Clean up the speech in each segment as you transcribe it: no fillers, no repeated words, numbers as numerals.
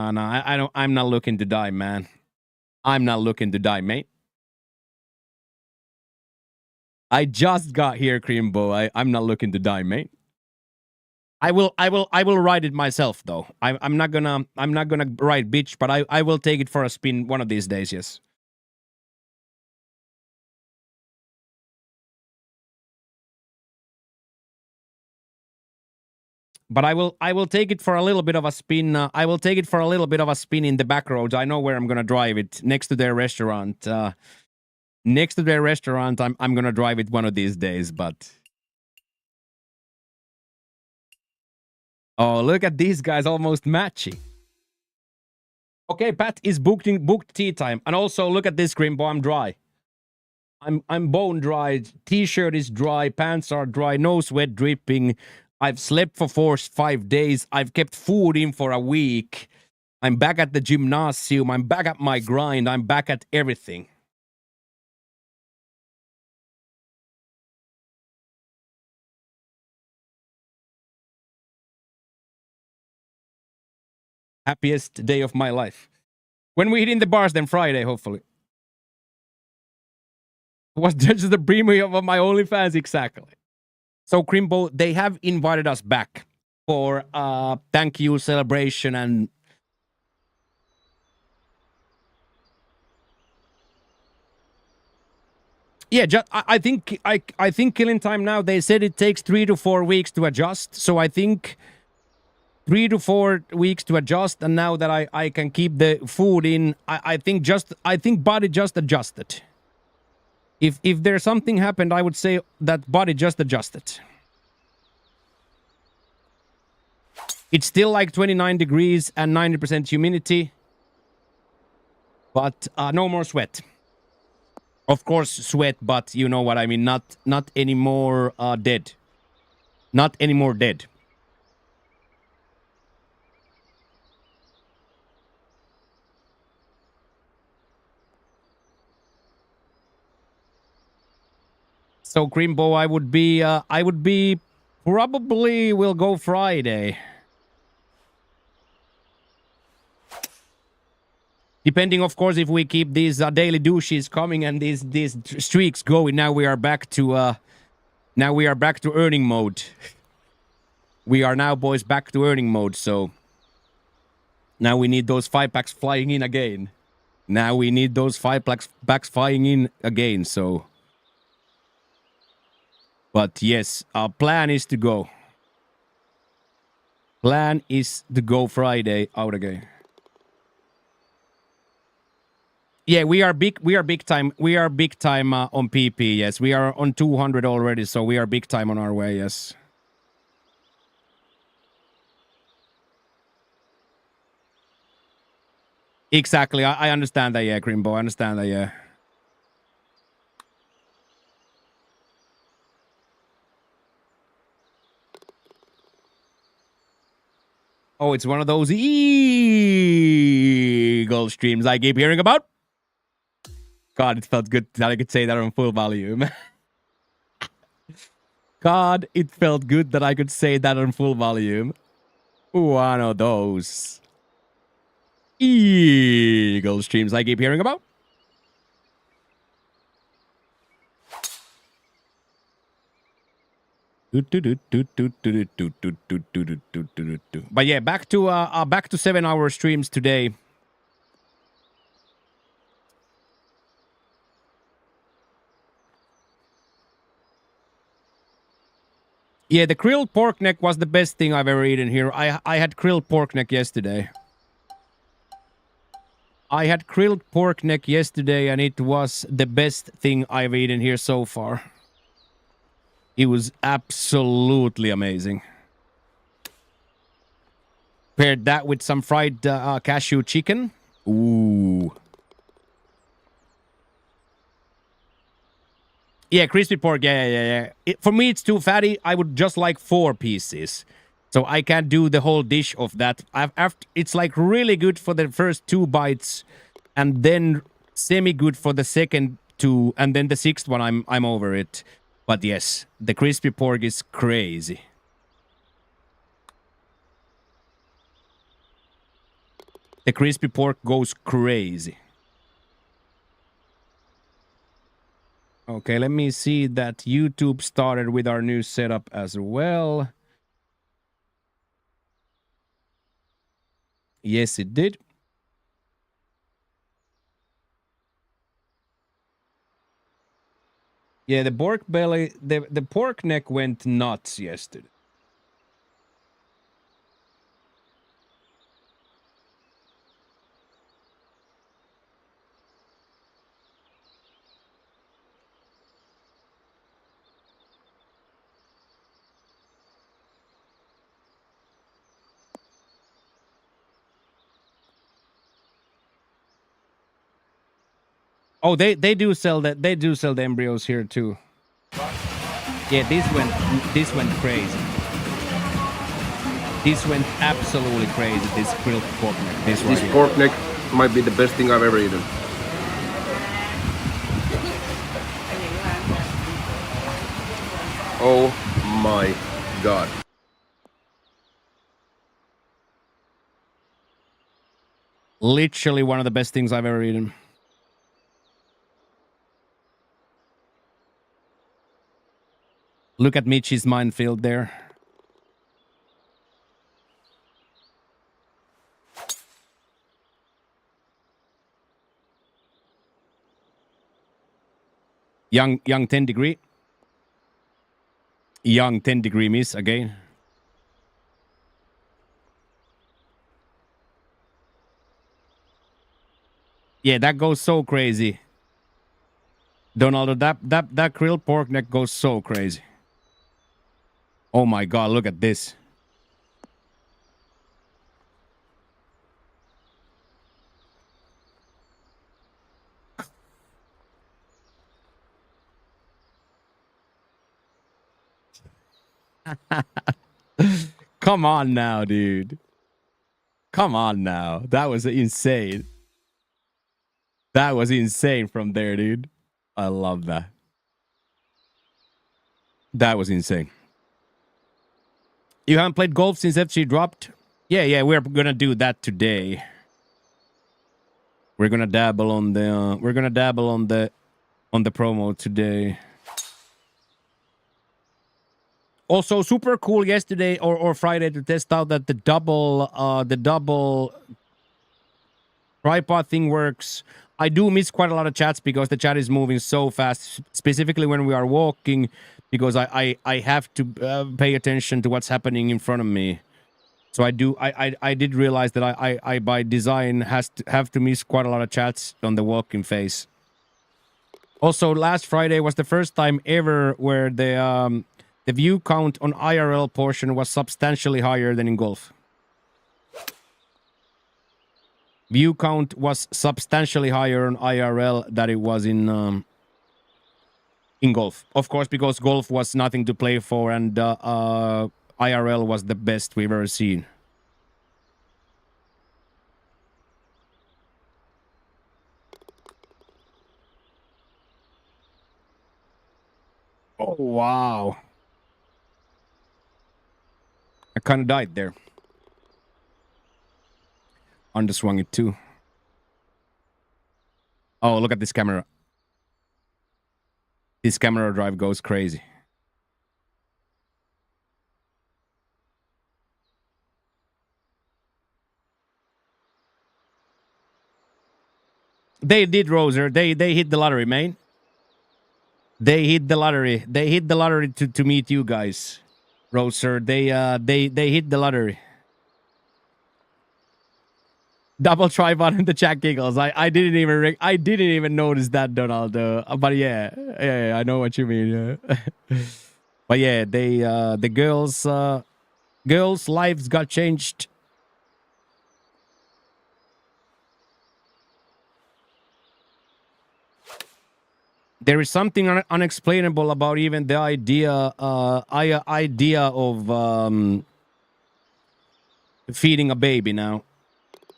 No, I don't. I'm not looking to die, man. I'm not looking to die, mate. I just got here, Creambo. I'm not looking to die, mate. I will ride it myself though. I'm not gonna ride bitch, but I will take it for a spin one of these days, yes. But I will take it for a little bit of a spin. I will take it for a little bit of a spin in the back roads. I know where I'm gonna drive it, next to their restaurant. Next to their restaurant, I'm gonna drive it one of these days, but oh, look at these guys almost matching. Okay, Pat is booked tea time. And also look at this, Grimbo, I'm dry. I'm bone dry. T-shirt is dry, pants are dry, no sweat dripping. I've slept for 5 days. I've kept food in for a week. I'm back at the gymnasium. I'm back at my grind. I'm back at everything. Happiest day of my life. When we hit in the bars, then Friday, hopefully. Was just the premium of my OnlyFans, exactly. So, Crimbo, they have invited us back for thank you celebration and yeah, I think I think Killing Time now, they said it takes 3 to 4 weeks to adjust. So I think 3 to 4 weeks to adjust, and now that I can keep the food in, I think body just adjusted. If there's something happened, I would say that body just adjusted. It's still like 29 degrees and 90% humidity, but no more sweat. Of course, sweat, but you know what I mean. Not anymore dead. Not anymore dead. So, Grimbo, I would be probably will go Friday. Depending, of course, if we keep these daily douches coming and these streaks going. Now we are back to earning mode. We are now, boys, back to earning mode. So now we need those 5-packs flying in again. Now we need those 5-packs flying in again. So, but yes, our plan is to go. Plan is to go Friday out again. Yeah, we are big time. We are big time on PP. Yes, we are on 200 already, so we are big time on our way. Yes. Exactly. I understand that. Yeah, Grimbo. I understand that. Yeah. Oh, it's one of those eagle streams I keep hearing about. God, it felt good that I could say that on full volume. God, it felt good that I could say that on full volume. One of those eagle streams I keep hearing about. But yeah, back to 7-hour streams today. Yeah, the grilled pork neck was the best thing I've ever eaten here. I had grilled pork neck yesterday. I had grilled pork neck yesterday, and it was the best thing I've eaten here so far. It was absolutely amazing. Paired that with some fried cashew chicken. Ooh. Yeah, crispy pork. Yeah. For me, it's too fatty. I would just like 4 pieces. So I can't do the whole dish of that. It's like really good for the first 2 bites, and then semi-good for the second 2, and then the 6th one, I'm over it. But yes, the crispy pork is crazy. The crispy pork goes crazy. Okay, let me see that YouTube started with our new setup as well. Yes, it did. Yeah, the pork belly, the pork neck went nuts yesterday. Oh, they do sell that. They do sell the embryos here too. Yeah, this went crazy. This went absolutely crazy. This grilled pork neck. This pork neck might be the best thing I've ever eaten. Oh my god. Literally one of the best things I've ever eaten. Look at Michi's minefield there. Young 10 degree. Young 10 degree miss again. Yeah, that goes so crazy. Donaldo, that grilled pork neck goes so crazy. Oh my god, look at this. Come on now, dude. Come on now. That was insane. That was insane from there, dude. I love that. That was insane. You haven't played golf since FG dropped? Yeah, we're gonna do that today. We're gonna dabble on the on the promo today. Also, super cool yesterday or Friday to test out that the double tripod thing works. I do miss quite a lot of chats because the chat is moving so fast, specifically when we are walking, because I have to pay attention to what's happening in front of me. So I did realize that I by design have to miss quite a lot of chats on the walking phase. Also, last Friday was the first time ever where the view count on IRL portion was substantially higher than in golf. View count was substantially higher on IRL than it was in golf. Of course, because golf was nothing to play for, and IRL was the best we've ever seen. Oh, wow. I kind of died there. Underswung it too. Oh, look at this camera. This camera drive goes crazy. They did, Roser. They hit the lottery, man. They hit the lottery. They hit the lottery to meet you guys, Roser. They hit the lottery. Double tripod in the chat giggles. I didn't even notice that, Donaldo. But yeah, I know what you mean. Yeah. But yeah, the girls' lives got changed. There is something unexplainable about even the idea of feeding a baby now.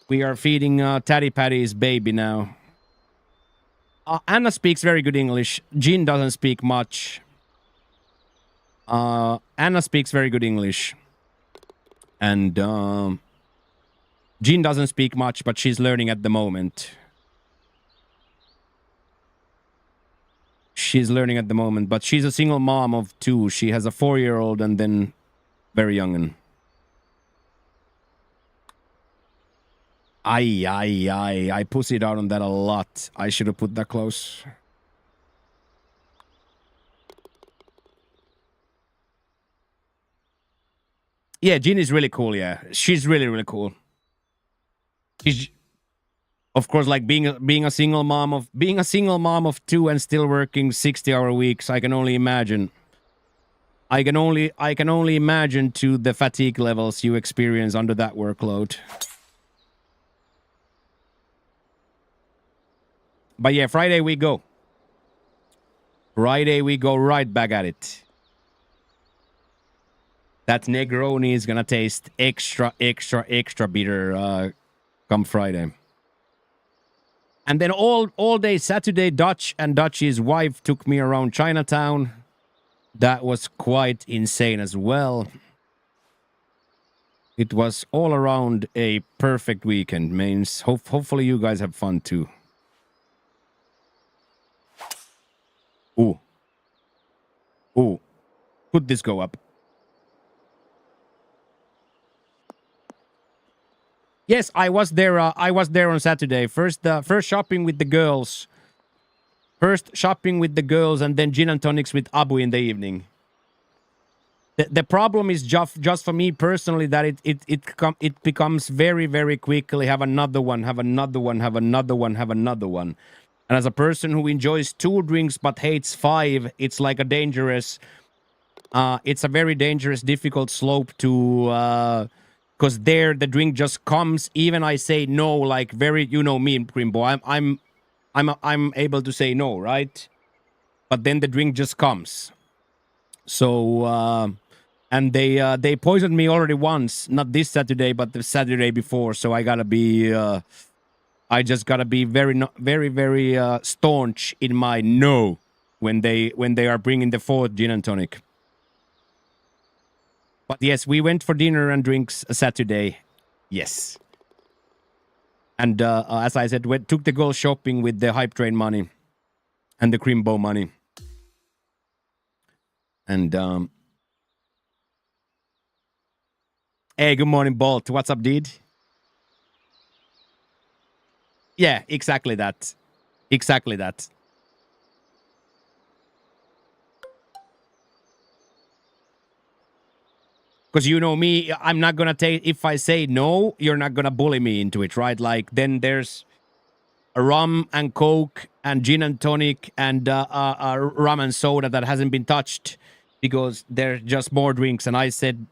We are feeding Taddy Patty's baby now. Anna speaks very good English. Jean doesn't speak much. Anna speaks very good English. And Jean doesn't speak much, but she's learning at the moment. She's learning at the moment, but she's a single mom of 2. She has a 4-year-old and then very young. I pussied out on that a lot. I should have put that close. Yeah, Jean is really cool, yeah. She's really, really cool. She's, of course, like being a single mom of 2 and still working 60-hour weeks. I can only imagine. I can only imagine to the fatigue levels you experience under that workload. But yeah, Friday we go. Friday we go right back at it. That Negroni is gonna taste extra bitter come Friday. And then all day Saturday, Dutch and Dutch's wife took me around Chinatown. That was quite insane as well. It was all around a perfect weekend, means hopefully you guys have fun too. Ooh. Could this go up? Yes, I was there. I was there on Saturday. First shopping with the girls. And then gin and tonics with Abu in the evening. The problem is just for me personally that it becomes very, very quickly have another one. And as a person who enjoys 2 drinks but hates 5, it's like a dangerous. It's a very dangerous, difficult slope to. Because there the drink just comes. Even I say no, like very, you know me, Grimbo. I'm able to say no, right? But then the drink just comes. So and they poisoned me already once, not this Saturday, but the Saturday before. So I gotta be, I just gotta be very staunch in my no when they are bringing the 4th gin and tonic. But yes, we went for dinner and drinks Saturday. Yes. And as I said, we took the girls shopping with the hype train money and the Crimbo money. And hey, good morning, Bolt. What's up, dude? Yeah, exactly that. Exactly that. Because you know me, I'm not gonna take. If I say no, you're not gonna bully me into it, right? Like then there's a rum and coke and gin and tonic and rum and soda that hasn't been touched because they're just more drinks. And I said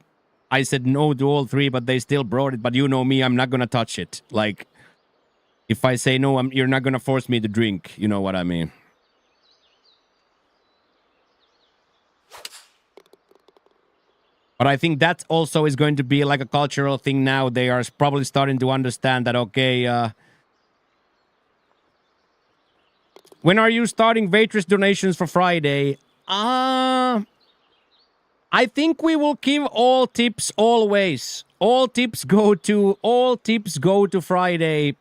no to all 3, but they still brought it. But you know me, I'm not gonna touch it. Like if I say no, you're not gonna force me to drink. You know what I mean? But I think that also is going to be like a cultural thing now. They are probably starting to understand that, okay, when are you starting waitress donations for Friday? I think we will give all tips always. All tips go to Friday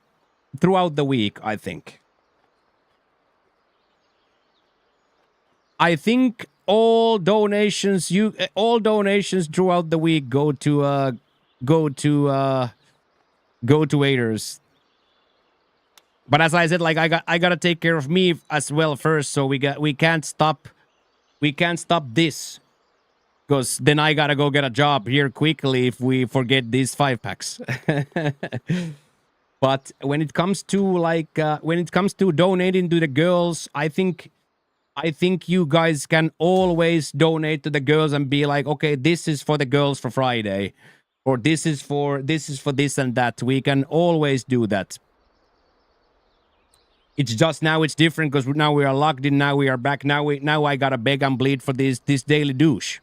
throughout the week, I think. I think all donations throughout the week go to waiters. But as I said, like I gotta take care of me as well first, so we can't stop this. Because then I gotta go get a job here quickly if we forget these 5-packs. But when it comes to donating to the girls, I think you guys can always donate to the girls and be like, okay, this is for the girls for Friday, or this is for this and that. We can always do that. It's just now it's different because now we are locked in. Now we are back. Now I gotta beg and bleed for this daily douche.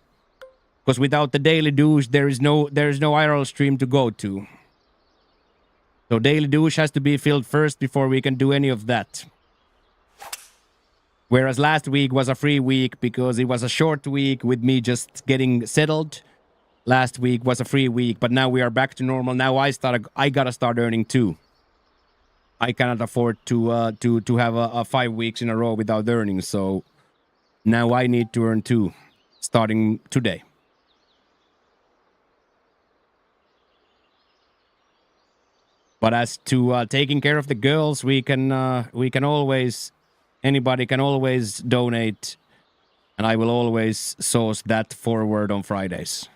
Because without the daily douche, there is no IRL stream to go to. So daily douche has to be filled first before we can do any of that. Whereas last week was a free week because it was a short week with me just getting settled. Last week was a free week, but now we are back to normal. Now I gotta start earning too. I cannot afford to have a 5 weeks in a row without earning, so now I need to earn too, starting today. But as to taking care of the girls, we can always, anybody can always donate, and I will always source that forward on Fridays.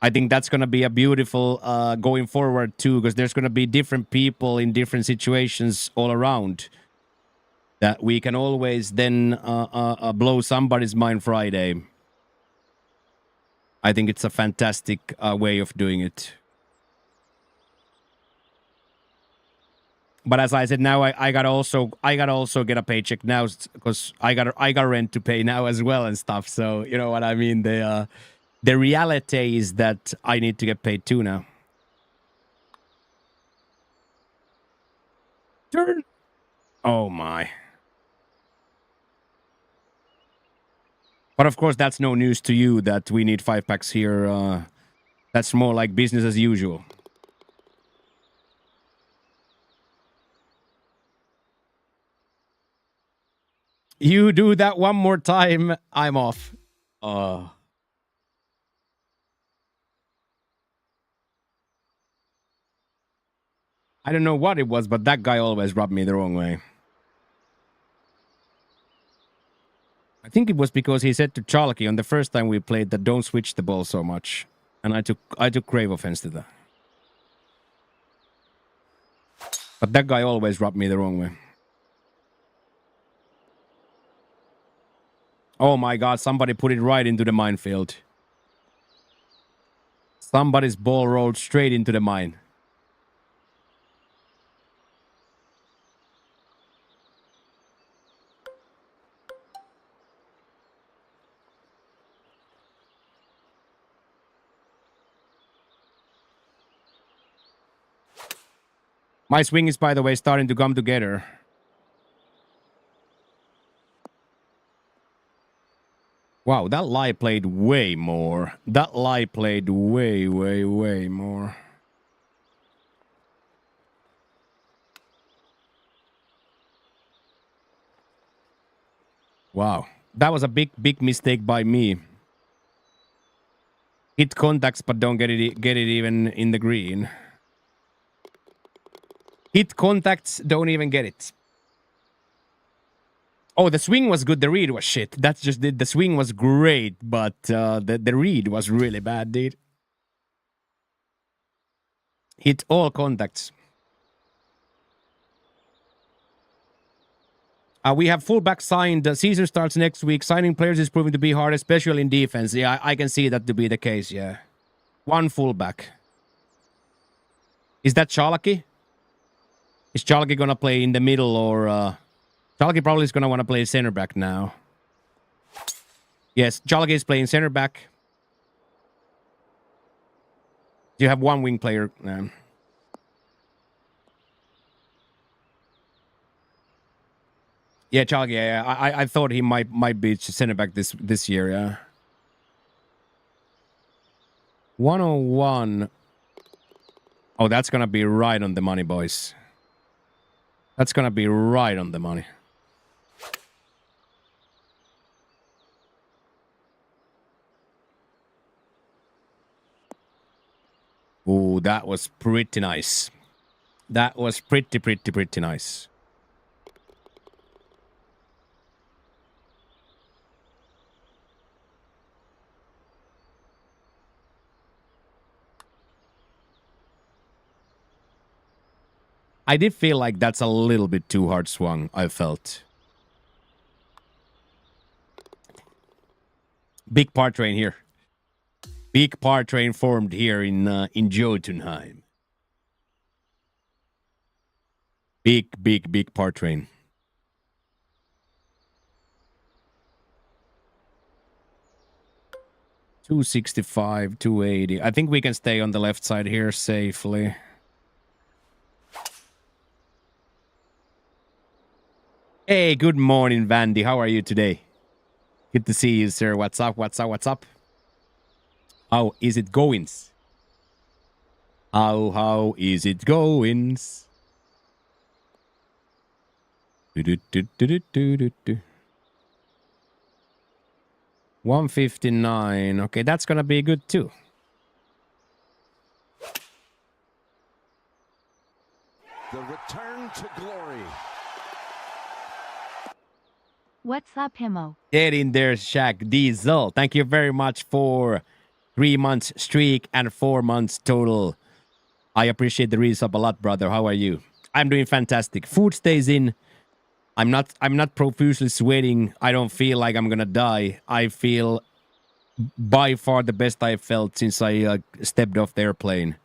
I think that's going to be a beautiful going forward too, because there's going to be different people in different situations all around that we can always then blow somebody's mind Friday. I think it's a fantastic way of doing it. But as I said, now I gotta also get a paycheck now because I got rent to pay now as well and stuff. So you know what I mean. The reality is that I need to get paid too now. Turn. Oh my. But of course, that's no news to you that we need 5-packs here. That's more like business as usual. You do that one more time, I'm off. I don't know what it was, but that guy always rubbed me the wrong way. I think it was because he said to Chalky on the first time we played that don't switch the ball so much. And I took grave offense to that. But that guy always rubbed me the wrong way. Oh my god, somebody put it right into the minefield. Somebody's ball rolled straight into the mine. My swing is, by the way, starting to come together. Wow, that lie played way more. That lie played way more. Wow, that was a big mistake by me. Hit contacts, but don't get it even in the green. Hit contacts, don't even get it. Oh, the swing was good. The read was shit. That's just it. The swing was great, but the read was really bad, dude. Hit all contacts. We have fullback signed. The season starts next week. Signing players is proving to be hard, especially in defense. Yeah, I can see that to be the case, yeah. One fullback. Is that Chalky? Is Chalky gonna play in the middle or... Chalky probably is gonna want to play center back now. Yes, Chalky is playing center back. You have one wing player. Yeah, Chalky. Yeah, I thought he might be center back this year. Yeah. 101. Oh, that's gonna be right on the money, boys. That's gonna be right on the money. Ooh, that was pretty nice. That was pretty nice. I did feel like that's a little bit too hard swung, I felt. Big par train here. Big par train formed here in Jotunheim. Big par train. $265, $280. I think we can stay on the left side here safely. Hey, good morning, Vandy. How are you today? Good to see you, sir. What's up? How is it goings? How is it goings? Do-do-do-do-do-do-do. 159. Okay, that's gonna be good too. The return to glory. What's up, Himo? Get in there, Shaq Diesel. Thank you very much for 3 months streak and 4 months total. I appreciate the resub a lot, brother. How are you? I'm doing fantastic. Food stays in. I'm not profusely sweating. I don't feel like I'm gonna die. I feel by far the best I've felt since I stepped off the airplane.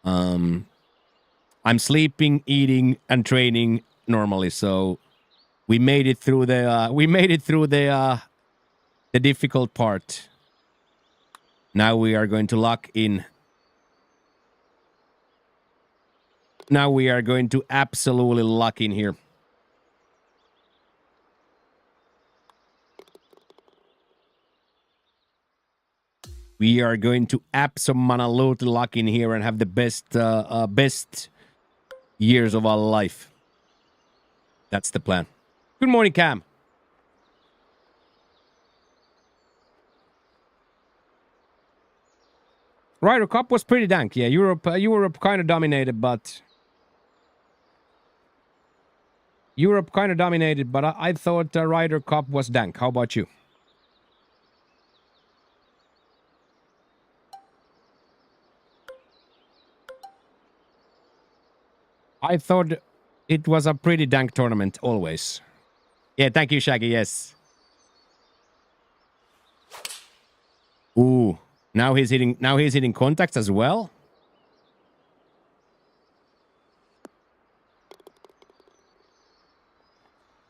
I'm sleeping, eating, and training normally, so we made it through the difficult part. Now we are going to lock in. Now we are going to absolutely lock in here. We are going to absolutely lock in here and have the best years of our life. That's the plan. Good morning, Cam. Ryder Cup was pretty dank. Yeah, Europe kind of dominated, but I thought Ryder Cup was dank. How about you? I thought it was a pretty dank tournament always. Yeah, thank you, Shaggy. Yes. Ooh, now he's hitting contacts as well.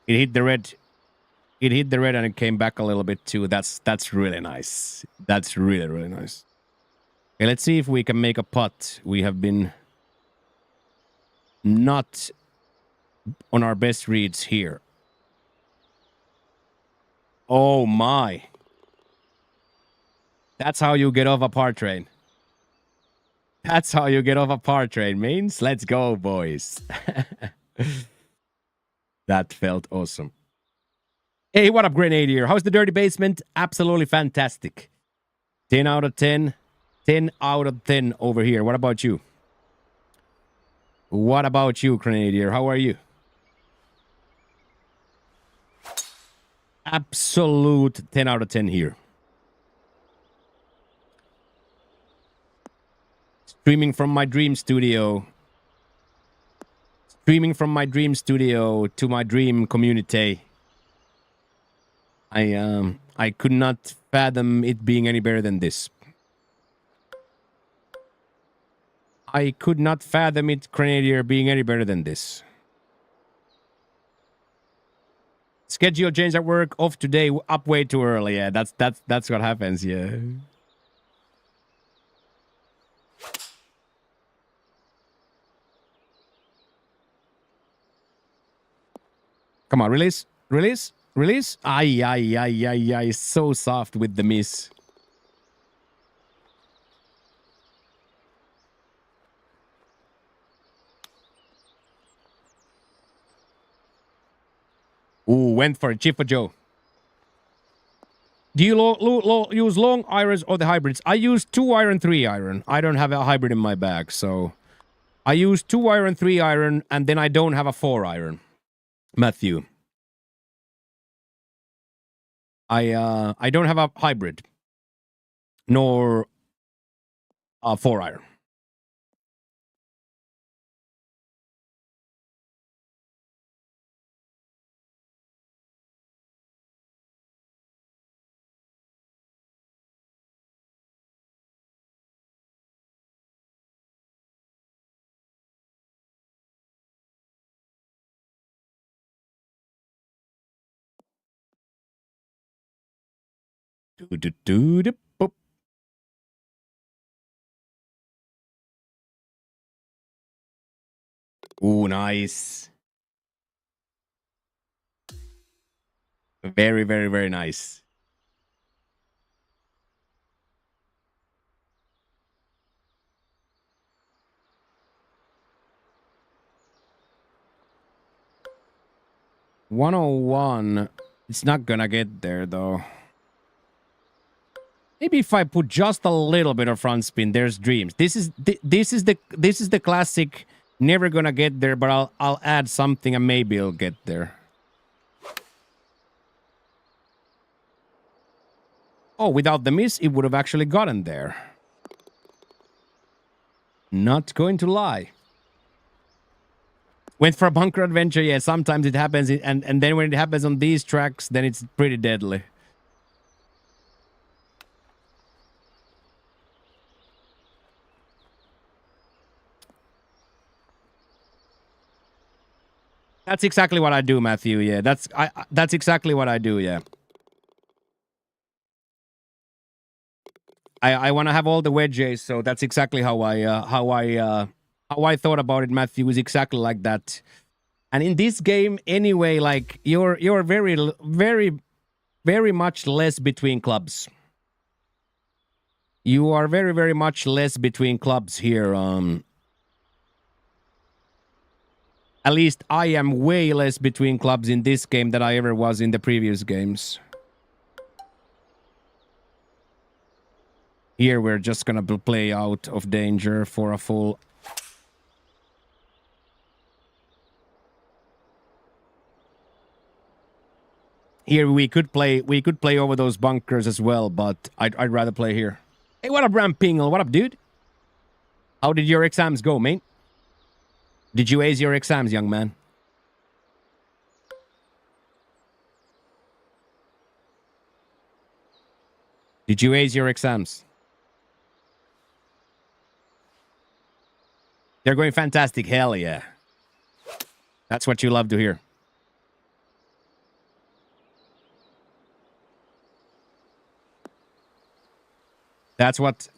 It hit the red. It hit the red and it came back a little bit too. That's really nice. That's really nice. Okay, let's see if we can make a putt. We have been not on our best reads here. Oh my. That's how you get off a par train. That's how you get off a par train, means. Let's go, boys. That felt awesome. Hey, what up, Grenadier? How's the dirty basement? Absolutely fantastic. 10 out of 10. 10 out of 10 over here. What about you? What about you, Grenadier? How are you? Absolute 10 out of 10 here. Streaming from my dream studio. Streaming from my dream studio to my dream community. I could not fathom it being any better than this. I could not fathom it, Grenadier, being any better than this. Schedule change at work, off today, up way too early. Yeah, that's what happens, yeah. Come on, release. Release. Release. Ay. So soft with the miss. Ooh, went for it. Chip for Joe. Do you use long irons or the hybrids? I use 2-iron, 3-iron. I don't have a hybrid in my bag, so I use 2-iron, 3-iron, and then I don't have a 4-iron. Matthew. I don't have a hybrid. Nor a 4-iron. Boop. Ooh, nice. Very nice. 101. It's not gonna get there though. Maybe if I put just a little bit of front spin, there's dreams. This is the classic. Never gonna get there, but I'll add something and maybe it'll get there. Oh, without the miss, it would have actually gotten there. Not going to lie. Went for a bunker adventure. Yeah, sometimes it happens, and then when it happens on these tracks, then it's pretty deadly. That's exactly what I do, Matthew. Yeah, that's exactly what I do. Yeah. I want to have all the wedges, so that's exactly how I thought about it. Matthew is exactly like that. And in this game, anyway, like you're very much less between clubs. You are very much less between clubs here. At least I am way less between clubs in this game than I ever was in the previous games. Here we're just gonna play out of danger for a full. Here we could play over those bunkers as well, but I'd rather play here. Hey, what up, Rampingle? What up, dude? How did your exams go, mate? Did you ace your exams, young man? Did you ace your exams? They're going fantastic. Hell yeah. That's what you love to hear. That's what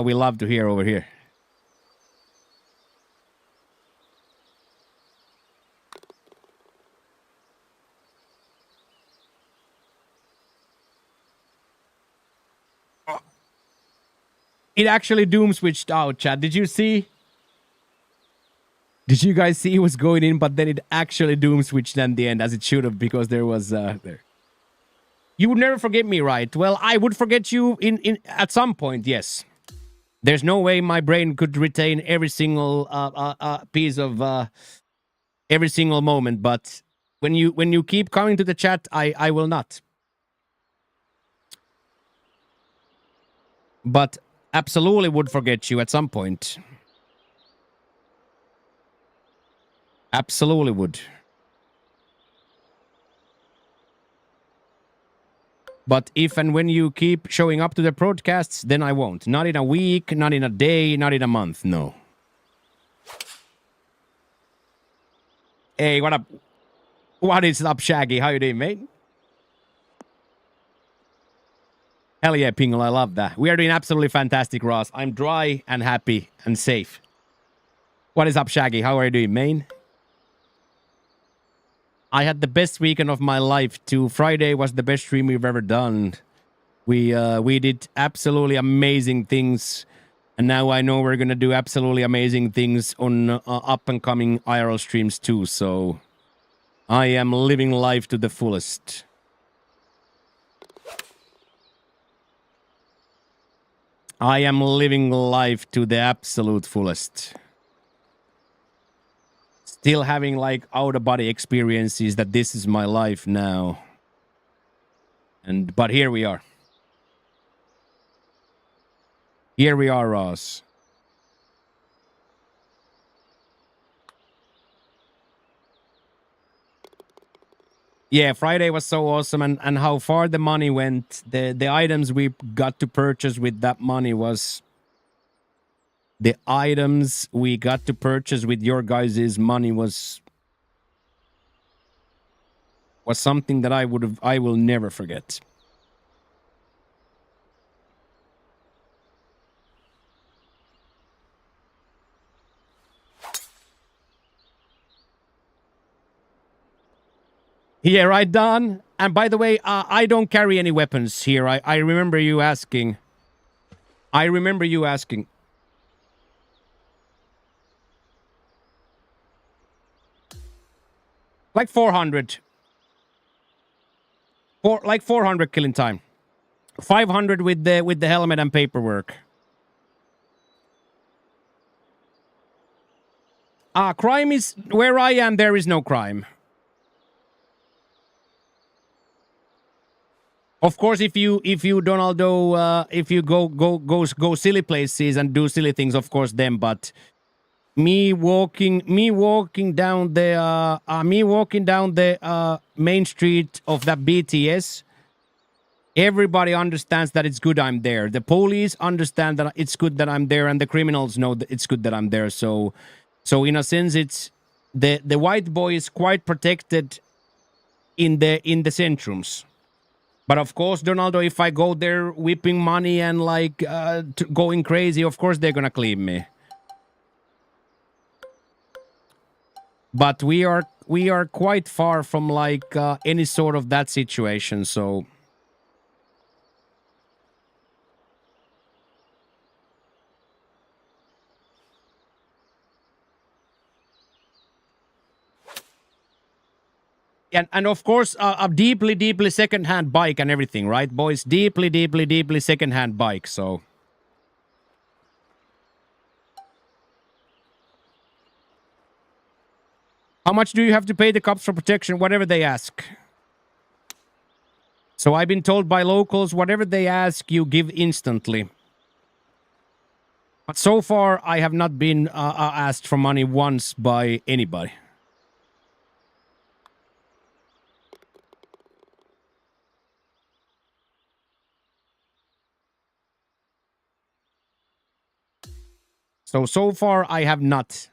we love to hear over here. It actually doom switched out, chat. Did you see? Did you guys see it was going in, but then it actually doom switched at the end, as it should have, because there was there. You would never forget me, right? Well, I would forget you in at some point, yes. There's no way my brain could retain every single piece of every single moment, but when you keep coming to the chat, I will not. But absolutely would forget you at some point. Absolutely would. But if and when you keep showing up to the broadcasts, then I won't. Not in a week, not in a day, not in a month, no. Hey, what up? What is up, Shaggy? How you doing, mate? Hell yeah, Pingle, I love that. We are doing absolutely fantastic, Ross. I'm dry and happy and safe. What is up, Shaggy? How are you doing, man? I had the best weekend of my life too. Friday was the best stream we've ever done. We did absolutely amazing things, and now I know we're gonna do absolutely amazing things on up and coming IRL streams too. So I am living life to the fullest. I am living life to the absolute fullest. Still having like out-of-body experiences that this is my life now. But here we are. Here we are, Ross. Yeah, Friday was so awesome, and how far the money went. The items we got to purchase with that money was... The items we got to purchase with your guys' money was something that I will never forget. Yeah, right, Don. And by the way, I don't carry any weapons here. I remember you asking. I remember you asking. Like 400. Like 400 killing time. 500 with the helmet and paperwork. Crime is where I am. There is no crime. Of course, if you Donaldo, if you go silly places and do silly things, of course, then. But me walking down the main street of that BTS. Everybody understands that it's good I'm there. The police understand that it's good that I'm there, and the criminals know that it's good that I'm there. So in a sense, it's the white boy is quite protected in the centrums. But of course, Donaldo, if I go there whipping money and like going crazy, of course they're gonna claim me. But we are quite far from like any sort of that situation. So. And of course, a deeply second-hand bike and everything, right, boys? Deeply second-hand bike, so... How much do you have to pay the cops for protection? Whatever they ask. So I've been told by locals, whatever they ask, you give instantly. But so far, I have not been asked for money once by anybody. So far, I have not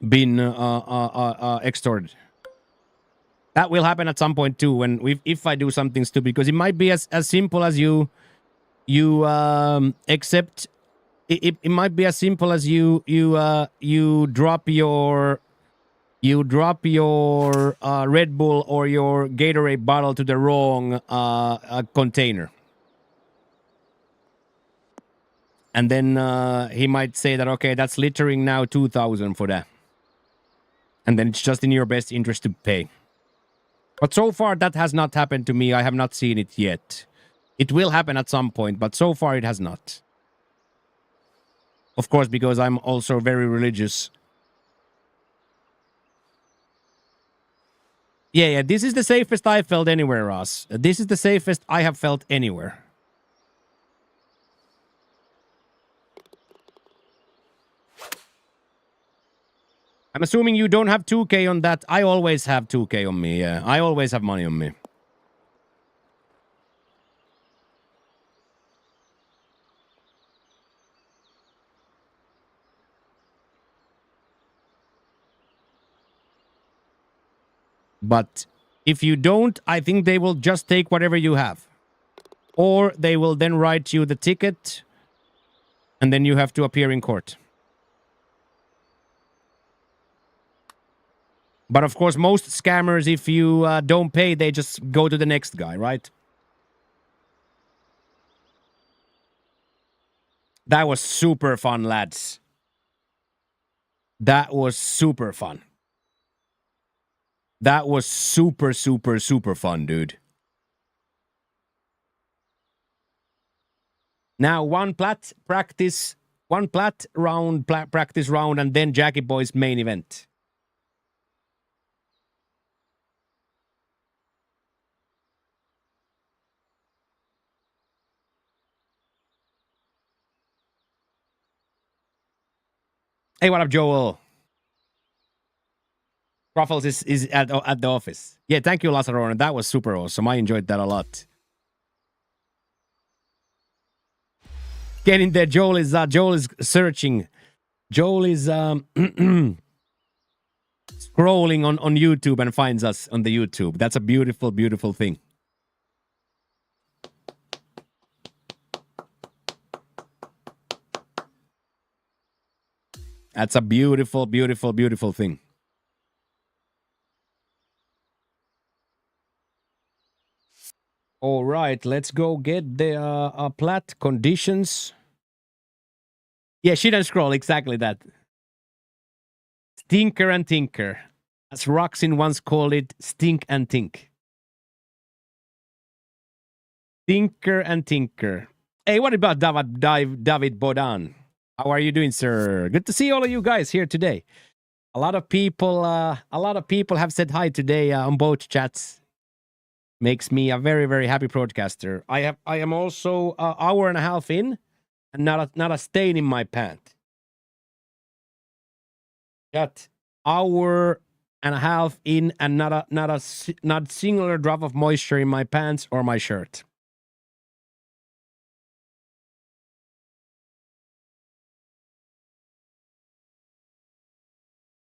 been extorted. That will happen at some point too, if I do something stupid, because it might be as simple as you accept. It might be as simple as you drop your Red Bull or your Gatorade bottle to the wrong container. And then he might say that, okay, that's littering now, 2,000 for that. And then it's just in your best interest to pay. But so far, that has not happened to me. I have not seen it yet. It will happen at some point, but so far it has not. Of course, because I'm also very religious. Yeah, this is the safest I felt anywhere, Ross. This is the safest I have felt anywhere. I'm assuming you don't have 2K on that. I always have 2K on me, yeah. I always have money on me. But if you don't, I think they will just take whatever you have. Or they will then write you the ticket, and then you have to appear in court. But of course, most scammers, if you don't pay, they just go to the next guy, right? That was super fun, lads. That was super fun. That was super fun, dude. Now, one plat round, practice round, and then Jackie Boy's main event. Hey, what up, Joel? Ruffles is at the office. Yeah, thank you, Lazarone. That was super awesome. I enjoyed that a lot. Getting there, Joel is searching. Joel is scrolling on YouTube and finds us on the YouTube. That's a beautiful thing. That's a beautiful thing. All right, let's go get the plat conditions. Yeah, shit and scroll, exactly that. Tinker and tinker. As Roxin once called it, stink and tink. Tinker and tinker. Hey, what about David Bodan? How are you doing, sir? Good to see all of you guys here today. A lot of people have said hi today on both chats. Makes me a very, very happy broadcaster. I am also an hour and a half in, and not a stain in my pant. Got hour and a half in, and not singular drop of moisture in my pants or my shirt.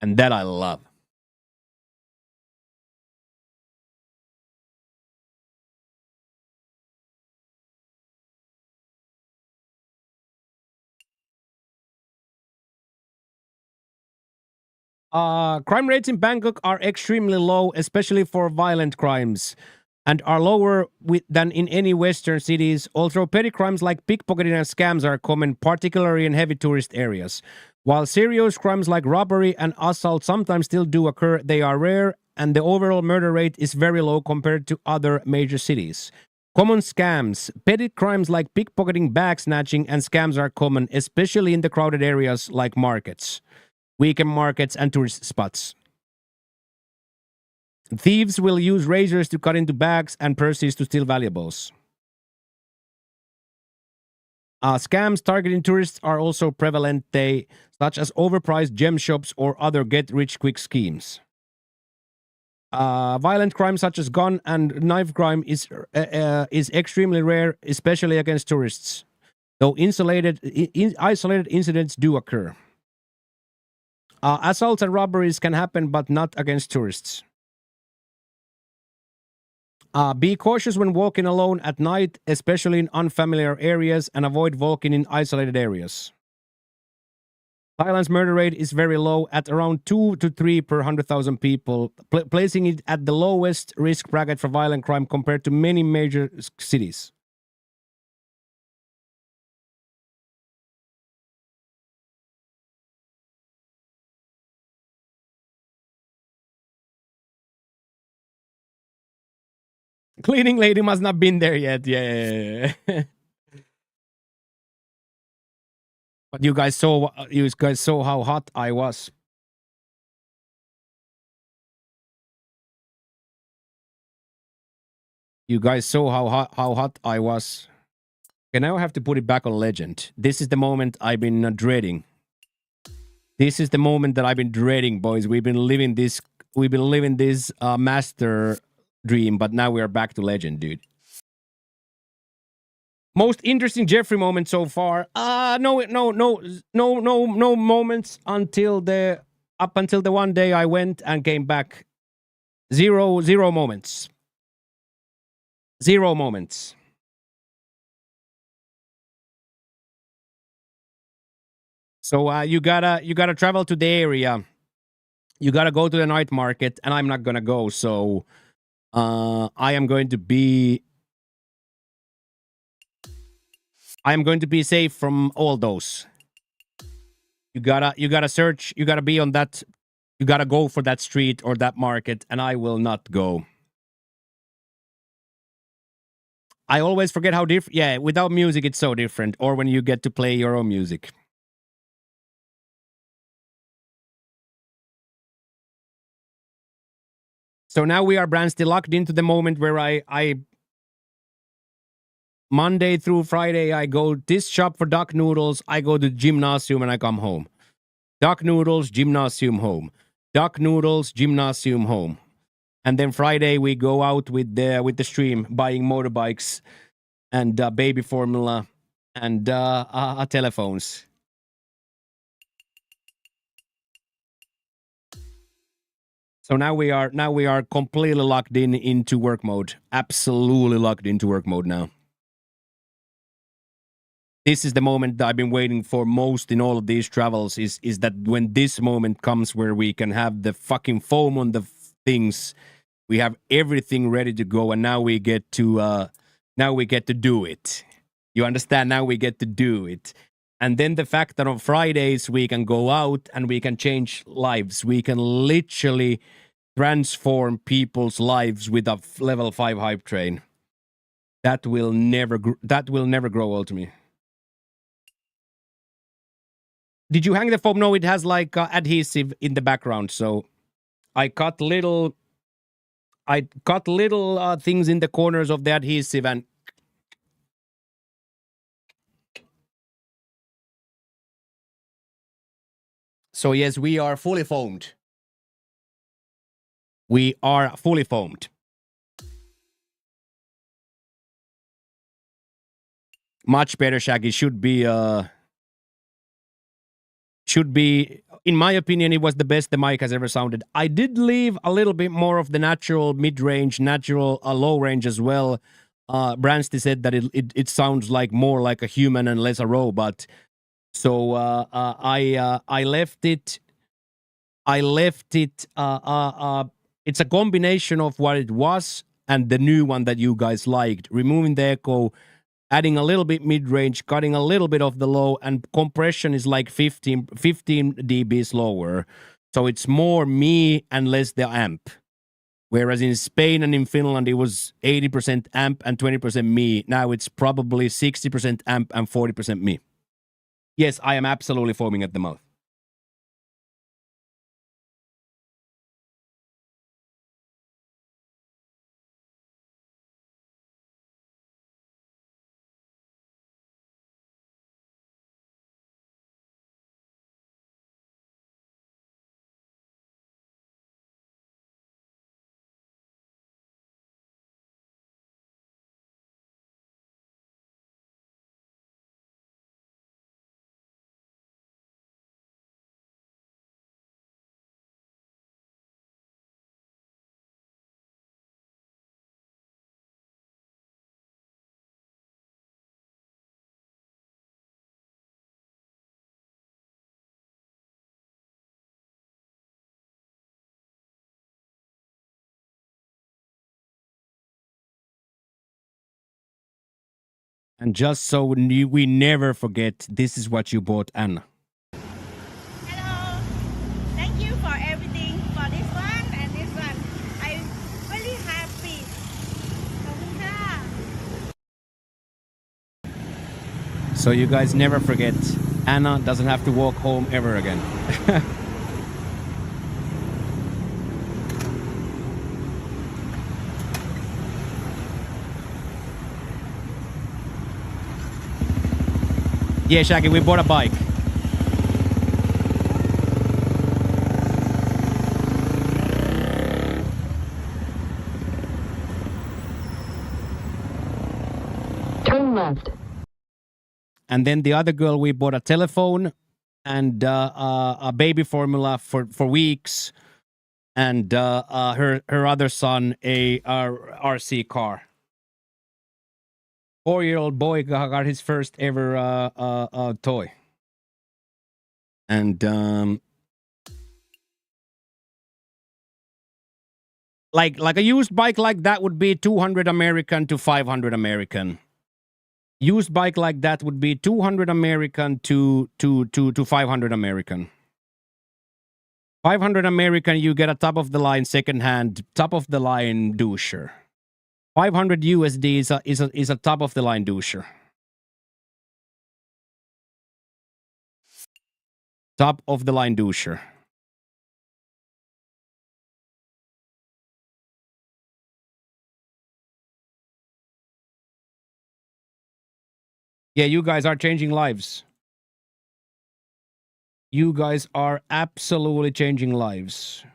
And that I love. Crime rates in Bangkok are extremely low, especially for violent crimes, and are lower than in any Western cities, although petty crimes like pickpocketing and scams are common, particularly in heavy tourist areas. While serious crimes like robbery and assault sometimes still do occur, they are rare, and the overall murder rate is very low compared to other major cities. Common scams. Petty crimes like pickpocketing, bag snatching, and scams are common, especially in the crowded areas like markets, weekend markets, and tourist spots. Thieves will use razors to cut into bags and purses to steal valuables. Scams targeting tourists are also prevalent, such as overpriced gem shops or other get-rich-quick schemes. Violent crime such as gun and knife crime is extremely rare, especially against tourists, though isolated incidents do occur. Assaults and robberies can happen, but not against tourists. Be cautious when walking alone at night, especially in unfamiliar areas, and avoid walking in isolated areas. Thailand's murder rate is very low at around 2 to 3 per 100,000 people, placing it at the lowest risk bracket for violent crime compared to many major cities. Cleaning lady must not been there yet. Yeah. But you guys saw how hot I was. You guys saw how hot I was. Okay, now I have to put it back on legend. This is the moment I've been dreading. This is the moment that I've been dreading, boys. We've been living this master dream, but now we are back to legend, dude. Most interesting Jeffrey moment so far. No moments until the one day I went and came back. Zero moments. Zero moments. So you gotta travel to the area. You gotta go to the night market, and I'm not gonna go. So I am going to be safe from all those. You gotta search. You gotta be on that. You gotta go for that street or that market, and I will not go. I always forget how different. Yeah, without music, it's so different. Or when you get to play your own music. So now we are still locked into the moment where I Monday through Friday, I go this shop for duck noodles, I go to gymnasium, and I come home. Duck noodles, gymnasium, home. Duck noodles, gymnasium, home. And then Friday we go out with the stream, buying motorbikes and baby formula and telephones. So now we are completely locked into work mode. Absolutely locked into work mode now. This is the moment that I've been waiting for most in all of these travels, is that when this moment comes where we can have the fucking foam on the things, we have everything ready to go, and now we get to do it. You understand? Now we get to do it. And then the fact that on Fridays we can go out and we can change lives. We can literally transform people's lives with a level 5 hype train. That will never grow old to me. Did you hang the foam? No, it has like adhesive in the background. So I cut little things in the corners of the adhesive and so yes, we are fully foamed. We are fully foamed. Much better, Shaggy. Should be, in my opinion, it was the best the mic has ever sounded. I did leave a little bit more of the natural mid-range, natural low range as well. Bransty said that it sounds like more like a human and less a robot. So I left it. It's a combination of what it was and the new one that you guys liked. Removing the echo, adding a little bit mid-range, cutting a little bit of the low, and compression is like 15 dBs lower. So it's more me and less the amp. Whereas in Spain and in Finland, it was 80% amp and 20% me. Now it's probably 60% amp and 40% me. Yes, I am absolutely foaming at the mouth. And just so we never forget, this is what you bought, Anna. Hello. Thank you for everything for this one and this one. I'm really happy. ขอบคุณค่ะ So you guys never forget, Anna doesn't have to walk home ever again. Yeah, Shaggy, we bought a bike. Turn left. And then the other girl, we bought a telephone and a baby formula for weeks. And her other son, a RC car. 4-year-old boy got his first ever toy. And like a used bike like that would be 200 American to 500 American. Used bike like that would be 200 American to 500 American. 500 American, you get a top of the line second-hand, top of the line doucher. 500 USD is a top of the line doucher. Top of the line doucher. Yeah, you guys are changing lives. You guys are absolutely changing lives.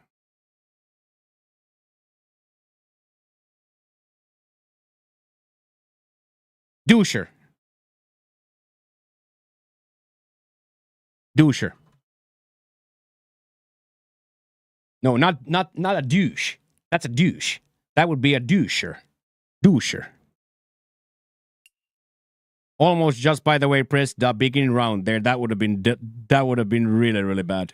Doucher. Doucher. No, not a douche. That's a douche. That would be a doucher. Doucher. Almost just, by the way, pressed the beginning round there. That would have been really, really bad.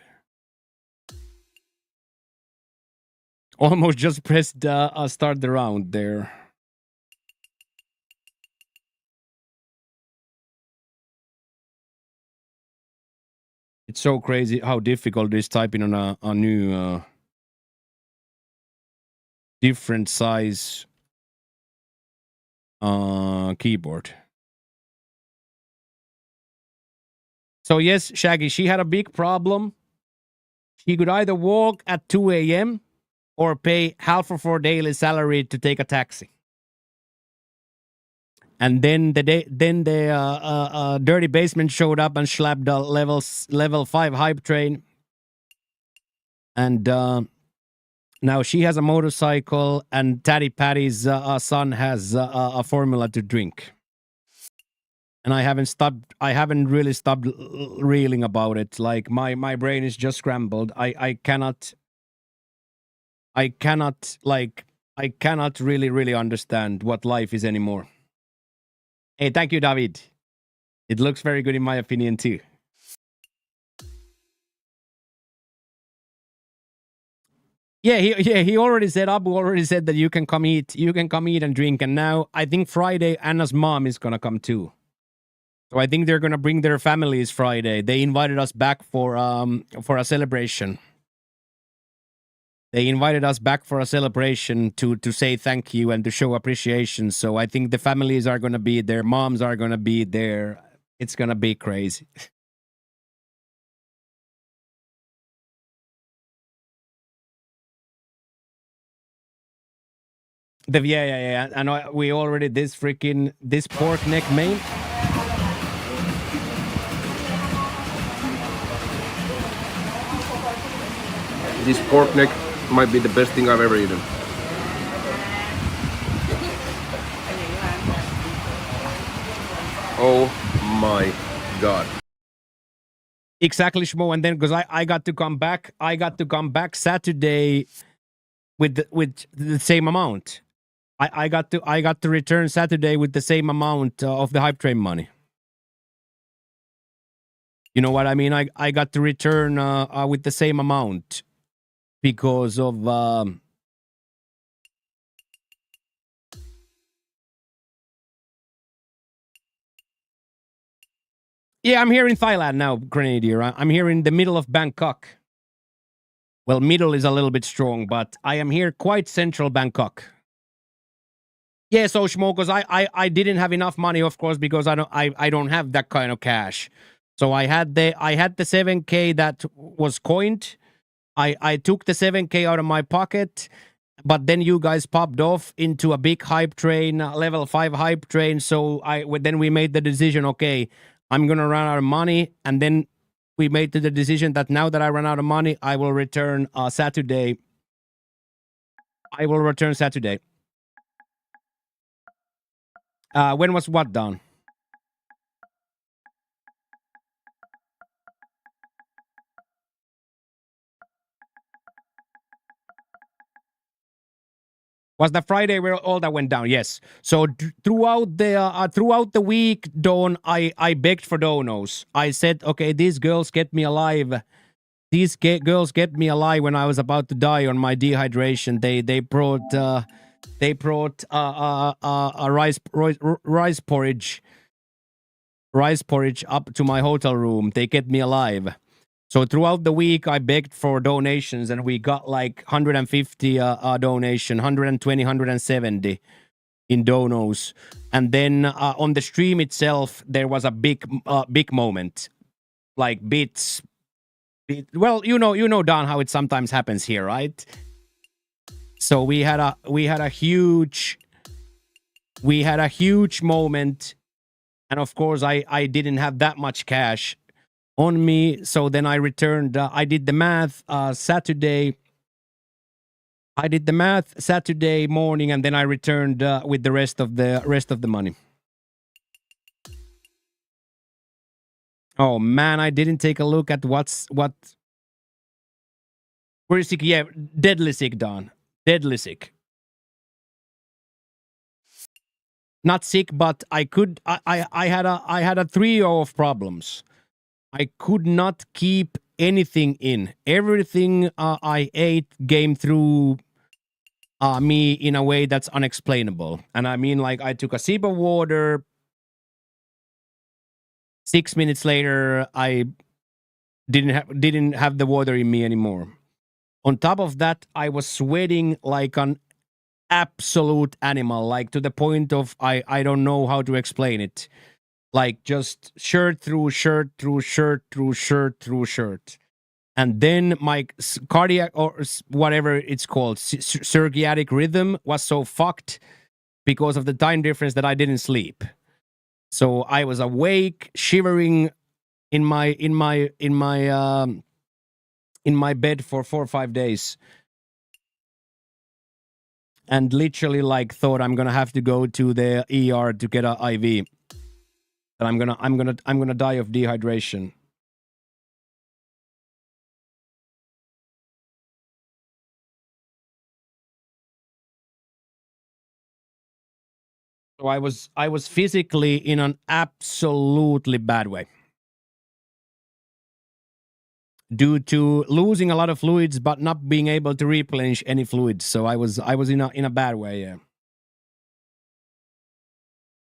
Almost just pressed start the round there. It's so crazy how difficult it is typing on a new different size keyboard. So yes, Shaggy, she had a big problem. She could either walk at 2 a.m. or pay half of her daily salary to take a taxi. And then the dirty basement showed up and slapped the level 5 hype train. And now she has a motorcycle, and Tatty Patty's son has a formula to drink. And I haven't really stopped reeling about it. Like my brain is just scrambled. I cannot really understand what life is anymore. Hey, thank you, David. It looks very good in my opinion too. Yeah, he already said, Abu already said that you can come eat and drink. And now I think Friday Anna's mom is gonna come too. So I think they're gonna bring their families Friday. They invited us back for a celebration. They invited us back for a celebration to say thank you and to show appreciation. So I think the families are gonna be there, moms are gonna be there. It's gonna be crazy. Yeah. I know we already this pork neck main. This pork neck might be the best thing I've ever eaten. Oh my god. Exactly, Shmo. And then because I got to come back Saturday with the same amount. I got to return Saturday with the same amount of the hype train money. You know what I mean? I got to return with the same amount because of yeah, I'm here in Thailand now, Grenadier. I'm here in the middle of Bangkok. Well, middle is a little bit strong, but I am here quite central Bangkok. Yeah, so Shmo, because I didn't have enough money, of course, because I don't have that kind of cash. So I had the 7K that was coined. I took the 7K out of my pocket, but then you guys popped off into a big hype train, level 5 hype train. So then we made the decision, okay, I'm gonna run out of money, and then we made the decision that now that I run out of money, I will return Saturday. When was what done? Was the Friday where all that went down? Yes. So throughout the week, Dawn, I begged for donos. I said, okay, these girls get me alive. These girls get me alive when I was about to die on my dehydration. They brought a rice porridge up to my hotel room. They get me alive. So throughout the week, I begged for donations, and we got like 150 donation, 120, 170 in donos. And then on the stream itself, there was a big moment, like bits. Well, you know, Don, how it sometimes happens here, right? So we had a huge moment, and of course, I didn't have that much cash on me. So then I returned. I did the math Saturday. Morning, and then I returned with the rest of the money. Oh man, I didn't take a look at what. Where is sick? Yeah, deadly sick, Don. Deadly sick. Not sick, but I had a trio of problems. I could not keep anything in. Everything I ate came through me in a way that's unexplainable. And I mean, like, I took a sip of water. 6 minutes later, I didn't have the water in me anymore. On top of that, I was sweating like an absolute animal, like to the point of I don't know how to explain it. Like just shirt through shirt through shirt through shirt through shirt. And then my cardiac or whatever it's called, circadian rhythm was so fucked because of the time difference that I didn't sleep. So I was awake, shivering in my bed for 4 or 5 days, and literally like thought I'm gonna have to go to the ER to get an IV. And I'm gonna die of dehydration. So I was physically in an absolutely bad way due to losing a lot of fluids but not being able to replenish any fluids. So I was in a bad way, yeah.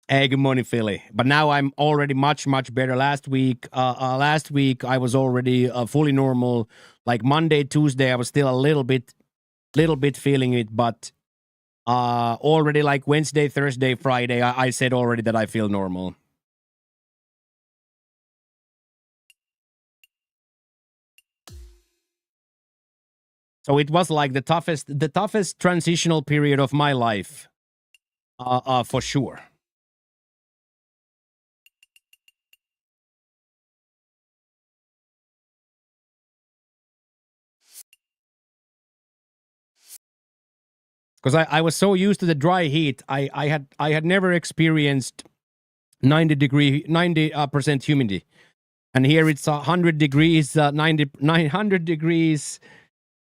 Hey, good morning, Philly. But now I'm already much better. Last week I was already fully normal. Like Monday, Tuesday, I was still a little bit feeling it, but already like Wednesday, Thursday, Friday, I said already that I feel normal. So it was like the toughest transitional period of my life, for sure. Because I was so used to the dry heat, I had never experienced 90% humidity, and here it's 100 degrees, 900 degrees,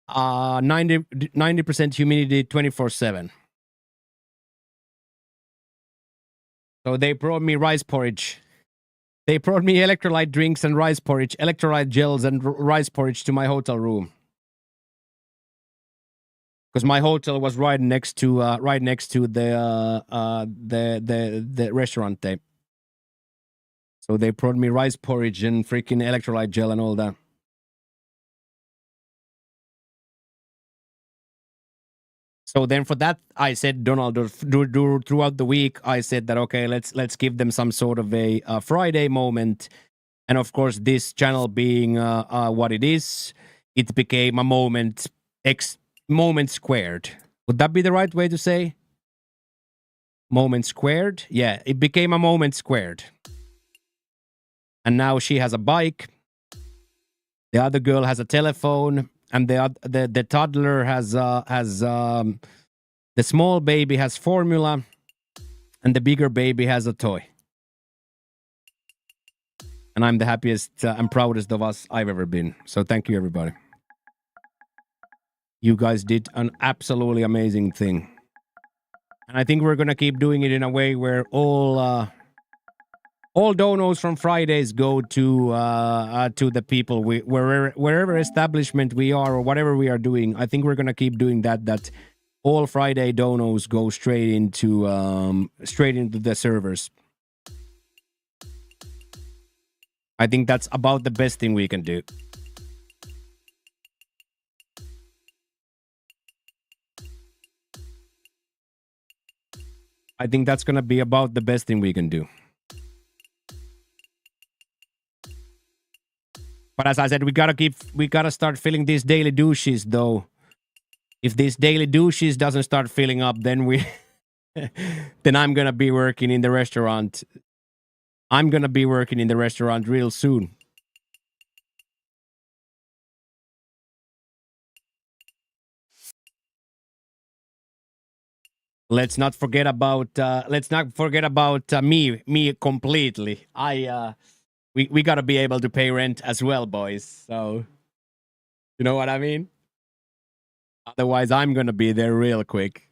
90% humidity, 24/7. So they brought me rice porridge. They brought me electrolyte drinks and rice porridge, electrolyte gels and rice porridge to my hotel room. Because my hotel was right next to the restaurant there. So they brought me rice porridge and freaking electrolyte gel and all that. So then for that, I said, Donald, throughout the week, I said that, okay, let's give them some sort of a Friday moment. And of course, this channel being what it is, it became a moment squared. Would that be the right way to say? Moment squared? Yeah, it became a moment squared. And now she has a bike. The other girl has a telephone, and the toddler has the small baby has formula, and the bigger baby has a toy. And I'm the happiest and proudest of us I've ever been. So thank you, everybody. You guys did an absolutely amazing thing. And I think we're going to keep doing it in a way where all donos from Fridays go to the people wherever establishment we are or whatever we are doing. I think we're going to keep doing that all Friday donos go straight into the servers. I think that's about the best thing we can do. I think that's going to be about the best thing we can do. But as I said, we gotta start filling these daily douches though. If these daily douches doesn't start filling up, then then I'm gonna be working in the restaurant. I'm gonna be working in the restaurant real soon. Let's not forget about me completely. We gotta be able to pay rent as well, boys. So you know what I mean? Otherwise, I'm gonna be there real quick.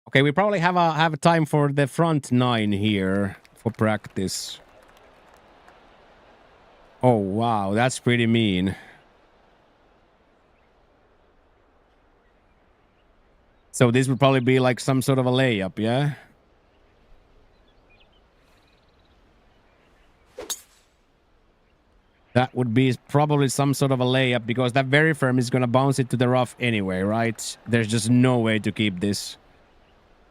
Okay, we probably have a time for the front 9 here for practice. Oh wow, that's pretty mean. So this would probably be like some sort of a layup, yeah? That would be probably some sort of a layup because that very firm is going to bounce it to the rough anyway, right? There's just no way to keep this.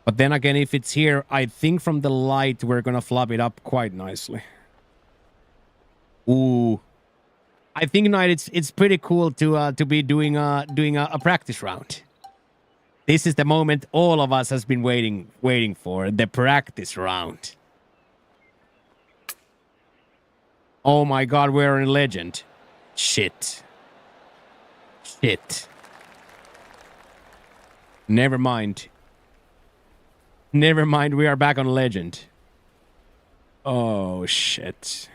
But then again, if it's here, I think from the light, we're going to flop it up quite nicely. Ooh. I think, Knight, it's pretty cool to be doing a practice round. This is the moment all of us has been waiting for, the practice round. Oh my god, we're in legend. Shit. Never mind. Never mind, we are back on legend. Oh, shit.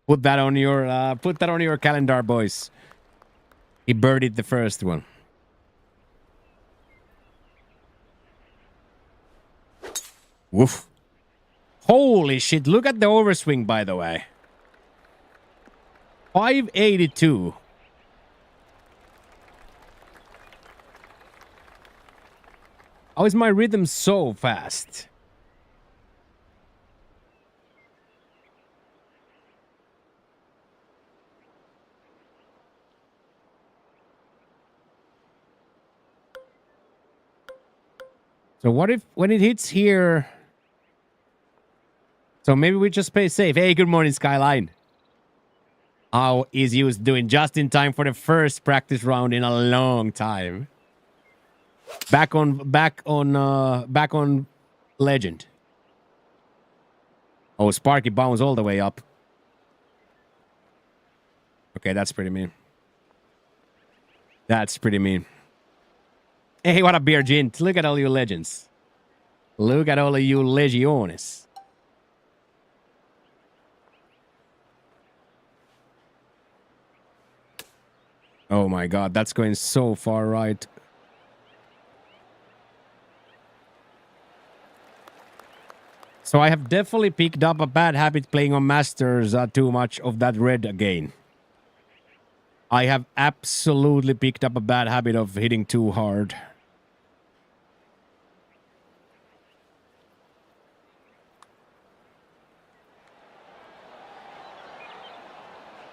Put that on your calendar, boys. He birdied the first one. Woof. Holy shit, look at the overswing, by the way. 582. How is my rhythm so fast? So what if when it hits here? So maybe we just play safe. Hey, good morning, Skyline. How is you doing? Just in time for the first practice round in a long time. Back on legend. Oh, Sparky bounce all the way up. Okay, that's pretty mean. That's pretty mean. Hey, what up, Beer Gint? Look at all you legends. Look at all of you legiones. Oh my god, that's going so far right. So I have definitely picked up a bad habit playing on Masters too much of that red again. I have absolutely picked up a bad habit of hitting too hard.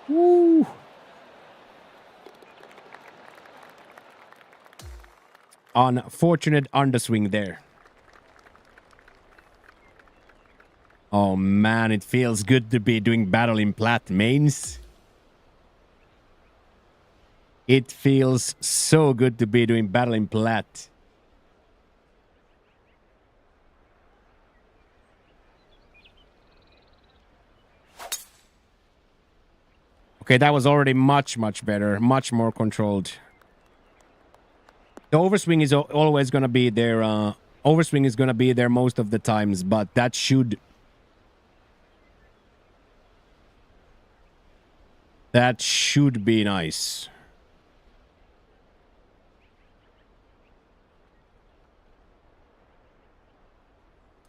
Woo! Unfortunate underswing there. Oh man, it feels good to be doing battle in plat mains. It feels so good to be doing battle in plat. Okay, that was already much better, much more controlled. The overswing is always going to be there. Overswing is going to be there most of the times, but that should be nice.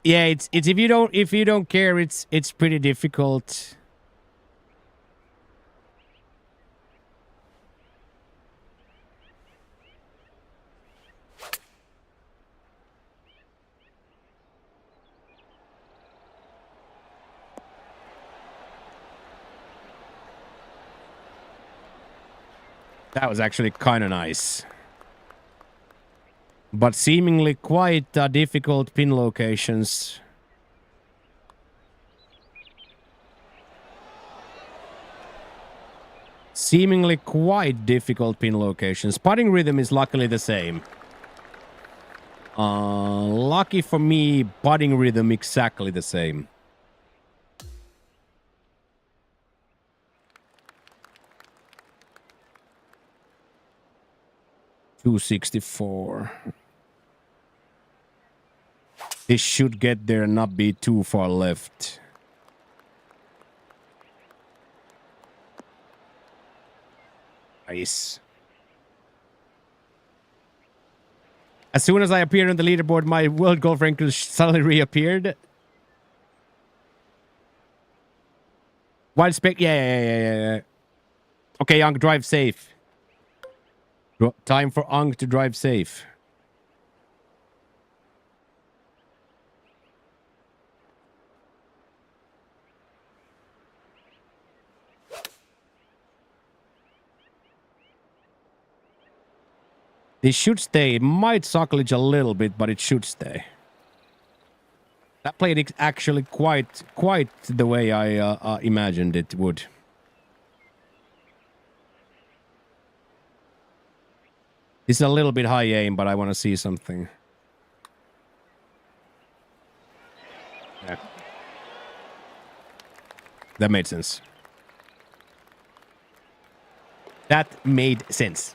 Yeah, it's if you don't care, it's pretty difficult. That was actually kind of nice. But seemingly quite difficult pin locations. Seemingly quite difficult pin locations. Putting rhythm is luckily the same. Lucky for me, putting rhythm exactly the same. $264. This should get there and not be too far left. Nice. As soon as I appeared on the leaderboard, my world golf rank suddenly reappeared. Wild spec. Yeah. Okay, Unk, drive safe. Time for Unk to drive safe. This should stay. It might sucklage a little bit, but it should stay. That played actually quite the way I imagined it would. This is a little bit high aim, but I want to see something. Yeah. That made sense. That made sense.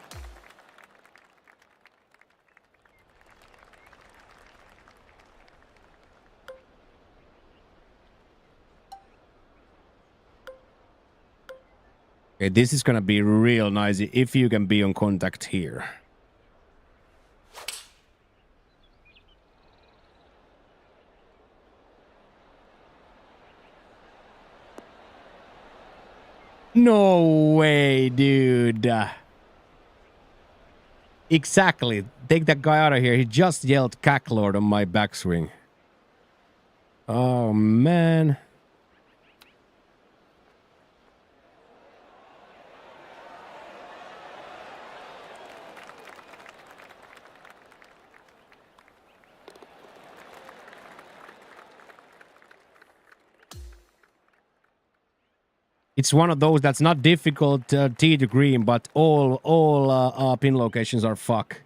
Okay, this is gonna be real nice if you can be on contact here. No way, dude. Exactly. Take that guy out of here. He just yelled cacklord on my backswing. Oh, man. It's one of those that's not difficult tee to green, but all pin locations are fucked.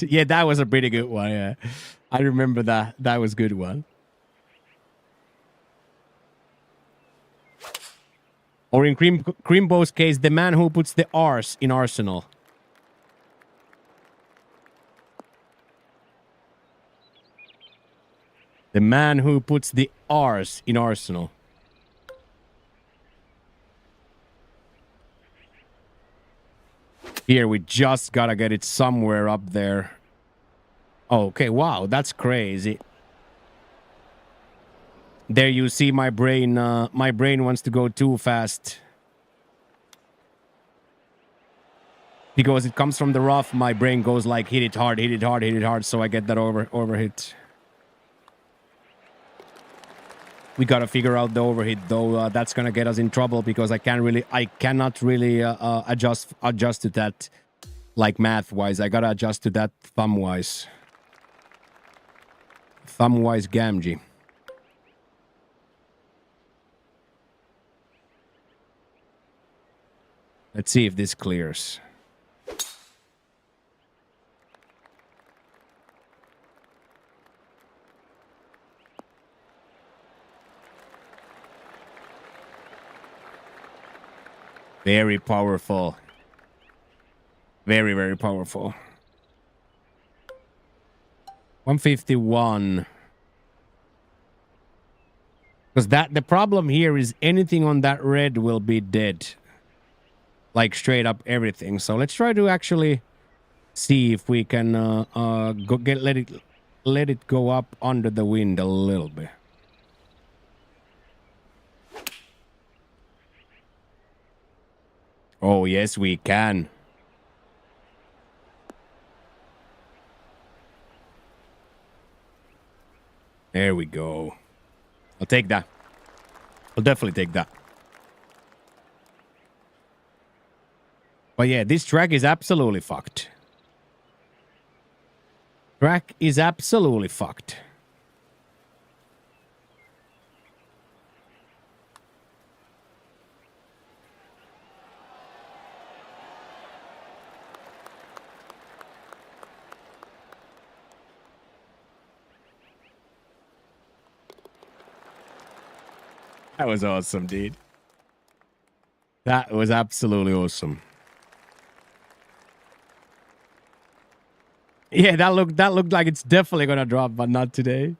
Yeah, that was a pretty good one. Yeah, I remember that. That was a good one. Or in Crimbo's case, the man who puts the R's in Arsenal. The man who puts the R's in Arsenal. Here, we just gotta get it somewhere up there. Oh, okay, wow, that's crazy. There you see my brain wants to go too fast. Because it comes from the rough, my brain goes like, hit it hard, hit it hard, hit it hard, so I get that overhit. We gotta figure out the overhit, though. That's gonna get us in trouble because I cannot really adjust to that, like math-wise. I gotta adjust to that thumb-wise. Thumb-wise Gamgee. Let's see if this clears. Very powerful. Very, very powerful. 151. Because the problem here is anything on that red will be dead. Like straight up everything. So let's try to actually see if we can let it go up under the wind a little bit. Oh, yes, we can. There we go. I'll take that. I'll definitely take that. But yeah, this track is absolutely fucked. Track is absolutely fucked. That was awesome, dude. That was absolutely awesome. Yeah, that looked like it's definitely gonna drop, but not today.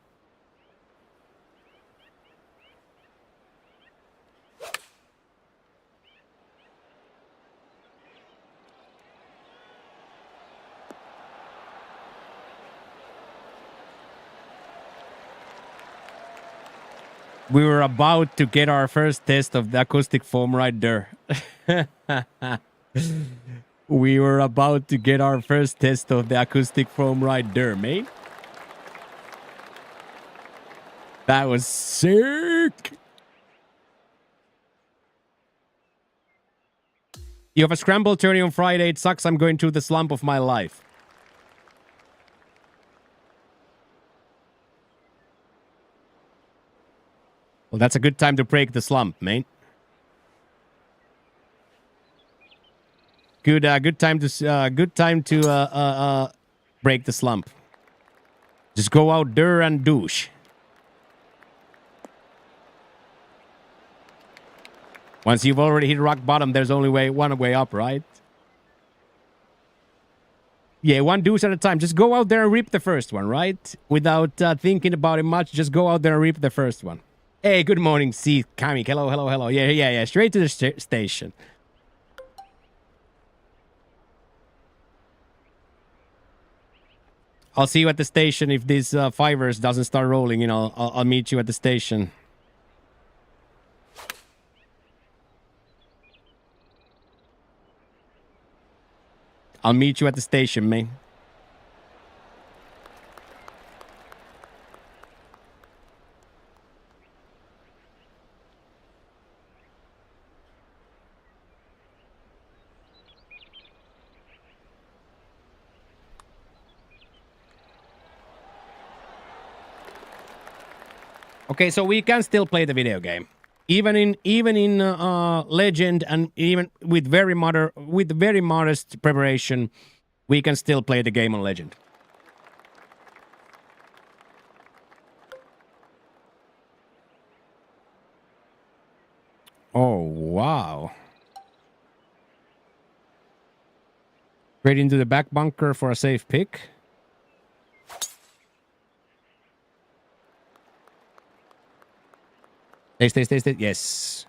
We were about to get our first test of the acoustic foam right there. We were about to get our first test of the acoustic foam right there, mate. That was sick. You have a scramble tourney on Friday. It sucks. I'm going through the slump of my life. Well, that's a good time to break the slump, mate. Good time to break the slump. Just go out there and douche. Once you've already hit rock bottom, there's only one way up, right? Yeah, one douche at a time. Just go out there and reap the first one, right? Without thinking about it much, just go out there and reap the first one. Hey, good morning, C. Kami. Hello, hello, hello. Yeah. Straight to the station. I'll see you at the station if this fivers doesn't start rolling. You know, I'll meet you at the station. I'll meet you at the station, man. Okay, so we can still play the video game, even in Legend, and even with very modest preparation, we can still play the game on Legend. Oh wow! Straight into the back bunker for a safe pick. Stay. Yes.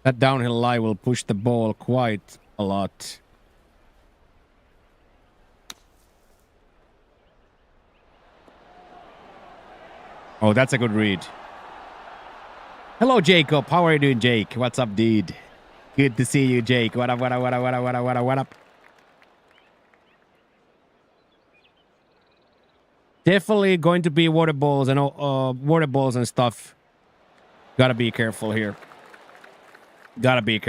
That downhill lie will push the ball quite a lot. Oh, that's a good read. Hello, Jacob. How are you doing, Jake? What's up, dude? Good to see you, Jake. What up? Definitely going to be water balls and stuff. Gotta be careful here. Gotta be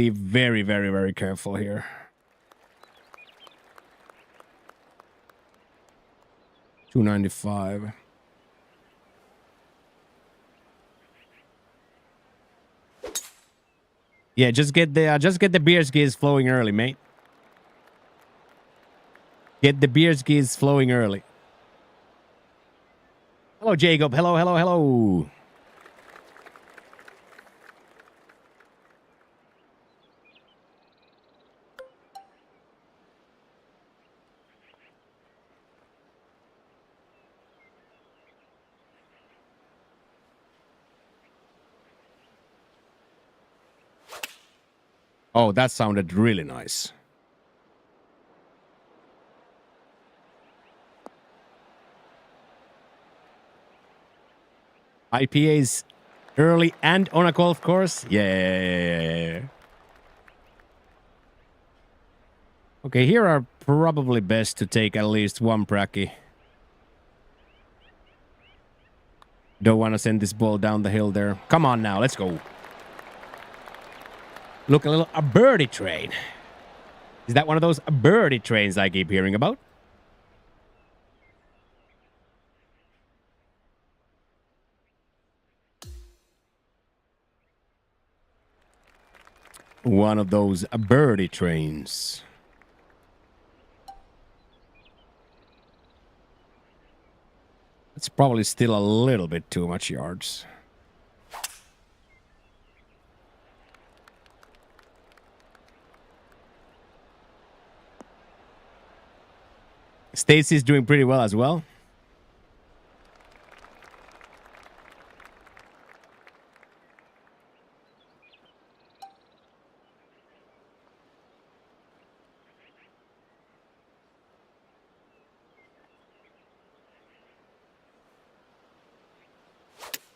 very, very, very careful here. $295. Yeah, just get the beer skis flowing early, mate. Get the beer skis flowing early. Hello, Jacob. Hello. Oh, that sounded really nice. IPAs early and on a golf course? Yeah. Okay, here are probably best to take at least one pracky. Don't want to send this ball down the hill there. Come on now, let's go. Look, a birdie train. Is that one of those birdie trains I keep hearing about? One of those birdie trains. It's probably still a little bit too much yards. Stacy's doing pretty well as well.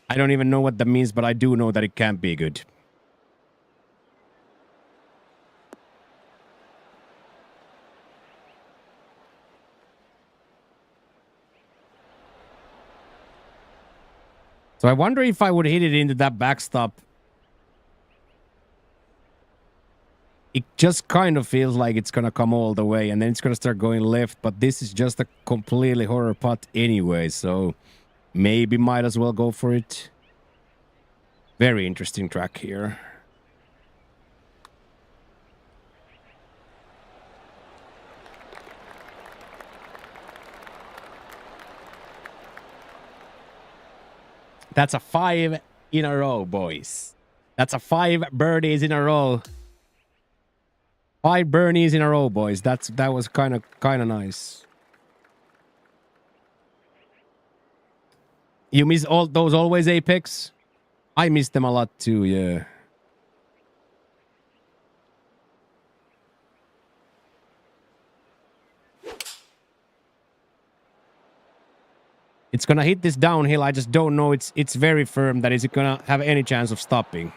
I don't even know what that means, but I do know that it can be good. So I wonder if I would hit it into that backstop. It just kind of feels like it's going to come all the way and then it's going to start going left. But this is just a completely horror putt anyway. So maybe might as well go for it. Very interesting track here. That's a 5 in a row, boys. That's a 5 birdies in a row. 5 birdies in a row, boys. That was kind of nice. You miss all those always Apex? I miss them a lot too, yeah. It's gonna hit this downhill. I just don't know. It's very firm. That is it gonna have any chance of stopping?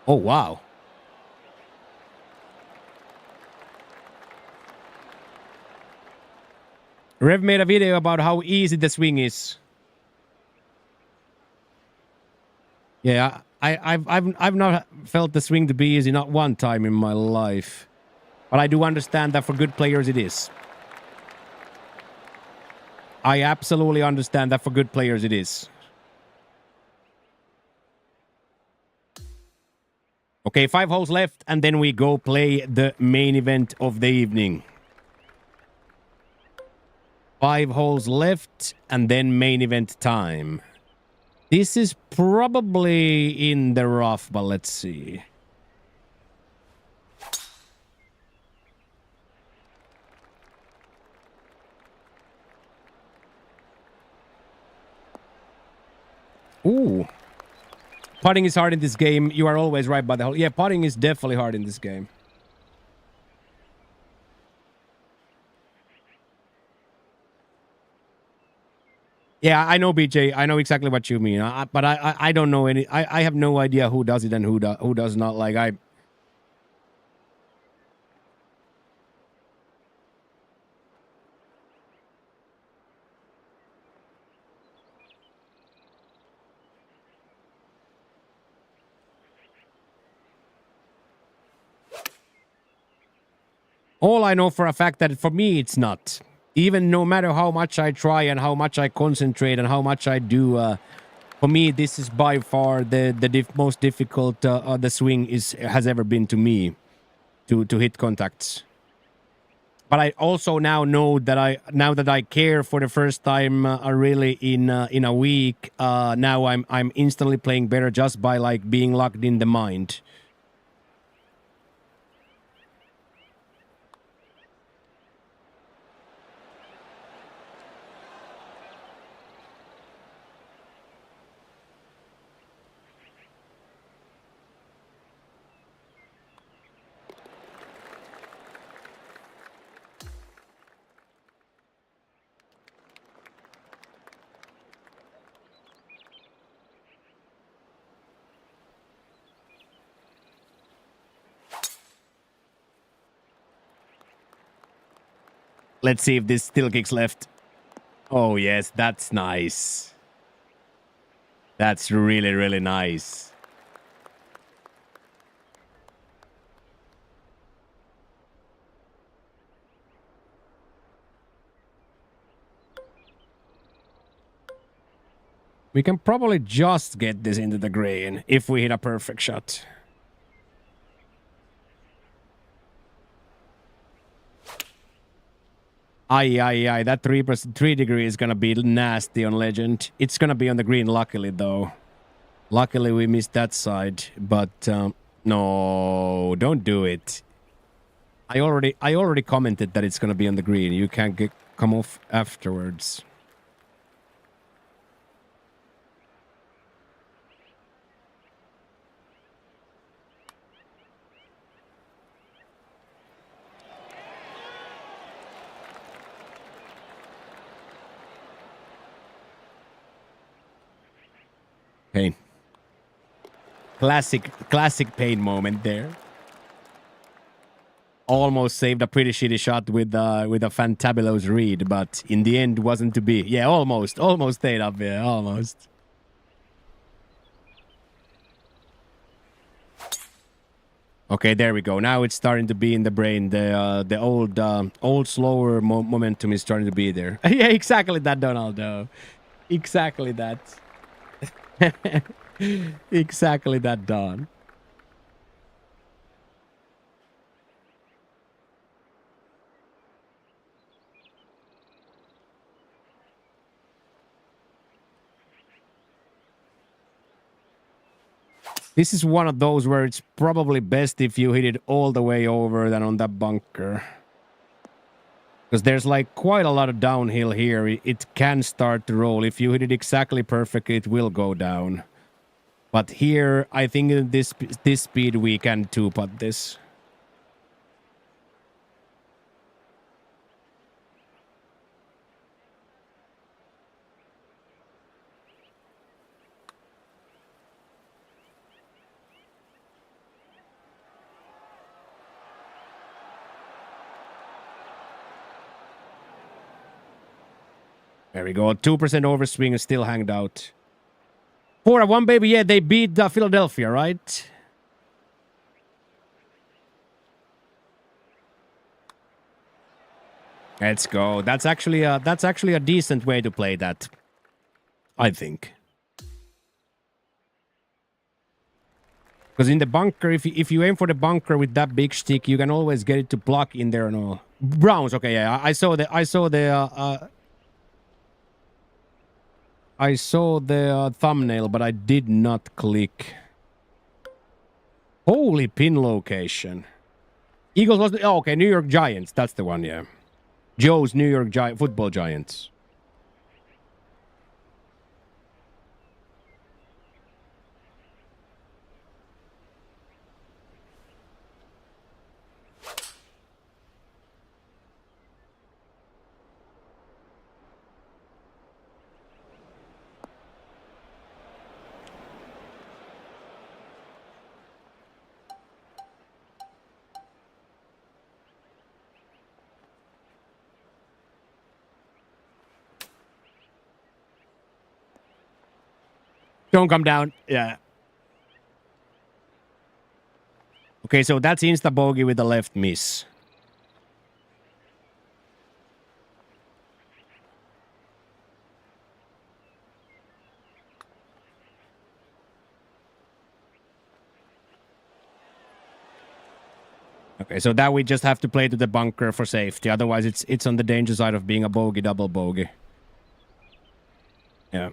Oh wow! Rev made a video about how easy the swing is. Yeah, I've not felt the swing to be easy, not one time in my life. But I do understand that for good players it is. I absolutely understand that for good players it is. Okay, 5 holes left, and then we go play the main event of the evening. 5 holes left, and then main event time. This is probably in the rough, but let's see. Ooh. Putting is hard in this game. You are always right by the hole. Yeah, putting is definitely hard in this game. Yeah, I know, BJ. I know exactly what you mean. But I don't know any. I have no idea who does it and who does not. Like I. All I know for a fact that for me it's not. Even no matter how much I try and how much I concentrate and how much I do, for me this is by far the most difficult the swing has ever been to me to hit contacts. But I also now know that now that I care for the first time really in a week, now I'm instantly playing better just by like being locked in the mind. Let's see if this still kicks left. Oh, yes, that's nice. That's really, really nice. We can probably just get this into the green if we hit a perfect shot. Aye. That 3 degree is gonna be nasty on Legend. It's gonna be on the green, luckily, though. Luckily, we missed that side. But, no, don't do it. I already commented that it's gonna be on the green. You can't come off afterwards. Pain. Classic pain moment there. Almost saved a pretty shitty shot with a fantabulous read, but in the end wasn't to be. Yeah, almost stayed up there, almost. Okay, there we go. Now it's starting to be in the brain. The old slower momentum is starting to be there. Yeah, exactly that, Donaldo. Exactly that. Exactly that, Don. This is one of those where it's probably best if you hit it all the way over than on that bunker. Because there's like quite a lot of downhill here. It can start to roll. If you hit it exactly perfect, it will go down. But here, I think in this speed we can two-putt this. There we go. 2% overswing is still hanged out. 4-1, baby. Yeah, they beat Philadelphia, right? Let's go. That's actually a decent way to play that, I think. Because in the bunker, if you aim for the bunker with that big stick, you can always get it to block in there and all. Browns, okay, yeah. I saw the thumbnail, but I did not click. Holy pin location. Eagles was oh, okay, New York Giants. That's the one, yeah. Joe's New York football Giants. Don't come down. Yeah. Okay, so that's insta bogey with the left miss. Okay, so that we just have to play to the bunker for safety. Otherwise, it's on the danger side of being a bogey, double bogey. Yeah.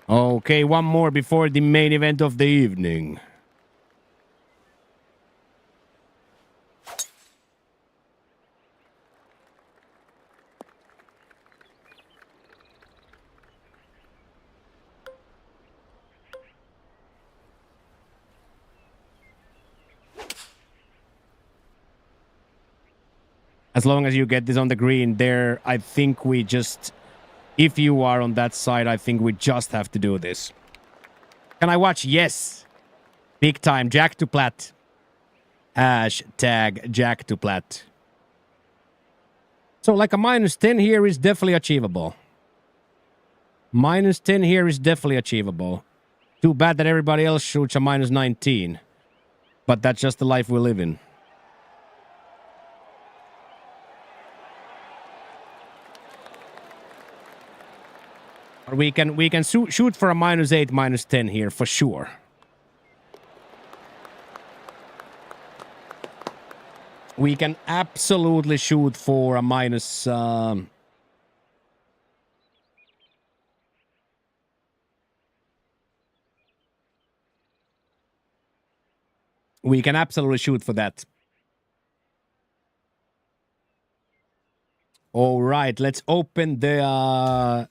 Okay, one more before the main event of the evening. As long as you get this on the green there, I think we just... If you are on that side, I think we just have to do this. Can I watch? Yes. Big time. Jack to plat. Hashtag Jack to plat. So like a -10 here is definitely achievable. -10 here is definitely achievable. Too bad that everybody else shoots a -19. But that's just the life we live in. We can shoot for a -8, -10 here for sure. We can absolutely shoot for a minus. We can absolutely shoot for that. All right, let's open the.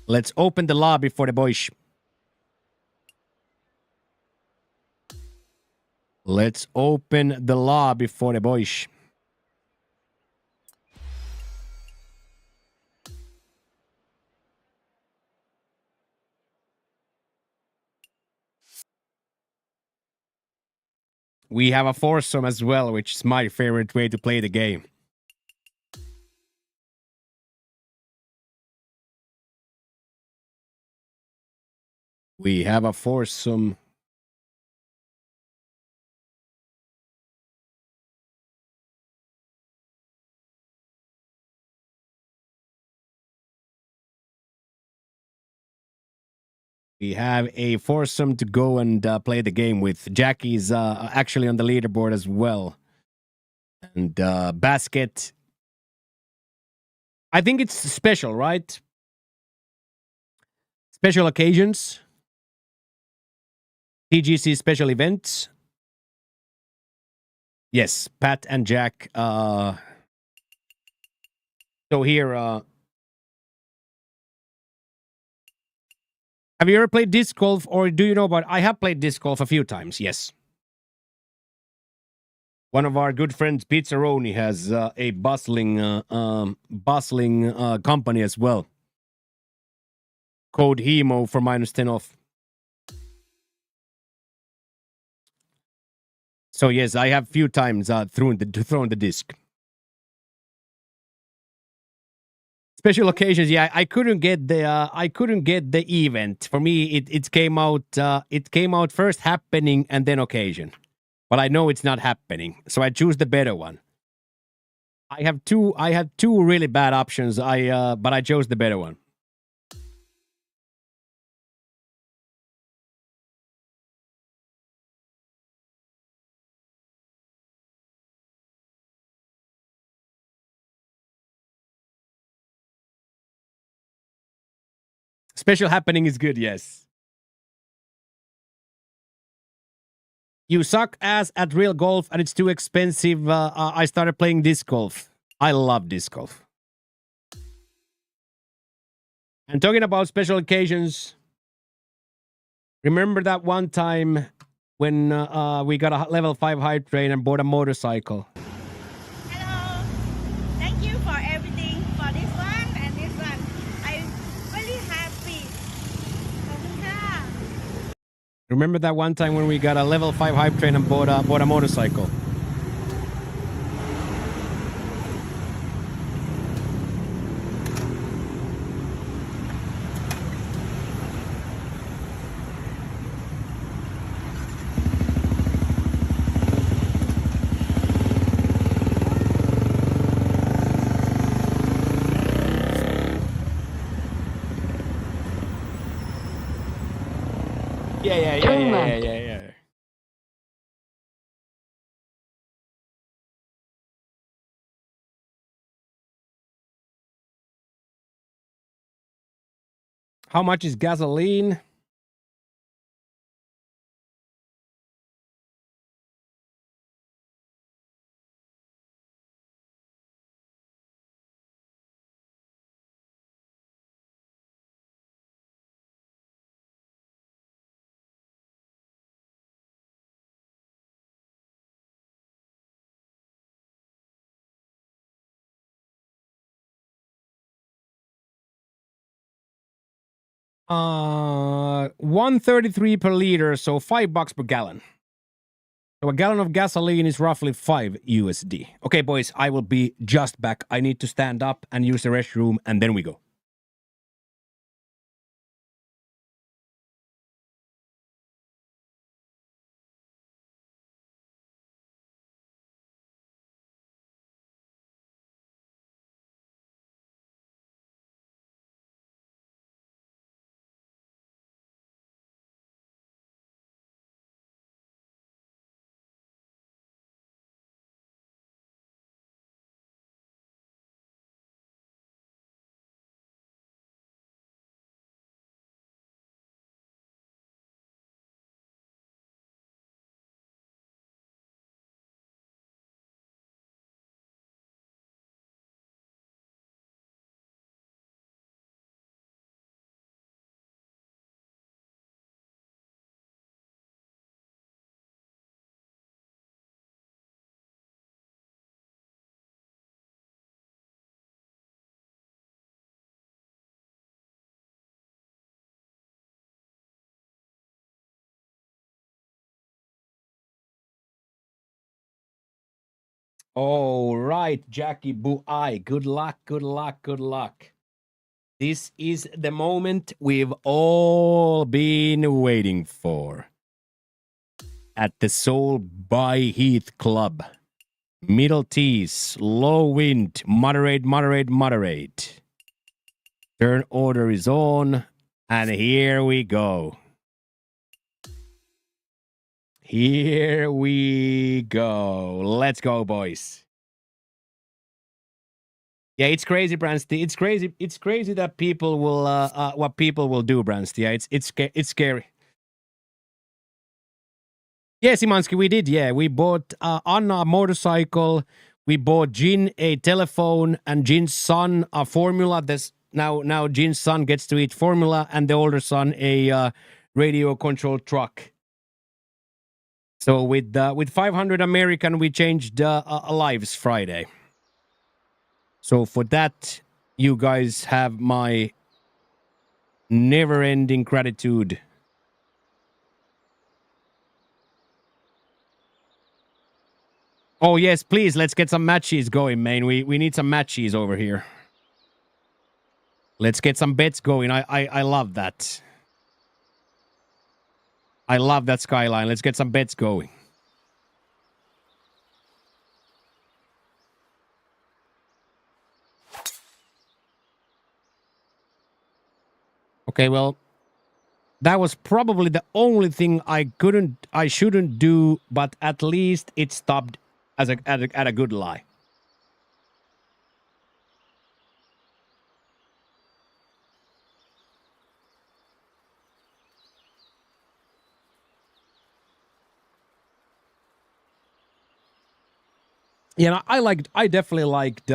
Let's open the lobby for the boys. Let's open the lobby for the boys. We have a foursome as well, which is my favorite way to play the game. We have a foursome. We have a foursome to go and play the game with. Jackie's actually on the leaderboard as well. And Basket. I think it's special, right? Special occasions. TGC special events. Yes, Pat and Jack. So here, have you ever played disc golf, or do you know about? I have played disc golf a few times. Yes. One of our good friends, Pizzaroni, has a bustling company as well. Code HEMO for -10 off. So yes, I have few times thrown the disc. Special occasions, yeah, I couldn't get the event. For me, it came out first happening and then occasion. But I know it's not happening, so I choose the better one. I had two really bad options. But I chose the better one. Special happening is good, yes. You suck ass at real golf and it's too expensive. I started playing disc golf. I love disc golf. And talking about special occasions, remember that one time when we got a level 5 hype train and bought a motorcycle? Hello. Thank you for everything for this one and this one. I'm really happy. ขอบคุณค่ะ Remember that one time when we got a level 5 hype train and bought a motorcycle? Yeah. How much is gasoline? $1.33 per liter, so $5 per gallon. So a gallon of gasoline is roughly 5 USD. Okay, boys, I will be just back. I need to stand up and use the restroom, and then we go. All right, Jackie Boo Eye. Good luck, good luck, good luck. This is the moment we've all been waiting for. At the Soul by Heath Club. Middle tees, low wind, moderate, moderate, moderate. Turn order is on, and here we go. Here we go. Let's go, boys. Yeah, it's crazy, Bransty. It's crazy. It's crazy that people will what people will do, Bransty. Yeah, it's scary. Yeah, Simansky, we did. Yeah, we bought Anna a motorcycle. We bought Jin a telephone, and Jin's son a formula. This now Jin's son gets to eat formula, and the older son a radio controlled truck. So with 500 American, we changed lives Friday. So for that, you guys have my never-ending gratitude. Oh yes, please, let's get some matches going, man. We need some matches over here. Let's get some bets going. I love that. I love that skyline. Let's get some bets going. Okay, well, that was probably the only thing I shouldn't do, but at least it stopped as at a good lie. Yeah, I definitely liked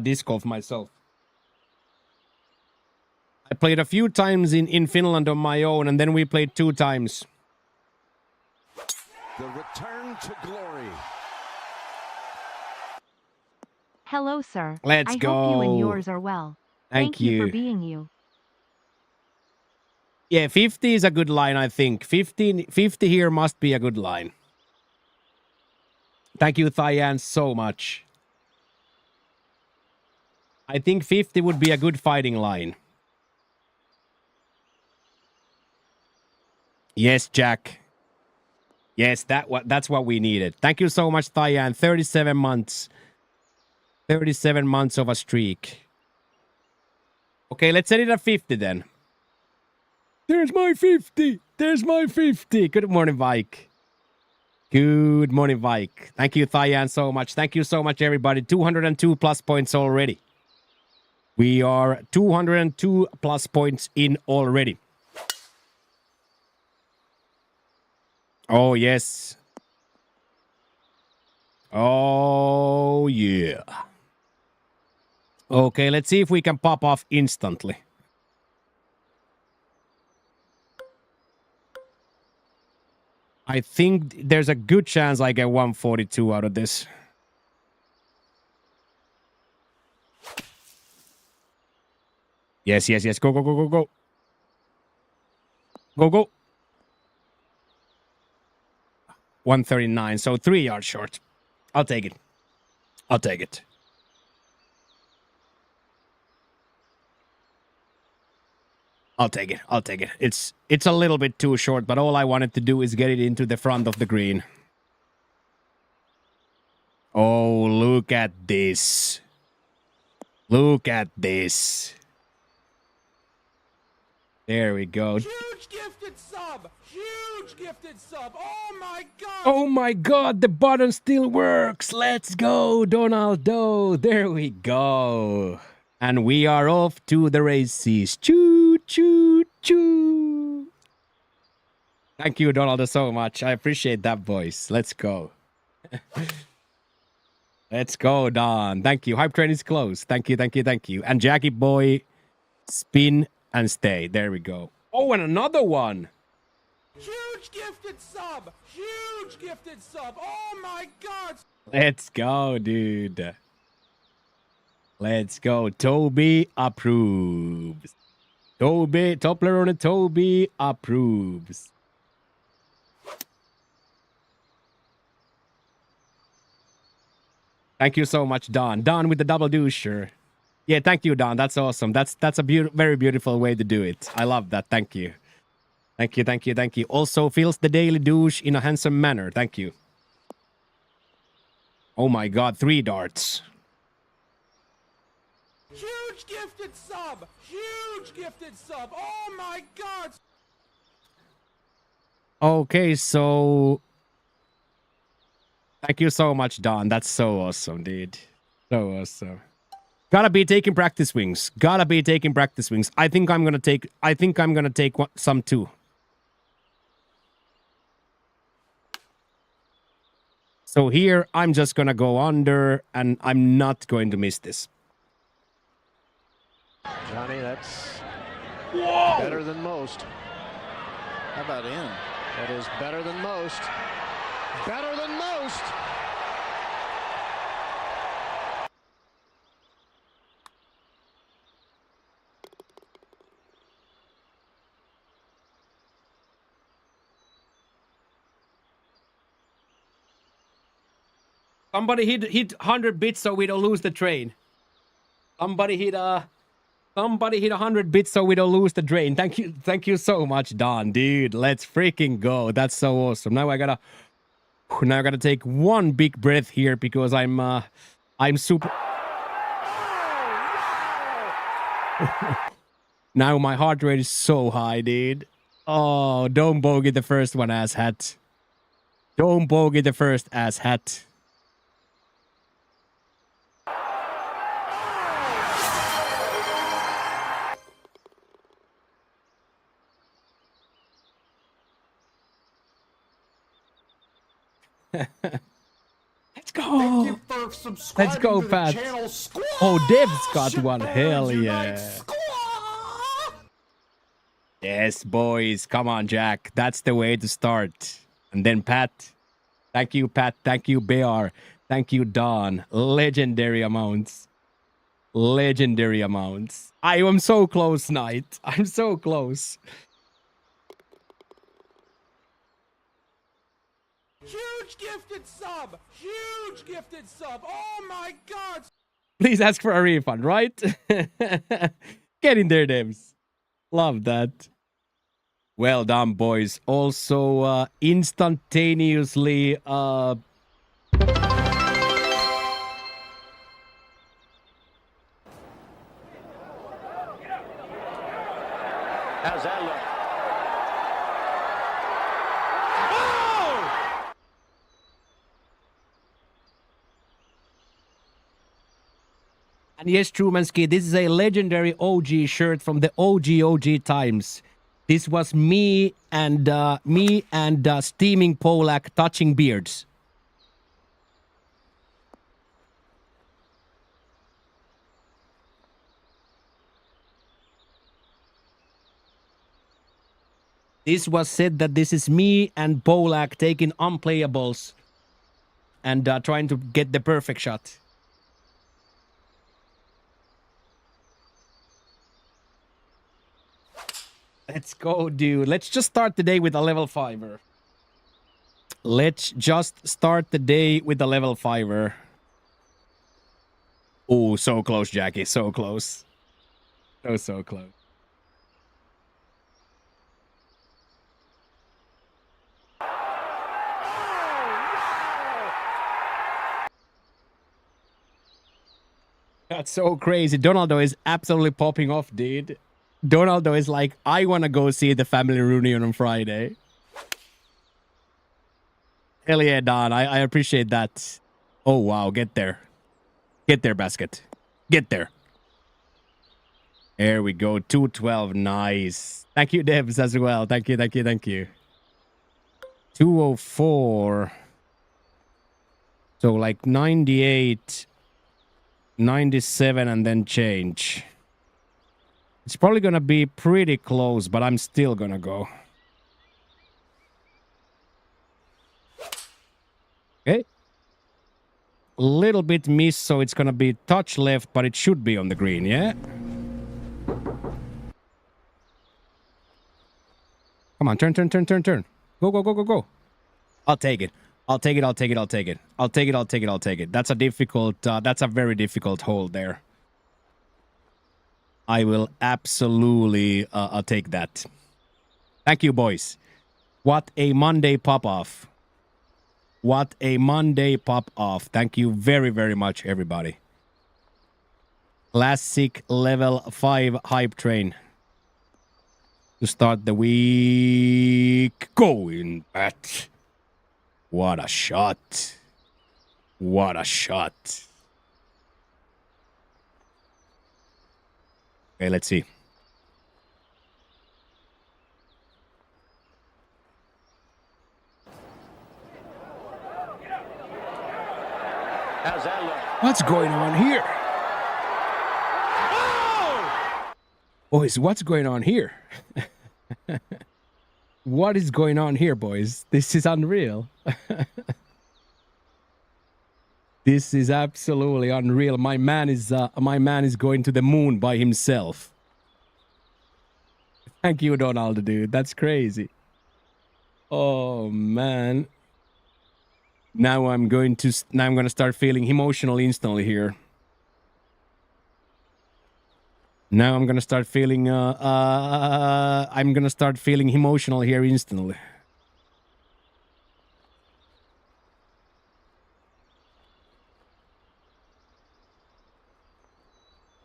disc golf myself. I played a few times in Finland on my own, and then we played 2 times. The return to glory. Hello, sir. Let's go. I hope you and yours are well. Thank you you for being you. Yeah, 50 is a good line, I think. 50 here must be a good line. Thank you, Thaian, so much. I think 50 would be a good fighting line. Yes, Jack. Yes, that's what we needed. Thank you so much, Thaian. 37 months. 37 months of a streak. Okay, let's set it at 50 then. There's my 50. There's my 50. Good morning, Vike. Good morning, Vike. Thank you, Thaian, so much. Thank you so much, everybody. 202 plus points already. We are 202 plus points in already. Oh, yes. Oh, yeah. Okay, let's see if we can pop off instantly. I think there's a good chance I get 142 out of this. Yes, yes, yes. Go, go, go, go, go. Go, go. 139, so 3 yards short. I'll take it. I'll take it. I'll take it. I'll take it. It's a little bit too short, but all I wanted to do is get it into the front of the green. Oh, look at this. Look at this. There we go. Huge gifted sub. Huge gifted sub. Oh my god. Oh my god, the button still works. Let's go, Donaldo. There we go. And we are off to the races. Choo, choo, choo. Thank you, Donaldo, so much. I appreciate that voice. Let's go. Let's go, Don. Thank you. Hype train is closed. Thank you, thank you, thank you. And Jackie Boy, spin and stay. There we go. Oh, and another one. Huge gifted sub. Huge gifted sub. Oh my god. Let's go, dude. Let's go. Toby approves. Toby, Toppler on a Toby approves. Thank you so much, Don. Don with the double doucher. Yeah, thank you, Don. That's awesome. That's a very beautiful way to do it. I love that. Thank you. Thank you, thank you, thank you. Also fills the daily douche in a handsome manner. Thank you. Oh my god, 3 darts. Huge gifted sub! Huge gifted sub! Oh my god! Okay, so thank you so much, Don. That's so awesome, dude. So awesome. Gotta be taking practice wings. Gotta be taking practice wings. I think I'm gonna take some too. So here I'm just gonna go under and I'm not going to miss this. Johnny, that's better than most. How about in? That is better than most. Better than most. Somebody hit 100 bits so we don't lose the train. Somebody hit 100 bits so we don't lose the train. Thank you so much, Don, dude. Let's freaking go. That's so awesome. Now I gotta take one big breath here because I'm super. Now my heart rate is so high, dude. Oh, don't bogey the first one, ass hat. Don't bogey the first ass hat. Let's go. Thank you for subscribing Let's go, to the Pat. channel. Squaw! Oh, Dev's got one. Shitbirds Hell unite. yeah. Squaw! Yes, boys. Come on, Jack. That's the way to start. And then Pat. Thank you, Pat. Thank you, Bear. Thank you, Don. Legendary amounts. Legendary amounts. I am so close, Knight. I'm so close. Huge gifted sub! Huge gifted sub! Oh my god! Please ask for a refund, right? Get in there, Dems. Love that. Well done, boys. Also, instantaneously, How's that look? and yes, Trumanski, this is a legendary OG shirt from the OG times. This was me and Steaming Polak touching beards. This was said that this is me and Polak taking unplayables and trying to get the perfect shot. Let's go, dude. Let's just start the day with a level 5er. Let's just start the day with a level 5er. Oh, so close, Jackie. So close. So close. That's so crazy. Donaldo is absolutely popping off, dude. Donaldo is like, I want to go see the family reunion on Friday. Hell yeah, Don. I appreciate that. Oh, wow. Get there. Get there, basket. Get there. There we go. 212. Nice. Thank you, Devs, as well. Thank you, thank you, thank you. 204. So like 98, 97, and then change. It's probably going to be pretty close, but I'm still going to go. Okay. A little bit miss, so it's going to be touch left, but it should be on the green, yeah? Come on, turn. Go. I'll take it. I'll take it. I'll take it. I'll take it. I'll take it. I'll take it. I'll take it. That's a difficult. That's a very difficult hold there. I will absolutely I'll take that. Thank you, boys. What a Monday pop-off. What a Monday pop-off. Thank you very, very much, everybody. Classic level 5 hype train. To start the week. Going at. What a shot. What a shot. Okay, let's see. How's that look? What's going on here? Boys, what's going on here? What is going on here, boys? This is unreal. This is absolutely unreal. My man is going to the moon by himself. Thank you, Donald, dude. That's crazy. Oh man. Now I'm going to start feeling emotional instantly here. Now I'm gonna start feeling emotional here instantly.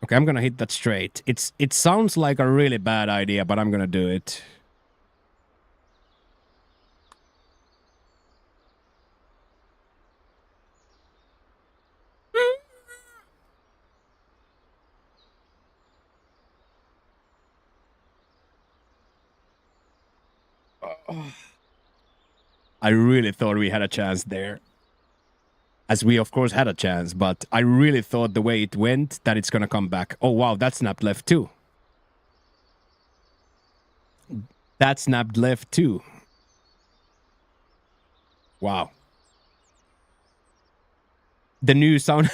Okay, I'm gonna hit that straight. It sounds like a really bad idea, but I'm gonna do it. I really thought we had a chance there. As we, of course, had a chance, but I really thought the way it went that it's gonna come back. Oh, wow, that snapped left too. That snapped left too. Wow. The new sound...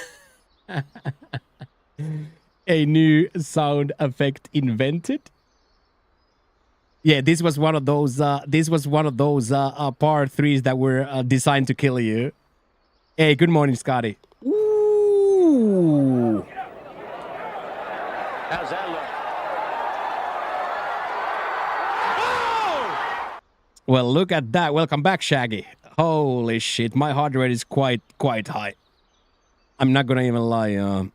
A new sound effect invented? Yeah, this was one of those par threes that were designed to kill you. Hey, good morning, Scotty. Ooh. How's that look? Well, look at that. Welcome back, Shaggy. Holy shit, my heart rate is quite high. I'm not gonna even lie.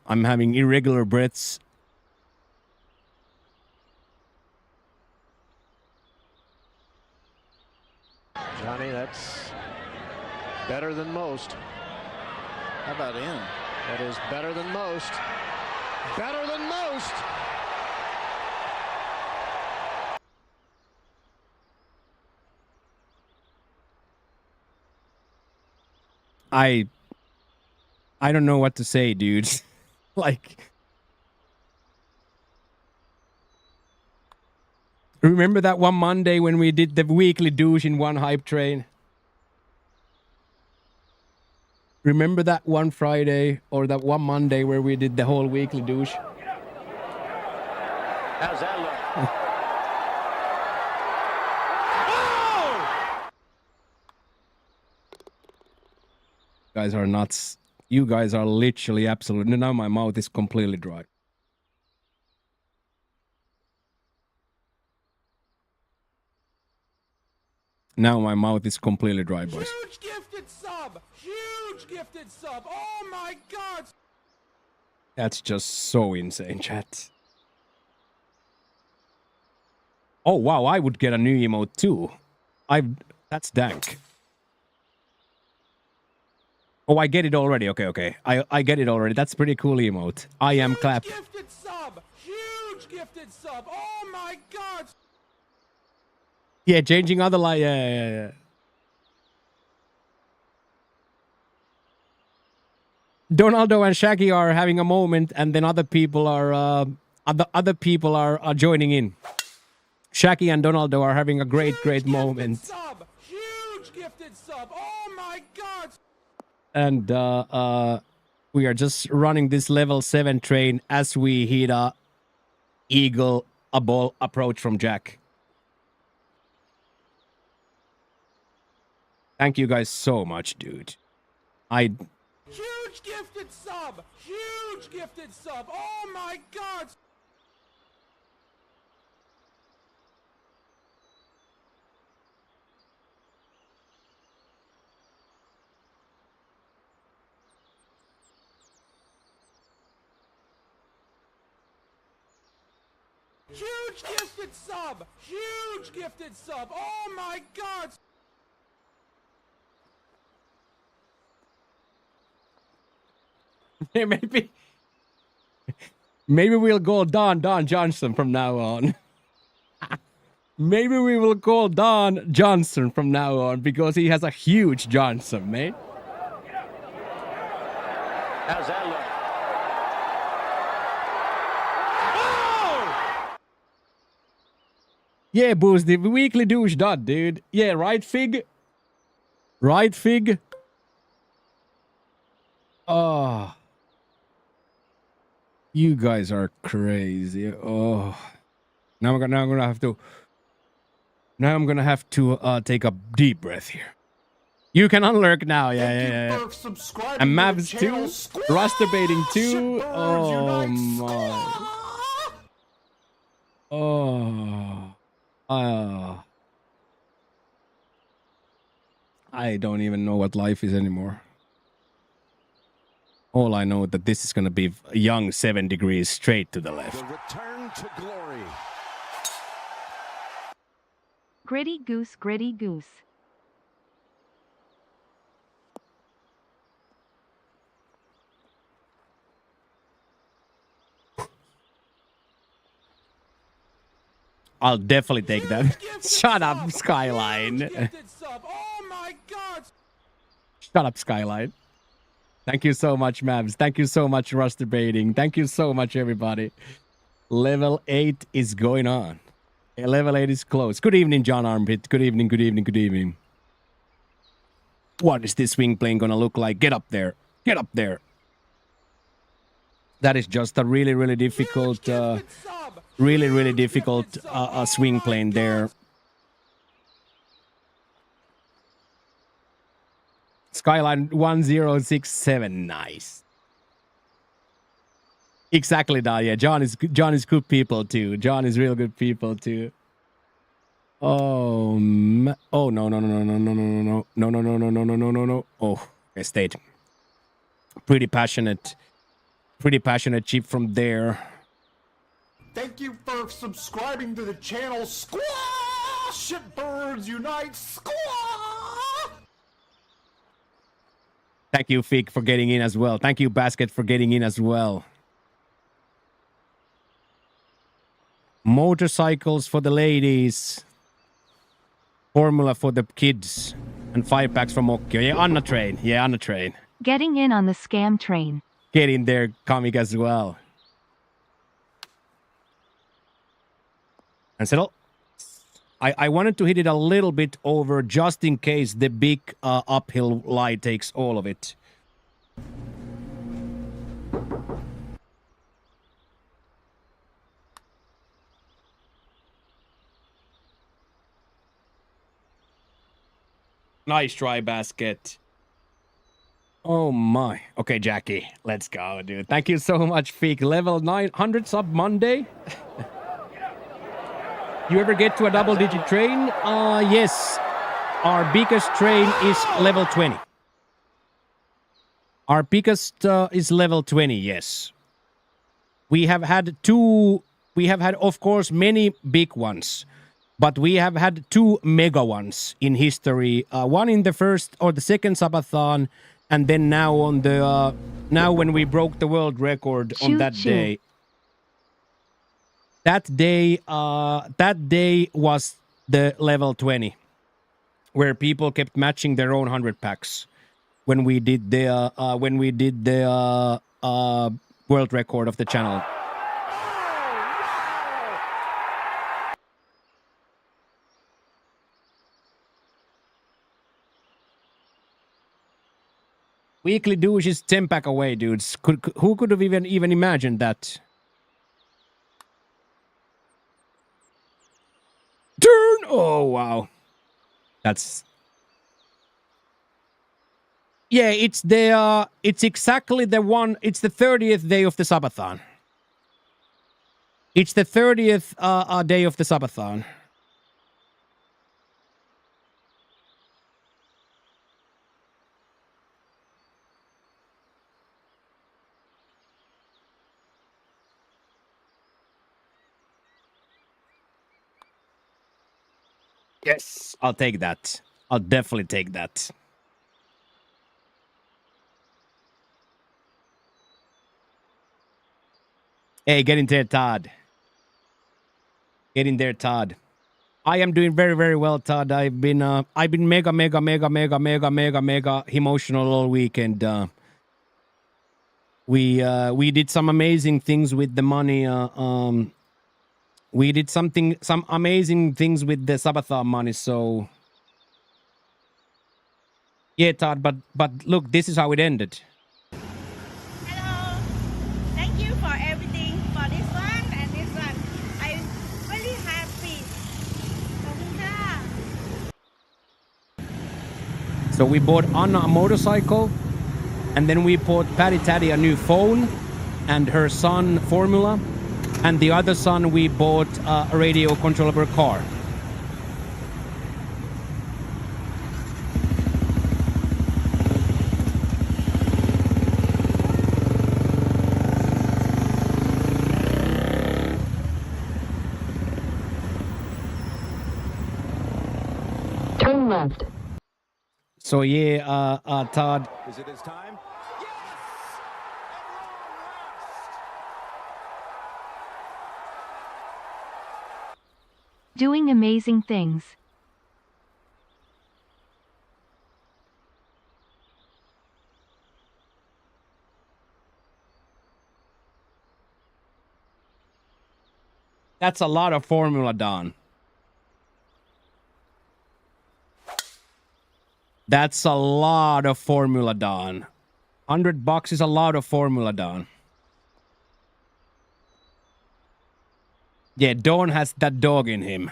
I'm having irregular breaths. Johnny, that's better than most. How about in? That is better than most. Better than most! I don't know what to say, dudes. Like... Remember that one Monday when we did the weekly douche in one hype train? Remember that one Friday or that one Monday where we did the whole weekly douche? How's that look? You guys are nuts. You guys are literally absolutely... Now my mouth is completely dry. Now my mouth is completely dry, boys. Huge gifted sub! Huge gifted sub! Oh my god! That's just so insane, chat. Oh, wow, I would get a new emote too. That's dank. Oh, I get it already. Okay. I get it already. That's pretty cool emote. I am clap. Gifted sub! Huge gifted sub! Oh my god! Yeah, changing other light. Yeah. Donaldo and Shaggy are having a moment, and then other people are joining in. Shaggy and Donaldo are having a great moment. Sub! Huge gifted sub! Oh my god! And we are just running this level 7 train as we hit a ball approach from Jack. Thank you guys so much, dude. I Huge gifted sub! Huge gifted sub! Oh my god! Huge gifted sub! Huge gifted sub! Oh my god! maybe we'll call Don Johnson from now on. Maybe we will call Don Johnson from now on because he has a huge Johnson, mate. How's that look? Yeah, Boost, the weekly douche dot, dude. Yeah, right, Fig? Right, Fig? Oh. You guys are crazy. Oh. Now I'm gonna have to... Now I'm gonna have to take a deep breath here. You can unlurk now, yeah. And Mavs too. Masturbating too. Oh my. Oh. I don't even know what life is anymore. All I know that this is gonna be a young 7 degrees straight to the left. The return to glory. Gritty goose, gritty goose. I'll definitely take that. Huge gifted Shut up, sub! Skyline. Huge gifted sub! Oh my god! Shut up, Skyline. Thank you so much, Mavs. Thank you so much, Masturbating. Thank you so much, everybody. Level 8 is going on. Level 8 is close. Good evening, John Armpit. Good evening, good evening, good evening. What is this swing plane gonna look like? Get up there. Get up there. That is just a really, really difficult, really difficult swing plane there. Skyline 1067, nice. Exactly, Dahlia. John is good people too. John is real good people too. Oh, oh no. Oh, I stayed. Pretty passionate chip from there. Thank you for subscribing to the channel. Squash! Shitbirds unite! Squash! Thank you, Fig, for getting in as well. Thank you, Basket, for getting in as well. Motorcycles for the ladies. Formula for the kids. And 5 packs from Okio. Yeah, on the train. Yeah, on the train. Getting in on the scam train. Get in there, comic as well. And settle. I wanted to hit it a little bit over just in case the big uphill lie takes all of it. Nice try, Basket. Oh my. Okay, Jackie. Let's go, dude. Thank you so much, Fig. Level 900 sub Monday. You ever get to a double-digit train? Yes. Our biggest train is level 20. Our biggest is level 20, yes. We have had, of course, many big ones. But we have had 2 mega ones in history. One in the first or the second subathon, and then now on the now when we broke the world record on that day. That day was the level 20, where people kept matching their own 100 packs when we did the world record of the channel. Weekly douche is 10 pack away, dudes. Who could have even imagined that? Turn! Oh, wow. That's Yeah, it's exactly the one. It's the 30th day of the subathon. It's the 30th day of the subathon. Yes, I'll take that. I'll definitely take that. Hey, get in there, Todd. Get in there, Todd. I am doing very, very well, Todd. I've been mega emotional all weekend. We did some amazing things with the money. We did some amazing things with the subathon money. So yeah, Todd. But look, this is how it ended. Hello. Thank you for everything for this one and this one. I'm really happy. ขอบคุณค่ะ So we bought Anna a motorcycle, and then we bought Patty Taddy a new phone, and her son Formula, and the other son we bought a radio controllable car. Turn left. So yeah, Todd. Is it his time? Doing amazing things. That's a lot of formula, Don. That's a lot of formula, Don. $100 is a lot of formula, Don. Yeah, Don has that dog in him.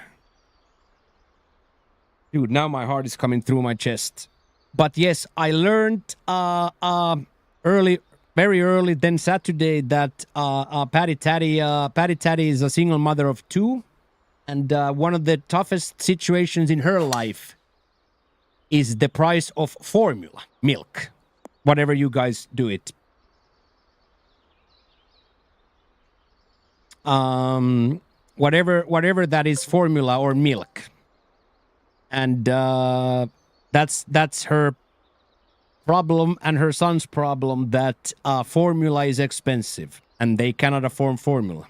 Dude, now my heart is coming through my chest. But yes, I learned very early, then Saturday, that Patty Taddy is a single mother of 2. And one of the toughest situations in her life is the price of formula, milk, whatever you guys do it. Whatever that is, formula or milk. And that's her problem and her son's problem, that formula is expensive and they cannot afford formula.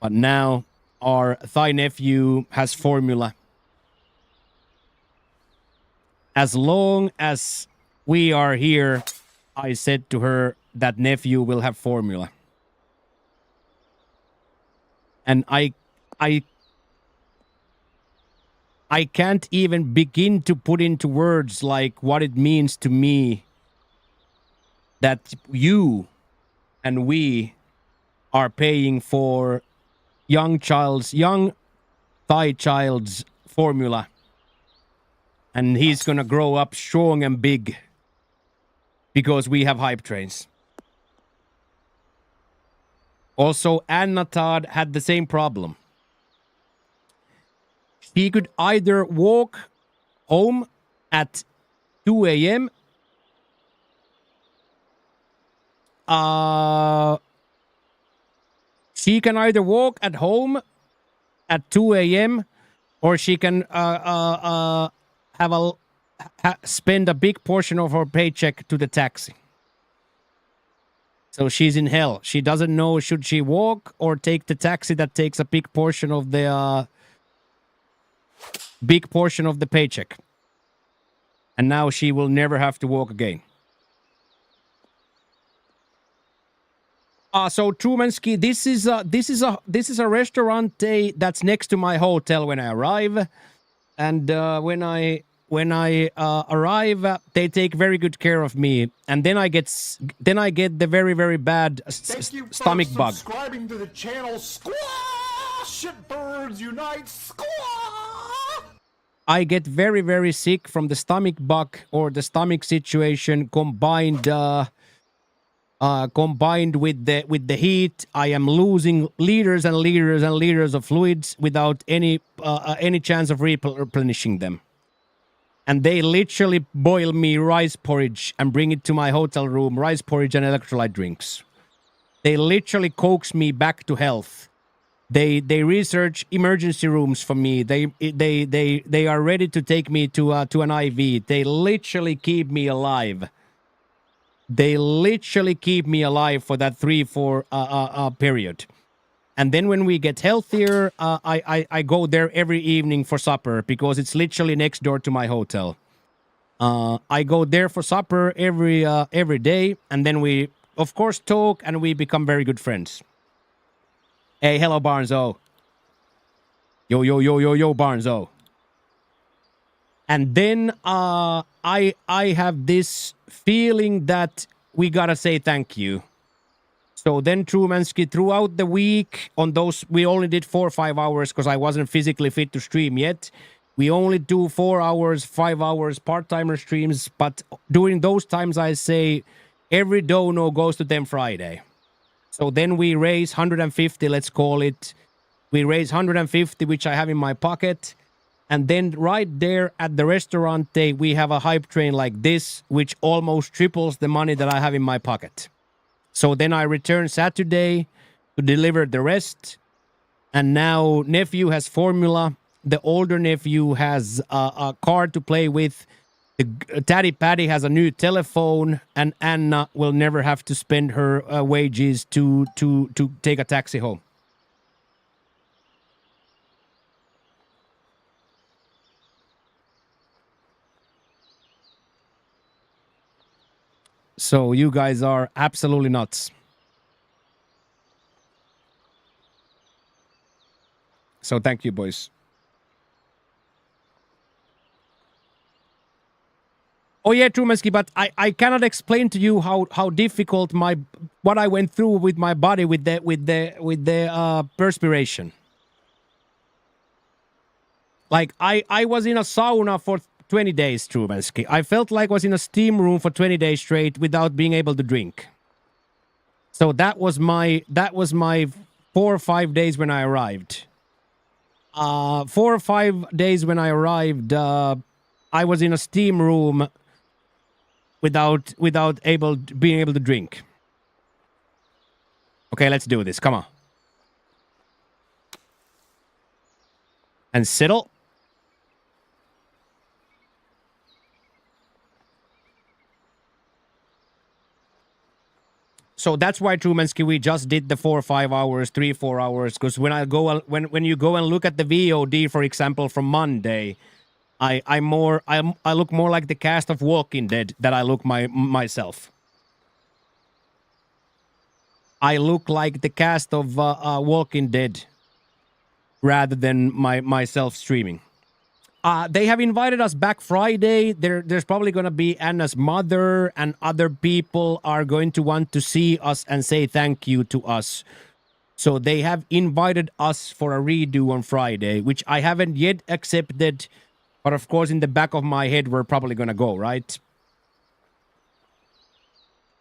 But now our Thai nephew has formula. As long as we are here, I said to her that nephew will have formula. And I can't even begin to put into words like what it means to me that you and we are paying for young Thai child's formula. And he's gonna grow up strong and big because we have hype trains. Also, Anna Todd had the same problem. She could either walk home at 2 a.m. She can either walk at home at 2 a.m. or she can spend a big portion of her paycheck to the taxi. So she's in hell. She doesn't know should she walk or take the taxi that takes a big portion of the paycheck. And now she will never have to walk again. So Trumansky, this is a restaurant that's next to my hotel when I arrive, and when I arrive, they take very good care of me, and then I get the very, very bad stomach bug. Subscribing to the channel. Squaw! Shitbirds unite! Squaw! I get very, very sick from the stomach bug or the stomach situation combined with the heat. I am losing liters and liters and liters of fluids without any chance of replenishing them. And they literally boil me rice porridge and bring it to my hotel room, rice porridge and electrolyte drinks. They literally coax me back to health. They research emergency rooms for me. They are ready to take me to an IV. They literally keep me alive. They literally keep me alive for that 3-4 period. And then when we get healthier, I go there every evening for supper because it's literally next door to my hotel. I go there for supper every day, and then we, of course, talk and we become very good friends. Hey, hello, Barnzo. Yo, Barnzo. And then I have this feeling that we gotta say thank you. So then Trumansky, throughout the week, on those, we only did 4 or 5 hours because I wasn't physically fit to stream yet. We only do 4 hours, 5 hours part-timer streams, but during those times I say every dono goes to them Friday. So then we raise 150, let's call it. We raise 150, which I have in my pocket. And then right there at the restaurant, we have a hype train like this, which almost triples the money that I have in my pocket. So then I return Saturday to deliver the rest. And now nephew has formula. The older nephew has a car to play with. The Daddy Patty has a new telephone. And Anna will never have to spend her wages to take a taxi home. So you guys are absolutely nuts. So thank you, boys. Oh yeah, Trumansky, but I cannot explain to you how difficult what I went through with my body with the perspiration. Like I was in a sauna for 20 days, Trumansky. I felt like I was in a steam room for 20 days straight without being able to drink. So that was my 4 or 5 days when I arrived. 4 or 5 days when I arrived, I was in a steam room without being able to drink. Okay, let's do this. Come on. And settle. So that's why, Trumansky, we just did the 4 or 5 hours, 3 or 4 hours. Because when you go and look at the VOD, for example, from Monday, I look more like the cast of Walking Dead than I look myself. I look like the cast of Walking Dead rather than myself streaming. They have invited us back Friday. There's probably going to be Anna's mother and other people are going to want to see us and say thank you to us. So they have invited us for a redo on Friday, which I haven't yet accepted. But of course, in the back of my head, we're probably going to go, right?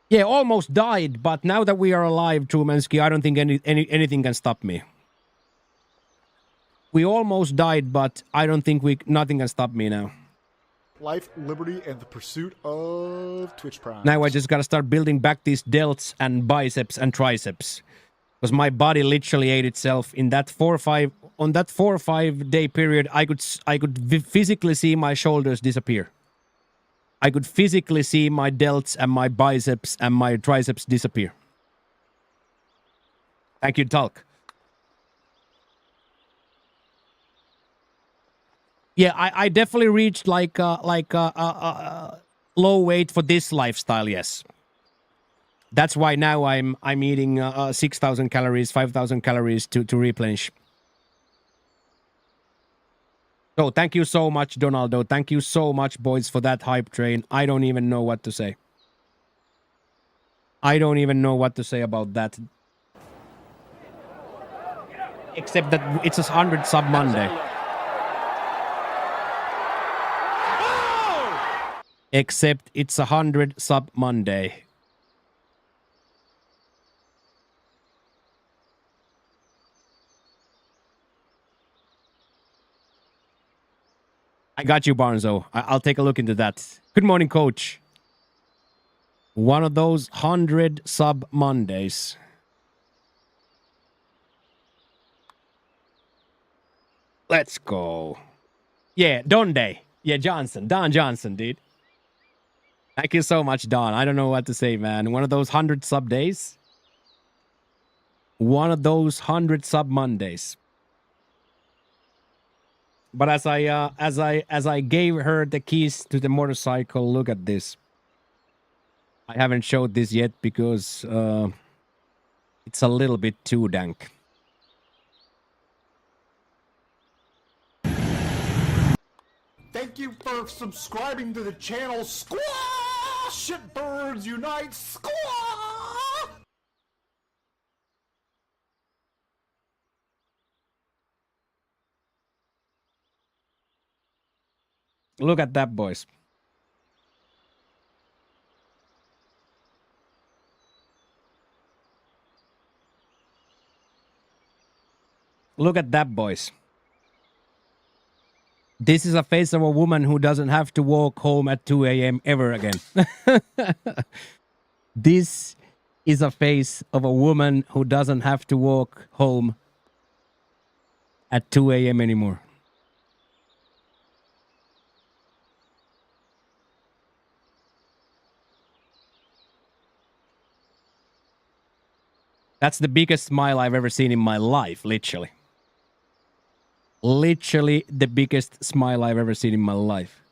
Yeah, almost died. But now that we are alive, Trumansky, I don't think anything can stop me. We almost died, but I don't think nothing can stop me now. Life, liberty, and the pursuit of Twitch Prime. Now I just gotta start building back these delts and biceps and triceps. Because my body literally ate itself in that 4 or 5 day period. I could physically see my shoulders disappear. I could physically see my delts and my biceps and my triceps disappear. Thank you, Talk. Yeah, I definitely reached like low weight for this lifestyle. Yes, that's why now I'm eating 6,000 calories, 5,000 calories to replenish. So thank you so much, Donaldo. Thank you so much, boys, for that hype train. I don't even know what to say. I don't even know what to say about that. Except that it's a 100 sub Monday. Except it's 100 sub Monday. I got you, Barnzo. I'll take a look into that. Good morning, coach. One of those 100 sub Mondays. Let's go. Yeah, Donde. Yeah, Johnson. Don Johnson, dude. Thank you so much, Don. I don't know what to say, man. One of those 100 sub days. One of those 100 sub Mondays. But as I gave her the keys to the motorcycle, look at this. I haven't showed this yet because it's a little bit too dank. Thank you for subscribing to the channel. Squaw Shitbirds Unite. Squaw! Look at that, boys. Look at that, boys. This is a face of a woman who doesn't have to walk home at 2 a.m. ever again. This is a face of a woman who doesn't have to walk home at 2 a.m. anymore. That's the biggest smile I've ever seen in my life, literally. Literally the biggest smile I've ever seen in my life.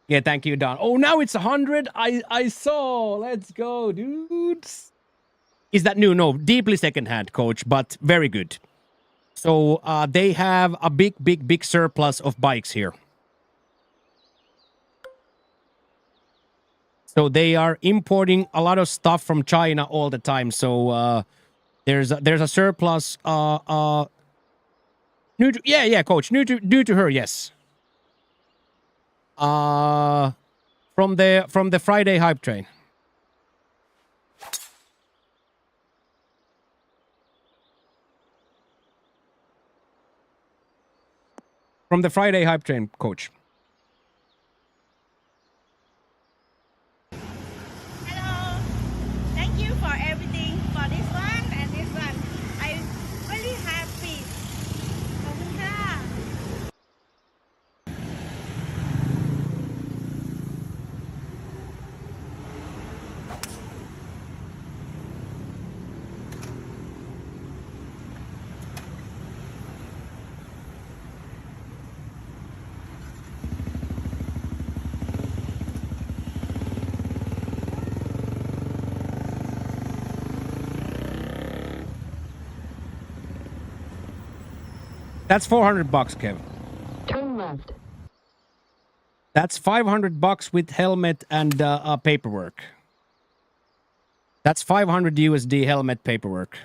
Yeah, thank you, Don. Oh, now it's 100. I saw. Let's go, dudes. Is that new? No, deeply secondhand, coach, but very good. So they have a big surplus of bikes here. So they are importing a lot of stuff from China all the time. So there's a surplus. New to, yeah, coach. New to her, yes. From the Friday hype train. From the Friday hype train, coach. Hello. Thank you for everything for this one and this one. I'm really happy. ขอบคุณค่ะ That's $400, Kev. Turn left. That's $500 with helmet and paperwork. That's 500 USD helmet paperwork.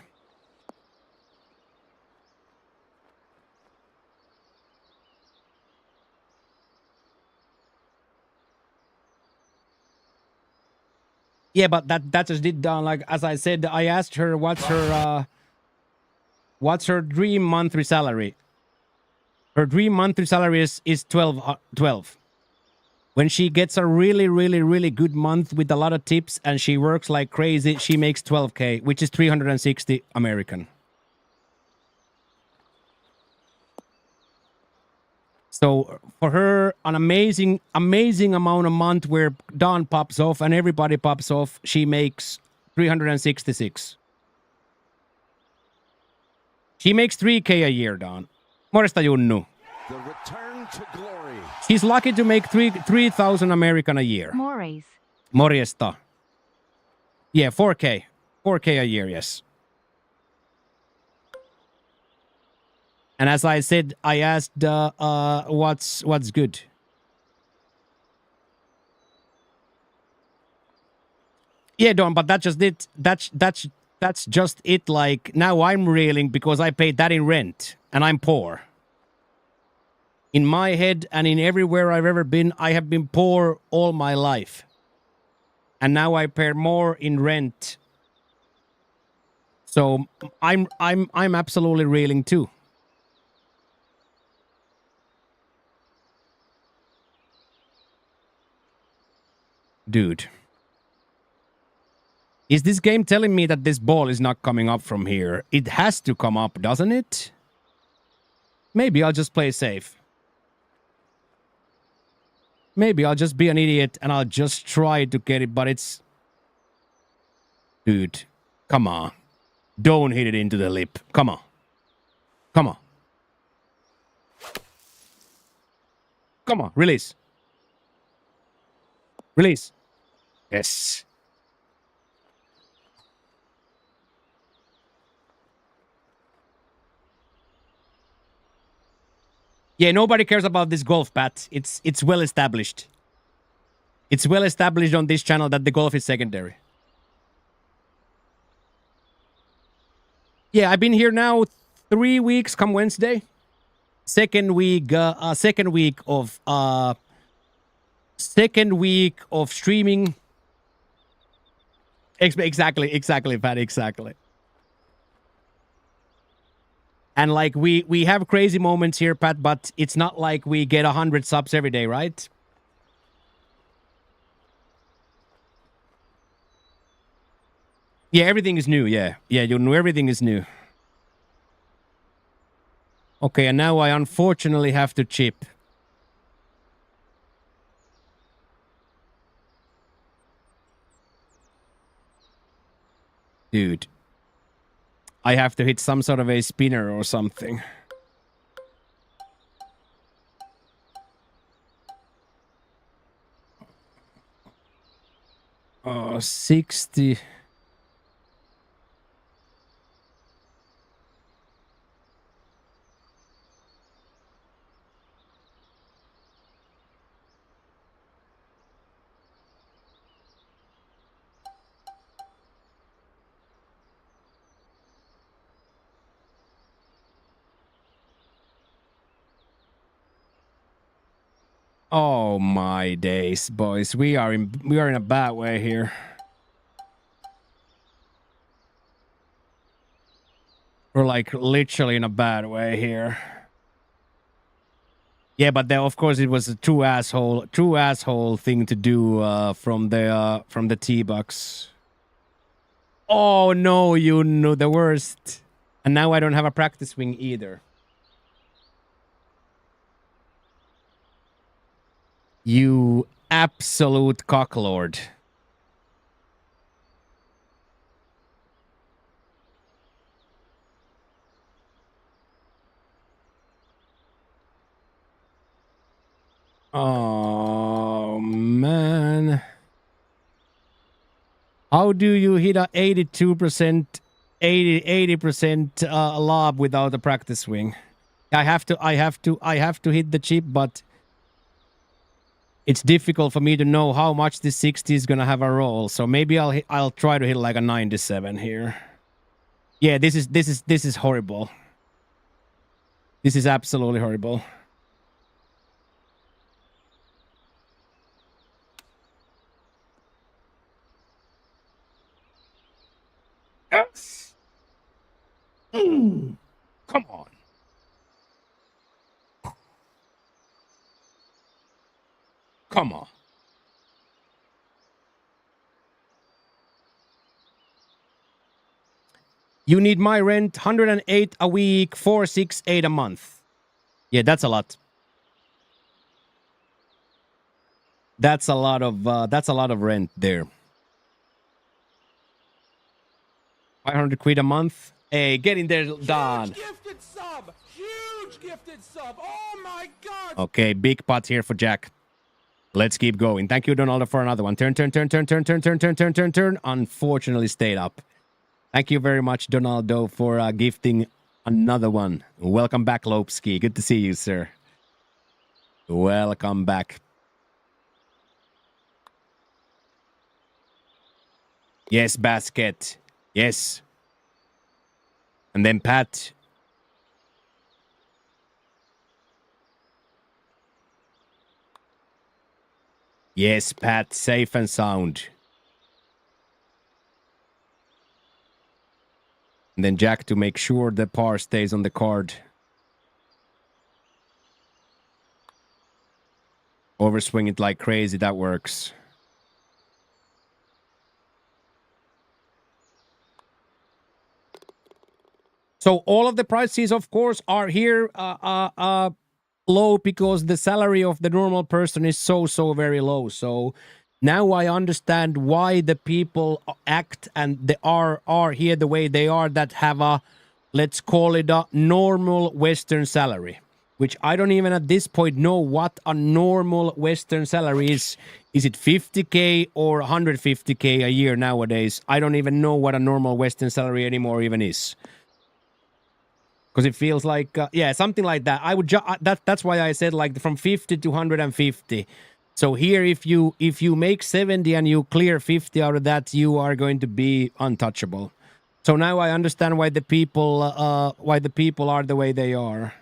Yeah, but that just did down. Like as I said, I asked her what's her dream monthly salary. Her dream monthly salary is 12. When she gets a really good month with a lot of tips and she works like crazy, she makes 12K, which is 360 American. So for her, an amazing amount of month where Don pops off and everybody pops off, she makes 366. She makes 3K a year, Don. Morjesta, Junnu. The return to glory. She's lucky to make 3,000 American a year. Mores. Morjesta. Yeah, 4K. 4K a year, yes. And as I said, I asked what's good. Yeah, Don, but that just did that's that's just it. Like, now I'm reeling because I paid that in rent and I'm poor. In my head and in everywhere I've ever been, I have been poor all my life. And now I pay more in rent. So I'm absolutely reeling too. Dude. Is this game telling me that this ball is not coming up from here? It has to come up, doesn't it? Maybe I'll just play safe. Maybe I'll just be an idiot and I'll just try to get it, but it's... Dude, come on. Don't hit it into the lip. Come on. Come on. Come on, release. Release. Yes. Yeah, nobody cares about this golf, Pat. It's well established. It's well established on this channel that the golf is secondary. Yeah, I've been here now 3 weeks come Wednesday. Second week of streaming. Exactly, Pat, exactly. And like we have crazy moments here, Pat, but it's not like we get 100 subs every day, right? Yeah, everything is new. Yeah, you know, everything is new. Okay, and now I unfortunately have to chip. Dude. I have to hit some sort of a spinner or something. Oh, 60. Oh my days, boys. We are in a bad way here. We're like literally in a bad way here. Yeah, but then of course it was a true asshole thing to do from the T-Bucks. Oh no, you know the worst. And now I don't have a practice swing either. You absolute cocklord. Oh, man. How do you hit a 82%, 80% lob without a practice swing? I have to hit the chip, but it's difficult for me to know how much this 60 is gonna have a roll. So maybe I'll try to hit like a 97 here. Yeah, this is horrible. This is absolutely horrible. Yes. Come on. Come on. You need my rent, 108 a week, 468 a month. Yeah, that's a lot. That's a lot of rent there. 500 quid a month. Hey, get in there, Don. Huge gifted sub! Huge gifted sub! Oh my god! Okay, big pot here for Jack. Let's keep going. Thank you, Donaldo, for another one. Turn. Unfortunately, stayed up. Thank you very much, Donaldo, for gifting another one. Welcome back, Lopski. Good to see you, sir. Welcome back. Yes, basket. Yes. And then Pat. Yes, Pat, safe and sound. And then Jack to make sure the par stays on the card. Overswing it like crazy, that works. So all of the prices, of course, are here low because the salary of the normal person is so very low. So now I understand why the people act and they are here the way they are, that have a, let's call it a normal Western salary, which I don't even at this point know what a normal Western salary is. Is it 50K or 150K a year nowadays? I don't even know what a normal Western salary anymore even is. Because it feels like, yeah, something like that. I would that's why I said like from 50 to 150. So here, if you make 70 and you clear 50 out of that, you are going to be untouchable. So now I understand why the people are the way they are.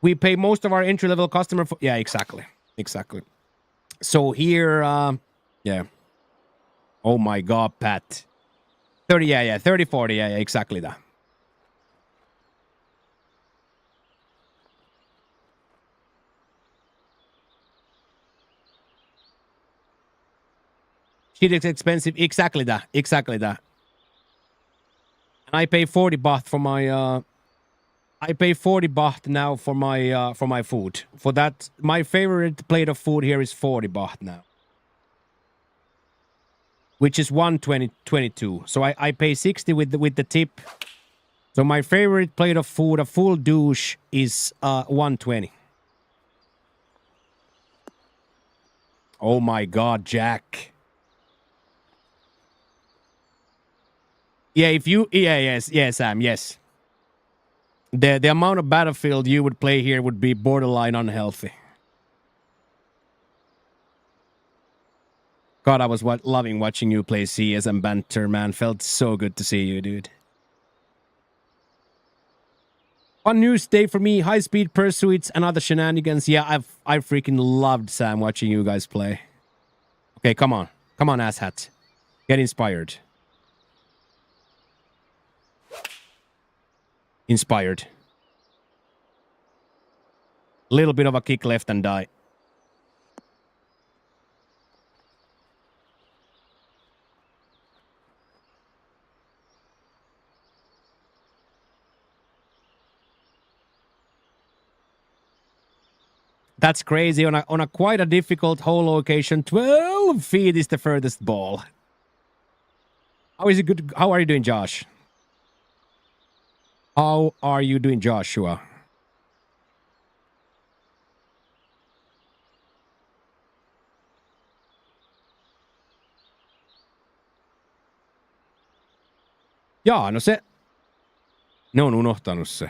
We pay most of our entry level customer for, yeah, exactly. So here, yeah. Oh my God, Pat. 30, yeah, 30, 40, yeah, exactly that. Shit is expensive. Exactly that. And I pay 40 baht for my I pay 40 baht now for my food. For that, my favorite plate of food here is 40 baht now. Which is 122. So I pay 60 with the tip. So my favorite plate of food, a full douche, is 120. Oh my God, Jack. Yeah, yes, Sam, yes. The amount of Battlefield you would play here would be borderline unhealthy. God, I was loving watching you play CS and banter, man. Felt so good to see you, dude. Fun news day for me, high-speed pursuits and other shenanigans. Yeah, I freaking loved, Sam, watching you guys play. Okay, come on. Come on, asshat. Get inspired. Inspired. Little bit of a kick left and die. That's crazy. On a quite a difficult hole location, 12 feet is the furthest ball. How is it good? How are you doing, Josh? How are you doing, Joshua? Jaa, no se... Ne on unohtanut se.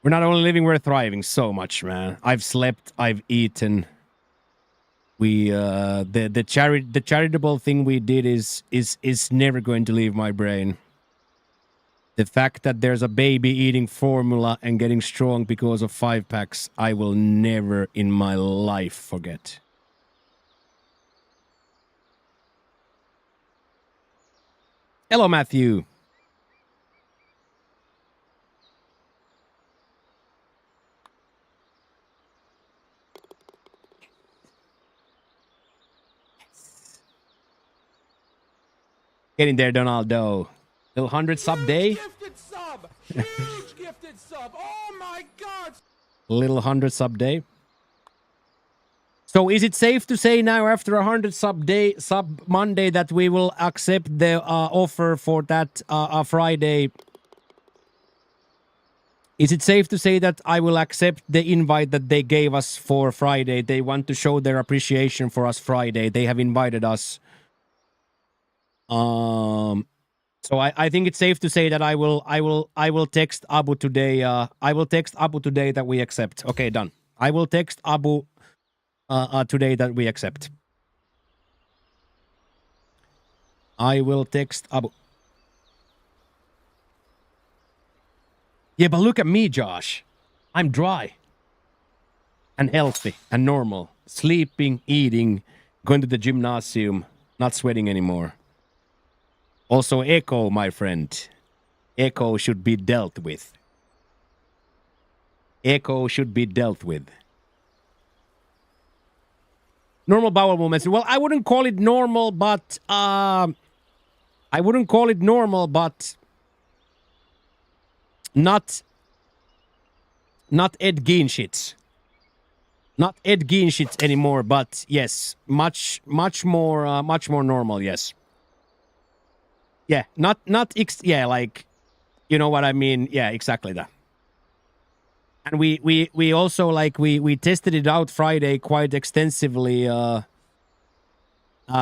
We're not only living, we're thriving so much, man. I've slept, I've eaten. We the charitable thing we did is never going to leave my brain. The fact that there's a baby eating formula and getting strong because of 5-packs, I will never in my life forget. Hello, Matthew. Getting there, Donaldo. Little 100 sub day. Gifted sub! Huge gifted sub! Oh my God! Little 100 sub day. So is it safe to say now after 100 sub Monday that we will accept the offer for that Friday? Is it safe to say that I will accept the invite that they gave us for Friday? They want to show their appreciation for us Friday. They have invited us. So I think it's safe to say that I will text Abu today. I will text Abu today that we accept. Okay, done. I will text Abu today that we accept. I will text Abu. Yeah, but look at me, Josh. I'm dry. And healthy and normal. Sleeping, eating, going to the gymnasium, not sweating anymore. Also, echo, my friend. Echo should be dealt with. Echo should be dealt with. Normal bowel movements. Well, I wouldn't call it normal, but not Ed Gein shits. Not Ed Gein shits anymore, but yes, much more normal. Yes. Yeah, yeah, like, you know what I mean? Yeah, exactly that. And we also, like, we tested it out Friday quite extensively.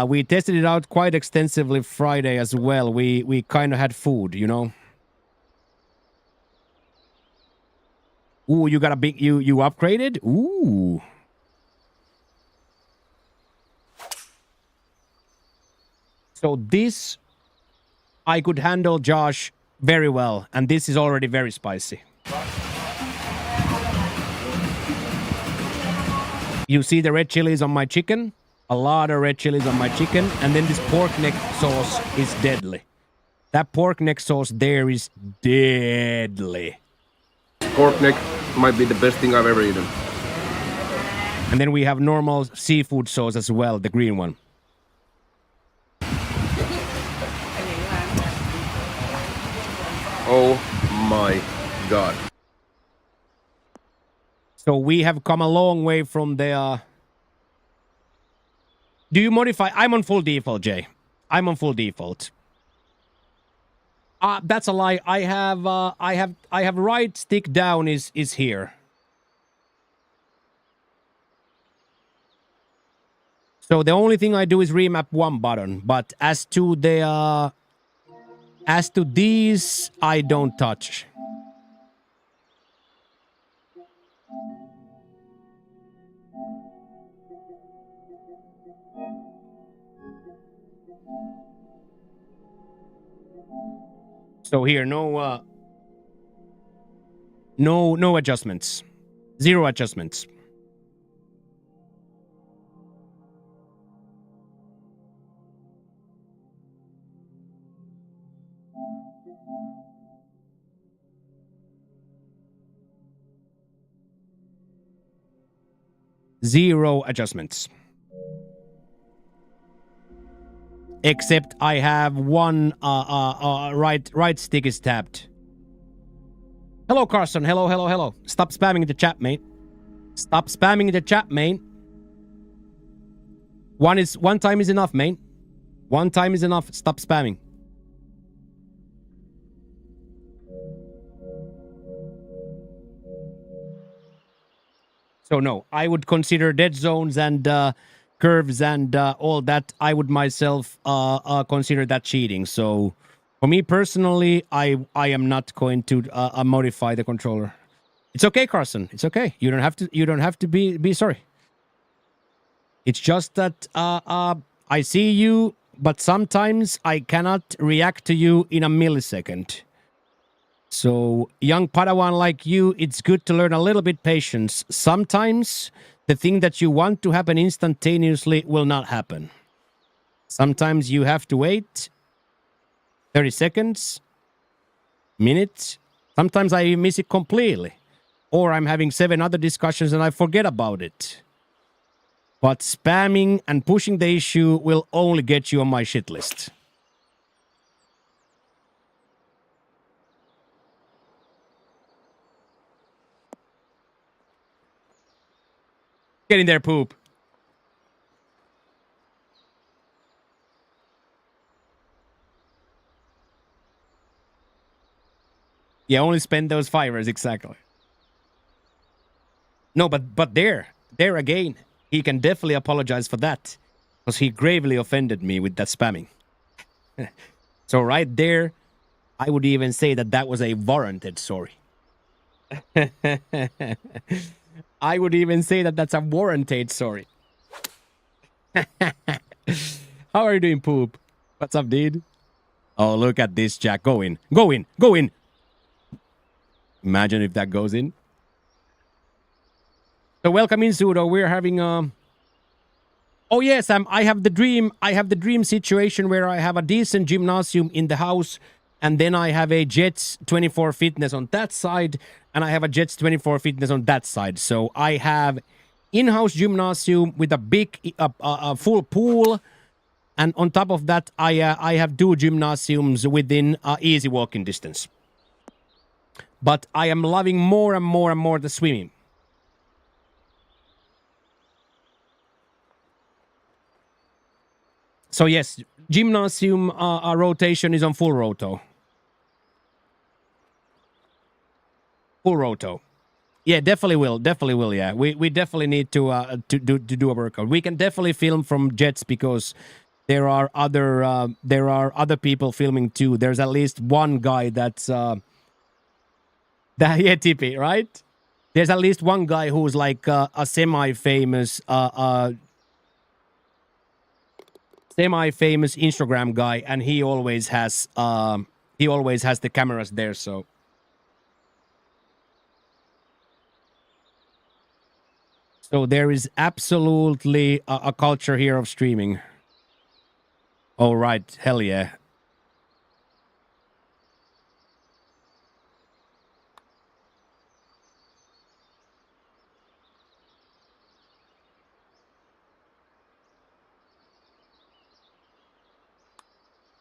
We tested it out quite extensively Friday as well. We kind of had food, you know. Ooh, you got a big you upgraded? Ooh. So this I could handle, Josh, very well, and this is already very spicy. You see the red chilies on my chicken? A lot of red chilies on my chicken, and then this pork neck sauce is deadly. That pork neck sauce there is deadly. Pork neck might be the best thing I've ever eaten. And then we have normal seafood sauce as well, the green one. Oh my god. So we have come a long way from the... Do you modify? I'm on full default, Jay. I'm on full default. That's a lie. I have right stick down is here. So the only thing I do is remap one button, but as to these, I don't touch. So here, no adjustments. Zero adjustments. Zero adjustments. Except I have one right stick is tapped. Hello, Carson. Hello. Stop spamming the chat, mate. Stop spamming the chat, mate. One time is enough, mate. One time is enough. Stop spamming. So no, I would consider dead zones and curves and all that. I would myself consider that cheating. So for me personally, I am not going to modify the controller. It's okay, Carson. It's okay. You don't have to be sorry. It's just that I see you, but sometimes I cannot react to you in a millisecond. So, young Padawan like you, it's good to learn a little bit patience. Sometimes the thing that you want to happen instantaneously will not happen. Sometimes you have to wait 30 seconds, minutes. Sometimes I miss it completely. Or I'm having 7 other discussions and I forget about it. But spamming and pushing the issue will only get you on my shit list. Get in there, poop. Yeah, only spend those fivers, exactly. No, but there again, he can definitely apologize for that. Because he gravely offended me with that spamming. So right there, I would even say that was a warranted sorry. I would even say that that's a warranted sorry. How are you doing, poop? What's up, dude? Oh, look at this, Jack. Go in. Go in. Go in. Imagine if that goes in. So welcome in, Sudo. We're having Oh yes, I have the dream. I have the dream situation where I have a decent gymnasium in the house, and then I have a Jets 24 Fitness on that side, and I have a Jets 24 Fitness on that side. So I have in-house gymnasium with a big, full pool, and on top of that, I have 2 gymnasiums within easy walking distance. But I am loving more and more and more the swimming. So yes, gymnasium rotation is on full roto. Full roto. Yeah, definitely will. Definitely will. Yeah, we definitely need to do a workout. We can definitely film from jets because there are other people filming too. There's at least one guy that's that yeah, TP, right? There's at least one guy who's like a semi-famous Instagram guy, and he always has the cameras there. So there is absolutely a culture here of streaming. All right, hell yeah.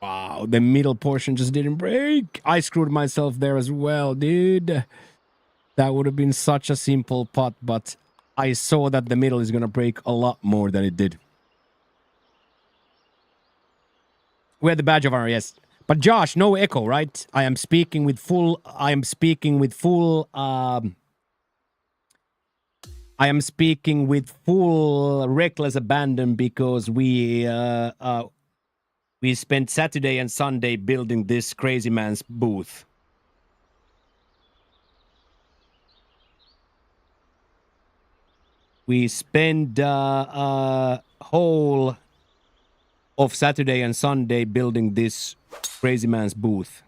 Wow, the middle portion just didn't break. I screwed myself there as well, dude. That would have been such a simple putt, but I saw that the middle is going to break a lot more than it did. We had the badge of honor, yes. But Josh, no echo, right? I am speaking with full reckless abandon because we spent Saturday and Sunday building this crazy man's booth. We spent whole of Saturday and Sunday building this crazy man's booth.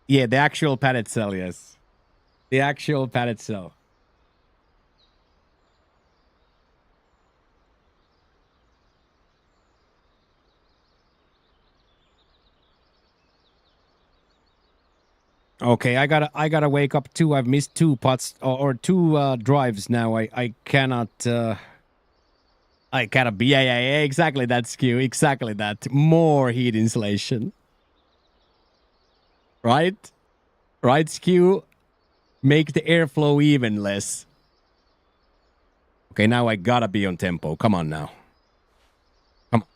Yeah, the actual padded cell, yes. The actual padded cell. Okay, I gotta wake up too. I've missed 2 putts or 2 drives now. I cannot be yeah, exactly that, Skew. Exactly that. More heat insulation. Right? Right, Skew? Make the airflow even less. Okay, now I gotta be on tempo. Come on now. Come on.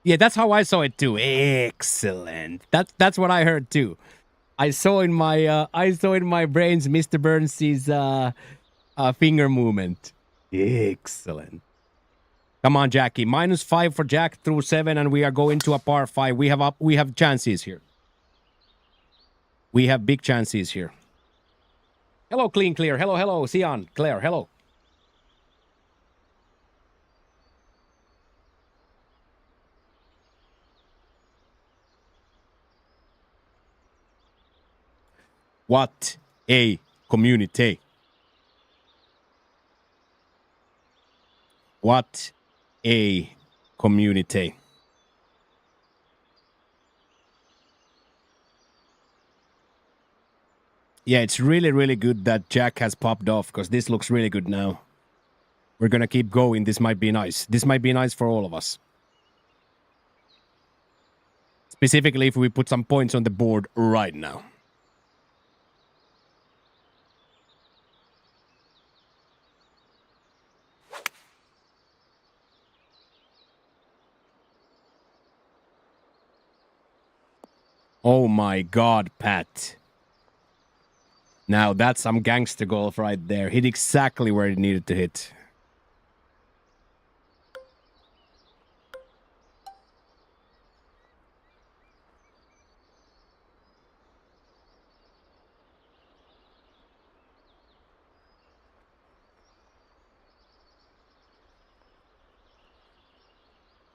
Yeah, that's how I saw it too. Excellent. That's what I heard too. I saw in my brains Mr. Burns' finger movement. Excellent. Come on, Jackie. -5 for Jack through 7, and we are going to a par 5. We have chances here. We have big chances here. Hello, Clean Clear. Hello, Sion. Claire, hello. What a community. What a community. Yeah, it's really, really good that Jack has popped off because this looks really good now. We're going to keep going. This might be nice. This might be nice for all of us. Specifically if we put some points on the board right now. Oh my God, Pat. Now that's some gangster golf right there. Hit exactly where it needed to hit.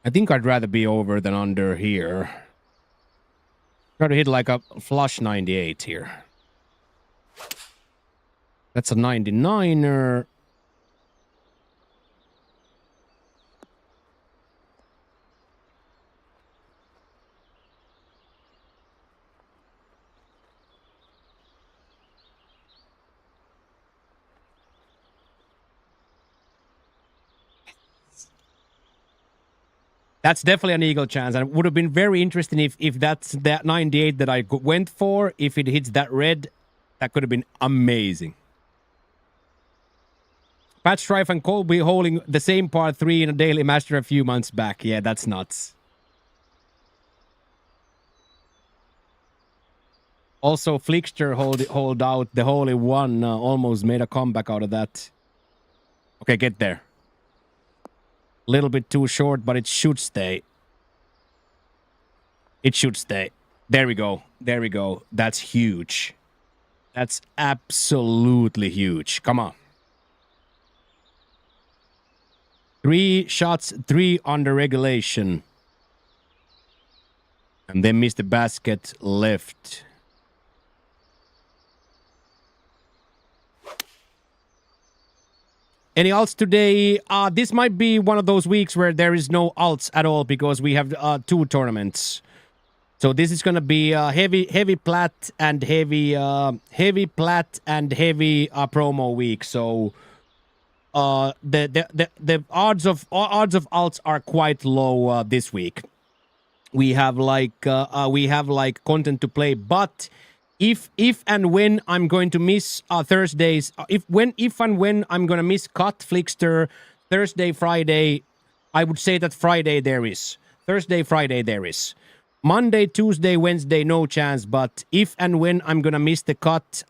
I think I'd rather be over than under here. Try to hit like a flush 98 here. That's a 99er. That's definitely an eagle chance, and it would have been very interesting if that's that 98 that I went for. If it hits that red, that could have been amazing. Pat Strife and Colby holding the same par 3 in a daily master a few months back. Yeah, that's nuts. Also, Flickster hold out the Holy One. Almost made a comeback out of that. Okay, get there. Little bit too short, but it should stay. It should stay. There we go. There we go. That's huge. That's absolutely huge. Come on. 3 shots, 3 under regulation. And then missed the basket left. Any alts today? This might be one of those weeks where there is no alts at all because we have 2 tournaments. So this is gonna be heavy plat and heavy plat and heavy promo week. So the odds of alts are quite low this week. We have like content to play, but if and when I'm going to miss Thursdays, if and when I'm gonna miss Cut, Flickster, Thursday, Friday, I would say that Friday there is. Thursday, Friday there is. Monday, Tuesday, Wednesday, no chance. But if and when I'm gonna miss the Cut,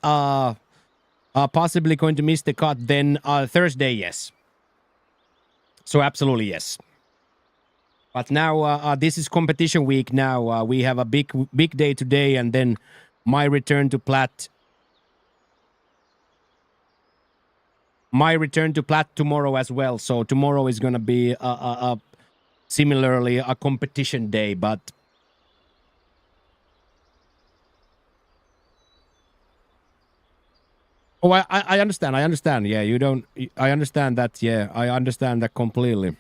possibly going to miss the Cut, then Thursday, yes. So absolutely yes. But now this is competition week. Now we have a big day today, and then my return to Plat. My return to Plat tomorrow as well. So tomorrow is gonna be similarly a competition day, but. Oh, I understand. I understand. Yeah, you don't. I understand that. Yeah, I understand that completely.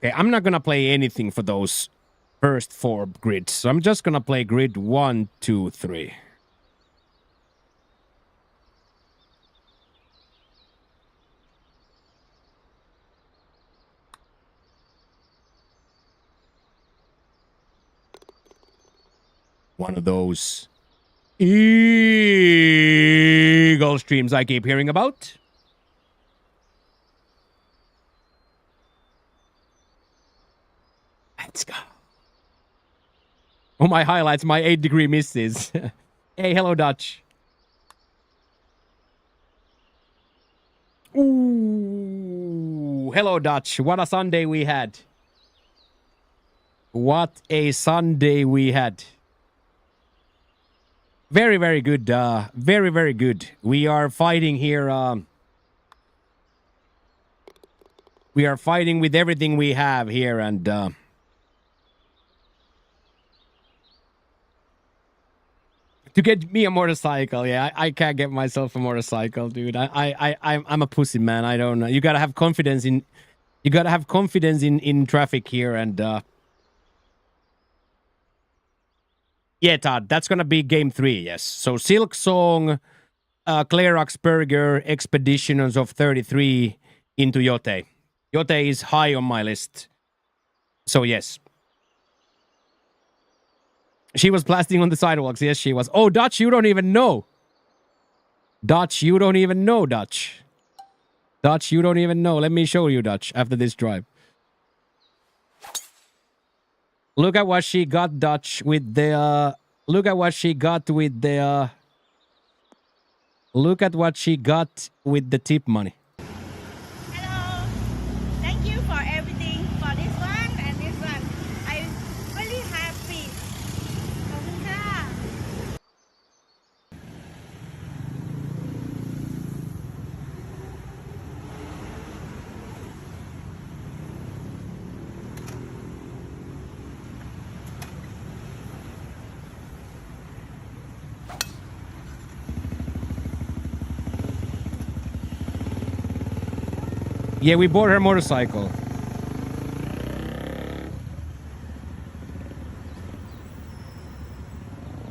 Okay, I'm not gonna play anything for those first 4 grids. So I'm just gonna play grid 1, 2, 3. One of those eagle streams I keep hearing about. Let's go. Oh, my highlights, my 8-degree misses. Hey, hello, Dutch. Ooh, hello, Dutch. What a Sunday we had. What a Sunday we had. Very, very good. Very, very good. We are fighting here. We are fighting with everything we have here, and to get me a motorcycle, yeah, I can't get myself a motorcycle, dude. I'm a pussy, man. I don't know. You gotta have confidence in. You gotta have confidence in traffic here, and yeah, Todd, that's gonna be game 3. Yes. So Silk Song, Clairax Burger, Expeditions of 33 into Yote. Yote is high on my list. So yes. She was blasting on the sidewalks. Yes, she was. Oh, Dutch, you don't even know. Dutch, you don't even know Dutch. Dutch, you don't even know. Let me show you Dutch after this drive. Look at what she got, Dutch, with the look at what she got with the look at what she got with the tip money. Hello. Thank you for everything for this one and this one. I'm really happy. ขอบคุณค่ะ Yeah, we bought her motorcycle.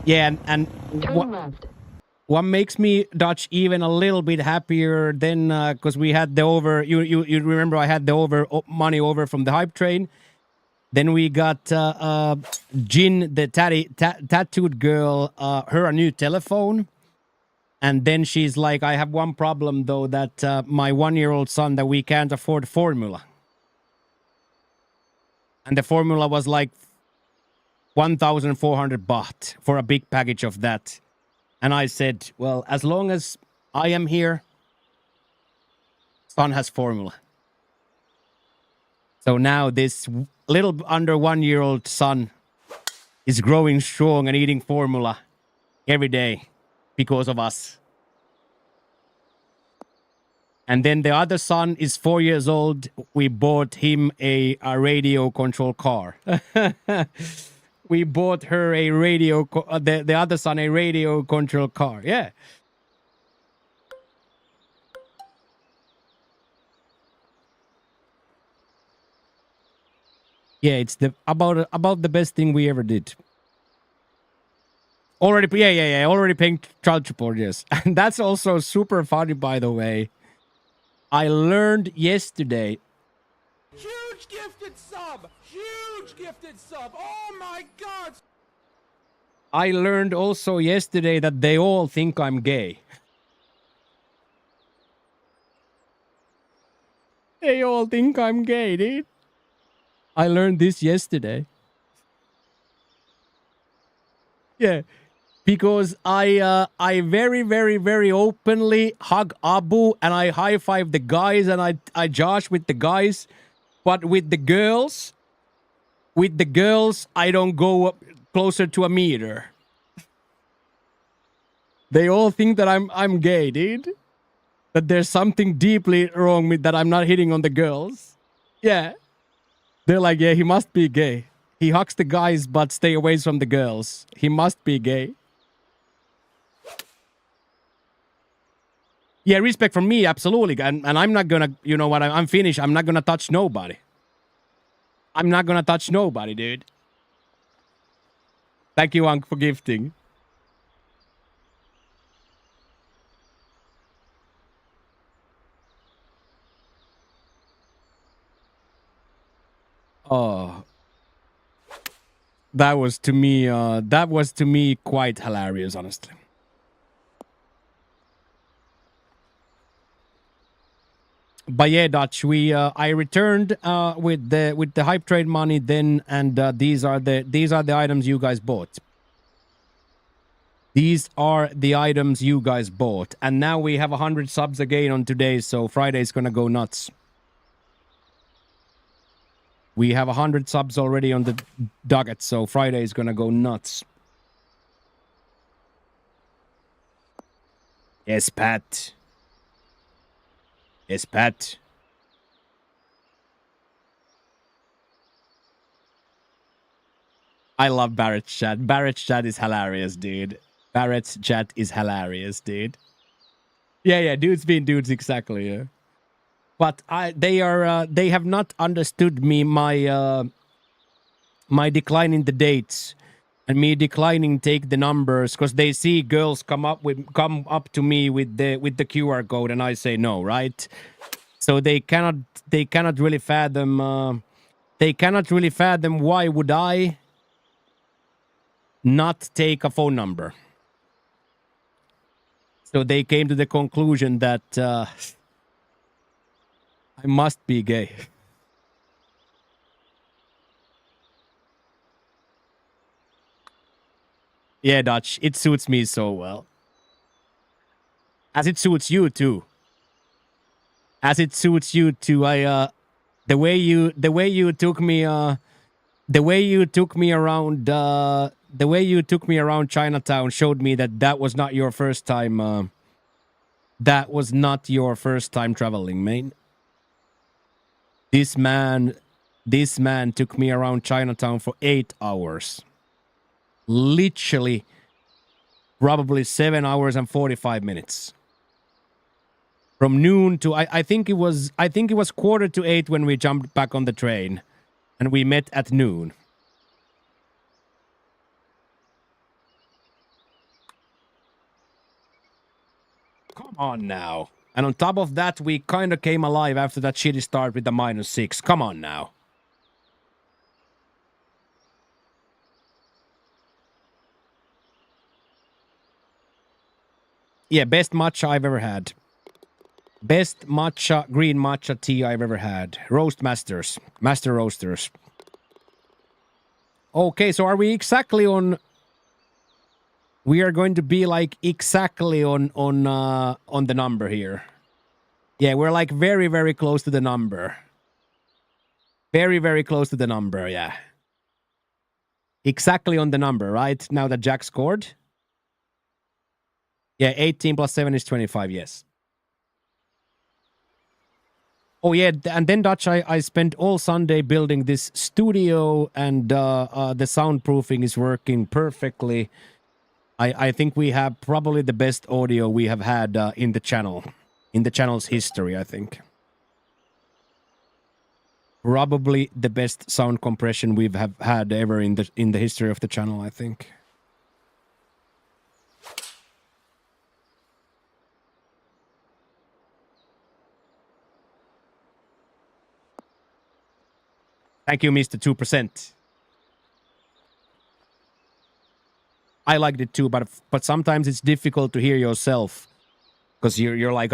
Yeah, and Turn left. what makes me Dutch even a little bit happier than because we had the over you remember I had the money over from the hype train. Then we got Jin, the tattooed girl, her a new telephone. And then she's like, I have one problem though, that my 1-year-old son, that we can't afford formula. And the formula was like 1,400 baht for a big package of that. And I said, well, as long as I am here, son has formula. So now this little under 1-year-old son is growing strong and eating formula every day because of us. And then the other son is 4 years old. We bought him a radio control car. We bought her a the other son a radio control car. Yeah. Yeah, it's about the best thing we ever did. Already, yeah. Already paying child support, yes. And that's also super funny, by the way. I learned yesterday. Huge gifted sub! Huge gifted sub! Oh my god! I learned also yesterday that they all think I'm gay. They all think I'm gay, dude. I learned this yesterday. Yeah. Because I very, very, very openly hug Abu and I high five the guys and I josh with the guys, but with the girls, I don't go up closer to a meter. They all think that I'm gay, dude. That there's something deeply wrong with that I'm not hitting on the girls. Yeah. They're like, yeah, he must be gay. He hugs the guys but stay away from the girls. He must be gay. Yeah, respect from me, absolutely. And I'm not gonna, you know what, I'm finished. I'm not gonna touch nobody. I'm not gonna touch nobody, dude. Thank you, Unc, for gifting. Oh. That was to me quite hilarious, honestly. But yeah, Dutch, I returned with the hype trade money then, and these are the items you guys bought. These are the items you guys bought, and now we have 100 subs again on today, so Friday's gonna go nuts. We have 100 subs already on the docket, so Friday's gonna go nuts. Yes, Pat. Yes, Pat. I love Barrett's chat. Barrett's chat is hilarious, dude. Barrett's chat is hilarious, dude. Yeah, dudes being dudes, exactly, yeah. But they have not understood me, my decline in the dates and me declining take the numbers, because they see girls come up to me with the QR code and I say no, right? So they cannot really fathom why would I not take a phone number. So they came to the conclusion that I must be gay. Yeah, Dutch, it suits me so well. As it suits you too. As it suits you too. The way you took me the way you took me around Chinatown showed me that that was not your first time traveling, man. This man took me around Chinatown for 8 hours. Literally probably 7 hours and 45 minutes. From noon to I think it was 7:45 when we jumped back on the train, and we met at noon. Come on now. And on top of that, we kind of came alive after that shitty start with the -6. Come on now. Yeah, best matcha I've ever had. Best matcha, green matcha tea I've ever had. Roast Masters. Master Roasters. Okay, so are we exactly on... We are going to be like exactly on the number here. Yeah, we're like very, very close to the number. Very, very close to the number, yeah. Exactly on the number, right? Now that Jack scored. Yeah, 18 plus 7 is 25, yes. Oh, yeah, and then, Dutch, I spent all Sunday building this studio, and the soundproofing is working perfectly. I think we have probably the best audio we have had in the channel. In the channel's history, I think. Probably the best sound compression we've have had ever in the history of the channel, I think. Thank you, Mr. 2%. I liked it too, but sometimes it's difficult to hear yourself because you're like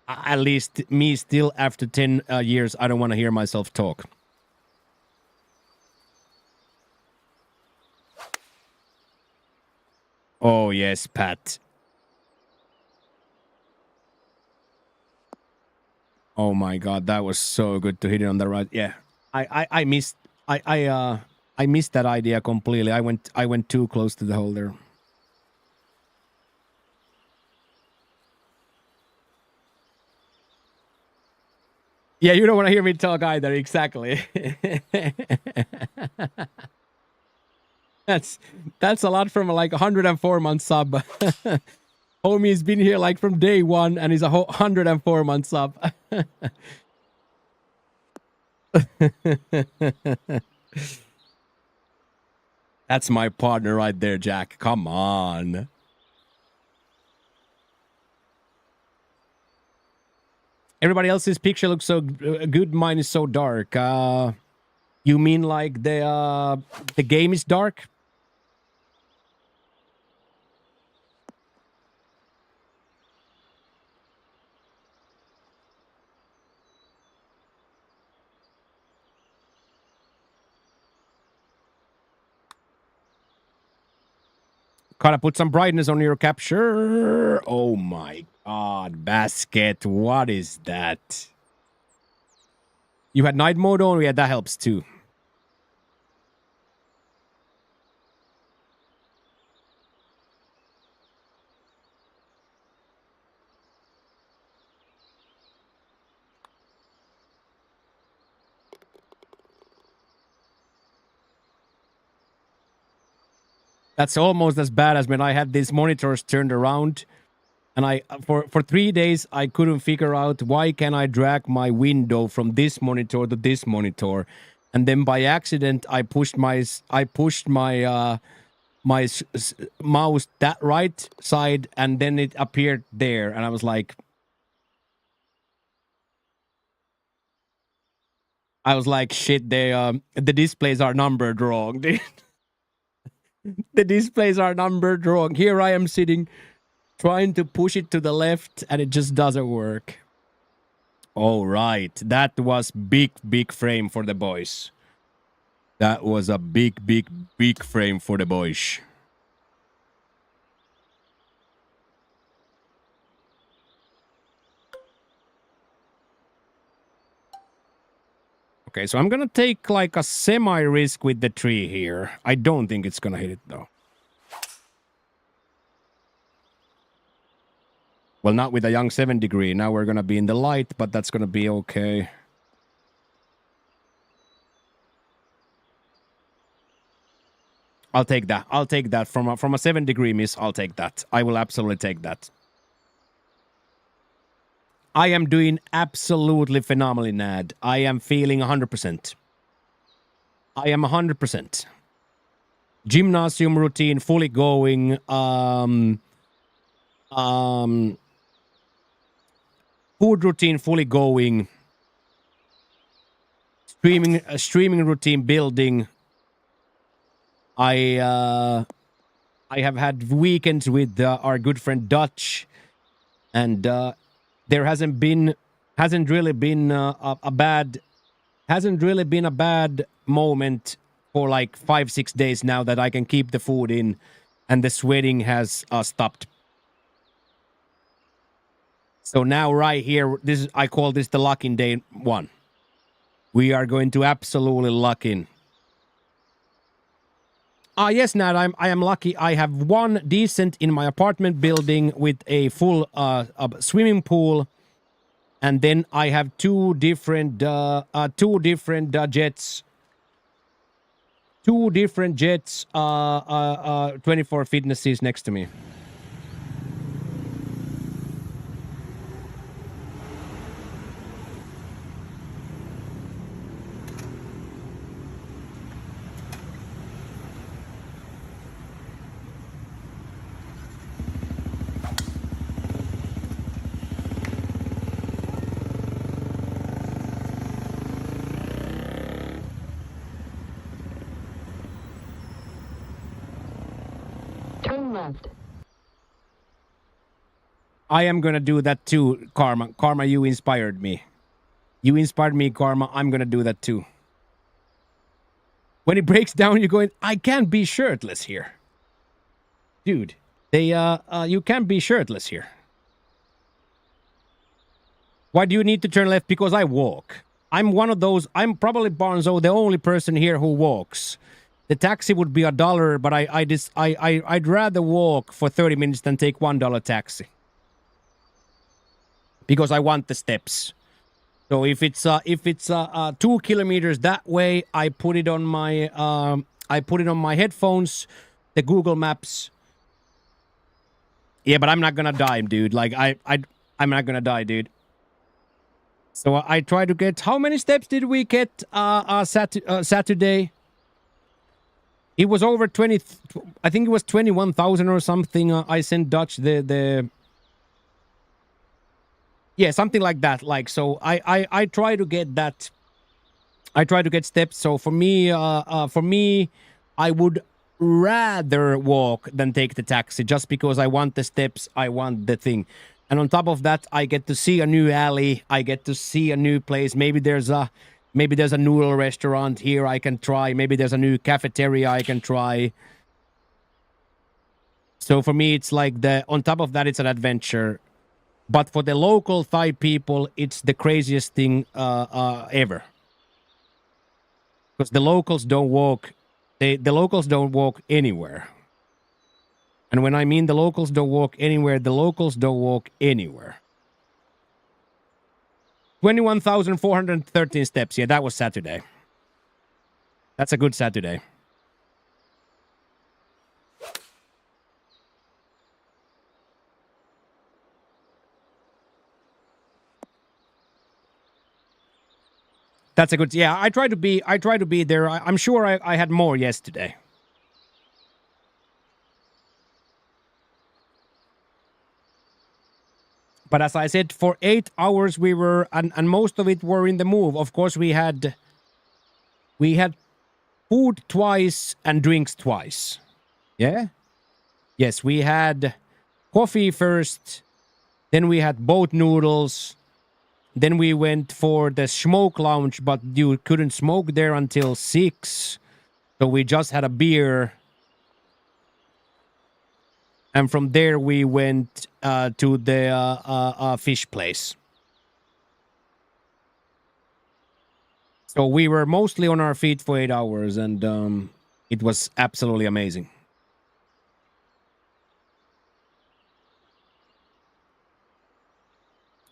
at least me still after 10 years. I don't want to hear myself talk. Oh yes, Pat. Oh my God, that was so good to hit it on the right. Yeah, I missed I missed that idea completely. I went too close to the hole there. Yeah, you don't want to hear me talk either. Exactly. That's a lot from like 104-month sub. Homie's been here like from day one, and he's a 104-month sub. That's my partner right there, Jack. Come on. Everybody else's picture looks so good. Mine is so dark. You mean like the game is dark? Gotta put some brightness on your capture. Oh my God, basket. What is that? You had night mode on? Yeah, that helps too. That's almost as bad as when I had these monitors turned around, and for 3 days I couldn't figure out why can I drag my window from this monitor to this monitor, and then by accident I pushed my mouse that right side, and then it appeared there, and I was like, shit, the displays are numbered wrong, dude. The displays are numbered wrong. Here I am sitting Trying to push it to the left and it just doesn't work. All right. That was big frame for the boys. That was a big frame for the boys. Okay, so I'm gonna take like a semi-risk with the tree here. I don't think it's gonna hit it though. Well, not with a young 7 degree. Now we're gonna be in the light, but that's gonna be okay. I'll take that. I'll take that from a 7 degree miss. I'll take that. I will absolutely take that. I am doing absolutely phenomenally, Nad. I am feeling 100%. I am 100%. Gymnasium routine fully going. Food routine fully going. Streaming routine building. I have had weekends with our good friend Dutch, and there hasn't really been a bad moment for like 5-6 days now that I can keep the food in, and the sweating has stopped. So now right here, I call this the lock in day 1. We are going to absolutely lock in. Yes, Nat, I am lucky. I have one decent in my apartment building with a full swimming pool, and then I have two different jets. 24 fitnesses next to me. Turn left. I am gonna do that too, Karma. Karma, you inspired me. You inspired me, Karma. I'm gonna do that too. When it breaks down, you're going, I can't be shirtless here. Dude, you can't be shirtless here. Why do you need to turn left? Because I walk. I'm one of those. I'm probably, Barnzo, the only person here who walks. The taxi would be $1, but I'd rather walk for 30 minutes than take $1 taxi. Because I want the steps. So if it's 2 kilometers that way, I put it on my headphones, the Google Maps. Yeah, but I'm not gonna die, dude. Like I'm not gonna die, dude. So I try to get, how many steps did we get Saturday? It was over 20, I think it was 21,000 or something. I sent Dutch the yeah, something like that. Like, so I try to get that. I try to get steps. So for me, I would rather walk than take the taxi, just because I want the steps. I want the thing. And on top of that, I get to see a new alley. I get to see a new place. Maybe there's a noodle restaurant here I can try. Maybe there's a new cafeteria I can try. So for me, it's like on top of that, it's an adventure. But for the local Thai people, it's the craziest thing ever. Because the locals don't walk. The locals don't walk anywhere. And when I mean the locals don't walk anywhere, the locals don't walk anywhere. 21,413 steps. Yeah, that was Saturday. That's a good Saturday. That's a good, yeah, I try to be there. I'm sure I had more yesterday. But as I said, for 8 hours we were, and most of it were in the move. Of course, we had food twice and drinks twice. Yeah? Yes, we had coffee first. Then we had boat noodles. Then we went for the smoke lounge, but you couldn't smoke there until 6. So we just had a beer. And from there we went to the fish place. So we were mostly on our feet for 8 hours, and it was absolutely amazing.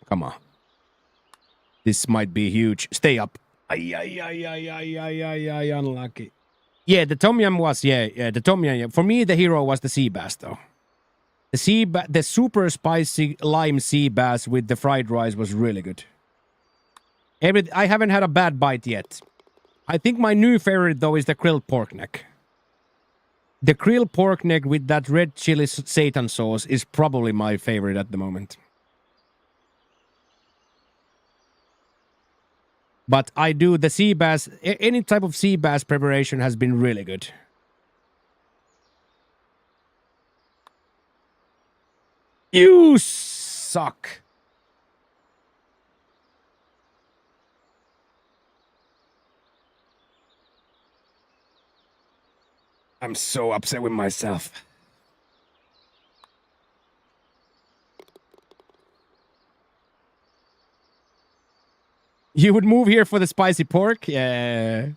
Come on. This might be huge. Stay up. Unlucky. Yeah, the Tom Yum was, the Tom Yum. For me, the hero was the sea bass, though. The super spicy lime sea bass with the fried rice was really good. I haven't had a bad bite yet. I think my new favorite, though, is the grilled pork neck. The grilled pork neck with that red chili seitan sauce is probably my favorite at the moment. But I do the sea bass, any type of sea bass preparation has been really good. You suck. I'm so upset with myself. You would move here for the spicy pork? Yeah.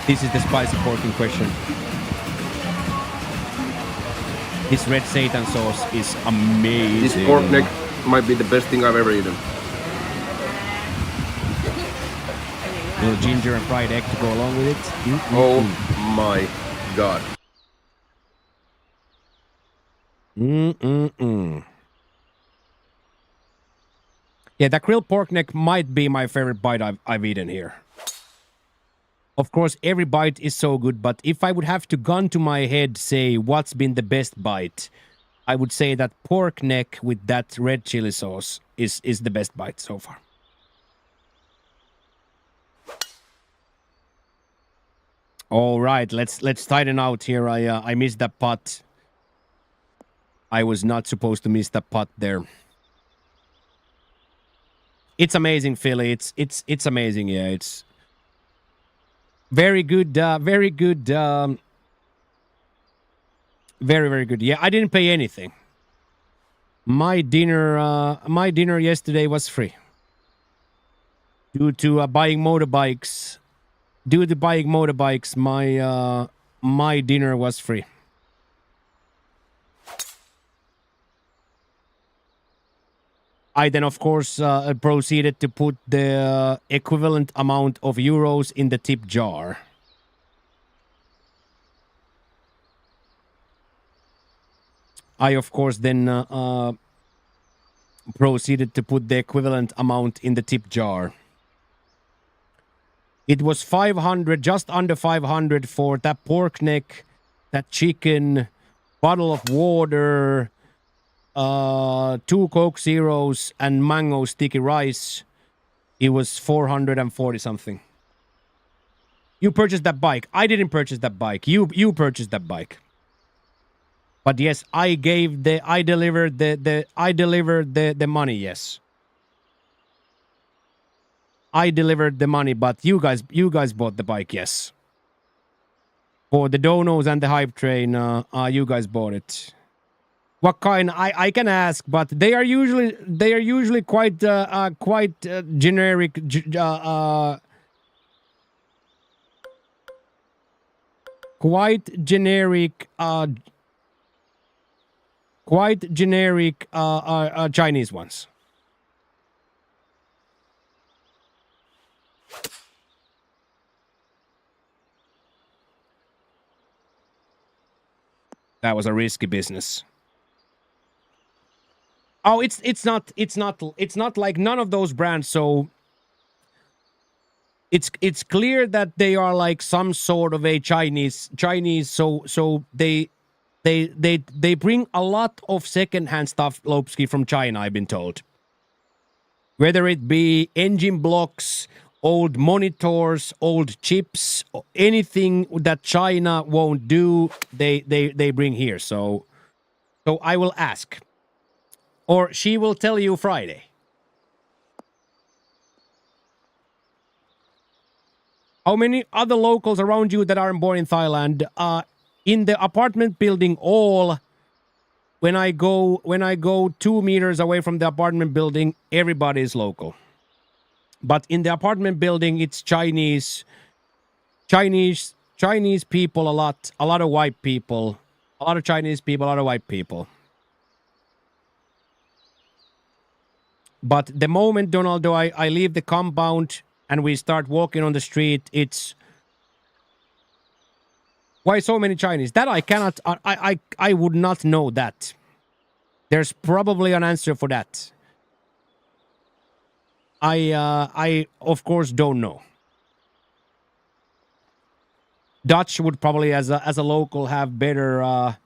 This is the spicy pork in question. This red seitan sauce is amazing. This pork neck might be the best thing I've ever eaten. Little ginger and fried egg to go along with it. Oh my god. Yeah, that grilled pork neck might be my favorite bite I've eaten here. Of course, every bite is so good, but if I would have to gun to my head say what's been the best bite, I would say that pork neck with that red chili sauce is the best bite so far. All right, let's tighten out here. I missed that putt. I was not supposed to miss that putt there. It's amazing, Philly. It's amazing. Yeah, it's very good. Very good. Very, very good. Yeah, I didn't pay anything. My dinner yesterday was free. Due to buying motorbikes. Due to buying motorbikes, my dinner was free. I then, of course, proceeded to put the equivalent amount of euros in the tip jar. I, of course, then proceeded to put the equivalent amount in the tip jar. It was 500, just under 500 for that pork neck, that chicken, bottle of water, 2 Coke Zeros, and mango sticky rice. It was 440 something. You purchased that bike. I didn't purchase that bike. You purchased that bike. But yes, I delivered the money, yes. I delivered the money, but you guys bought the bike, yes. For the donos and the hype train, you guys bought it. What kind? I can ask, but they are usually quite generic. Quite generic Chinese ones. That was a risky business. Oh, it's not like none of those brands. So it's clear that they are like some sort of a Chinese. So they bring a lot of secondhand stuff, Lopsky, from China. I've been told. Whether it be engine blocks old monitors, old chips, anything that China won't do, they bring here. So I will ask. Or she will tell you Friday. How many other locals around you that aren't born in Thailand? In the apartment building, all when I go 2 meters away from the apartment building, everybody is local. But in the apartment building, it's Chinese people, a lot of white people, a lot of Chinese people, a lot of white people. But the moment, Donaldo, I leave the compound and we start walking on the street, it's why so many Chinese? That I cannot, I would not know that. There's probably an answer for that. I of course don't know. Dutch would probably, as a local, have better.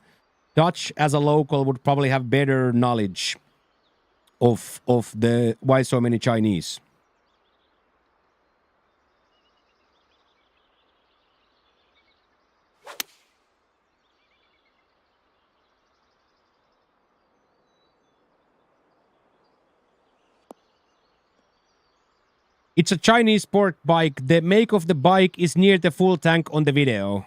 Dutch as a local would probably have better knowledge of the why so many Chinese. It's a Chinese sport bike. The make of the bike is near the full tank on the video.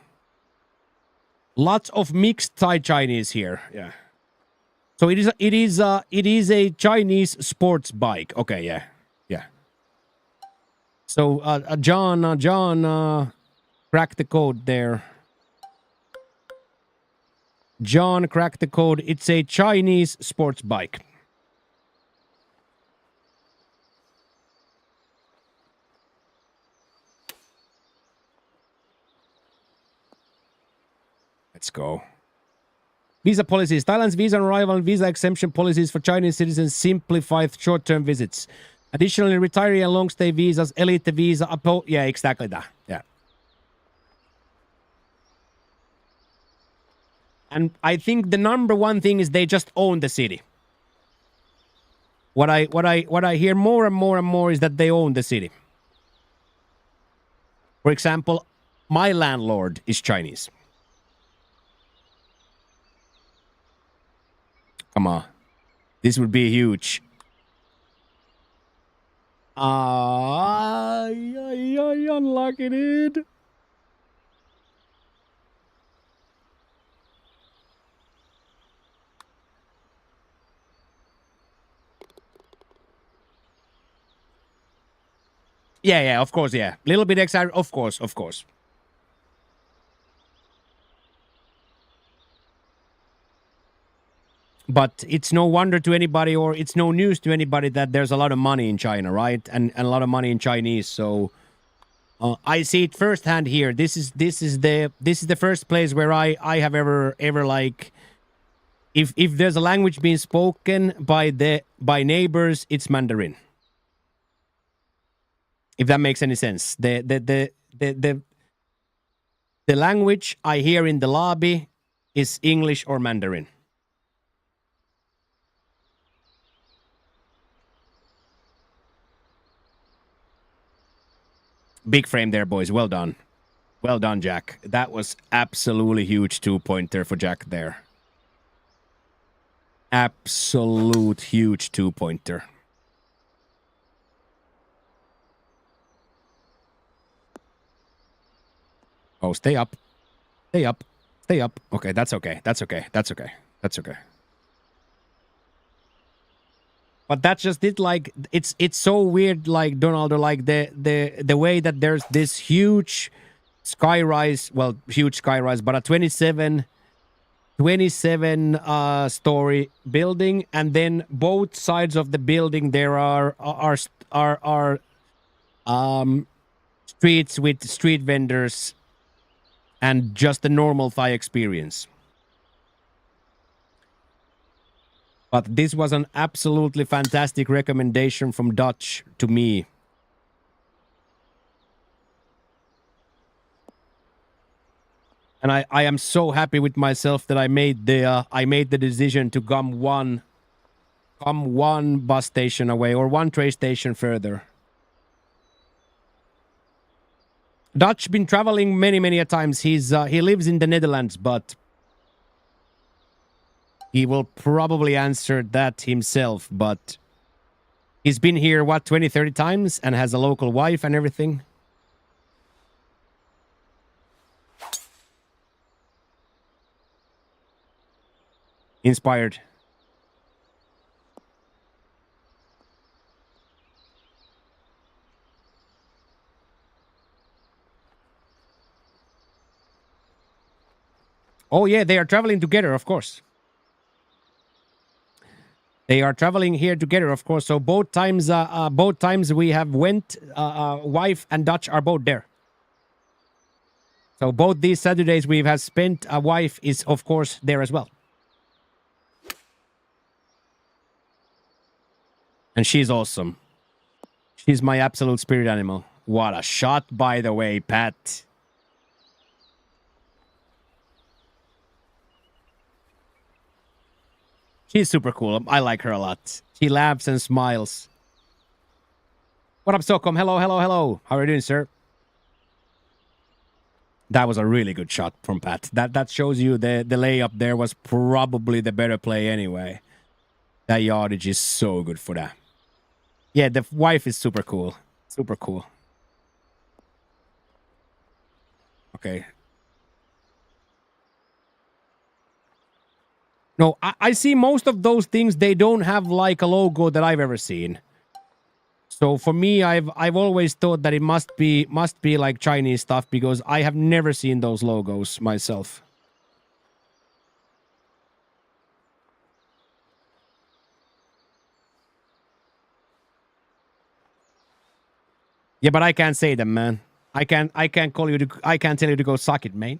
Lots of mixed Thai Chinese here. Yeah. So it is a Chinese sports bike. Okay, yeah. Yeah. So John cracked the code there. John cracked the code. It's a Chinese sports bike. Let's go. Visa policies. Thailand's visa on arrival and visa exemption policies for Chinese citizens simplify short-term visits. Additionally, retiree and long-stay visas, elite visa, yeah, exactly that. Yeah. And I think the number one thing is they just own the city. What I hear more and more and more is that they own the city. For example, my landlord is Chinese. Come on. This would be huge. Unlucky, dude. Yeah, of course, yeah. Little bit extra, of course. But it's no wonder to anybody, or it's no news to anybody, that there's a lot of money in China, right? And a lot of money in Chinese. So I see it firsthand here. This is the first place where I have ever like, if there's a language being spoken by neighbors, it's Mandarin. If that makes any sense. The language I hear in the lobby is English or Mandarin. Big frame there, boys. Well done. Well done, Jack. That was absolutely huge 2-pointer for Jack there. Absolute huge 2-pointer. Oh, stay up. Stay up. Stay up. Okay, that's okay. That's okay. That's okay. That's okay. But that's just it. Like, it's so weird, like, Donaldo, like the way that there's this huge skyrise, well, huge skyrise, but a 27 story building, and then both sides of the building there are streets with street vendors and just a normal Thai experience. But this was an absolutely fantastic recommendation from Dutch to me. And I am so happy with myself that I made the decision to come one bus station away, or one train station further. Dutch been traveling many a times. He lives in the Netherlands, but he will probably answer that himself. But he's been here, what, 20, 30 times and has a local wife and everything. Inspired. Oh yeah, they are traveling together, of course. They are traveling here together, of course. So both times we have went, wife and Dutch are both there. So both these Saturdays we have spent, a wife is of course there as well. And she's awesome. She's my absolute spirit animal. What a shot, by the way, Pat. She's super cool. I like her a lot. She laughs and smiles. What up, Stockholm? Hello, hello, hello. How are you doing, sir? That was a really good shot from Pat. That shows you the layup there was probably the better play anyway. That yardage is so good for that. Yeah, the wife is super cool. Super cool. Okay. No, I see most of those things, they don't have like a logo that I've ever seen. So for me, I've always thought that it must be like Chinese stuff because I have never seen those logos myself. Yeah, but I can't say them, man. I can't tell you to go suck it, mate.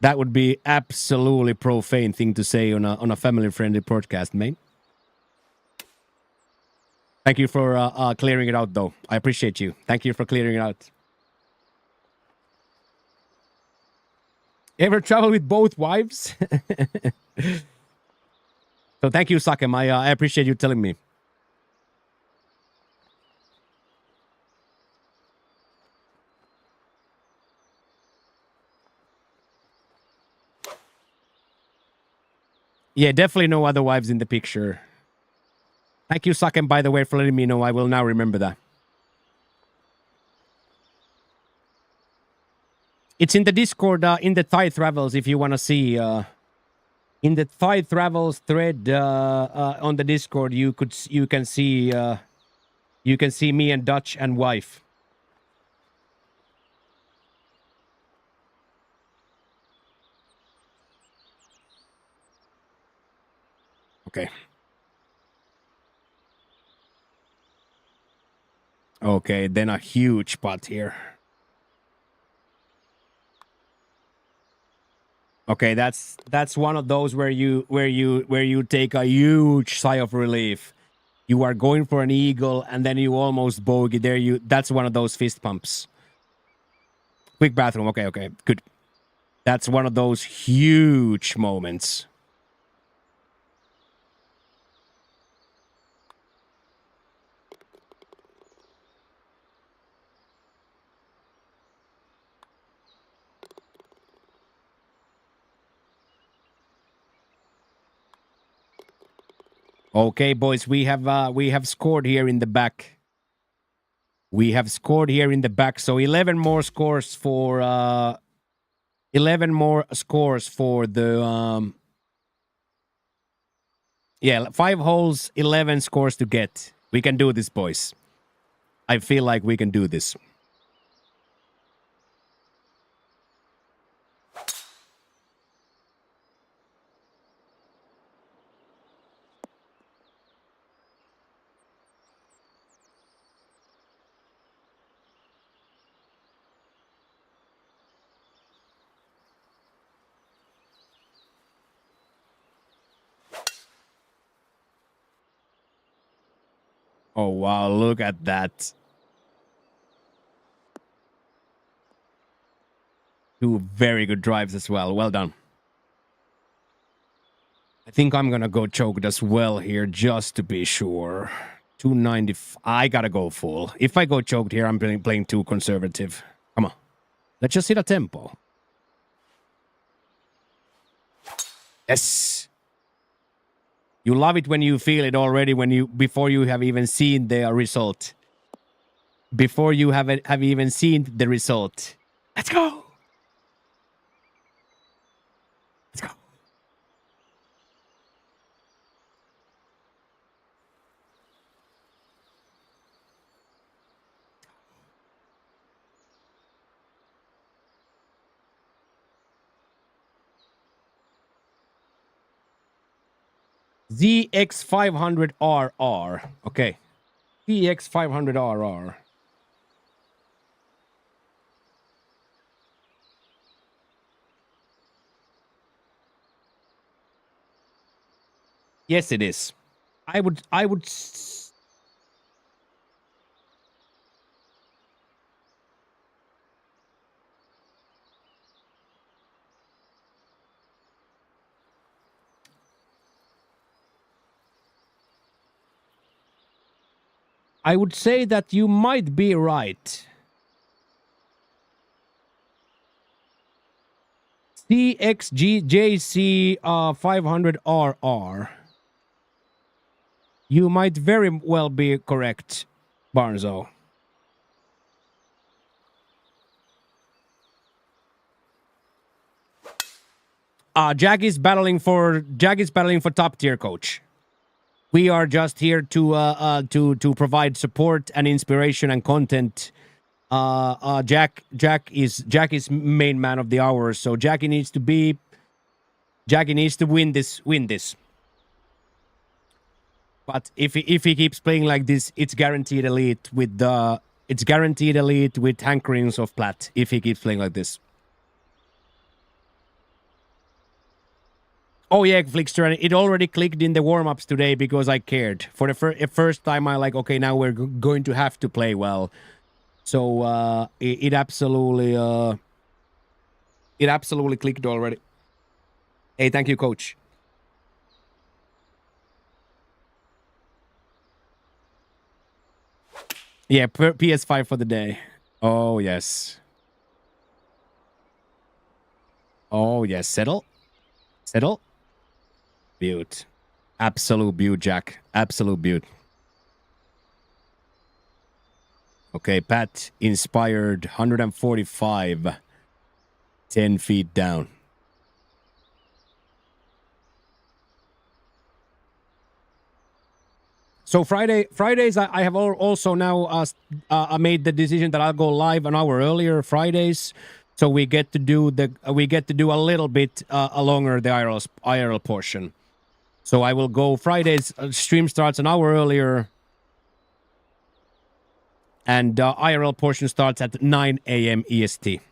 That would be absolutely profane thing to say on a family-friendly podcast, mate. Thank you for clearing it out, though. I appreciate you. Thank you for clearing it out. Ever travel with both wives? So thank you, Sakem. I appreciate you telling me. Yeah, definitely no other wives in the picture. Thank you, Sakem, by the way, for letting me know. I will now remember that. It's in the Discord, in the Thai Travels, if you want to see. In the Thai Travels thread on the Discord, you can see me and Dutch and wife. Okay. Okay, then a huge pot here. Okay, that's one of those where you take a huge sigh of relief. You are going for an eagle and then you almost bogey there. That's one of those fist pumps. Quick bathroom. Okay, good. That's one of those huge moments. Okay, boys, we have scored here in the back. We have scored here in the back. So 11 more scores for 11 more scores for the yeah, 5 holes, 11 scores to get. We can do this, boys. I feel like we can do this. Oh, wow, look at that. 2 very good drives as well. Well done. I think I'm going to go choked as well here, just to be sure. 290. I gotta go full. If I go choked here, I'm playing too conservative. Come on. Let's just hit a tempo. Yes. You love it when you feel it already before you have even seen the result. Before you have even seen the result. Let's go. Let's go. ZX500RR. Okay. ZX500RR. Yes, it is. I would say that you might be right. CXGJC 500RR. You might very well be correct, Barnzo. Jack is battling for top tier, coach. We are just here to provide support and inspiration and content. Jack is main man of the hour, so Jackie needs to win this. But if he keeps playing like this, it's guaranteed elite with hankerings of plat. If he keeps playing like this. Oh yeah, Flickster, it already clicked in the warm-ups today because I cared. For the first time, I like, okay, now we're going to have to play well. So it absolutely clicked already. Hey, thank you, coach. Yeah, PS5 for the day. Oh yes. Oh yes, settle. Beaut. Absolute beaut, Jack. Absolute beaut. Okay, Pat inspired 145. 10 feet down. So Fridays, I have also now made the decision that I'll go live an hour earlier Fridays, so we get to do a little bit longer the IRL portion. So I will go Fridays. Stream starts an hour earlier, and IRL portion starts at 9 a.m. EST.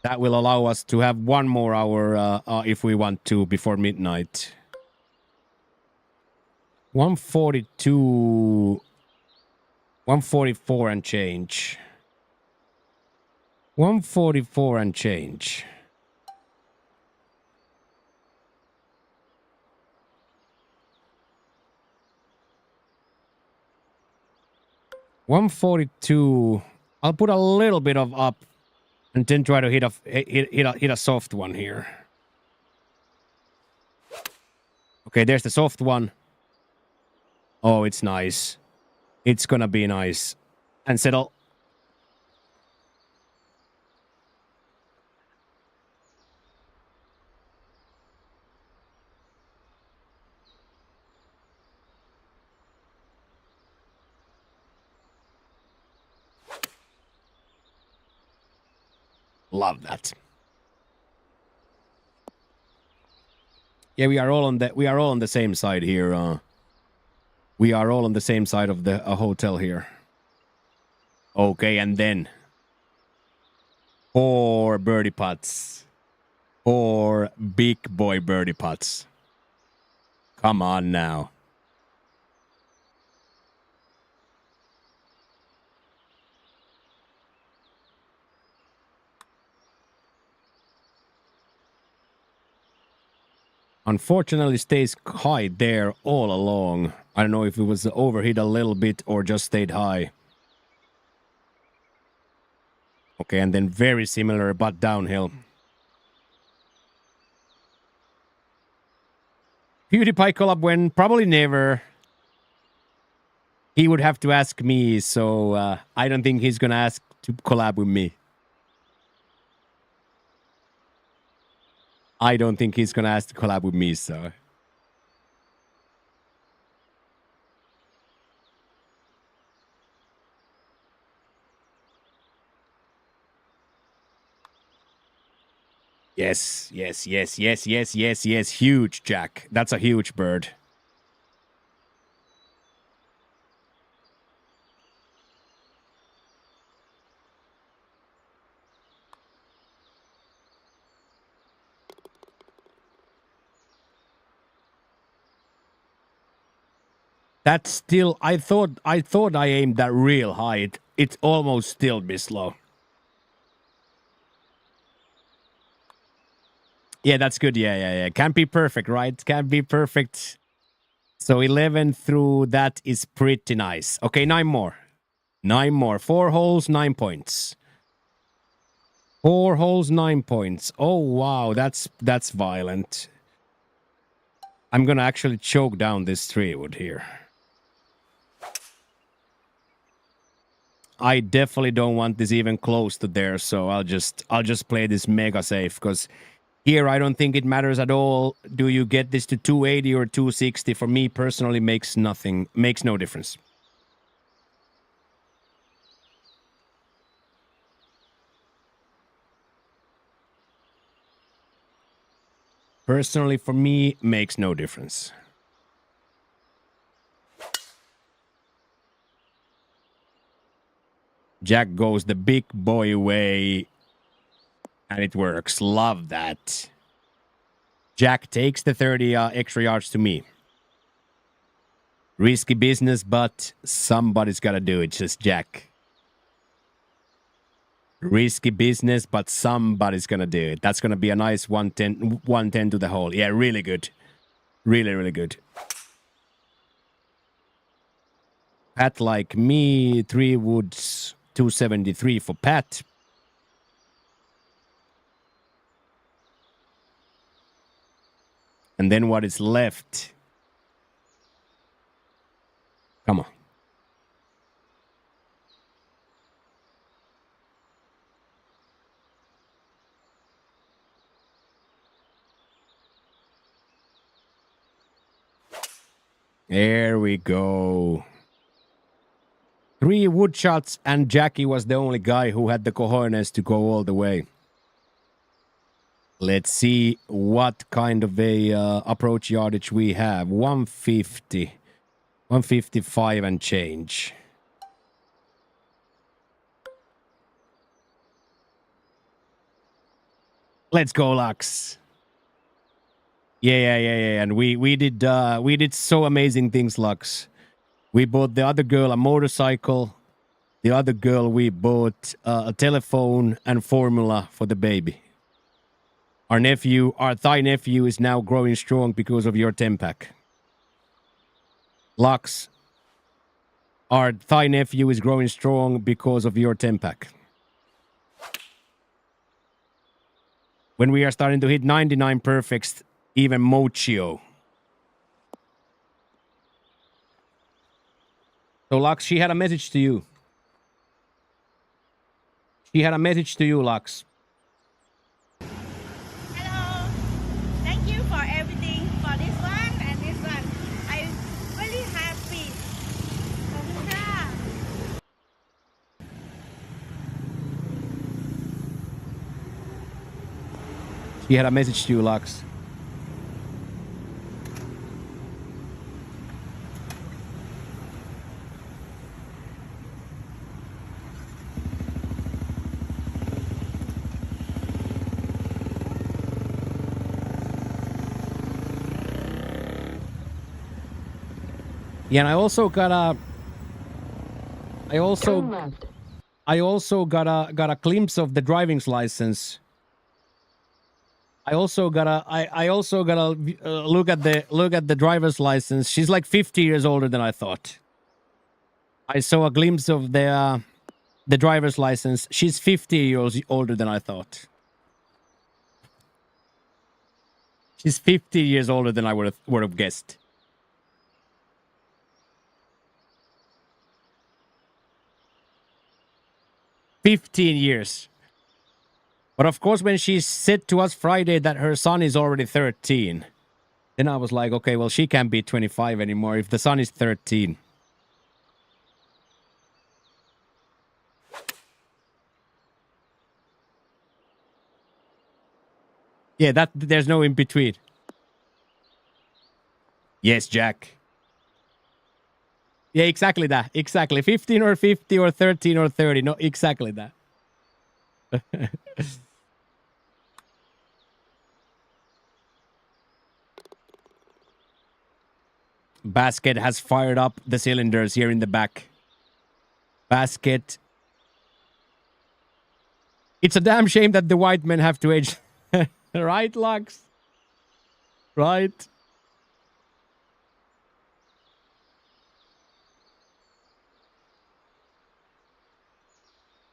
That will allow us to have one more hour if we want to before midnight. 142, 144 and change. 144 and change. $142. I'll put a little bit of up and then try to hit a soft one here. Okay, there's the soft one. Oh, it's nice. It's gonna be nice. And settle. Love that. Yeah, we are all on the same side here. We are all on the same side of the hotel here. Okay, and then 4 birdie putts. 4 big boy birdie putts. Come on now. Unfortunately, stays high there all along. I don't know if it was overheat a little bit or just stayed high. Okay, and then very similar, but downhill. PewDiePie collab when? Probably never. He would have to ask me, so I don't think he's gonna ask to collab with me. I don't think he's gonna ask to collab with me, so... Yes, yes, yes, yes, yes, yes, yes. Huge, Jack. That's a huge bird. That's still... I thought I aimed that real high. It's almost still be slow. Yeah, that's good. Yeah. Can't be perfect, right? Can't be perfect. So 11 through that is pretty nice. Okay, 9 more. 9 more. 4 holes, 9 points. 4 holes, 9 points. Oh, wow. That's violent. I'm gonna actually choke down this 3-wood here. I definitely don't want this even close to there, so I'll just play this mega safe, because here I don't think it matters at all. Do you get this to 280 or 260? For me personally, makes no difference. Personally, for me, makes no difference. Jack goes the big boy way. And it works. Love that. Jack takes the 30 extra yards to me. Risky business, but somebody's got to do it. Just Jack. Risky business, but somebody's going to do it. That's going to be a nice 110 to the hole. Yeah, really good. Really, really good. Pat like me. 3 woods. 273 for Pat. And then what is left? Come on. There we go. 3 wood shots, and Jackie was the only guy who had the cojones to go all the way. Let's see what kind of a approach yardage we have. 150. 155 and change. Let's go, Lux. Yeah. And we did so amazing things, Lux. We bought the other girl a motorcycle. The other girl, we bought a telephone and formula for the baby. Our Thai nephew is now growing strong because of your 10-pack. Lux, our Thai nephew is growing strong because of your 10-pack. When we are starting to hit 99 perfects, even Mochio. So, Lux, she had a message to you. She had a message to you, Lux. Hello. Thank you for everything for this one and this one. I'm really happy. ขอบคุณค่ะ She had a message to you, Lux. Yeah, and I also got a glimpse of the driving license I also gotta look at the driver's license. She's like 50 years older than I thought. I saw a glimpse of the driver's license. She's 50 years older than I thought. She's 50 years older than I would have guessed. $15 years. But of course, when she said to us Friday that her son is already 13, then I was like, okay, well, she can't be 25 anymore if the son is 13. Yeah, that there's no in between. Yes, Jack. Yeah, exactly that. Exactly. 15 or 50 or 13 or 30. No, exactly that. Basket has fired up the cylinders here in the back. Basket. It's a damn shame that the white men have to age. Right, Lux? Right?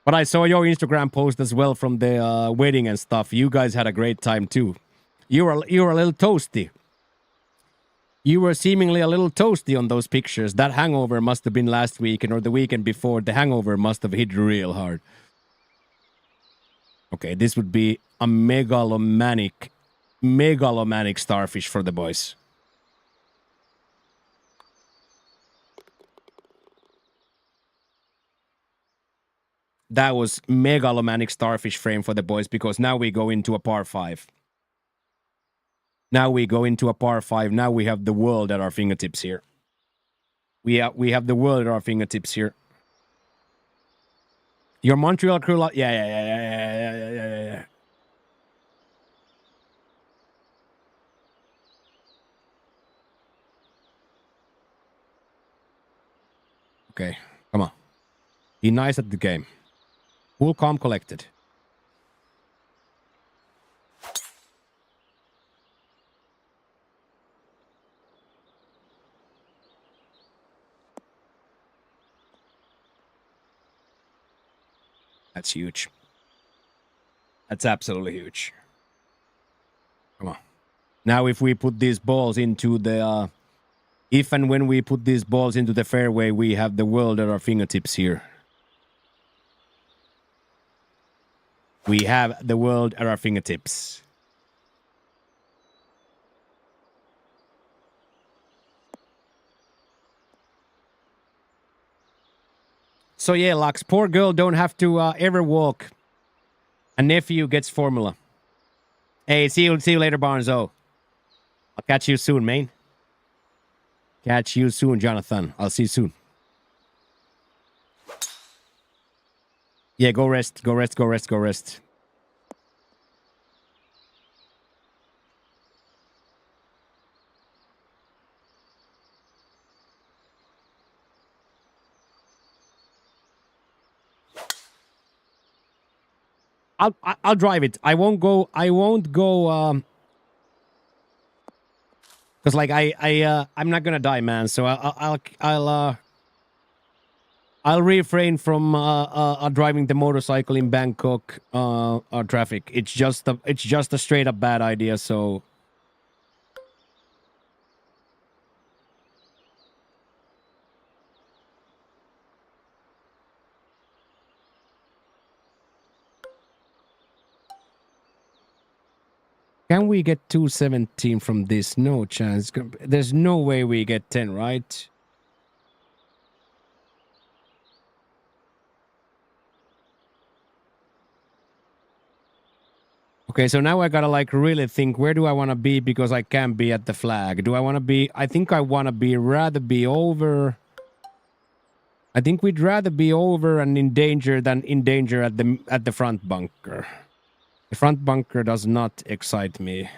But I saw your Instagram post as well from the wedding and stuff. You guys had a great time too. You were a little toasty. You were seemingly a little toasty on those pictures. That hangover must have been last weekend or the weekend before. The hangover must have hit real hard. Okay, this would be a megalomaniac starfish for the boys. That was megalomaniac starfish frame for the boys because now we go into a par 5. Now we go into a par 5. Now we have the world at our fingertips here. We have the world at our fingertips here. Your Montreal crew, yeah. Okay, come on. Be nice at the game. Cool, calm, collected. That's huge. That's absolutely huge. Come on. Now if we put these balls into the... if and when we put these balls into the fairway, we have the world at our fingertips here. We have the world at our fingertips. So yeah, Lux, poor girl don't have to ever walk. A nephew gets formula. Hey, see you later, Barnzo. I'll catch you soon, man. Catch you soon, Jonathan. I'll see you soon. Yeah, go rest. I'll drive it. I won't go because like I'm not gonna die, man. So I'll refrain from driving the motorcycle in Bangkok traffic. It's just a straight up bad idea. So can we get 217 from this? No chance. There's no way we get 10, right? Okay, so now I gotta like really think, where do I want to be because I can't be at the flag? Do I want to be... I think I want to rather be over... I think we'd rather be over and in danger than in danger at the front bunker. The front bunker does not excite me.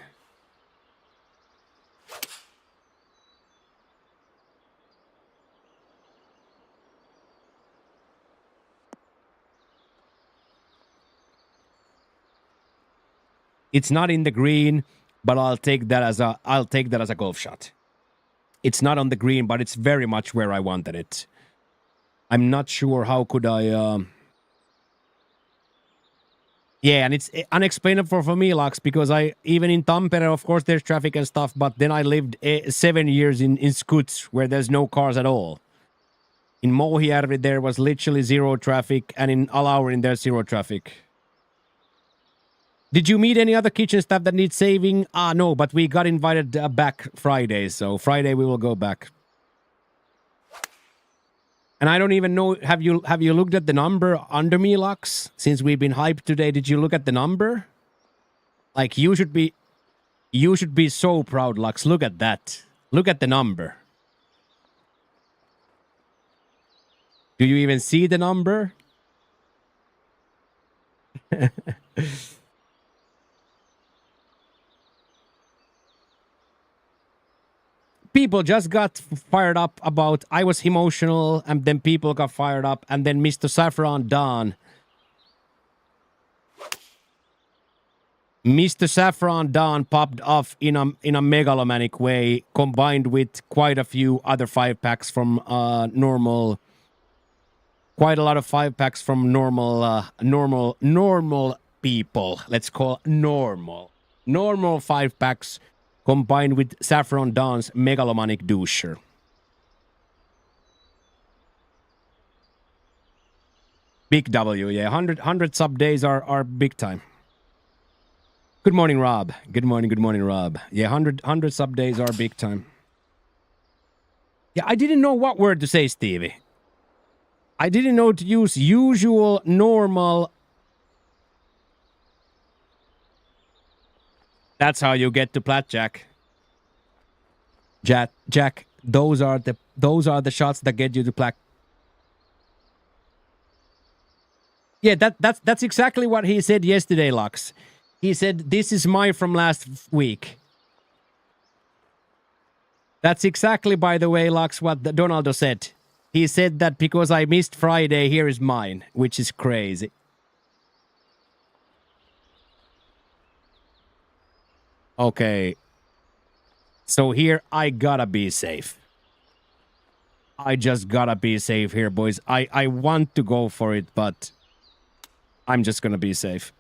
It's not in the green, but I'll take that as a golf shot. It's not on the green, but it's very much where I wanted it. I'm not sure how could I. Yeah, and it's unexplainable for me, Lux, because even in Tampere, of course, there's traffic and stuff, but then I lived 7 years in Skuts, where there's no cars at all. In Mohijärvi, there was literally zero traffic, and in Alaurin, there's zero traffic. Did you meet any other kitchen staff that needs saving? No, but we got invited back Friday, so Friday we will go back. And I don't even know, have you looked at the number under me, Lux? Since we've been hyped today, did you look at the number? Like, you should be so proud, Lux. Look at that. Look at the number. Do you even see the number? People just got fired up about, I was emotional, and then people got fired up, and then Mr. Saffron Don. Mr. Saffron Don popped off in a megalomaniac way, combined with quite a few other 5-packs from normal. Quite a lot of 5-packs from normal people. Let's call normal 5-packs. Combined with Saffron Don's megalomaniac doucher. Big W, yeah. 100 sub days are big time. Good morning, Rob. Good morning, Rob. Yeah, 100 sub days are big time. Yeah, I didn't know what word to say, Stevie. I didn't know to use usual, normal. That's how you get to plat, Jack. Jack, those are the shots that get you to plat. Yeah, that's exactly what he said yesterday, Lux. He said, "This is my from last week." That's exactly, by the way, Lux, what Donaldo said. He said that because I missed Friday, here is mine, which is crazy. Okay. So here, I gotta be safe. I just gotta be safe here, boys. I want to go for it, but I'm just gonna be safe.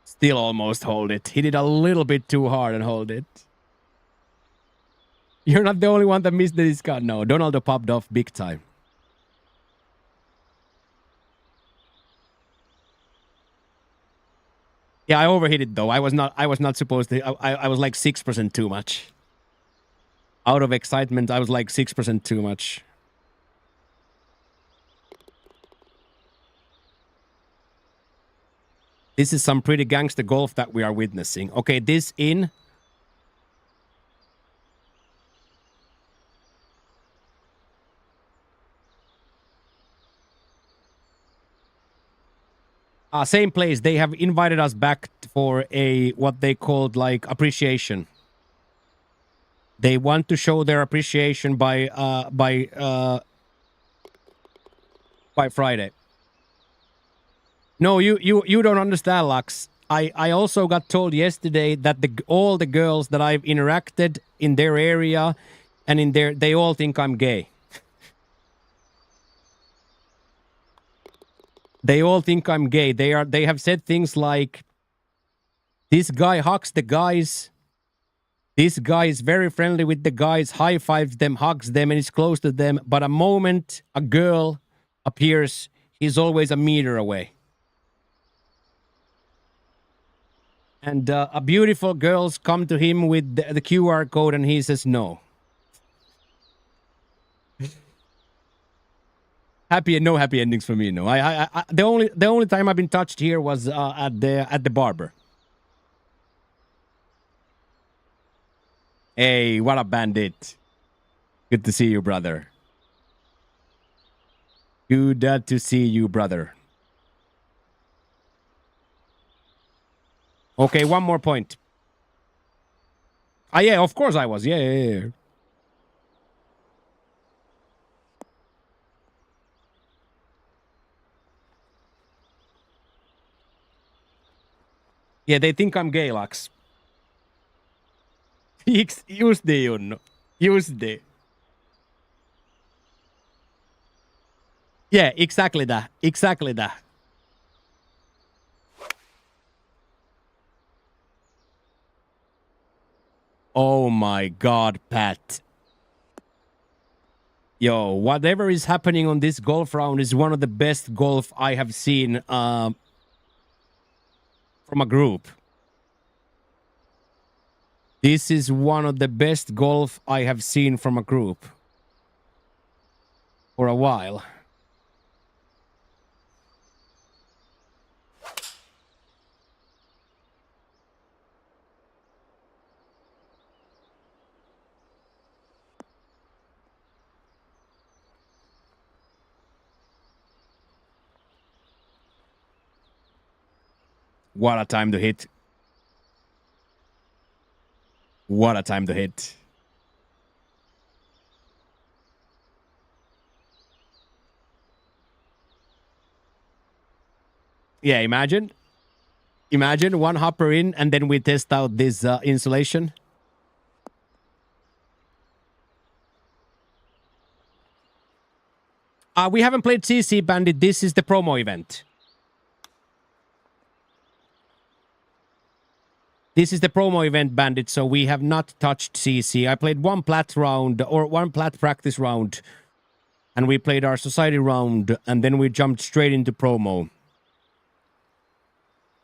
Still almost hold it. Hit it a little bit too hard and hold it. You're not the only one that missed the discount. No, Donaldo popped off big time. Yeah, I overhit it though. I was not supposed to. I was like 6% too much. Out of excitement, I was like 6% too much. This is some pretty gangster golf that we are witnessing. Okay, this in. Same place. They have invited us back for a what they called like appreciation. They want to show their appreciation by Friday. No, you don't understand, Lux. I also got told yesterday that all the girls that I've interacted in their area and they all think I'm gay. They all think I'm gay. They have said things like, this guy hugs the guys. This guy is very friendly with the guys, high fives them, hugs them, and is close to them. But a moment a girl appears, he's always a meter away. And a beautiful girls come to him with the QR code, and he says no. No happy endings for me. No, the only time I've been touched here was at the barber. Hey, what a bandit! Good to see you, brother. Good to see you, brother. Okay, one more point. Yeah, of course I was. Yeah. Yeah, they think I'm gay, Lux. Just det, Junno. Just det. Yeah, exactly that. Exactly that. Oh my god, Pat. Yo, whatever is happening on this golf round is one of the best golf I have seen from a group. This is one of the best golf I have seen from a group for a while. What a time to hit. What a time to hit. Yeah, imagine. Imagine one hopper in and then we test out this insulation. We haven't played CC Bandit. This is the promo event. This is the promo event, Bandit, so we have not touched CC. I played one plat round, or one plat practice round, and we played our society round, and then we jumped straight into promo.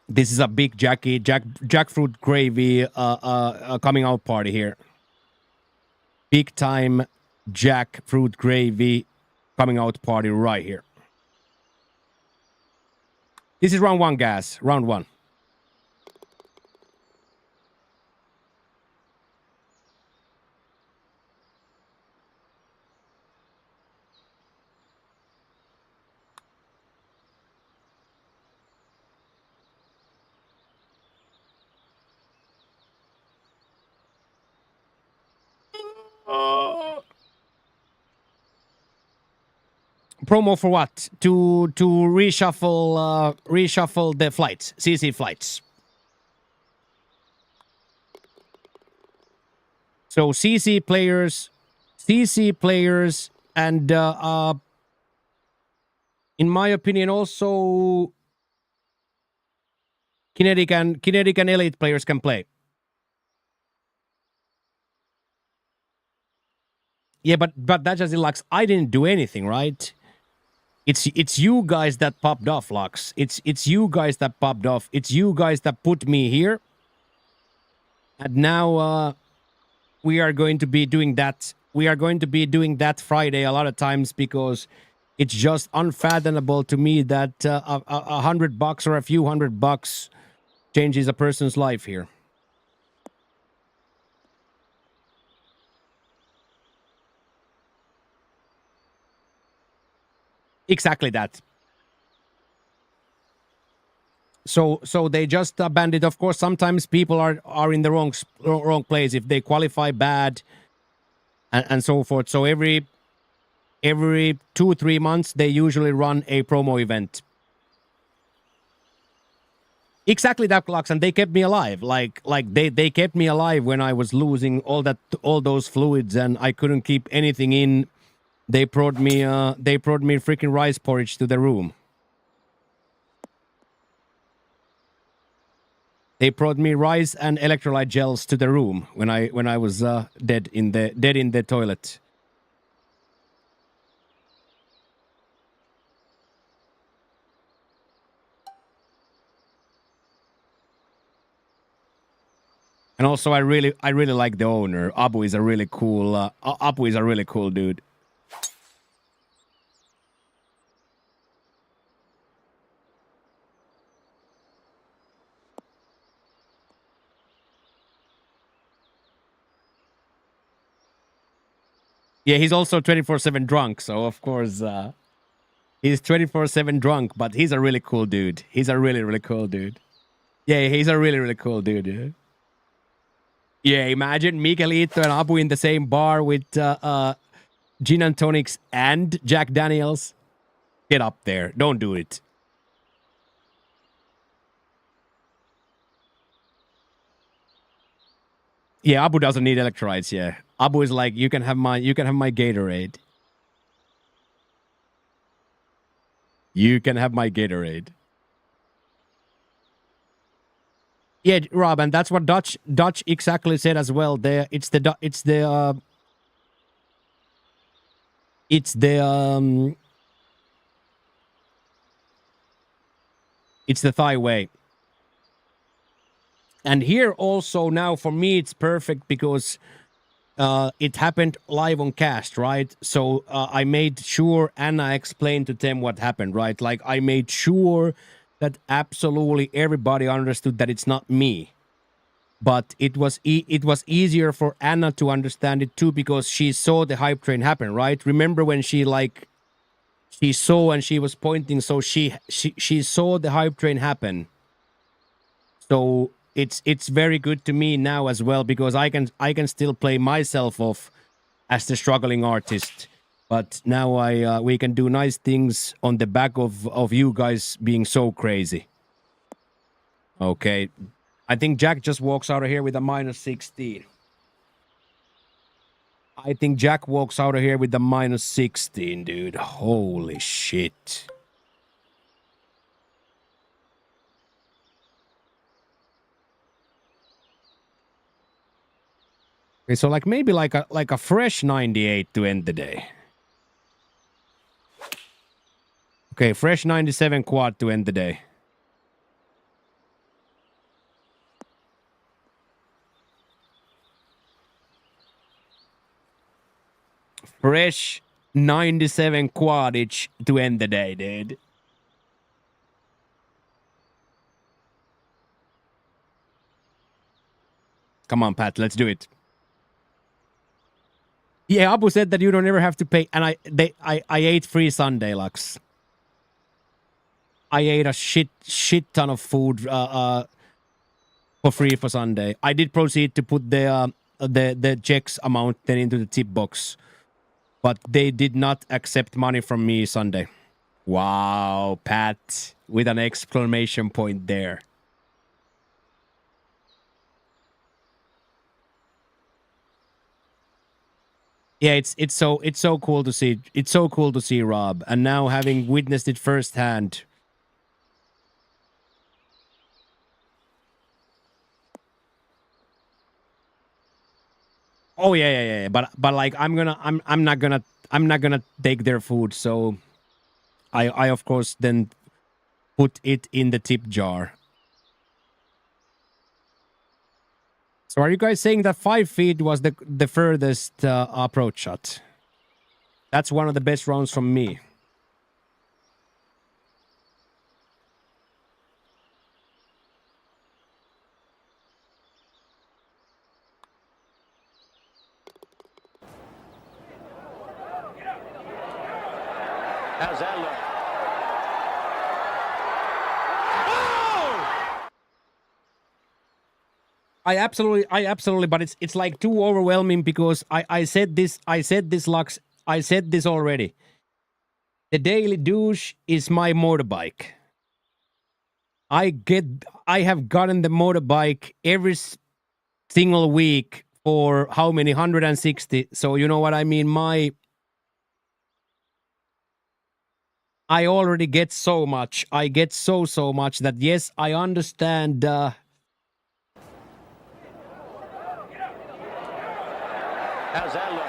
This is a big jackfruit gravy coming out party here. Big time jackfruit gravy coming out party right here. This is round one, guys. Round one. Promo for what? To reshuffle the flights, CC flights. So CC players, and in my opinion, also kinetic and elite players can play. Yeah, but that just Lux. I didn't do anything, right? It's you guys that popped off, Lux. It's you guys that popped off. It's you guys that put me here. And now we are going to be doing that. We are going to be doing that Friday a lot of times because it's just unfathomable to me that $100 or a few $100 changes a person's life here. Exactly that. So they just banded. Of course, sometimes people are in the wrong place if they qualify bad, and so forth. So every 2-3 months they usually run a promo event. Exactly that, Lux, and they kept me alive. Like they kept me alive when I was losing all those fluids and I couldn't keep anything in. They brought me freaking rice porridge to the room. They brought me rice and electrolyte gels to the room when I was dead in the toilet. And also, I really like the owner. Abu is a really cool. Abu is a really cool dude. Yeah, he's also 24/7 drunk, so of course he's 24/7 drunk, but he's a really cool dude. He's a really cool dude. Yeah, he's a really cool dude. Yeah. Yeah, imagine Miguelito and Abu in the same bar with gin and tonics and Jack Daniels. Get up there. Don't do it. Yeah, Abu doesn't need electrolytes. Yeah, Abu is like, you can have my Gatorade. You can have my Gatorade. Yeah, Rob, and that's what Dutch exactly said as well. There, it's the Thai way. And here also now for me it's perfect because it happened live on cast, right? So I made sure Anna explained to them what happened, right? Like I made sure that absolutely everybody understood that it's not me. But it was easier for Anna to understand it too because she saw the hype train happen, right? Remember when she saw and she was pointing, so she saw the hype train happen. So it's very good to me now as well because I can still play myself off as the struggling artist, but now we can do nice things on the back of you guys being so crazy. Okay, I think Jack just walks out of here with a -16. I think Jack walks out of here with the -16, dude. Holy shit. Okay, so like maybe like a fresh 98 to end the day. Okay, fresh 97 quad to end the day. Fresh 97 quadage to end the day, dude. Come on, Pat, let's do it. Yeah, Abu said that you don't ever have to pay, and I ate free Sunday, Lux. I ate a shit ton of food for free for Sunday. I did proceed to put the checks amount then into the tip box, but they did not accept money from me Sunday. Wow, Pat, with an exclamation point there. Yeah, it's so cool to see. It's so cool to see Rob, and now having witnessed it firsthand. Oh yeah. But like I'm not gonna take their food, so I of course then put it in the tip jar. So are you guys saying that 5 feet was the furthest approach shot? That's one of the best rounds from me. How's that look? I absolutely, but it's like too overwhelming because I said this, Lux, I said this already. The daily douche is my motorbike. I have gotten the motorbike every single week for how many? 160. So you know what I mean? I already get so much. I get so much that yes, I understand. How's that look?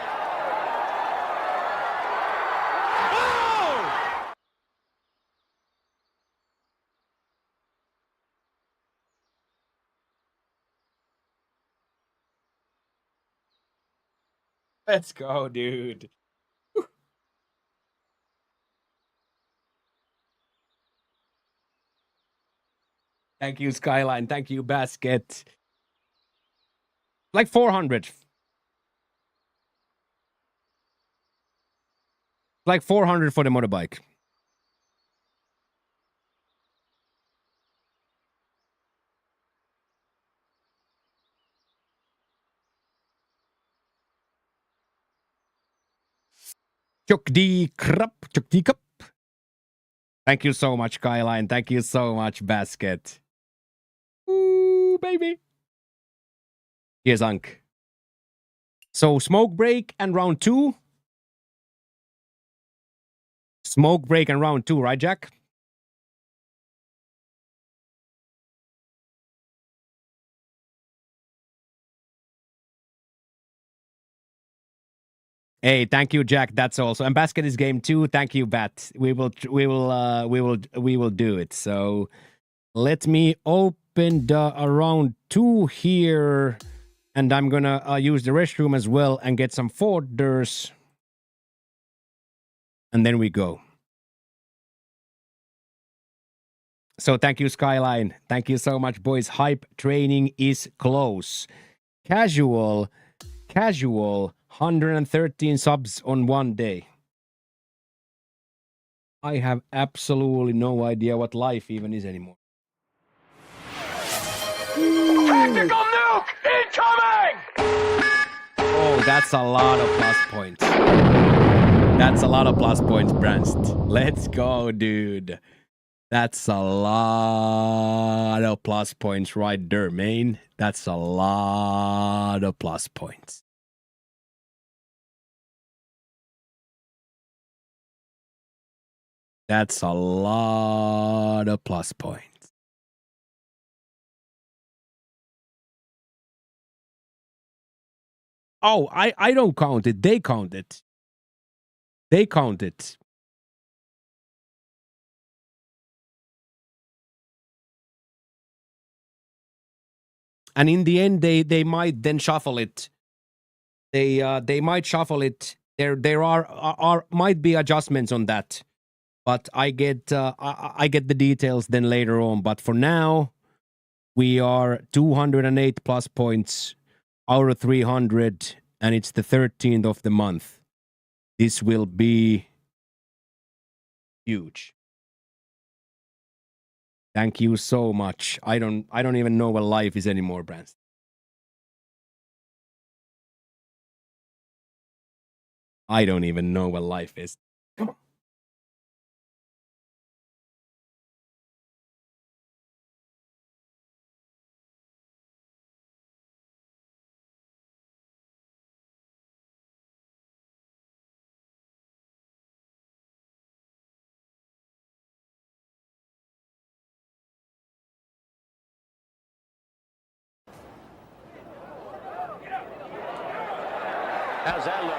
Let's go, dude. Thank you, Skyline. Thank you, Basket. Like 400. Like 400 for the motorbike. Chokdi krap, chokdi cup. Thank you so much, Skyline. Thank you so much, Basket. Ooh, baby. Here's Unk. So smoke break and round 2. Smoke break and round 2, right, Jack? Hey, thank you, Jack. That's also. And basket is game 2. Thank you, Bat. We will do it. So let me open the round 2 here, and I'm gonna use the restroom as well and get some folders, and then we go. So thank you, Skyline. Thank you so much, boys. Hype training is close. Casual, 113 subs on one day. I have absolutely no idea what life even is anymore. Tactical nuke incoming! Oh, that's a lot of plus points. That's a lot of plus points, Branst. Let's go, dude. That's a lot of plus points right there, man. That's a lot of plus points. That's a lot of plus points. Oh, I don't count it. They count it. They count it. And in the end, they might then shuffle it. They might shuffle it. There are might be adjustments on that, but I get the details then later on. But for now, we are 208 plus points out of 300, and it's the 13th of the month. This will be huge. Thank you so much. I don't even know what life is anymore, Brands. I don't even know what life is. Come on. How's that look?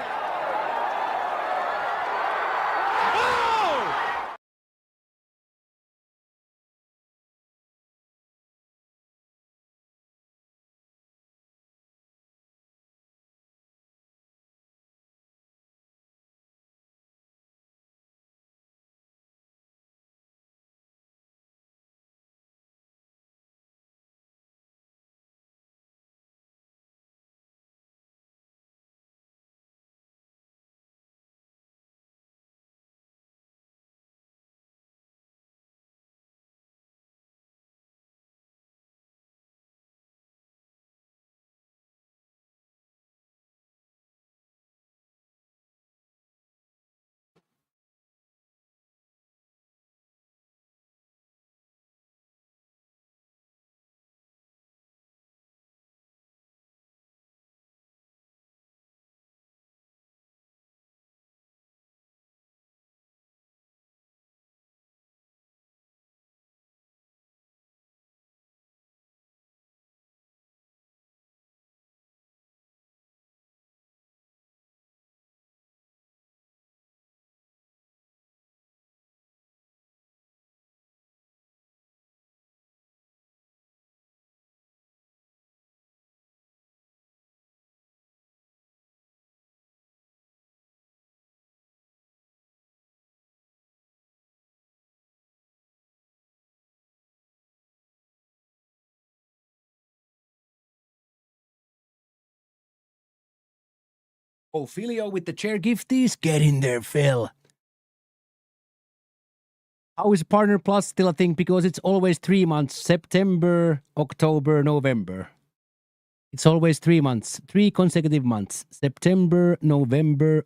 Oh, Filio with the chair gifties. Get in there, Phil. How is Partner Plus still a thing? Because it's always 3 months. September, October, November. It's always 3 months. 3 consecutive months. September, November.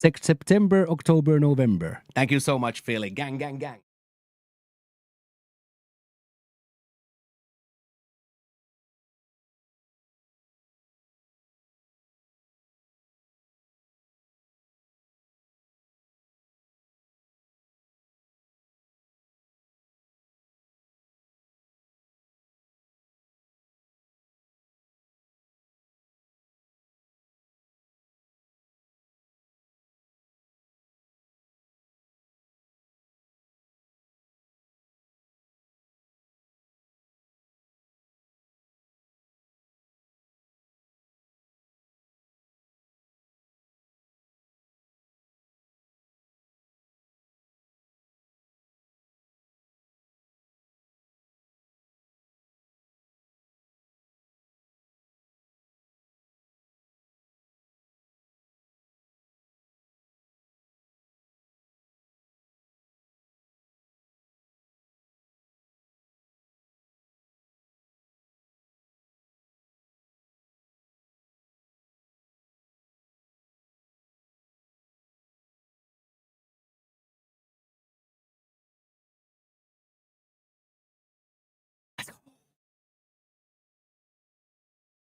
September, October, November. Thank you so much, Philly. Gang, gang, gang.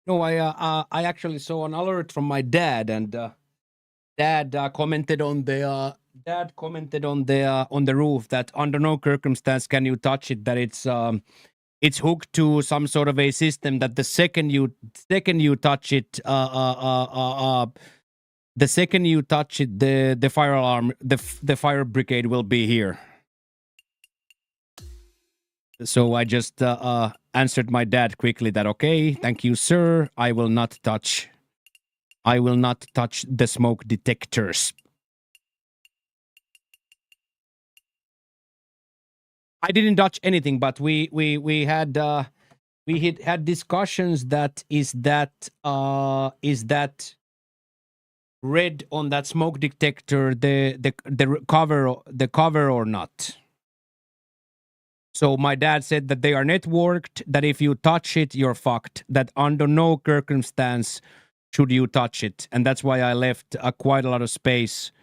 No, I actually saw an alert from my dad, and dad commented on the on the roof that under no circumstance can you touch it. That it's hooked to some sort of a system that the second you touch it, the second you touch it, the fire alarm, the fire brigade will be here. So I just answered my dad quickly that okay, thank you, sir. I will not touch the smoke detectors. I didn't touch anything, but we had had discussions that is that red on that smoke detector the cover or not. So my dad said that they are networked, that if you touch it, you're fucked, that under no circumstance should you touch it. And that's why I left quite a lot of space.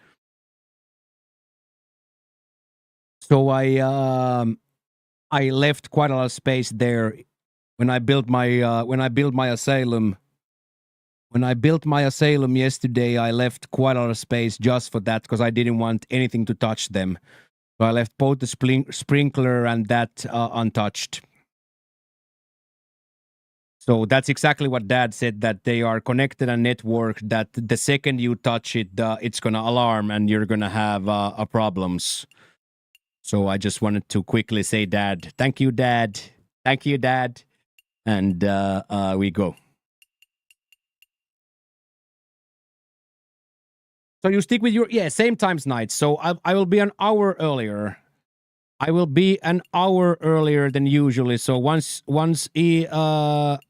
So I left quite a lot of space there when I built my asylum. When I built my asylum yesterday, I left quite a lot of space just for that because I didn't want anything to touch them. So I left both the sprinkler and that untouched. So that's exactly what Dad said, that they are connected and networked, that the second you touch it, it's going to alarm and you're going to have problems. So I just wanted to quickly say, Dad, thank you, Dad. Thank you, Dad. And we go. So you stick with your, same times night. So I will be an hour earlier. I will be an hour earlier than usually. So once EDT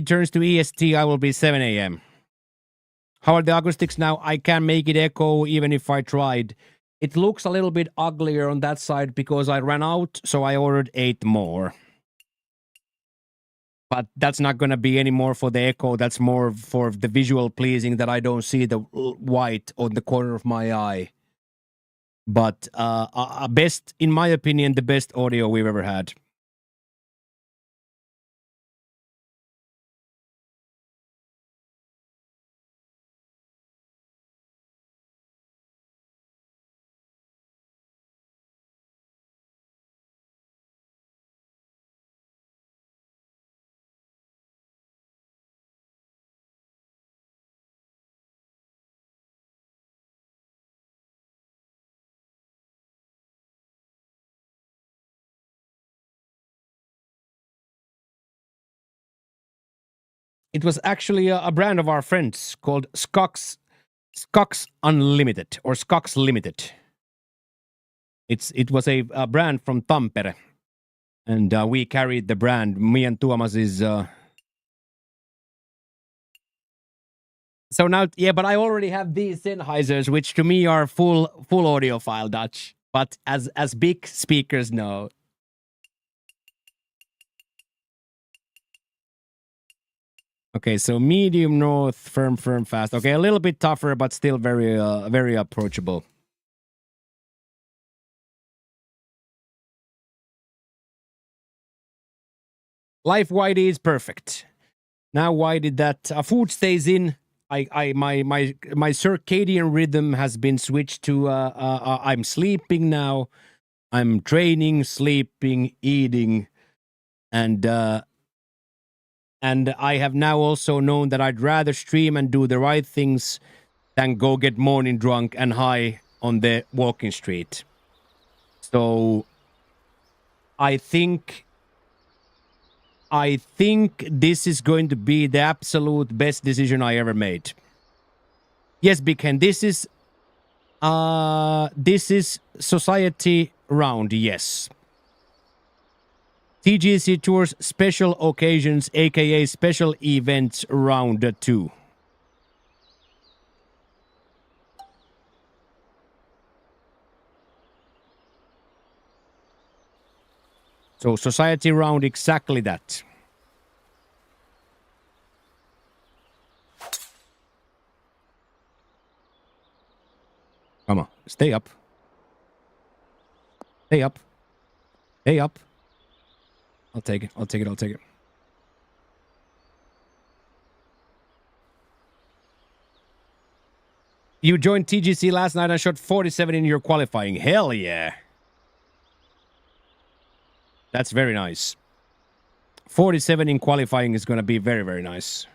turns to EST, I will be 7 a.m. How are the acoustics now? I can't make it echo even if I tried. It looks a little bit uglier on that side because I ran out, so I ordered 8 more. But that's not going to be any more for the echo. That's more for the visual pleasing, that I don't see the white on the corner of my eye. But best, in my opinion, the best audio we've ever had. It was actually a brand of our friends called Skux Unlimited or Skux Limited. It was a brand from Tampere, and we carried the brand. Me and Tuomas is. So now, but I already have these Sennheisers, which to me are full audiophile, Dutch. But as big speakers, no. Okay, so medium north, firm, fast. Okay, a little bit tougher, but still very approachable. Life Whitey is perfect. Now why did that food stays in? My circadian rhythm has been switched to I'm sleeping now. I'm training, sleeping, eating, and I have now also known that I'd rather stream and do the right things than go get morning drunk and high on the walking street. So I think this is going to be the absolute best decision I ever made. Yes, Big Hen, this is society round, yes. TGC Tours special occasions, aka special events round 2. So society round, exactly that. Come on, stay up. Stay up. Stay up. I'll take it. You joined TGC last night and shot 47 in your qualifying. Hell yeah. That's very nice. 47 in qualifying is going to be very, very nice.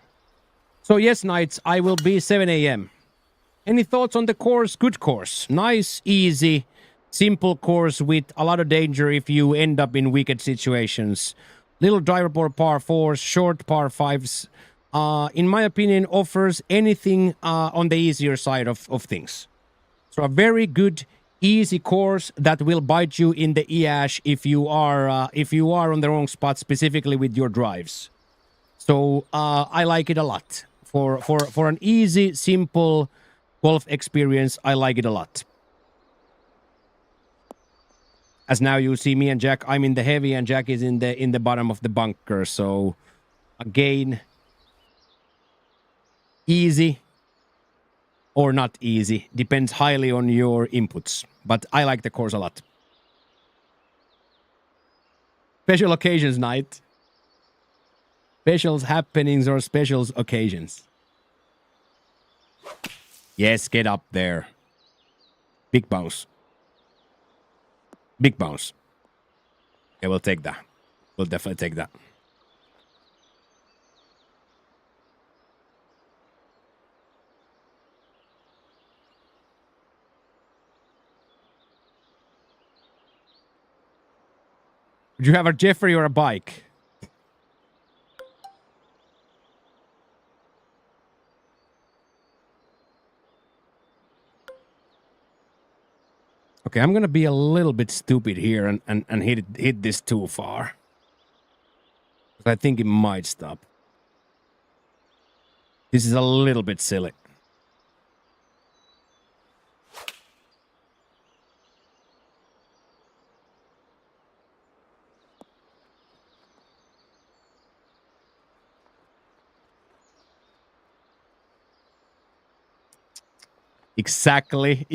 So yes, Knights, I will be 7 a.m. Any thoughts on the course? Good course. Nice, easy, simple course with a lot of danger if you end up in wicked situations. Little drivable par 4s, short par 5s. In my opinion, offers anything on the easier side of things. So a very good, easy course that will bite you in the EASH if you are on the wrong spot, specifically with your drives. So I like it a lot. For an easy, simple golf experience, I like it a lot. As now you see me and Jack, I'm in the heavy and Jack is in the bottom of the bunker. So again, easy or not easy depends highly on your inputs. But I like the course a lot. Special occasions night. Specials happenings or specials occasions. Yes, get up there. Big bounce. Big bounce. Yeah, we'll take that. We'll definitely take that. Would you have a Jeffrey or a bike? Okay, I'm gonna be a little bit stupid here and hit this too far. I think it might stop. This is a little bit silly. Exactly.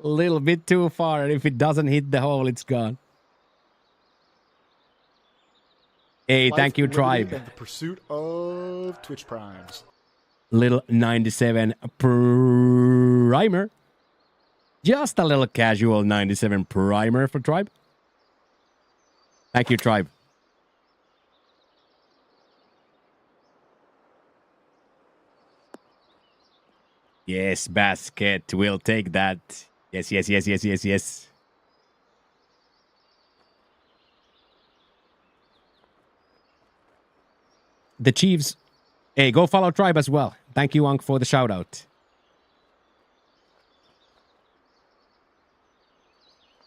A little bit too far, and if it doesn't hit the hole, it's gone. Hey, thank you, Tribe. And the pursuit of Twitch Primes. Little 97 primer. Just a little casual 97 primer for Tribe. Thank you, Tribe. Yes, basket. We'll take that. Yes. The Chiefs. Hey, go follow Tribe as well. Thank you, Unc, for the shout out.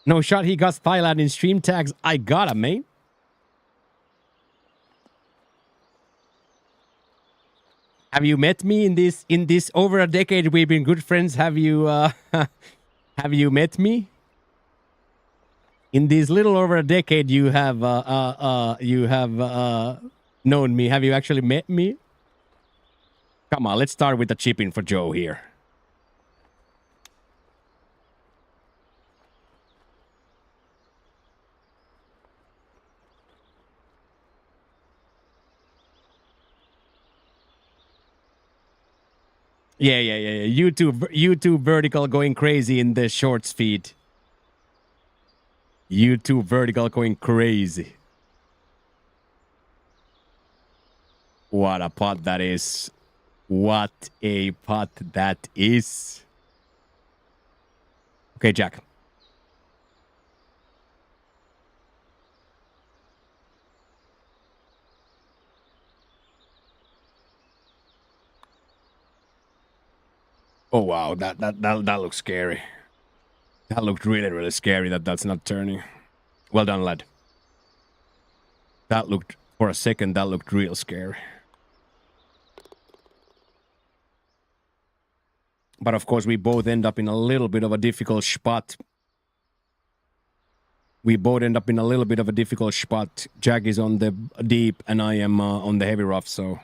No shot, he got Thailand in stream tags. I got him, mate. Have you met me in this over a decade we've been good friends? Have you have you met me? In this little over a decade you have known me. Have you actually met me? Come on, let's start with the chip in for Joe here. Yeah. YouTube vertical going crazy in the shorts feed. YouTube vertical going crazy. What a putt that is. What a putt that is. Okay, Jack. Oh wow, that looks scary. That looked really scary that's not turning. Well done, lad. That looked, for a second, that looked real scary. But of course, we both end up in a little bit of a difficult spot. Jack is on the deep and I am on the heavy rough, so...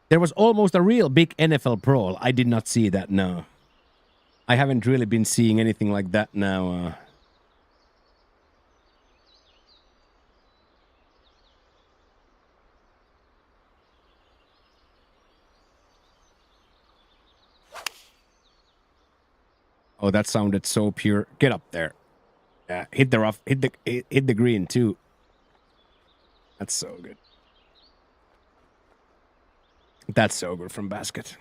There was almost a real big NFL brawl. I did not see that, no. I haven't really been seeing anything like that now. Oh, that sounded so pure. Get up there. Yeah, hit the rough, hit the green too. That's so good. That's so good from basket.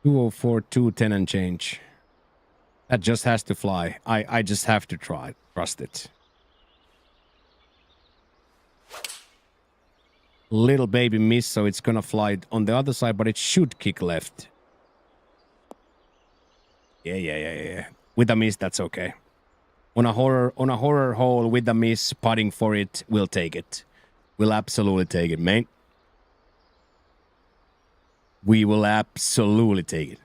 $204, $210 and change. That just has to fly. I just have to try. Trust it. Little baby miss, so it's gonna fly on the other side, but it should kick left. Yeah. With a miss, that's okay. On a horror hole with a miss, putting for it, we'll take it. We'll absolutely take it, man. We will absolutely take it.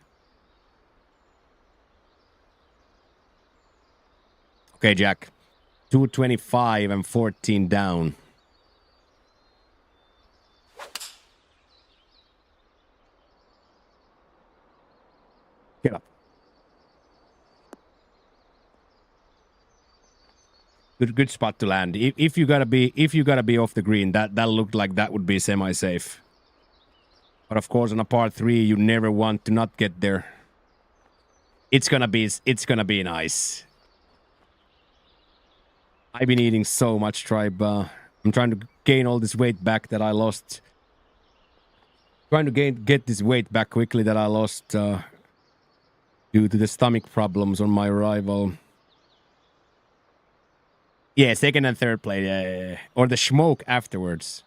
Okay, Jack. 225 and 14 down. Get up. Good spot to land. If you gotta be off the green, that looked like that would be semi-safe. But of course, on a par 3, you never want to not get there. It's gonna be nice. I've been eating so much tribe. I'm trying to gain all this weight back that I lost. Trying to get this weight back quickly that I lost due to the stomach problems on my arrival. Yeah, second and third plate. Yeah. Or the smoke afterwards.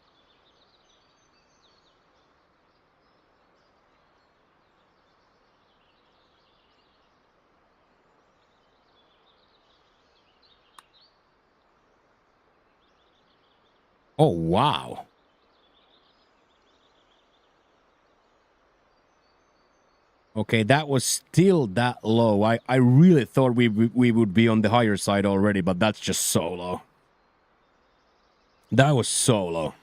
Oh, wow. Okay, that was still that low. I really thought we would be on the higher side already, but that's just so low. That was so low.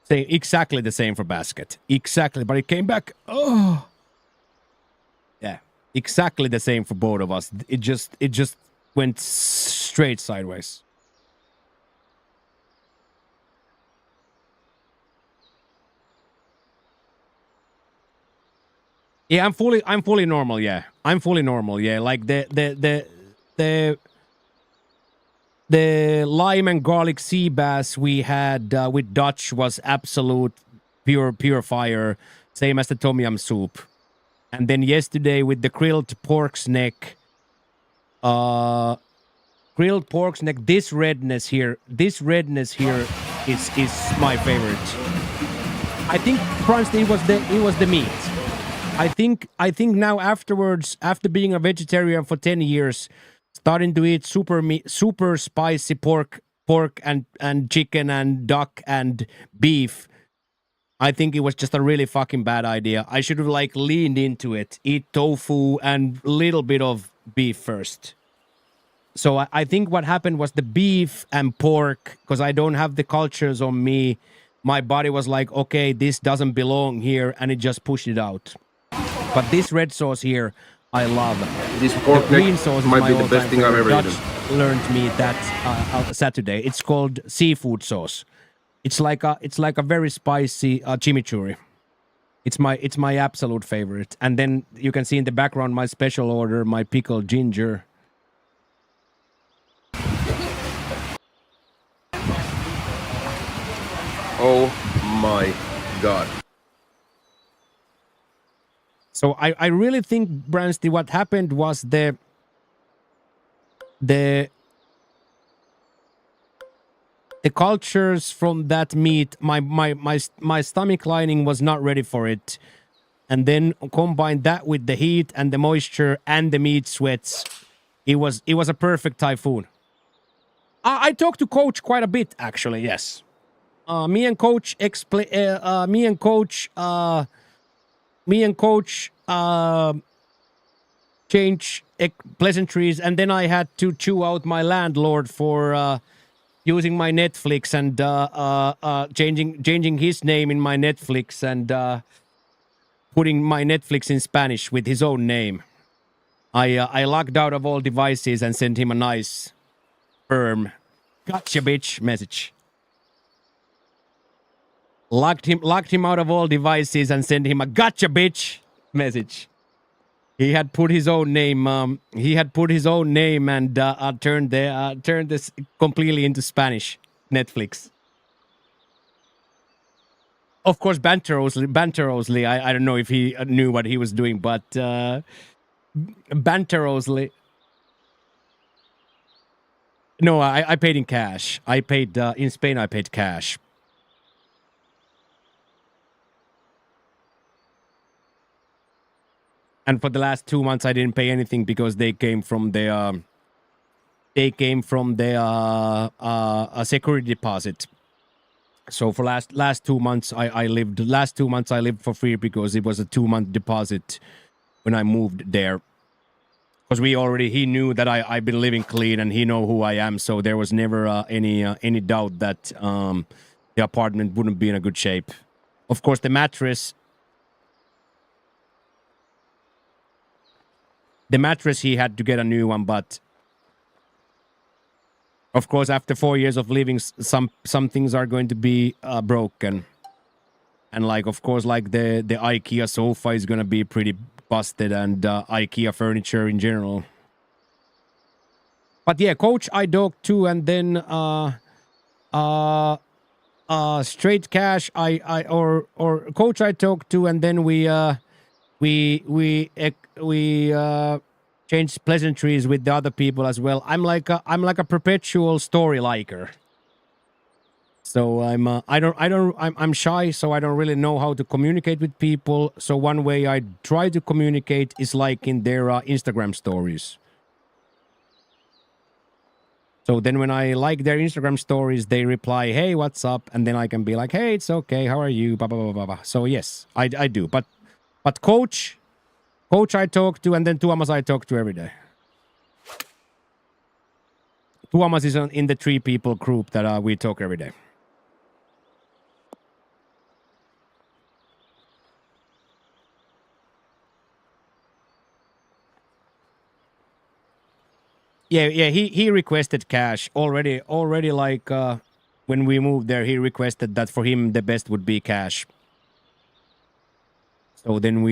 Say exactly the same for basket. Exactly, but it came back. Oh. Yeah, exactly the same for both of us. It just went straight sideways. Yeah, I'm fully normal. Yeah, I'm fully normal. Yeah, like the lime and garlic sea bass we had with Dutch was absolute pure fire, same as the tom yum soup. And then yesterday with the grilled pork's neck, this redness here is my favorite. I think Franz, it was the meat. I think now afterwards, after being a vegetarian for 10 years, starting to eat super spicy pork and chicken and duck and beef, I think it was just a really fucking bad idea. I should have like leaned into it, eat tofu and little bit of beef first. So I think what happened was the beef and pork, because I don't have the cultures on me, my body was like, okay, this doesn't belong here, and it just pushed it out. But this red sauce here, I love. This pork green sauce might be the best thing I've ever Dutch eaten. learned me that Saturday. It's called seafood sauce. It's like a very spicy chimichurri. It's my absolute favorite. And then you can see in the background my special order, my pickled ginger. Oh my god. So I really think, Bransty, what happened was the cultures from that meat, my stomach lining was not ready for it. And then combine that with the heat and the moisture and the meat sweats, it was a perfect typhoon. I talked to Coach quite a bit, actually. Yes, me and Coach change pleasantries, and then I had to chew out my landlord for using my Netflix and changing his name in my Netflix and putting my Netflix in Spanish with his own name. I logged out of all devices and sent him a nice, firm, gotcha, bitch message. Locked him out of all devices and sent him a gotcha, bitch message. He had put his own name. He had put his own name and turned this completely into Spanish. Netflix. Of course, banterously. I don't know if he knew what he was doing, but banterously. No, I paid in cash. I paid in Spain. I paid cash. And for the last 2 months, I didn't pay anything because they came from the a security deposit. So for last 2 months, I lived for free because it was a 2-month deposit when I moved there. Because he knew that I've been living clean and he know who I am, so there was never any doubt that the apartment wouldn't be in a good shape. Of course, the mattress he had to get a new one, but of course, after 4 years of living, some things are going to be broken, and like of course, like the IKEA sofa is gonna be pretty busted, and IKEA furniture in general. But yeah, coach I talked to, and then straight cash or coach I talked to, and then we changed pleasantries with the other people as well. I'm like a perpetual story liker. So I'm shy, so I don't really know how to communicate with people. So one way I try to communicate is like in their Instagram stories. So then when I like their Instagram stories, they reply, "Hey, what's up?" And then I can be like, "Hey, it's okay. How are you?" Blah, blah, blah, blah, blah. So yes, I do. But coach I talk to, and then Tuomas I talk to every day. Tuomas is in the 3 people group that we talk every day. Yeah, he requested cash already like when we moved there, he requested that for him the best would be cash. So then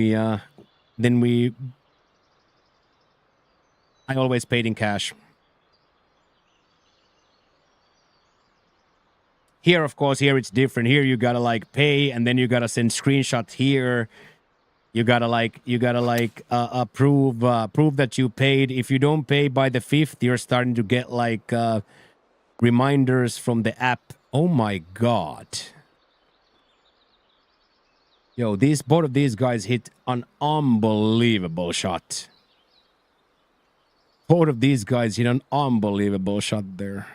I always paid in cash. Here, of course, here it's different. Here you gotta like pay, and then you gotta send screenshot here. You gotta prove that you paid. If you don't pay by the 5th, you're starting to get like reminders from the app. Oh my god. Yo, both of these guys hit an unbelievable shot. Both of these guys hit an unbelievable shot there.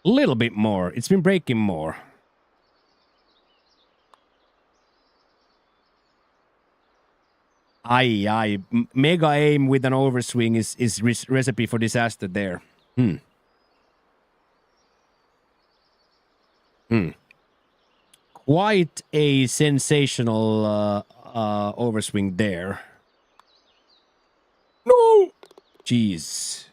A little bit more. It's been breaking more. Aye. Mega aim with an overswing is recipe for disaster there. Quite a sensational overswing there. No! Jeez.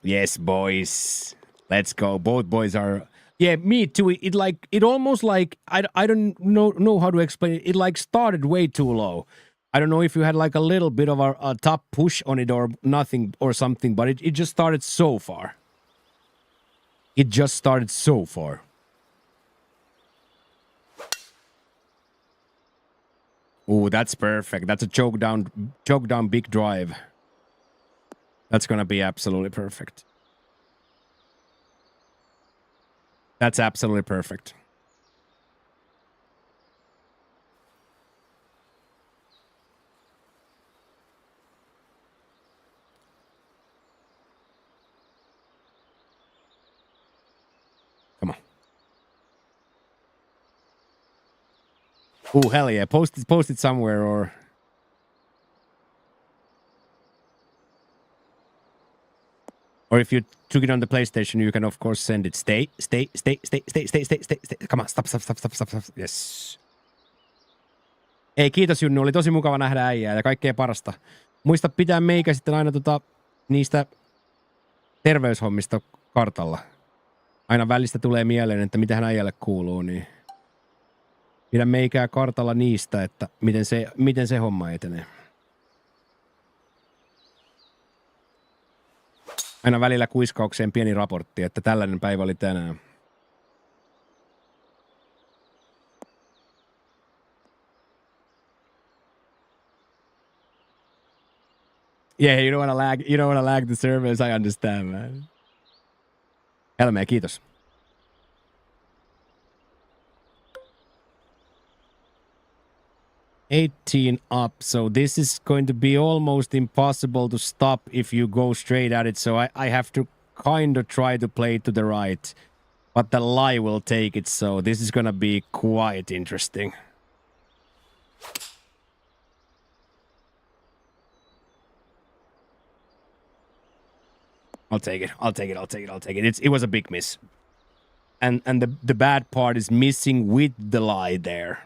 Yes, boys. Let's go. Both boys are... Yeah, me too. It almost like... I don't know how to explain it. It like started way too low. I don't know if you had like a little bit of a top push on it or nothing or something, but it just started so far. It just started so far. Oh, that's perfect. That's a choke down big drive. That's gonna be absolutely perfect. That's absolutely perfect. Come on. Oh, hell yeah. Post it somewhere or... Or if you took it on the PlayStation, you can of course send it. Stay. Come on, stop. Yes. Ei, kiitos Junnu. Oli tosi mukava nähdä äijää ja kaikkea parasta. Muista pitää meikä sitten aina niistä terveyshommista kartalla. Aina välistä tulee mieleen, että mitähän äijälle kuuluu, niin... Pidä meikää kartalla niistä, että miten se homma etenee. Aina välillä kuiskaukseen pieni raportti, että tällainen päivä oli tänään. Yeah, you don't wanna lag the service, I understand, man. Helmeä, kiitos. $18 up, so this is going to be almost impossible to stop if you go straight at it, so I have to kind of try to play to the right, but the lie will take it, so this is gonna be quite interesting. I'll take it. It was a big miss. And the bad part is missing with the lie there.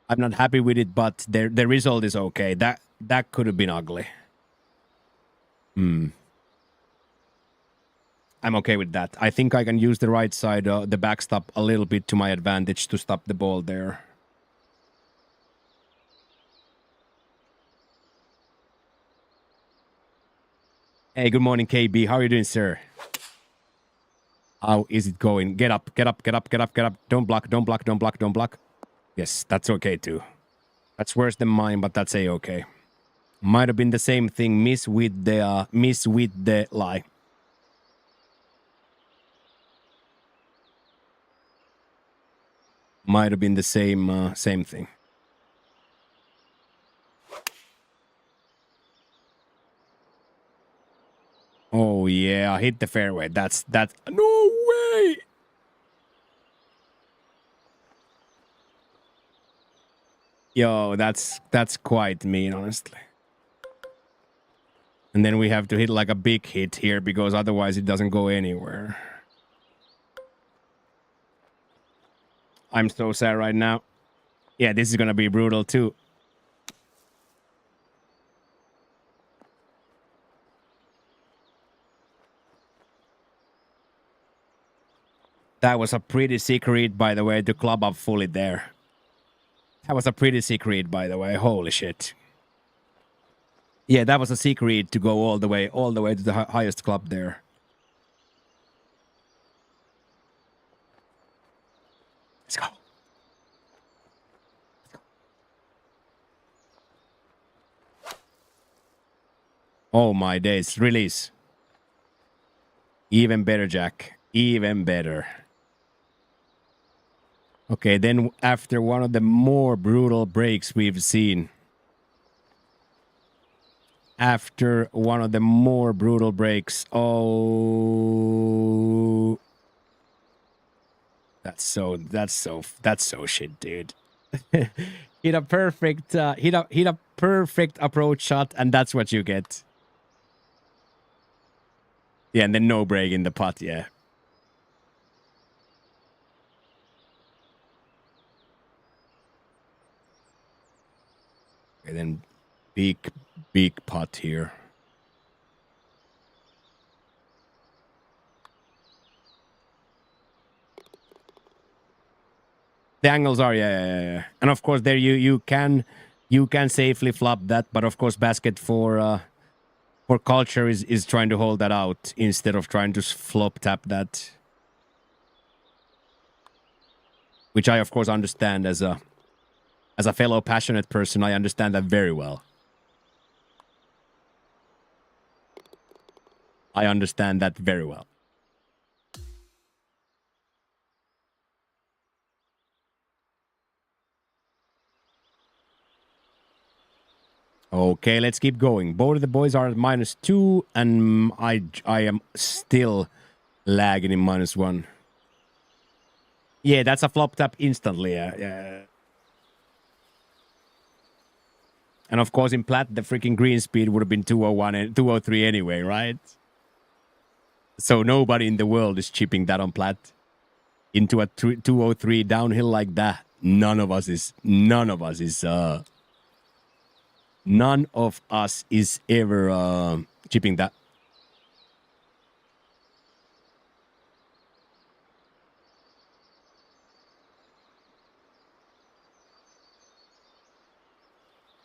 I'm not happy with it, but the result is okay. That could have been ugly. I'm okay with that. I think I can use the right side, the backstop a little bit to my advantage to stop the ball there. Hey, good morning, KB. How are you doing, sir? How is it going? Get up. Don't block. Yes, that's okay too. That's worse than mine, but that's okay. Might have been the same thing. Miss with the lie. Might have been the same thing. Oh yeah, hit the fairway. That's no way. Yo, that's quite mean, honestly. And then we have to hit like a big hit here because otherwise it doesn't go anywhere. I'm so sad right now. Yeah, this is gonna be brutal too. That was a pretty sick read, by the way, to club up fully there. That was a pretty sick read, by the way. Holy shit. Yeah, that was a sick read to go all the way to the highest club there. Let's go. Oh my days. Release. Even better, Jack. Even better. Okay, then after one of the more brutal breaks we've seen. After one of the more brutal breaks. Oh. That's so shit, dude. hit a perfect approach shot, and that's what you get. Yeah, and then no break in the putt, yeah. Okay, then big putt here. The angles are, yeah. And of course there you can safely flop that, but of course basket for culture is trying to hold that out instead of trying to flop tap that. Which I of course understand as a fellow passionate person, I understand that very well. I understand that very well. Okay, let's keep going. Both of the boys are at -2, and I am still lagging in -1. Yeah, that's a flop tap instantly. Yeah. And of course, in plat, the freaking green speed would have been 201 and 203 anyway, right? So nobody in the world is chipping that on plat into a 203 downhill like that. None of us is ever chipping that.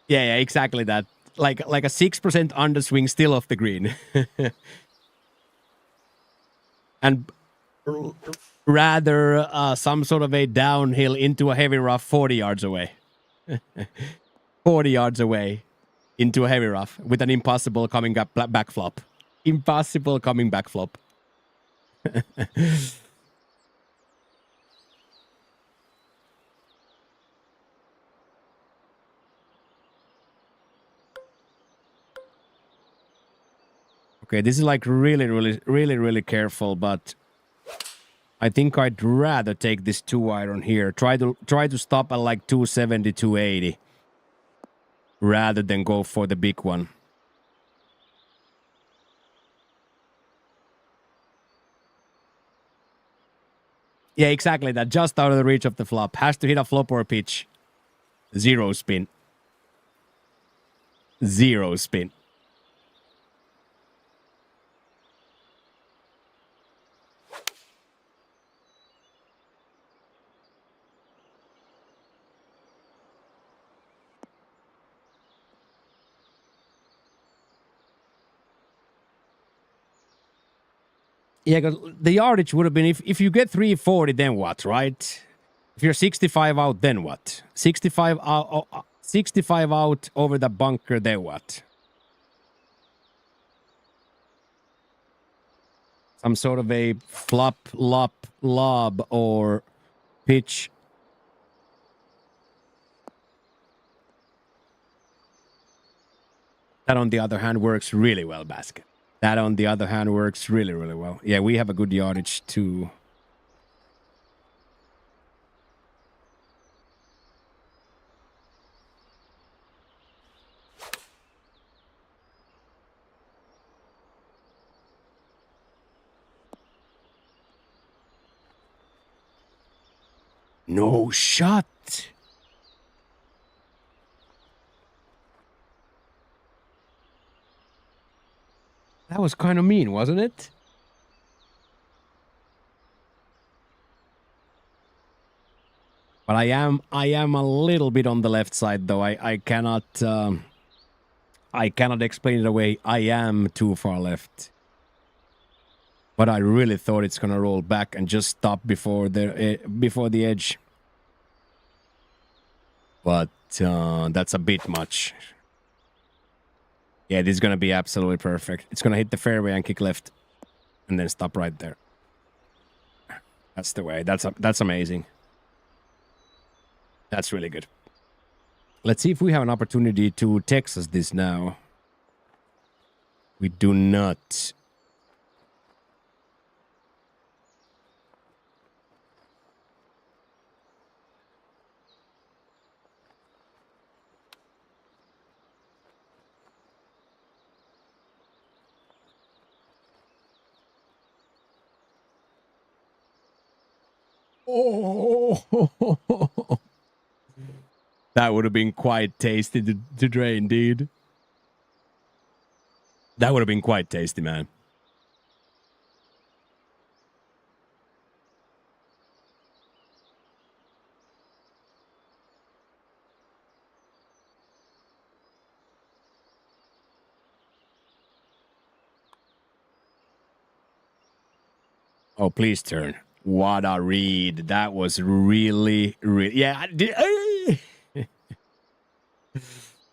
Yeah, exactly that. Like a 6% underswing still off the green. And rather some sort of a downhill into a heavy rough 40 yards away. 40 yards away into a heavy rough with an impossible coming up back flop. Impossible coming back flop. Okay, this is like really careful, but I think I'd rather take this 2-iron here. Try to stop at like 270, 280 rather than go for the big one. Yeah, exactly that. Just out of the reach of the flop. Has to hit a flop or a pitch. 0 spin. 0 spin. Yeah, because the yardage would have been if you get 340, then what, right? If you're 65 out, then what? 65 out, 65 out over the bunker, then what? Some sort of a flop, lop, lob, or pitch. That, on the other hand, works really well, basket. That, on the other hand, works really well. Yeah, we have a good yardage too. No shot. That was kind of mean, wasn't it? But I am a little bit on the left side though. I cannot explain it away. I am too far left. But I really thought it's gonna roll back and just stop before the edge. But that's a bit much. Yeah, this is gonna be absolutely perfect. It's gonna hit the fairway and kick left, and then stop right there. That's the way. That's amazing. That's really good. Let's see if we have an opportunity to Texas this now. We do not. Oh, that would have been quite tasty to drain, dude. That would have been quite tasty, man. Oh, please turn. What a read. That was really. Yeah.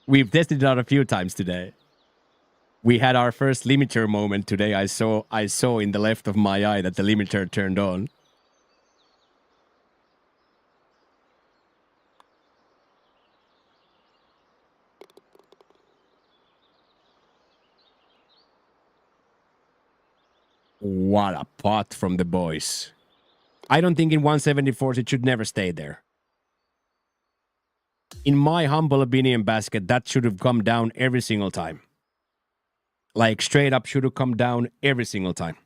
We've tested it out a few times today. We had our first limiter moment today. I saw in the left of my eye that the limiter turned on. What a pot from the boys. I don't think in 174s it should never stay there. In my humble opinion, Basket, that should have come down every single time. Like straight up should have come down every single time.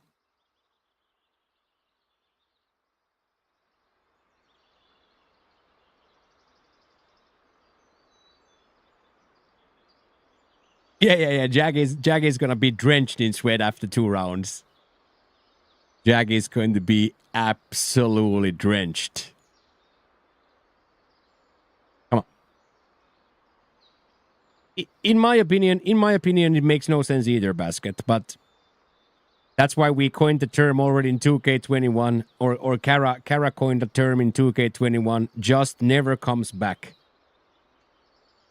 Yeah. Jaggy's gonna be drenched in sweat after 2 rounds. Jaggy's going to be absolutely drenched. Come on. In my opinion, it makes no sense either, Basket. But that's why we coined the term already in 2K21, or Kara coined the term in 2K21. Just never comes back.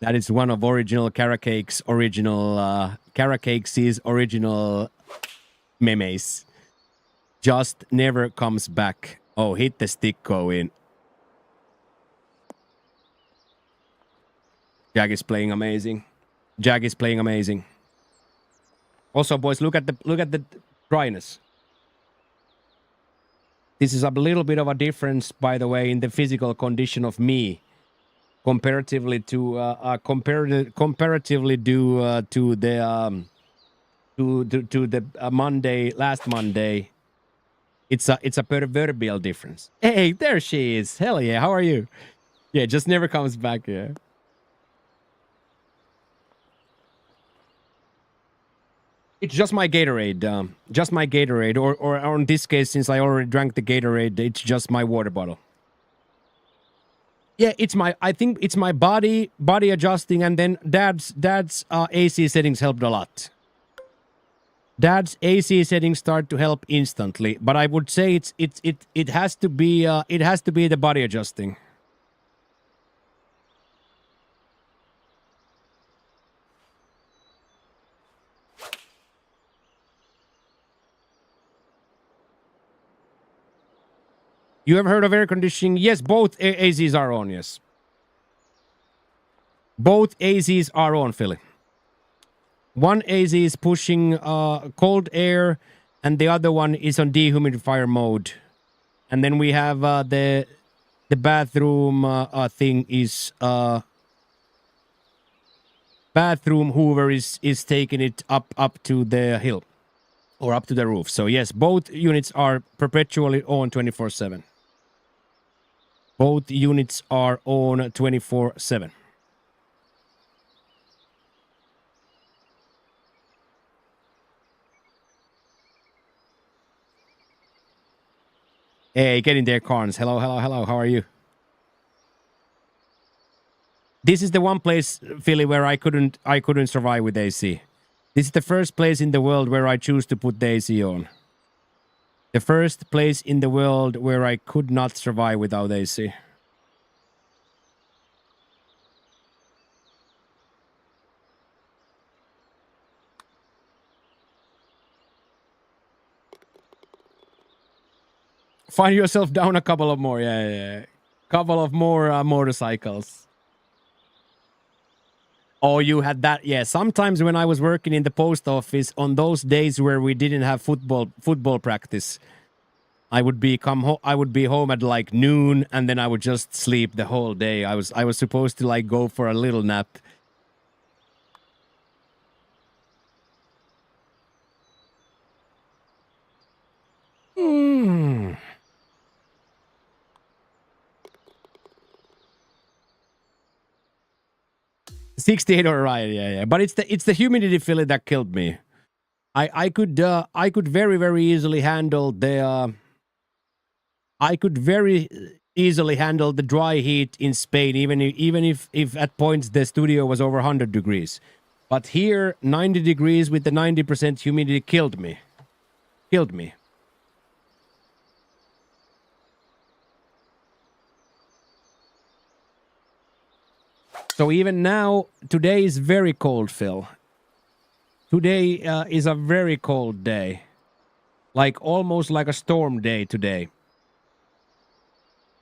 That is one of original Kara Cake's original memes. Just never comes back. Oh, hit the stick, go in. Jag is playing amazing. Also, boys, look at the dryness. This is a little bit of a difference, by the way, in the physical condition of me, comparatively to the Monday, last Monday. It's a proverbial difference. Hey, there she is. Hell yeah, how are you? Yeah, just never comes back, yeah. It's just my Gatorade, or in this case, since I already drank the Gatorade, it's just my water bottle. Yeah, I think it's my body adjusting, and then Dad's AC settings helped a lot. Dad's AC settings start to help instantly, but I would say it has to be the body adjusting. You ever heard of air conditioning? Yes, both AZs are on, yes. Both AZs are on, Philly. One AZ is pushing cold air, and the other one is on dehumidifier mode. And then we have the bathroom thing is bathroom Hoover is taking it up to the hill or up to the roof. So yes, both units are perpetually on 24/7. Both units are on 24/7. Hey, get in there, Carnes. Hello. How are you? This is the one place, Philly, where I couldn't survive with AC. This is the first place in the world where I choose to put the AC on. The first place in the world where I could not survive without AC. Find yourself down a couple of more, yeah. Couple of more motorcycles. Oh, you had that, yeah. Sometimes when I was working in the post office, on those days where we didn't have football practice, I would be home at like noon, and then I would just sleep the whole day. I was supposed to like go for a little nap. Mm. $68 ride, yeah. But it's the humidity, Philly, that killed me. I could very, very easily handle the dry heat in Spain, even if at points the studio was over 100 degrees. But here, 90 degrees with the 90% humidity killed me. So even now, today is very cold, Phil. Today is a very cold day. Like almost like a storm day today.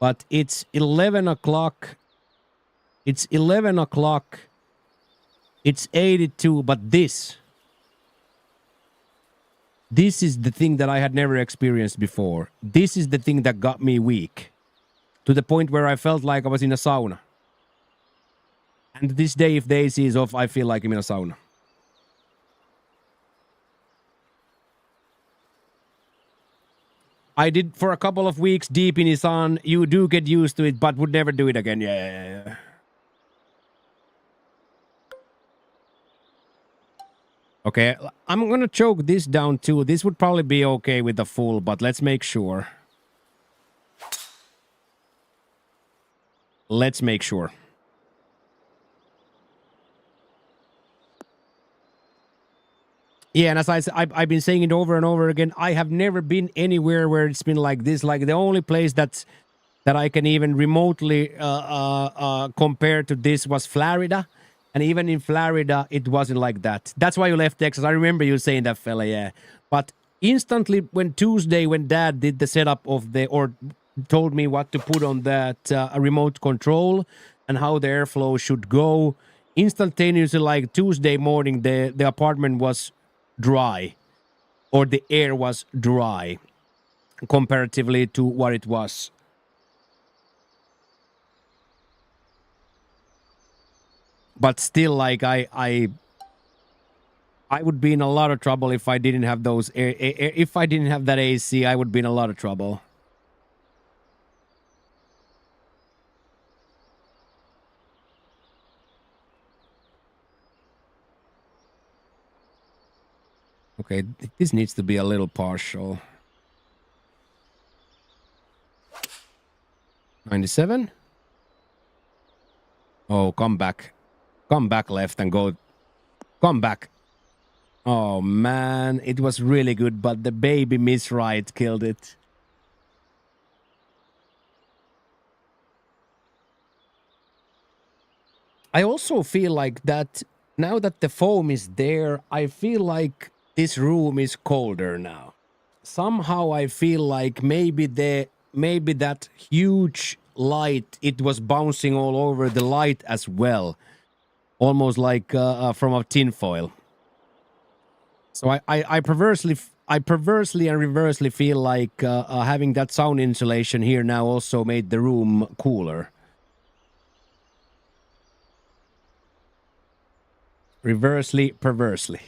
But it's 11 o'clock. It's 11 o'clock. It's 82, but this This is the thing that I had never experienced before. This is the thing that got me weak. To the point where I felt like I was in a sauna. And this day, if the AC is off, I feel like I'm in a sauna. I did for a couple of weeks deep in the sun. You do get used to it, but would never do it again. Yeah. Okay, I'm gonna choke this down too. This would probably be okay with the full, but let's make sure. Let's make sure. Yeah, and as I said, I've been saying it over and over again. I have never been anywhere where it's been like this. Like the only place that I can even remotely compare to this was Florida, and even in Florida, it wasn't like that. That's why you left Texas. I remember you saying that, fella. Yeah, but instantly when Tuesday, when Dad did the setup of or told me what to put on that remote control and how the airflow should go, instantaneously, like Tuesday morning, the apartment was dry, or the air was dry comparatively to what it was. But still, like I would be in a lot of trouble if I didn't have those if I didn't have that AC. I would be in a lot of trouble. Okay, this needs to be a little partial. 97? Oh, come back. Come back left and go. Come back. Oh, man. It was really good, but the baby misride killed it. I also feel like that now that the foam is there, I feel like this room is colder now. Somehow I feel like maybe that huge light, it was bouncing all over the light as well, almost like from a tinfoil. So I perversely and reversely feel like having that sound insulation here now also made the room cooler. Reversely, perversely.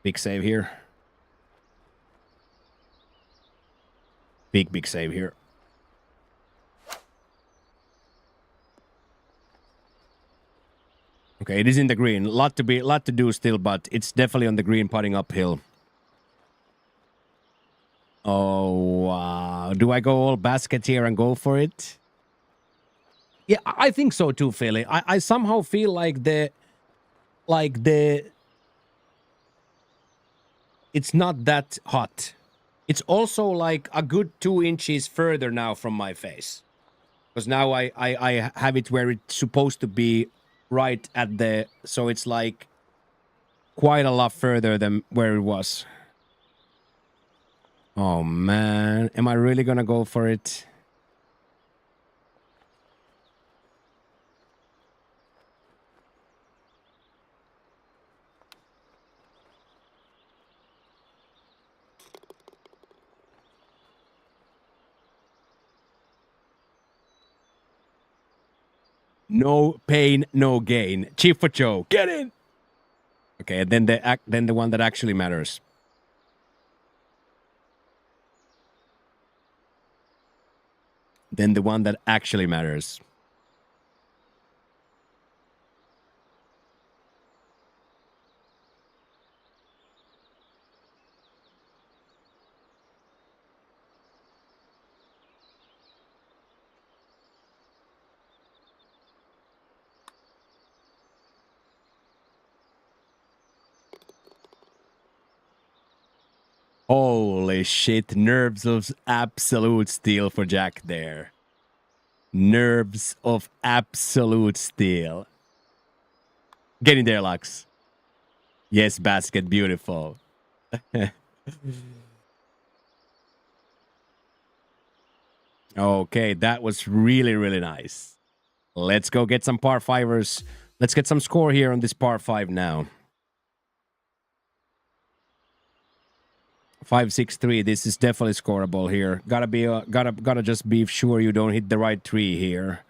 Big save here. Big save here. Okay, it is in the green. Lot to do still, but it's definitely on the green, putting uphill. Oh, wow. Do I go all basket here and go for it? Yeah, I think so too, Philly. I somehow feel like it's not that hot. It's also like a good 2 inches further now from my face. Because now I have it where it's supposed to be right at the... So it's like quite a lot further than where it was. Oh, man. Am I really gonna go for it? No pain, no gain. Chief for Joe. Get in! Okay, and then the one that actually matters. Then the one that actually matters. Holy shit. Nerves of absolute steel for Jack there. Nerves of absolute steel. Get in there, Lux. Yes, basket. Beautiful. Okay, that was really, really nice. Let's go get some par fivers. Let's get some score here on this par 5 now. 5-6-3. This is definitely scoreable here. Gotta just be sure you don't hit the right tree here.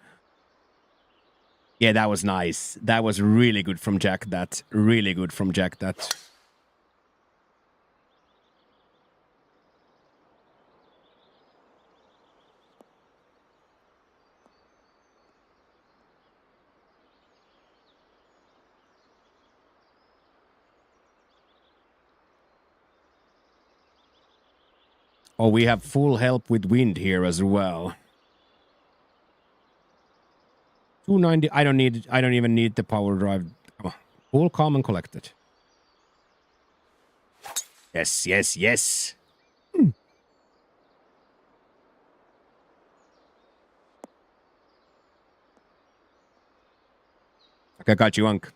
Yeah, that was nice. That was really good from Jack. That really good from Jack. That. Oh, we have full help with wind here as well. 290. I don't even need the power drive. Come on. Full, calm, and collected. Yes, yes, yes. Okay, got you, Unc.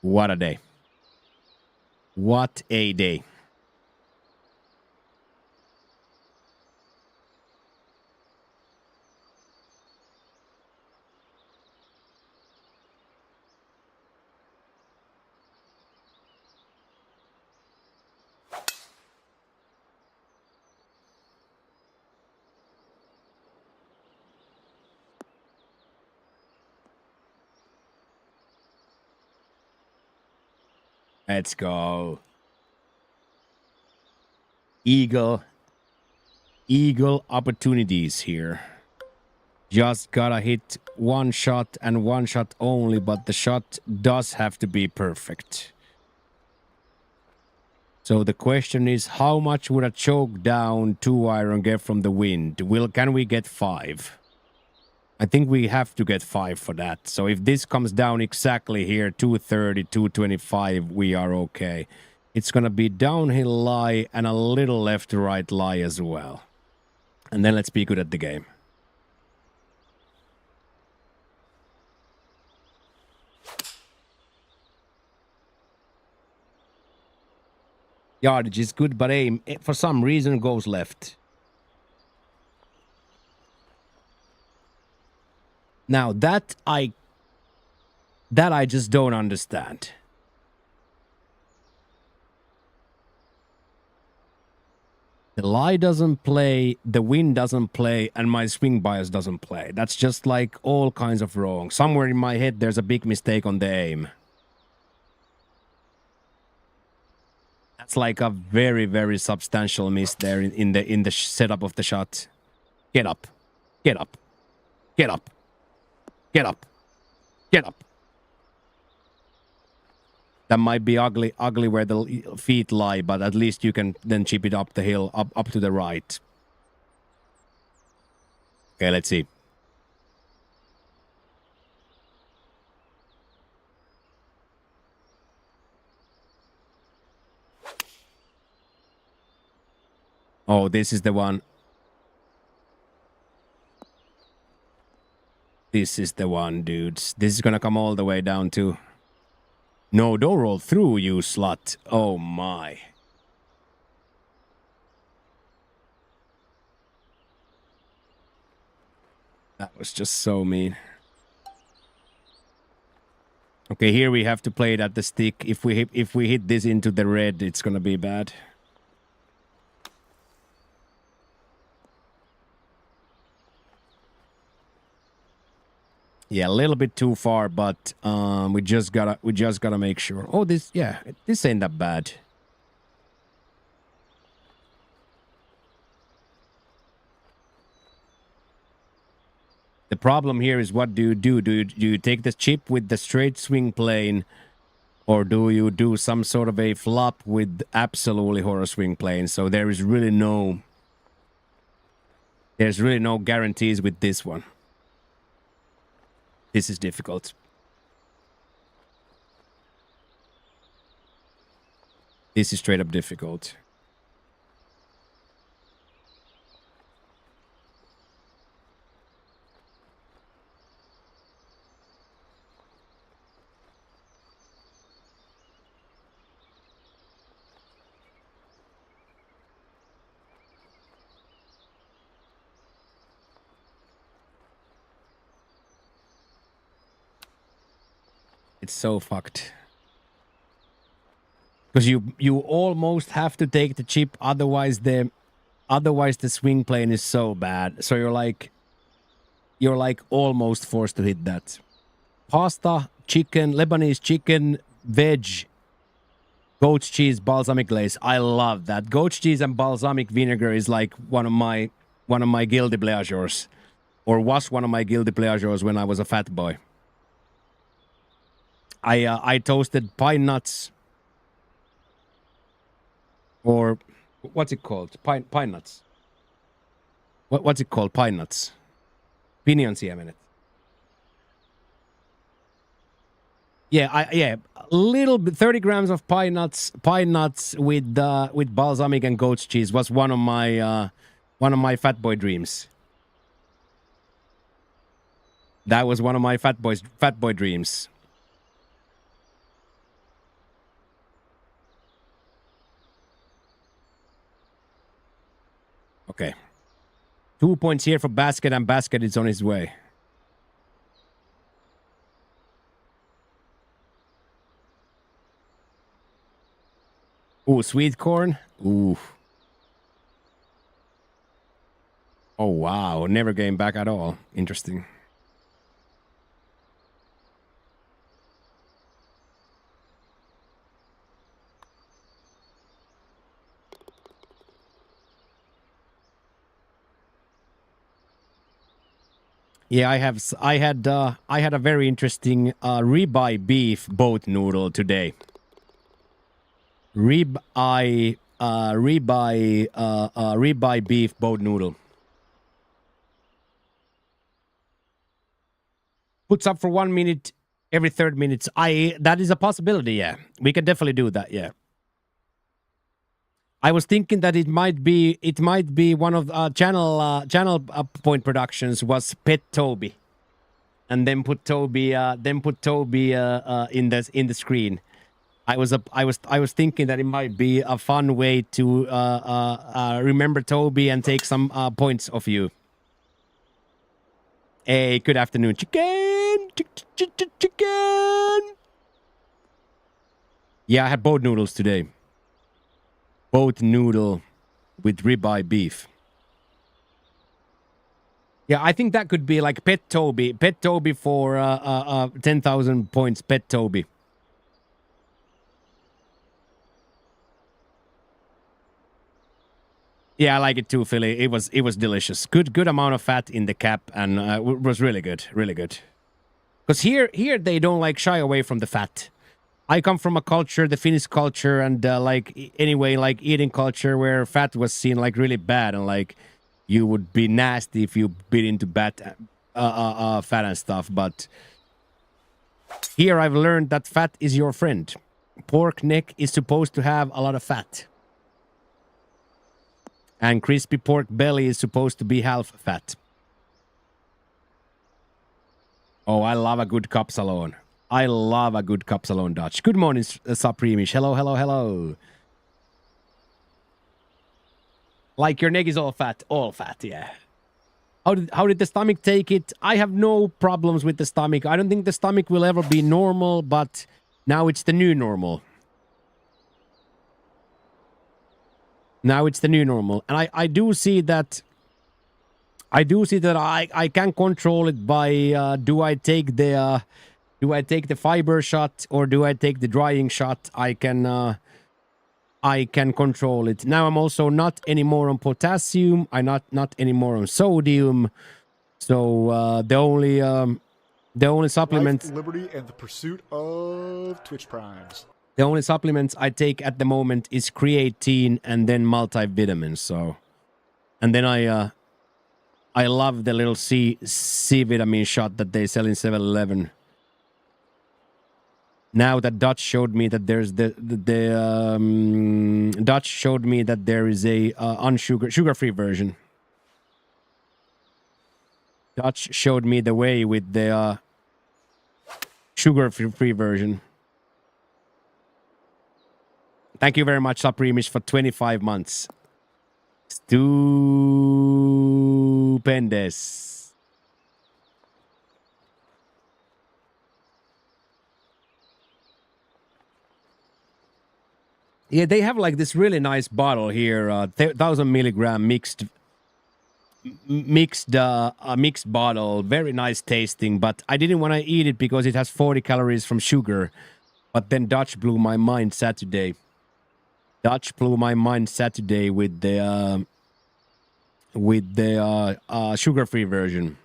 What a day. What a day. Let's go. Eagle opportunities here. Just gotta hit one shot and one shot only, but the shot does have to be perfect. So the question is, how much would a choke down 2-iron get from the wind? Can we get 5? I think we have to get 5 for that. So if this comes down exactly here, 230, 225, we are okay. It's gonna be downhill lie and a little left to right lie as well. And then let's be good at the game. Yardage is good, but aim, for some reason, goes left. Now, that I just don't understand. The lie doesn't play, the wind doesn't play, and my swing bias doesn't play. That's just like all kinds of wrong. Somewhere in my head, there's a big mistake on the aim. That's like a very, very substantial miss there in the setup of the shot. Get up. Get up. Get up. Get up. Get up. That might be ugly where the feet lie, but at least you can then chip it up the hill, up to the right. Okay, let's see. Oh, this is the one. This is the one, dudes. This is gonna come all the way down to... No, don't roll through, you slut. Oh, my. That was just so mean. Okay, here we have to play it at the stick. If we hit this into the red, it's gonna be bad. Yeah, a little bit too far, but we just gotta make sure. Oh, this ain't that bad. The problem here is, what do you do? Do you take the chip with the straight swing plane, or do you do some sort of a flop with absolutely horror swing plane? So there's really no guarantees with this one. This is difficult. This is straight up difficult. It's so fucked. Because you almost have to take the chip, otherwise the swing plane is so bad. So you're like almost forced to hit that. Pasta, chicken, Lebanese chicken, veg, goat's cheese, balsamic glaze. I love that. Goat's cheese and balsamic vinegar is like one of my guilty pleasures, or was one of my guilty pleasures when I was a fat boy. I toasted pine nuts. Or what's it called? Pine nuts. What's it called? Pine nuts. Pinionsiemenet. Yeah, a little bit. 30 grams of pine nuts with balsamic and goat's cheese was one of my fat boy dreams. That was one of my fat boy dreams. Okay. 2 points here for Basket, and Basket is on his way. Ooh, sweet corn. Ooh. Oh, wow. Never came back at all. Interesting. Yeah, I had a very interesting ribeye beef boat noodle today. Ribeye beef boat noodle. Puts up for 1 minute every 3rd minute. That is a possibility. Yeah, we can definitely do that. Yeah. I was thinking that it might be one of channel point productions was Pet Toby, and then put Toby in the screen. I was thinking that it might be a fun way to remember Toby and take some points off you. Hey, good afternoon, chicken. Yeah, I had boat noodles today. Boat noodle with ribeye beef. Yeah, I think that could be like Pet Toby. Pet Toby for 10,000 points. Pet Toby. Yeah, I like it too, Philly. It was delicious. Good amount of fat in the cap, and was really good, really good. Because here they don't like shy away from the fat. I come from a culture, the Finnish culture, and like eating culture where fat was seen like really bad, and like you would be nasty if you bit into fat and stuff. But here I've learned that fat is your friend. Pork neck is supposed to have a lot of fat, and crispy pork belly is supposed to be half fat. Oh, I love a good Kapsalon. I love a good Kapsalon Dutch. Good morning, Supremish. Hello, hello, hello. Like your neck is all fat, yeah. How did the stomach take it? I have no problems with the stomach. I don't think the stomach will ever be normal, but now it's the new normal. Now it's the new normal, and I do see that. I can control it by do I take the fiber shot or do I take the drying shot? I can control it. Now I'm also not anymore on potassium. I'm not anymore on sodium. So the only supplement, Life, liberty, and the pursuit of Twitch Primes. The only supplements I take at the moment is creatine and then multivitamins. So, and then I I love the little C vitamin shot that they sell in 7-Eleven. Now that Dutch showed me that there's Dutch showed me that there is a sugar-free version. Dutch showed me the way with the sugar-free version. Thank you very much, Supremish, for 25 months. Stupendous. Yeah, they have like this really nice bottle here, 1,000 milligram mixed bottle, very nice tasting. But I didn't want to eat it because it has 40 calories from sugar. But then Dutch blew my mind Saturday. Dutch blew my mind Saturday with the sugar-free version.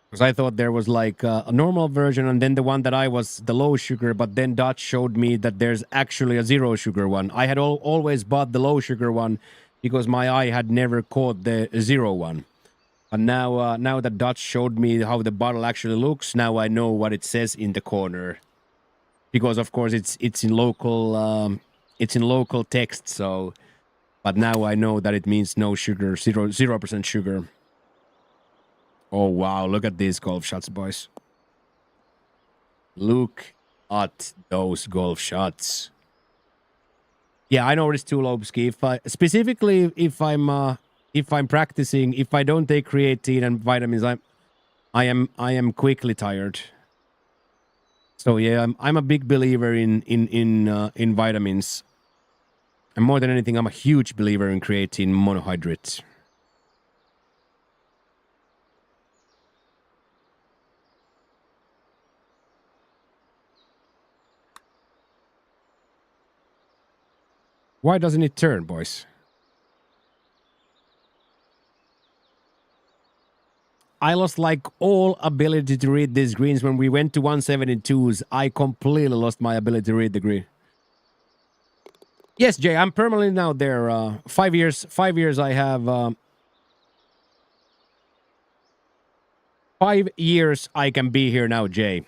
Because I thought there was like a normal version and then the one that I was the low sugar, but then Dutch showed me that there's actually a zero sugar one. I had always bought the low sugar one because my eye had never caught the zero one. And now that Dutch showed me how the bottle actually looks, now I know what it says in the corner. Because of course it's in local text, so but now I know that it means no sugar, 0% sugar. Oh, wow. Look at these golf shots, boys. Look at those golf shots. Yeah, I know it's too low, Ski. If I'm practicing, if I don't take creatine and vitamins, I am quickly tired. So yeah, I'm a big believer in vitamins. And more than anything, I'm a huge believer in creatine monohydrate. Why doesn't it turn, boys? I lost like all ability to read these greens when we went to 172s. I completely lost my ability to read the green. Yes, Jay, I'm permanently now there. 5 years. 5 years. I have 5 years. I can be here now, Jay.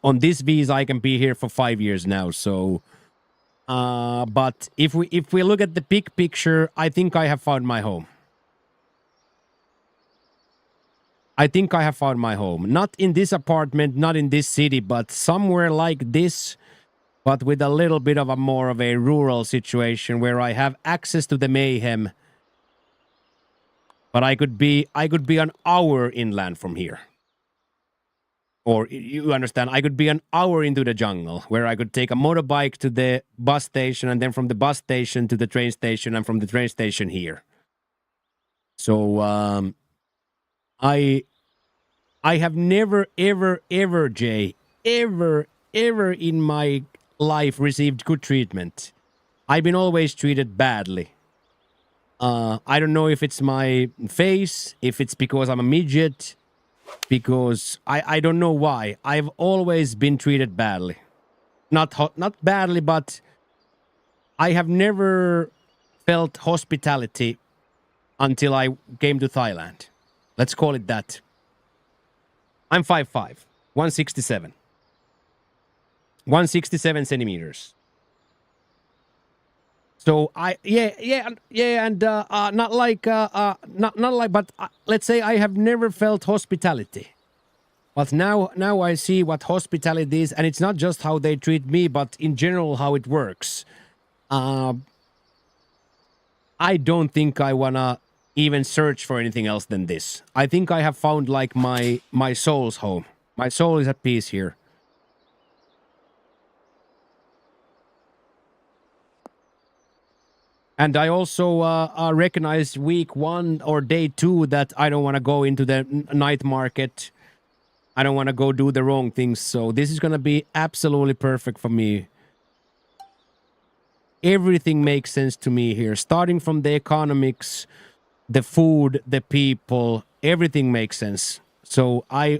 On this visa, I can be here for 5 years now. So. But if we look at the big picture, I think I have found my home. I think I have found my home. Not in this apartment, not in this city, but somewhere like this, but with a little bit of a more of a rural situation where I have access to the mayhem. But I could be an hour inland from here. Or, you understand, I could be an hour into the jungle where I could take a motorbike to the bus station and then from the bus station to the train station and from the train station here. So, I have never, ever, Jay, ever in my life received good treatment. I've been always treated badly. I don't know if it's my face, if it's because I'm a midget, because I don't know why. I've always been treated badly. Not badly, but I have never felt hospitality until I came to Thailand. Let's call it that. I'm 5'5", 167. 167 centimeters. So and not like, but let's say I have never felt hospitality. But now I see what hospitality is, and it's not just how they treat me, but in general how it works. I don't think I wanna even search for anything else than this. I think I have found like my soul's home. My soul is at peace here. And I also recognized week 1 or day 2 that I don't want to go into the night market. I don't want to go do the wrong things. So this is going to be absolutely perfect for me. Everything makes sense to me here. Starting from the economics, the food, the people, everything makes sense. So I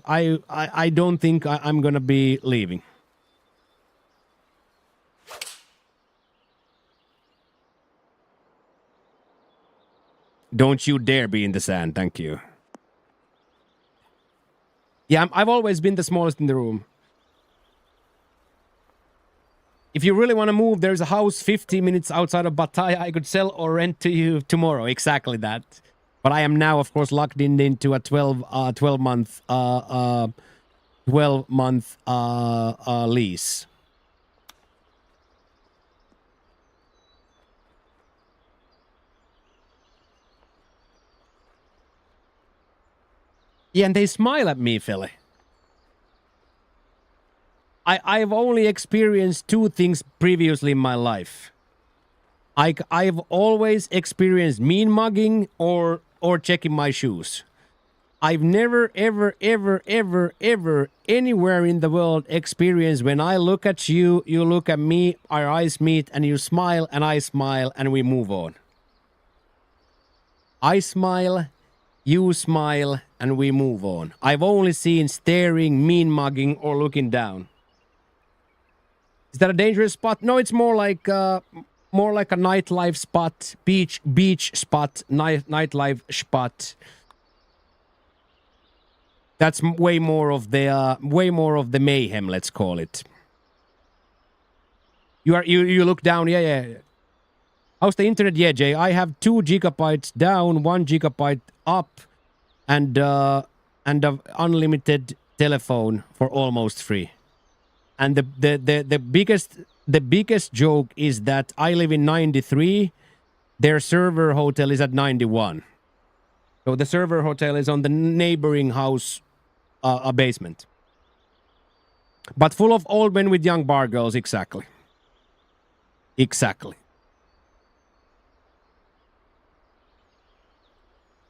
don't think I'm going to be leaving. Don't you dare be in the sand. Thank you. Yeah, I've always been the smallest in the room. If you really want to move, there's a house 50 minutes outside of Pattaya I could sell or rent to you tomorrow. Exactly that. But I am now, of course, locked into a 12-month lease. Yeah, and they smile at me, Philly. I've only experienced two things previously in my life. I've always experienced mean mugging or checking my shoes. I've never, ever, ever, ever, ever, anywhere in the world experienced when I look at you, you look at me, our eyes meet, and you smile, and I smile, and we move on. I smile, you smile, and we move on. I've only seen staring, mean mugging, or looking down. Is that a dangerous spot? No, it's more like a nightlife spot, beach spot, nightlife spot. That's way more of the mayhem, let's call it. You look down, yeah. How's the internet? Yeah, Jay, I have 2 gigabytes down, 1 gigabyte up, and an unlimited telephone for almost free. And the biggest joke is that I live in 93. Their server hotel is at 91. So the server hotel is on the neighboring house, a basement. But full of old men with young bar girls, exactly. Exactly.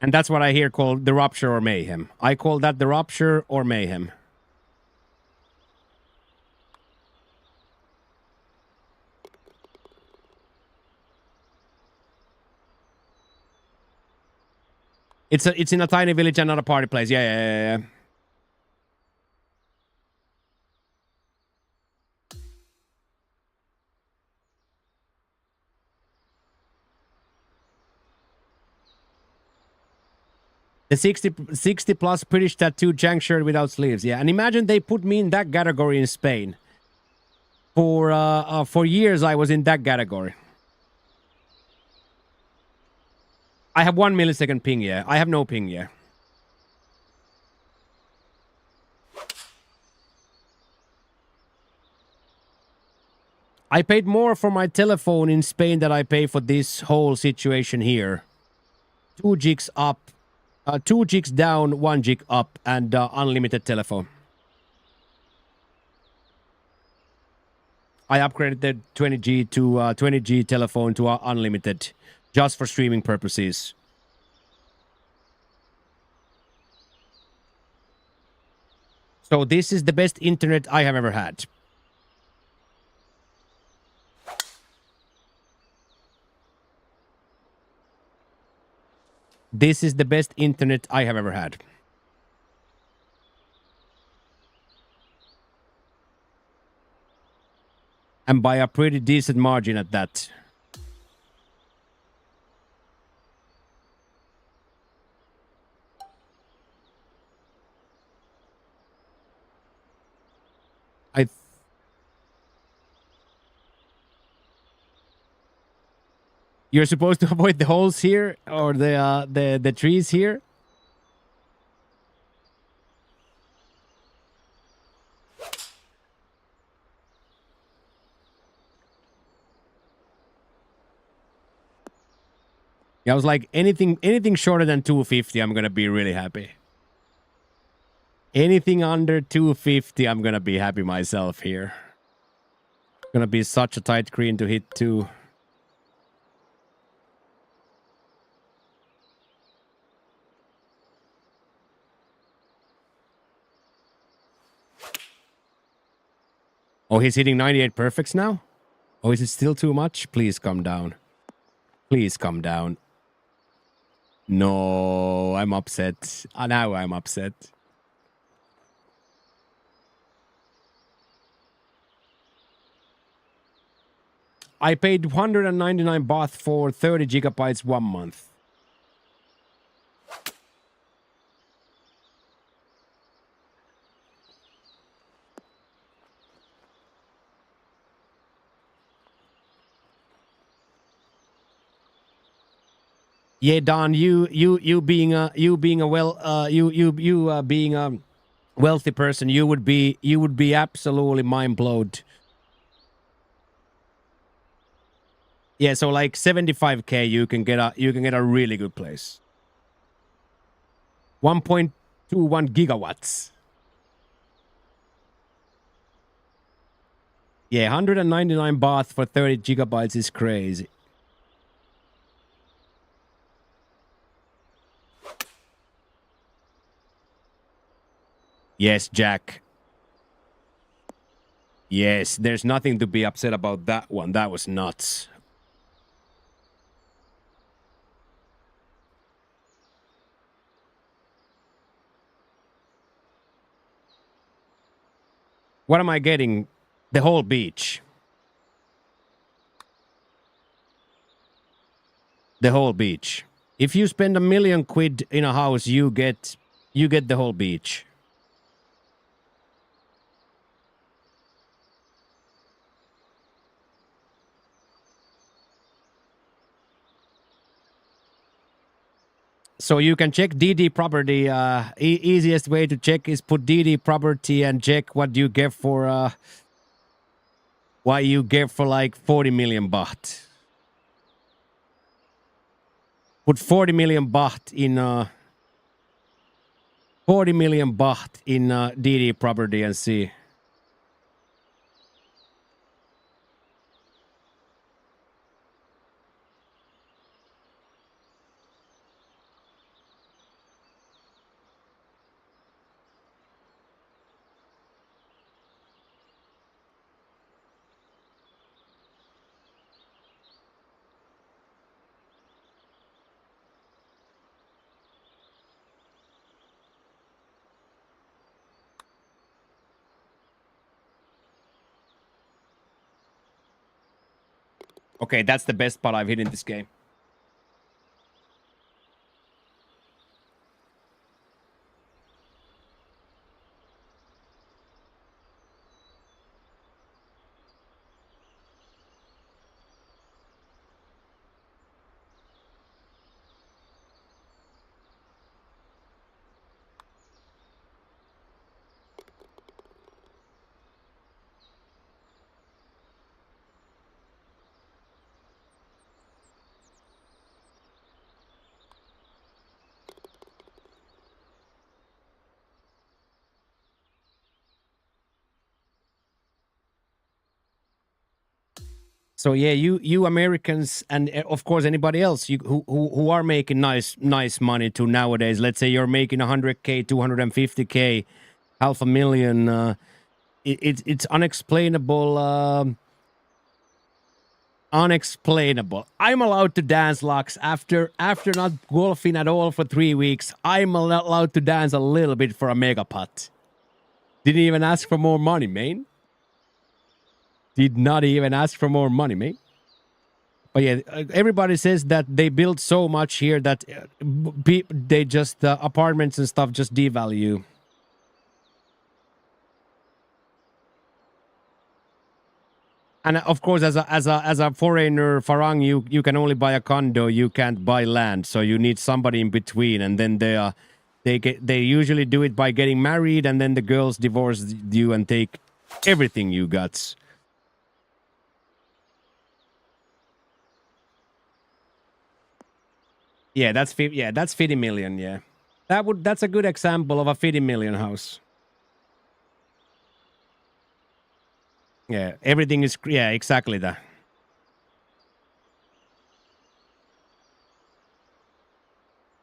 And that's what I hear called the rupture or mayhem. I call that the rupture or mayhem. It's in a tiny village and not a party place. Yeah. The 60 plus British tattoo jank shirt without sleeves. Yeah, and imagine they put me in that category in Spain. For years I was in that category. I have 1 millisecond ping, yeah. I have no ping, yeah. I paid more for my telephone in Spain than I pay for this whole situation here. 2 gigs up. 2 gigs down, 1 gig up, and unlimited telephone. I upgraded the 20G to 20G telephone to unlimited, just for streaming purposes. So this is the best internet I have ever had. This is the best internet I have ever had. And by a pretty decent margin at that. You're supposed to avoid the holes here or the trees here. Yeah, I was like, anything shorter than 250, I'm gonna be really happy. Anything under 250, I'm gonna be happy myself here. Gonna be such a tight green to hit too. Oh, he's hitting 98 perfects now? Oh, is it still too much? Please come down. Please come down. No, I'm upset. Now I'm upset. I paid 199 baht for 30 gigabytes 1 month. Yeah, Don, you being a being a wealthy person, you would be absolutely mind blown. Yeah, so like 75K, you can get a really good place. 1.21 gigawatts. Yeah, 199 baht for 30 gigabytes is crazy. Yes, Jack. Yes, there's nothing to be upset about that one. That was nuts. What am I getting? The whole beach. The whole beach. If you spend £1 million in a house, you get the whole beach. So you can check DD property. Easiest way to check is put DD property and check what you get for what you get for like 40 million baht. Put 40 million baht in 40 million baht in DD property and see. Okay, that's the best spot I've hit in this game. So yeah, you Americans and of course anybody else who are making nice money too nowadays. Let's say you're making 100K, 250K, half a million. It's unexplainable. Unexplainable. I'm allowed to dance, Lux, after not golfing at all for 3 weeks. I'm allowed to dance a little bit for a mega pot. Didn't even ask for more money, man. Did not even ask for more money, mate. But yeah, everybody says that they build so much here that they just apartments and stuff just devalue. And of course, as a foreigner, Farang, you can only buy a condo. You can't buy land, so you need somebody in between. And then they usually do it by getting married, and then the girls divorce you and take everything you got. Yeah, that's 50 million. Yeah, that's a good example of a 50 million house. Yeah, everything is exactly that.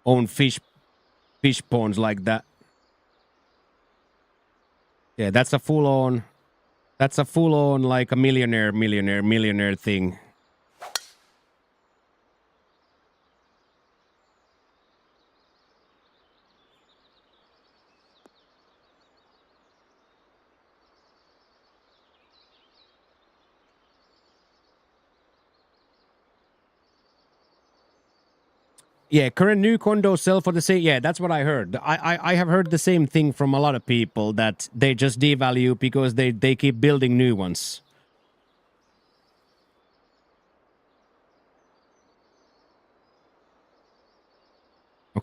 Own fish ponds like that. Yeah, that's a full on like a millionaire thing. Yeah, current new condos sell for the same. Yeah, that's what I heard. I have heard the same thing from a lot of people that they just devalue because they keep building new ones.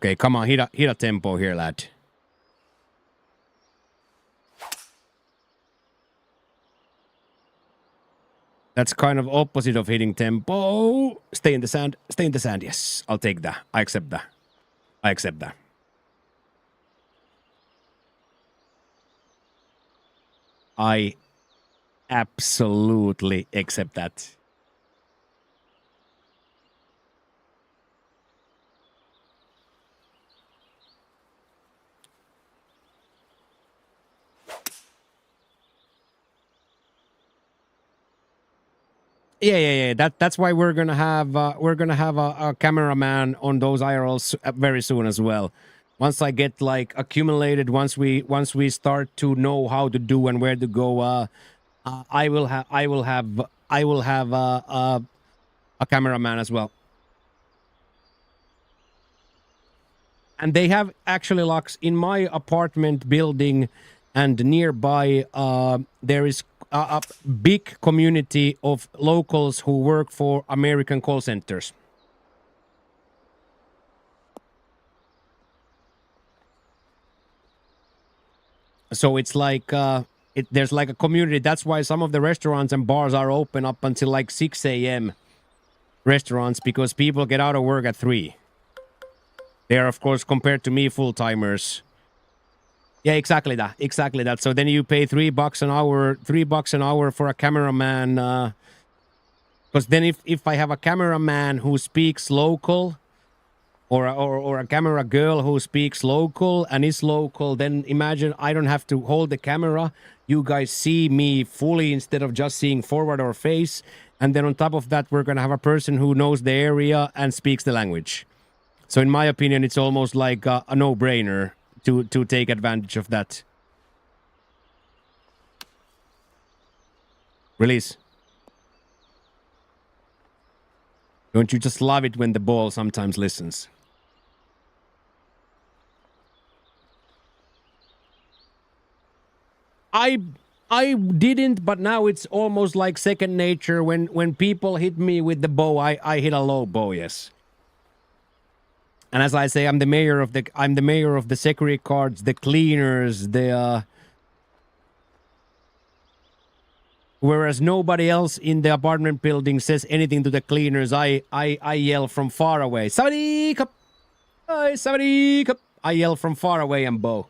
Okay, come on, hit a tempo here, lad. That's kind of opposite of hitting tempo. Stay in the sand. Stay in the sand. Yes, I'll take that. I accept that. I accept that. I absolutely accept that. Yeah. That's why we're gonna have a cameraman on those IRLs very soon as well. Once I get like accumulated, once we start to know how to do and where to go, I will have a cameraman as well. And they have actually locks in my apartment building, and nearby there is a big community of locals who work for American call centers. So it's like there's like a community. That's why some of the restaurants and bars are open up until like 6 a.m. restaurants, because people get out of work at 3. They are, of course, compared to me, full-timers. Yeah, exactly that. So then you pay $3 an hour, $3 an hour for a cameraman. Because then if I have a cameraman who speaks local, or a camera girl who speaks local and is local, then imagine I don't have to hold the camera. You guys see me fully instead of just seeing forward or face. And then on top of that, we're going to have a person who knows the area and speaks the language. So in my opinion, it's almost like a no-brainer to take advantage of that. Release. Don't you just love it when the ball sometimes listens? I didn't, but now it's almost like second nature. When people hit me with the bow, I hit a low bow, yes. And as I say, I'm the mayor of the security guards, the cleaners, whereas nobody else in the apartment building says anything to the cleaners, I yell from far away. Somebody cup. Hi, somebody cup. I yell from far away and bow.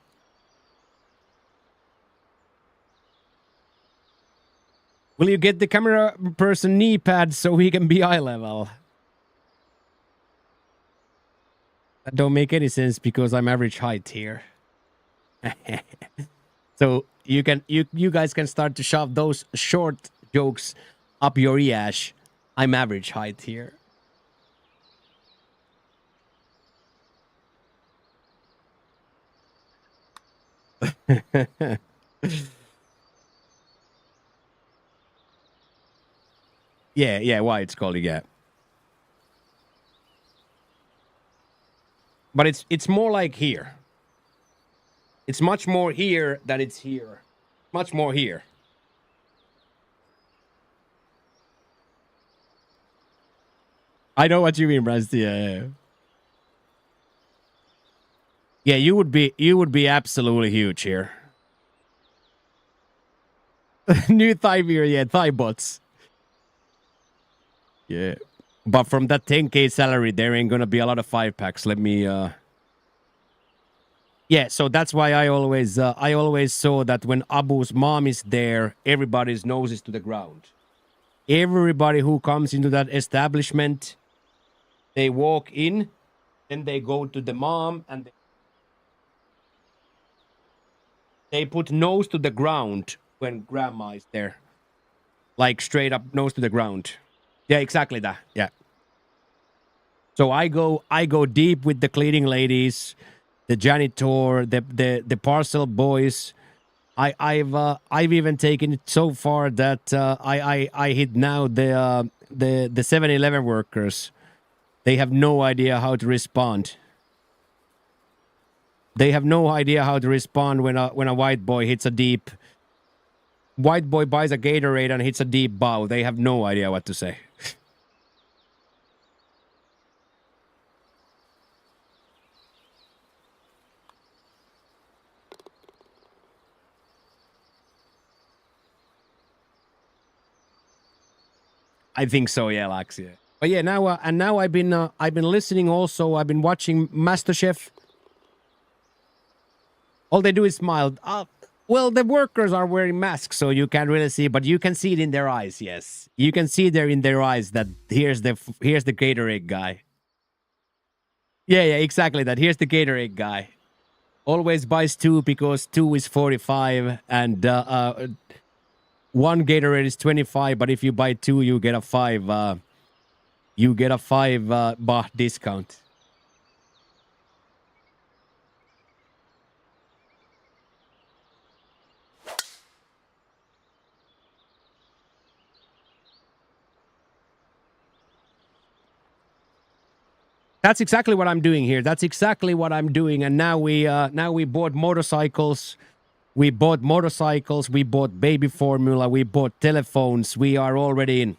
Will you get the camera person knee pads so he can be eye level? That don't make any sense because I'm average height here. So you guys can start to shove those short jokes up your ears. I'm average height here. Yeah, why it's called, yeah. But it's more like here. It's much more here than it's here. Much more here. I know what you mean, Rusty. Yeah. Yeah, you would be absolutely huge here. New thigh beer, yeah, thigh bots. Yeah. But from that 10K salary, there ain't gonna be a lot of 5-packs. Let me Yeah, so that's why I always saw that when Abu's mom is there, everybody's nose is to the ground. Everybody who comes into that establishment, they walk in, then they go to the mom, and they put nose to the ground when grandma is there. Like straight up nose to the ground. Yeah, exactly that. Yeah. So I go deep with the cleaning ladies, the janitor, the parcel boys. I've even taken it so far that I hit now the 7-Eleven workers. They have no idea how to respond. They have no idea how to respond when a white boy hits a deep. White boy buys a Gatorade and hits a deep bow. They have no idea what to say. I think so, yeah, Lax, yeah. But yeah, now and now I've been listening also. I've been watching MasterChef. All they do is smile. Well, the workers are wearing masks, so you can't really see, but you can see it in their eyes. Yes, you can see there in their eyes that here's the Gatorade guy. Yeah, exactly that. Here's the Gatorade guy. Always buys 2 because 2 is 45, and one Gatorade is 25. But if you buy 2, you get a 5. You get a 5 baht discount. That's exactly what I'm doing here. That's exactly what I'm doing. And now we bought motorcycles. We bought motorcycles. We bought baby formula. We bought telephones. We are already in.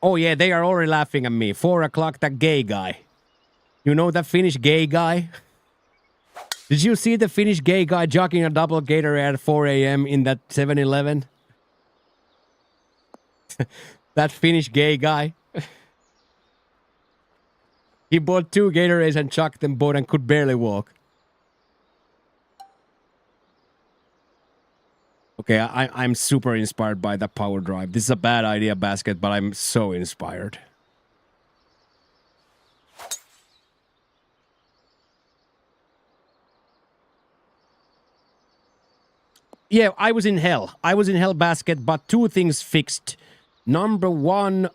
Oh yeah, they are already laughing at me. 4 o'clock, that gay guy. You know that Finnish gay guy? Did you see the Finnish gay guy jogging a double Gatorade at 4 a.m. in that 7-Eleven? That Finnish gay guy. He bought 2 Gatorades and chucked them both and could barely walk. Okay, I'm super inspired by that power drive. This is a bad idea, Basket, but I'm so inspired. Yeah, I was in hell. I was in hell, Basket, but 2 things fixed. Number 1,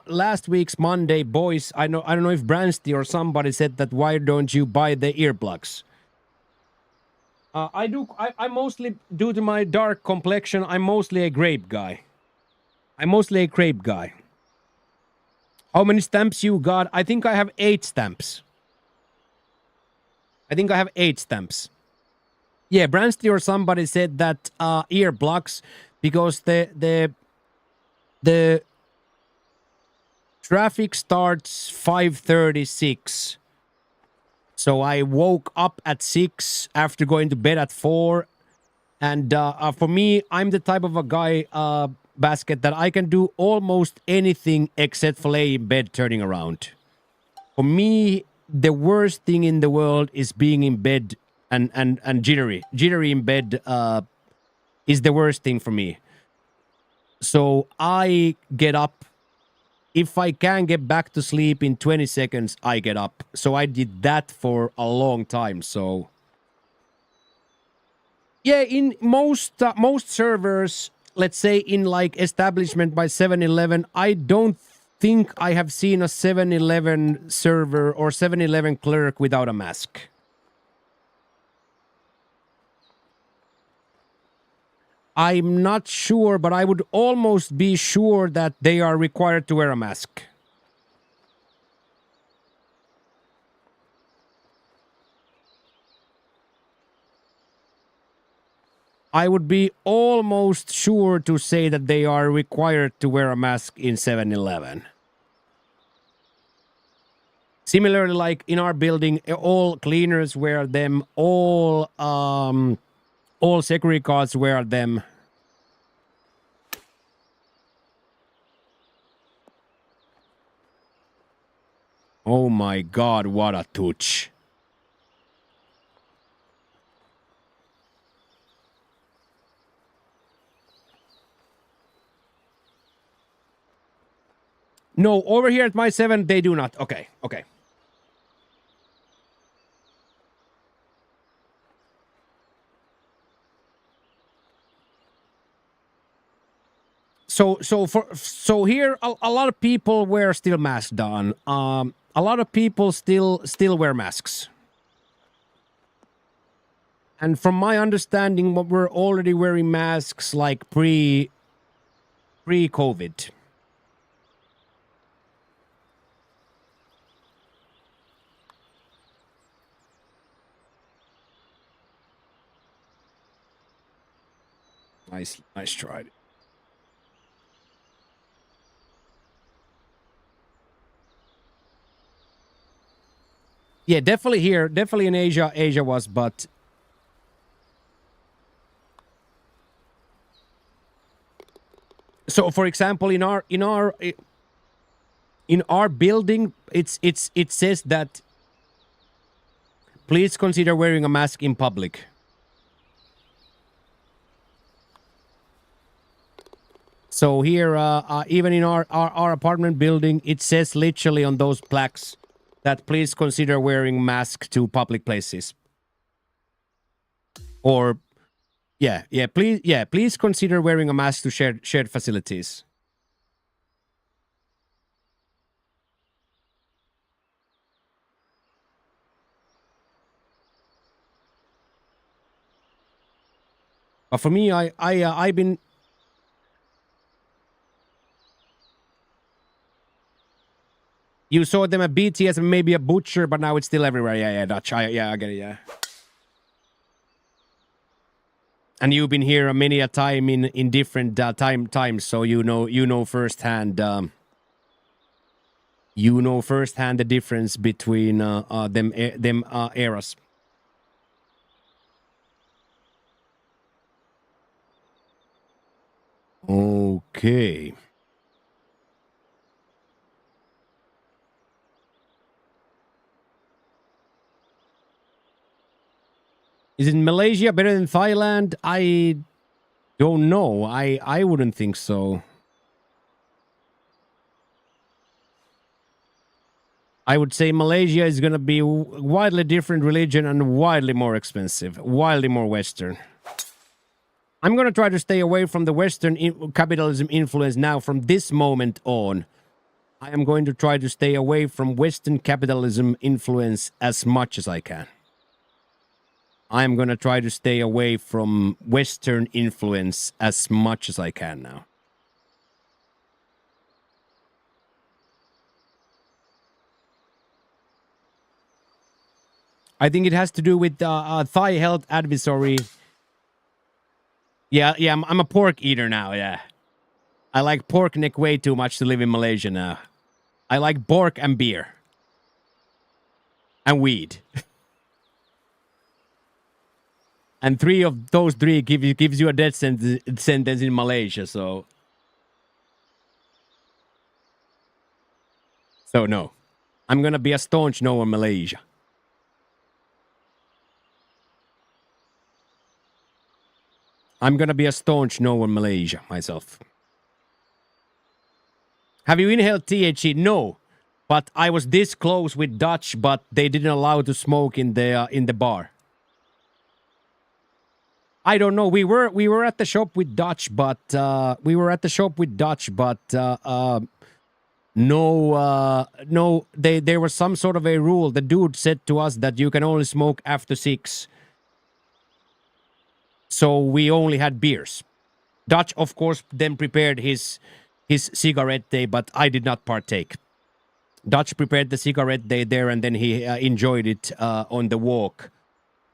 last week's Monday, boys, I don't know if Bransty or somebody said that why don't you buy the earplugs? I mostly, due to my dark complexion, I'm mostly a grape guy. How many stamps you got? I think I have 8 stamps. Yeah, Bransty or somebody said that earplugs because the traffic starts 5:36. So I woke up at 6 after going to bed at 4. And for me, I'm the type of a guy, Basket, that I can do almost anything except for lay in bed turning around. For me, the worst thing in the world is being in bed and jittery. Jittery in bed is the worst thing for me. So I get up. If I can get back to sleep in 20 seconds, I get up. So I did that for a long time. So yeah, in most servers, let's say in like establishment by 7-Eleven, I don't think I have seen a 7-Eleven server or 7-Eleven clerk without a mask. I'm not sure, but I would almost be sure that they are required to wear a mask. I would be almost sure to say that they are required to wear a mask in 7-Eleven. Similarly, like in our building, all cleaners wear them, all security guards wear them. Oh my god, what a touch. No, over here at my 7, they do not. Okay. So here a lot of people wear still masks, Don. A lot of people still wear masks. And from my understanding, what we're already wearing masks like pre-COVID. Nice try. Yeah, definitely here. Definitely in Asia. Asia was, but So, for example, in our building, it says that please consider wearing a mask in public. So here, even in our apartment building, it says literally on those plaques that please consider wearing mask to public places. Or, please consider wearing a mask to shared facilities. But for me, I've been. You saw them at BTS and maybe a butcher, but now it's still everywhere. Yeah, Dutch. I get it. Yeah. And you've been here many a time in different times, so you know firsthand. You know firsthand the difference between them eras. Okay. Is it Malaysia better than Thailand? I don't know. I wouldn't think so. I would say Malaysia is going to be widely different religion and widely more expensive, widely more Western. I'm going to try to stay away from the Western capitalism influence now from this moment on. I am going to try to stay away from Western capitalism influence as much as I can. I'm going to try to stay away from Western influence as much as I can now. I think it has to do with Thai health advisory. Yeah, I'm a pork eater now, yeah. I like pork neck way too much to live in Malaysia now. I like pork and beer. And weed. And three of those three gives you a death sentence in Malaysia, so... So no. I'm gonna be a staunch no in Malaysia. I'm gonna be a staunch no in Malaysia myself. Have you inhaled THC? No. But I was this close with Dutch, but they didn't allow to smoke in the bar. I don't know. We were at the shop with Dutch, but no, there was some sort of a rule. The dude said to us that you can only smoke after 6. So we only had beers. Dutch, of course, then prepared his cigarette day, but I did not partake. Dutch prepared the cigarette day there, and then he enjoyed it on the walk,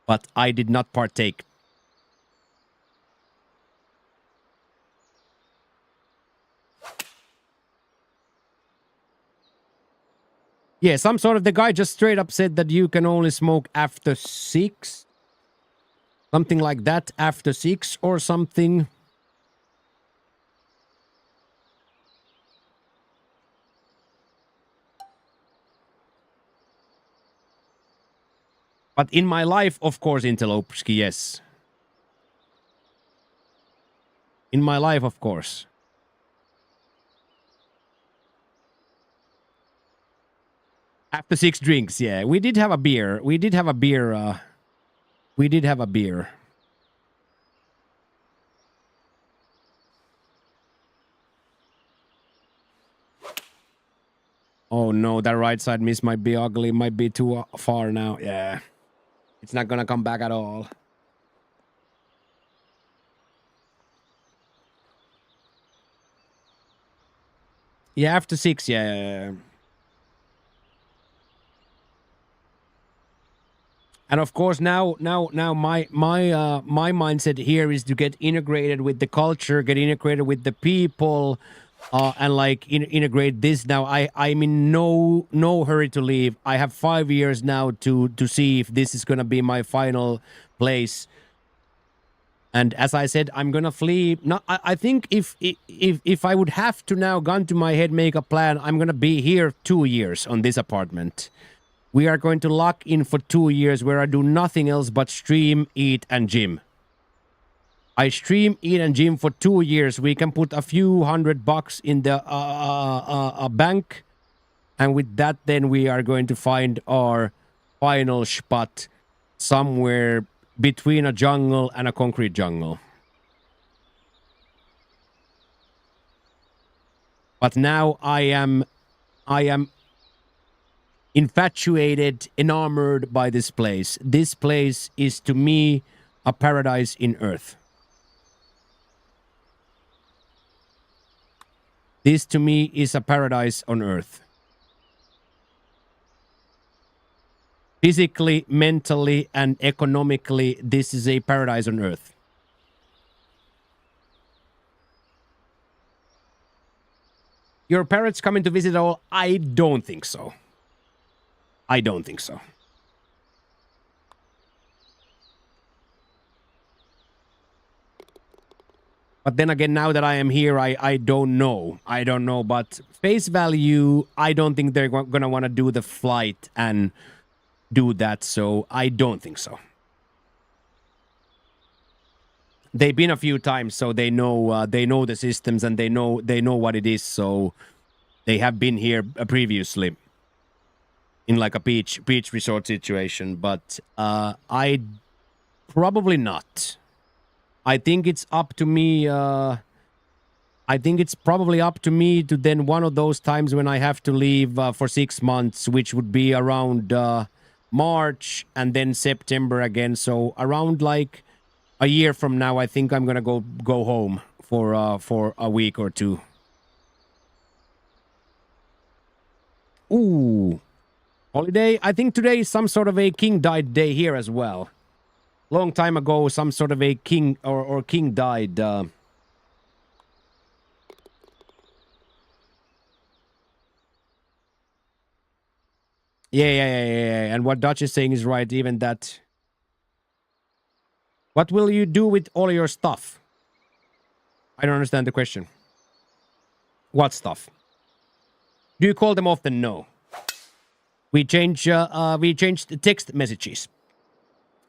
but I did not partake. Yeah, some sort of the guy just straight up said that you can only smoke after 6. Something like that, after 6 or something. But in my life, of course, Interlopski, yes. In my life, of course. After 6 drinks, yeah. We did have a beer. We did have a beer. Oh no, that right side miss might be ugly. Might be too far now. Yeah. It's not gonna come back at all. Yeah, after 6, yeah. And of course, now my mindset here is to get integrated with the culture, get integrated with the people, and like integrate this. Now I'm in no hurry to leave. I have 5 years now to see if this is gonna be my final place. And as I said, I'm gonna flee. No, I think if I would have to now, gun to my head, make a plan, I'm gonna be here 2 years on this apartment. We are going to lock in for 2 years where I do nothing else but stream, eat, and gym. I stream, eat, and gym for 2 years. We can put a few $100 in the bank. And with that, then we are going to find our final spot somewhere between a jungle and a concrete jungle. But now I am infatuated, enamored by this place. This place is to me a paradise in earth. This to me is a paradise on earth. Physically, mentally, and economically, this is a paradise on earth. Your parents coming to visit all? I don't think so. I don't think so. But then again, now that I am here, I don't know. I don't know, but face value, I don't think they're going to want to do the flight and do that, so I don't think so. They've been a few times, so they know the systems and they know what it is, so they have been here previously in like a beach resort situation, but I probably not. I think it's up to me. I think it's probably up to me to then one of those times when I have to leave for 6 months, which would be around March and then September again. So around like a year from now, I think I'm gonna go home for a week or two. Ooh, holiday. I think today is some sort of a king died day here as well. Long time ago, some sort of a king or king died. Yeah. And what Dutch is saying is right. Even that. What will you do with all your stuff? I don't understand the question. What stuff? Do you call them often? No. We change the text messages.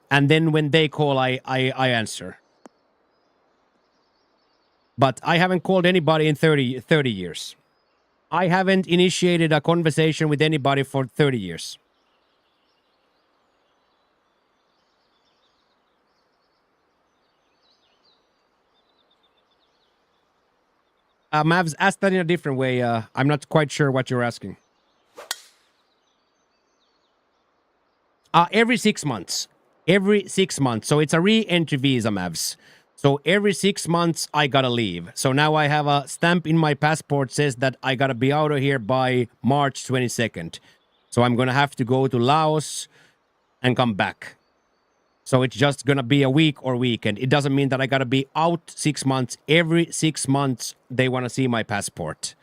And then when they call, I answer. But I haven't called anybody in 30 years. I haven't initiated a conversation with anybody for 30 years. Mavs, ask that in a different way. I'm not quite sure what you're asking. Every 6 months. Every 6 months. So it's a re-entry visa, Mavs. So every 6 months, I gotta leave. So now I have a stamp in my passport says that I gotta be out of here by March 22nd. So I'm gonna have to go to Laos and come back. So it's just gonna be a week or weekend. It doesn't mean that I gotta be out 6 months. Every 6 months, they wanna see my passport.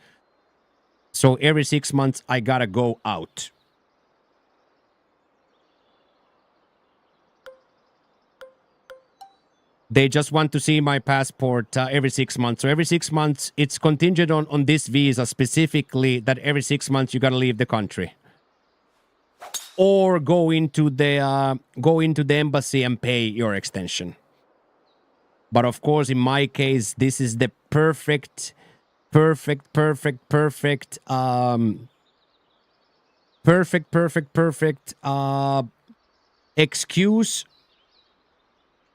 So every 6 months, I gotta go out. They just want to see my passport every 6 months. So every 6 months, it's contingent on this visa specifically that every 6 months you gotta leave the country. Or go into the embassy and pay your extension. But of course, in my case, this is the perfect excuse.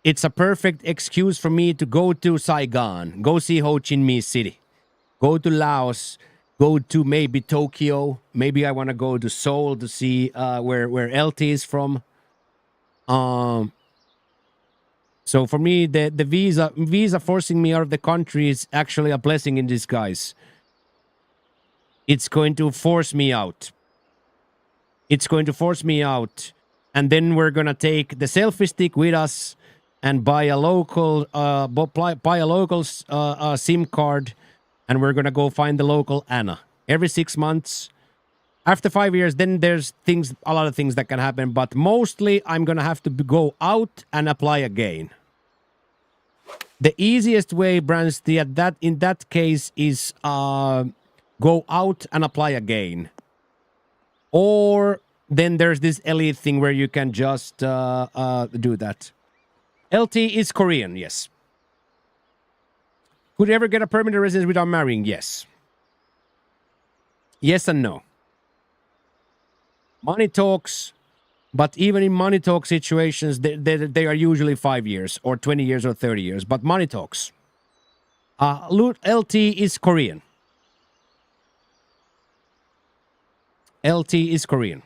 It's a perfect excuse for me to go to Saigon, go see Ho Chi Minh City, go to Laos, go to maybe Tokyo. Maybe I want to go to Seoul to see where LT is from. So for me, the visa forcing me out of the country is actually a blessing in disguise. It's going to force me out. It's going to force me out, and then we're gonna take the selfie stick with us and buy a local SIM card, and we're gonna go find the local Anna every 6 months. After 5 years, then there's a lot of things that can happen, but mostly I'm gonna have to go out and apply again. The easiest way, Bransty, in that case is go out and apply again. Or then there's this elite thing where you can just do that. LT is Korean, yes. Could you ever get a permanent residence without marrying? Yes. Yes and no. Money talks, but even in money talk situations, they are usually 5 years or 20 years or 30 years, but money talks. LT is Korean. LT is Korean.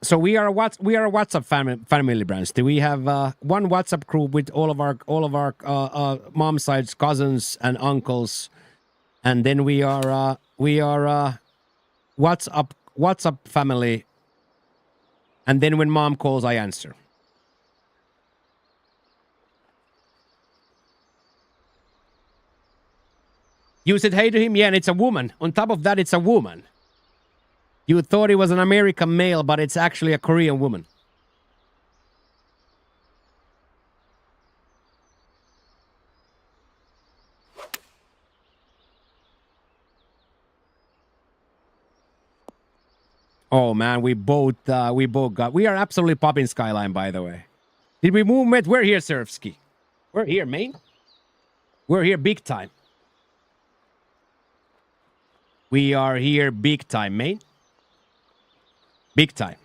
So we are a WhatsApp family branch. We have one WhatsApp group with all of our mom sides, cousins and uncles, and then we are WhatsApp family. And then when mom calls, I answer. You said hey to him, yeah, and it's a woman. On top of that, it's a woman. You thought it was an American male, but it's actually a Korean woman. Oh man, we both got. We are absolutely popping Skyline, by the way. Did we move, Met? We're here, Surfsky. We're here, man. We're here big time. We are here big time, man. Big time.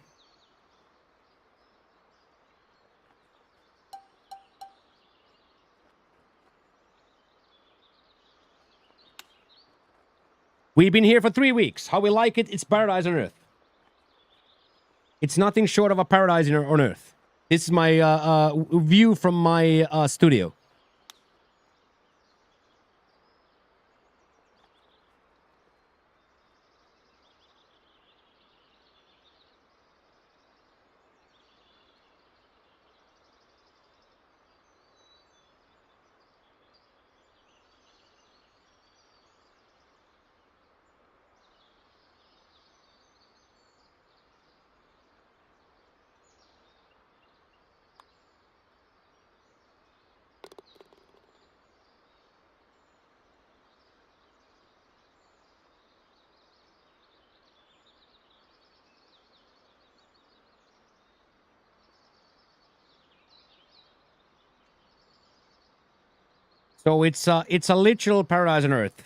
We've been here for 3 weeks. How we like it, it's paradise on earth. It's nothing short of a paradise on earth. This is my view from my studio. So it's a literal paradise on earth.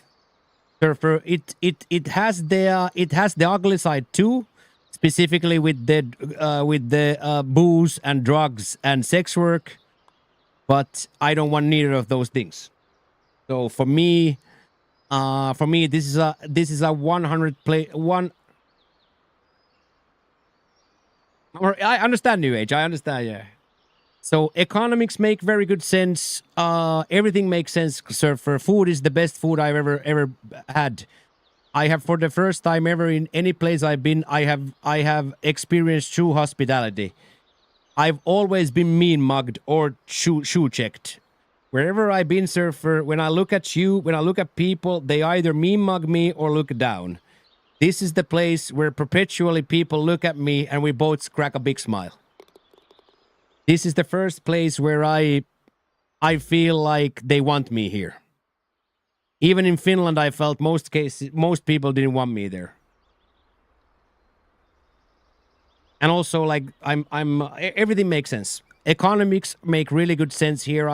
Surfer, it has the ugly side too, specifically with the booze and drugs and sex work. But I don't want neither of those things. So for me, this is a 100 play one. I understand, New Age. I understand, yeah. So economics make very good sense. Everything makes sense, Surfer. Food is the best food I've ever had. I have, for the first time ever in any place I've been, I have experienced true hospitality. I've always been mean mugged or shoe checked. Wherever I've been, Surfer, when I look at you, when I look at people, they either mean mug me or look down. This is the place where perpetually people look at me and we both crack a big smile. This is the first place where I feel like they want me here. Even in Finland, I felt most people didn't want me there. And also, like, everything makes sense. Economics make really good sense here.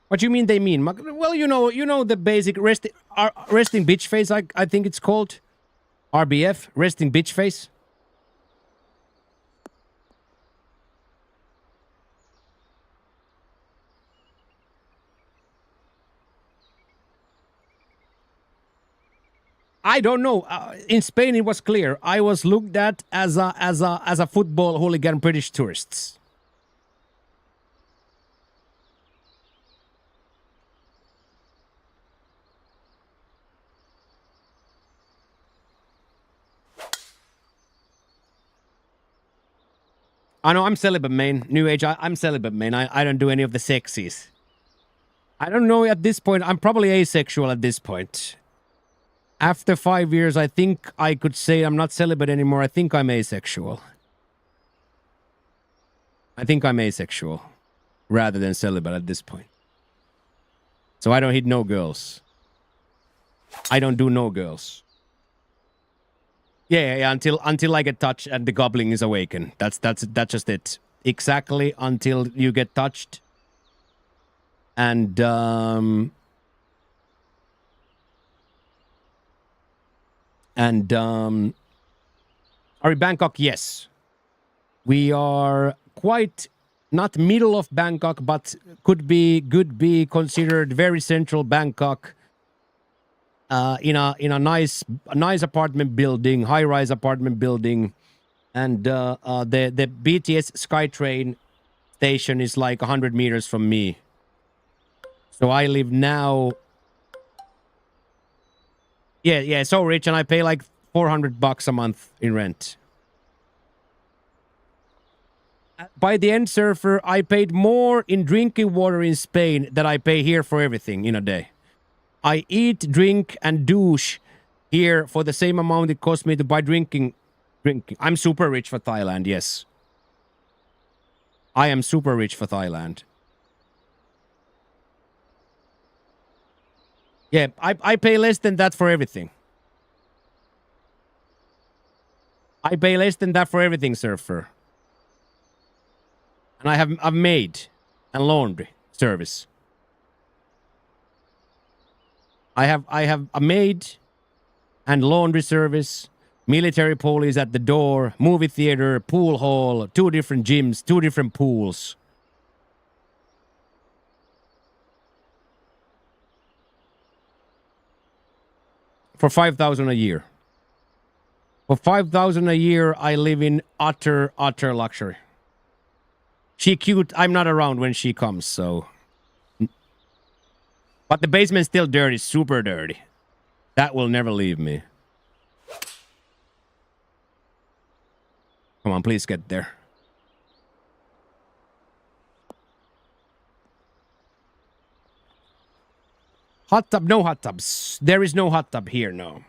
What do you mean they mean? Well, you know the basic resting bitch face. I think it's called RBF, resting bitch face. I don't know. In Spain, it was clear. I was looked at as a football hooligan British tourists. I know I'm celibate, man. New Age, I'm celibate, man. I don't do any of the sexies. I don't know at this point. I'm probably asexual at this point. After 5 years, I think I could say I'm not celibate anymore. I think I'm asexual. I think I'm asexual rather than celibate at this point. So I don't hit no girls. I don't do no girls. Yeah, until I get touched and the goblin is awakened. That's just it. Exactly until you get touched. And are we Bangkok? Yes. We are quite not middle of Bangkok, but could be considered very central Bangkok. In a nice apartment building, high-rise apartment building, and the BTS SkyTrain station is like 100 meters from me. So I live now. Yeah, so rich, and I pay like $400 a month in rent. By the end, surfer, I paid more in drinking water in Spain than I pay here for everything in a day. I eat, drink, and douche here for the same amount it cost me to buy drinking. I'm super rich for Thailand, yes. I am super rich for Thailand. Yeah, I pay less than that for everything. I pay less than that for everything, surfer. And I have a maid and laundry service. I have a maid and laundry service, military police at the door, movie theater, pool hall, 2 different gyms, 2 different pools. For 5,000 a year. For 5,000 a year, I live in utter luxury. She cute. I'm not around when she comes, so. But the basement's still dirty, super dirty. That will never leave me. Come on, please get there. Hot tub, no hot tubs. There is no hot tub here, no.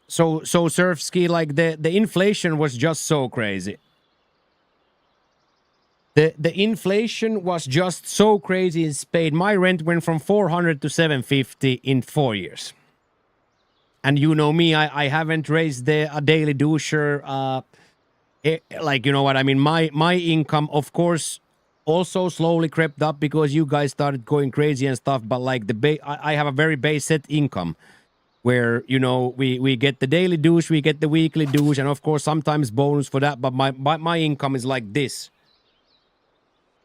So surf ski, like the inflation was just so crazy. The inflation was just so crazy in Spain. My rent went from 400 to 750 in 4 years. And you know me, I haven't raised a daily doucher. Like, you know what I mean? My income, of course, also slowly crept up because you guys started going crazy and stuff. But like I have a very base set income where, you know, we get the daily douche, we get the weekly douche, and of course sometimes bonus for that. But my income is like this.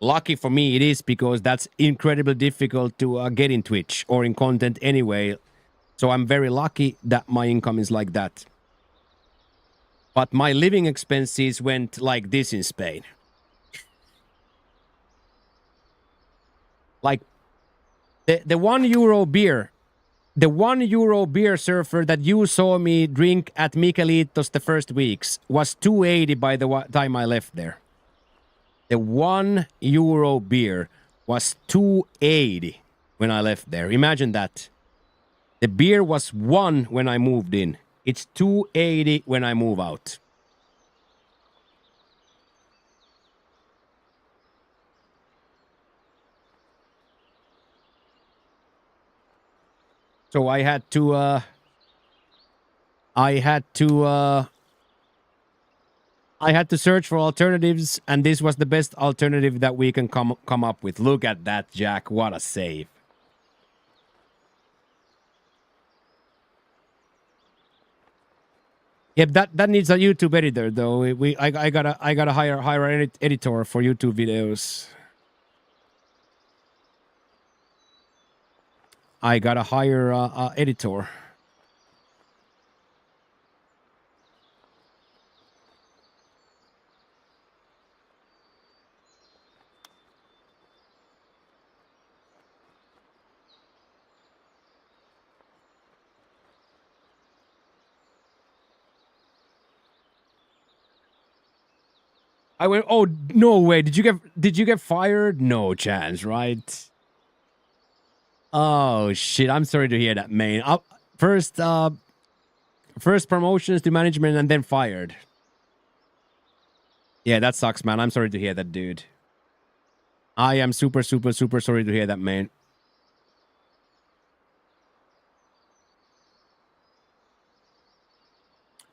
Lucky for me it is, because that's incredibly difficult to get in Twitch or in content anyway. So I'm very lucky that my income is like that. But my living expenses went like this in Spain. Like the €1 beer. The €1 beer, surfer, that you saw me drink at Michelitos the first weeks was 280 by the time I left there. The €1 beer was 280 when I left there. Imagine that. The beer was 1 when I moved in. It's 280 when I move out. So I had to search for alternatives, and this was the best alternative that we can come up with. Look at that, Jack. What a save. Yep, that needs a YouTube editor though. I gotta hire an editor for YouTube videos. I gotta hire a editor. I went, oh no way! Did you get fired? No chance, right? Oh shit! I'm sorry to hear that, man. First promotions to management and then fired. Yeah, that sucks, man. I'm sorry to hear that, dude. I am super sorry to hear that, man.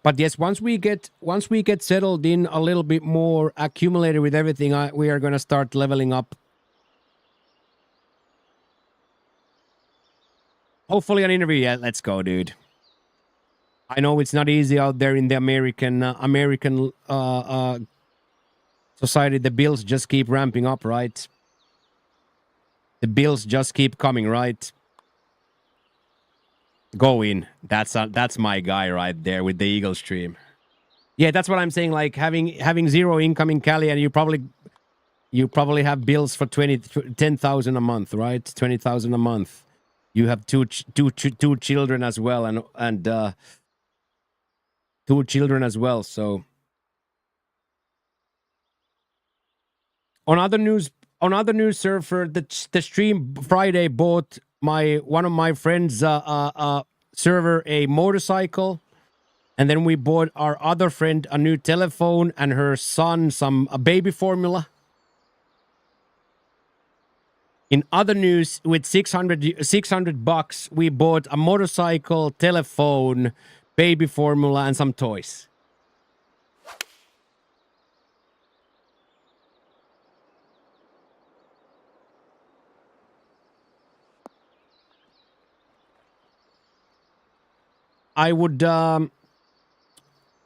But yes, once we get settled in a little bit more, accumulated with everything, we are gonna start leveling up. Hopefully an interview. Yeah, let's go, dude. I know it's not easy out there in the American society. The bills just keep ramping up, right? The bills just keep coming, right? Go in. That's my guy right there with the Eagle stream. Yeah, that's what I'm saying. Like having zero income in Cali, and you probably have bills for 10,000 a month, right? 20,000 a month. You have two children as well, and two children as well. So on other news, Surfer, the stream Friday bought one of my friends' server a motorcycle, and then we bought our other friend a new telephone and her son a baby formula. In other news, with $600, we bought a motorcycle, telephone, baby formula, and some toys. I would.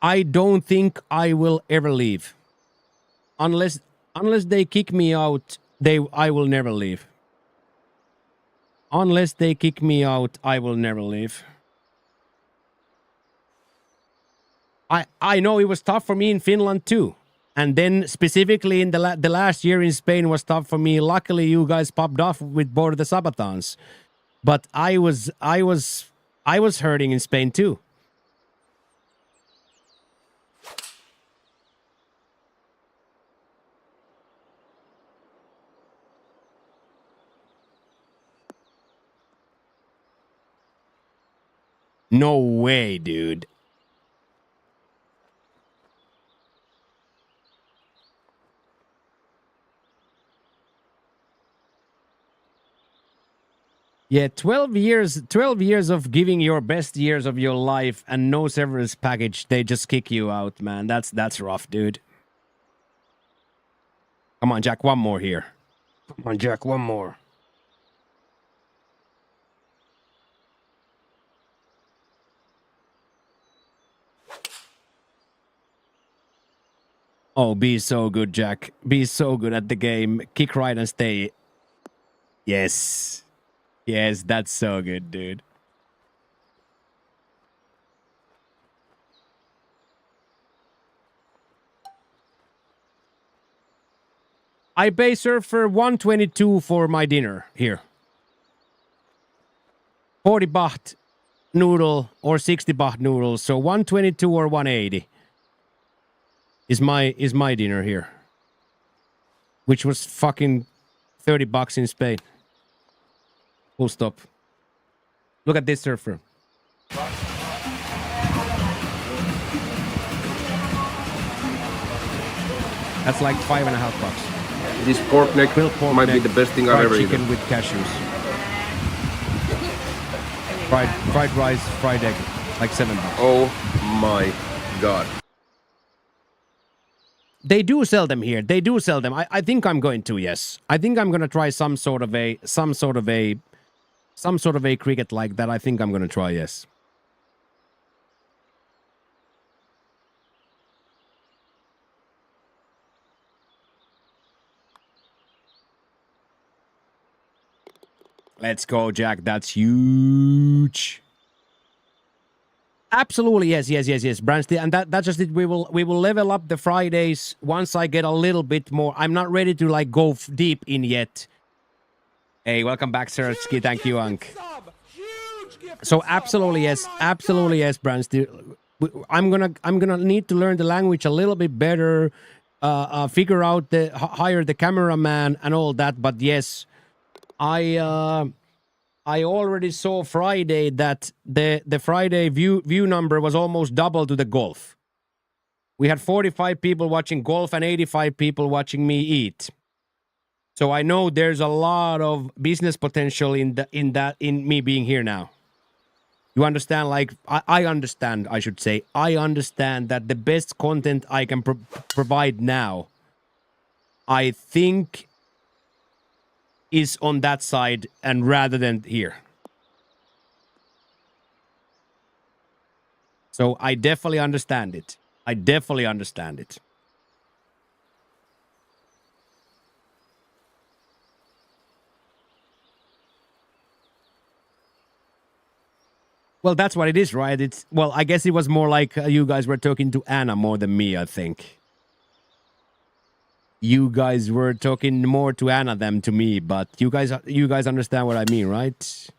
I don't think I will ever leave, unless they kick me out. I will never leave. Unless they kick me out, I will never leave. I know it was tough for me in Finland too, and then specifically in the last year in Spain was tough for me. Luckily, you guys popped off with both of the Sabatons, but I was hurting in Spain too. No way, dude. Yeah, 12 years of giving your best years of your life and no severance package, they just kick you out, man. That's rough, dude. Come on, Jack, one more here. Come on, Jack, one more. Oh, be so good, Jack. Be so good at the game. Kick right and stay. Yes. Yes, that's so good, dude. I pay Surfer 122 for my dinner here. 40 baht noodle or 60 baht noodles. So 122 or 180 is my dinner here. Which was fucking $30 in Spain. Full stop. Look at this, Surfer. That's like $5.50. This pork neck might be the best thing I've ever chicken eaten. with cashews. Fried rice, fried egg, like $7. Oh my god. They do sell them here. They do sell them. I think I'm going to, yes. I think I'm gonna try some sort of a cricket like that. I think I'm gonna try, yes. Let's go, Jack. That's huge. Absolutely, yes, Bransty, and that's just it. We will level up the Fridays once I get a little bit more. I'm not ready to like go deep in yet. Hey, welcome back, Sersky. Thank you, Ank. So absolutely yes, Bransty. I'm gonna need to learn the language a little bit better, figure out hire the cameraman and all that. But yes, I I already saw Friday that the Friday view number was almost double to the golf. We had 45 people watching golf and 85 people watching me eat. So I know there's a lot of business potential in me being here now. You understand? Like I understand. I should say I understand that the best content I can provide now, I think, is on that side and rather than here. So I definitely understand it. I definitely understand it. Well, that's what it is, right? It's, well, I guess it was more like you guys were talking to Anna more than me, I think. You guys were talking more to Anna than to me, but you guys understand what I mean, right?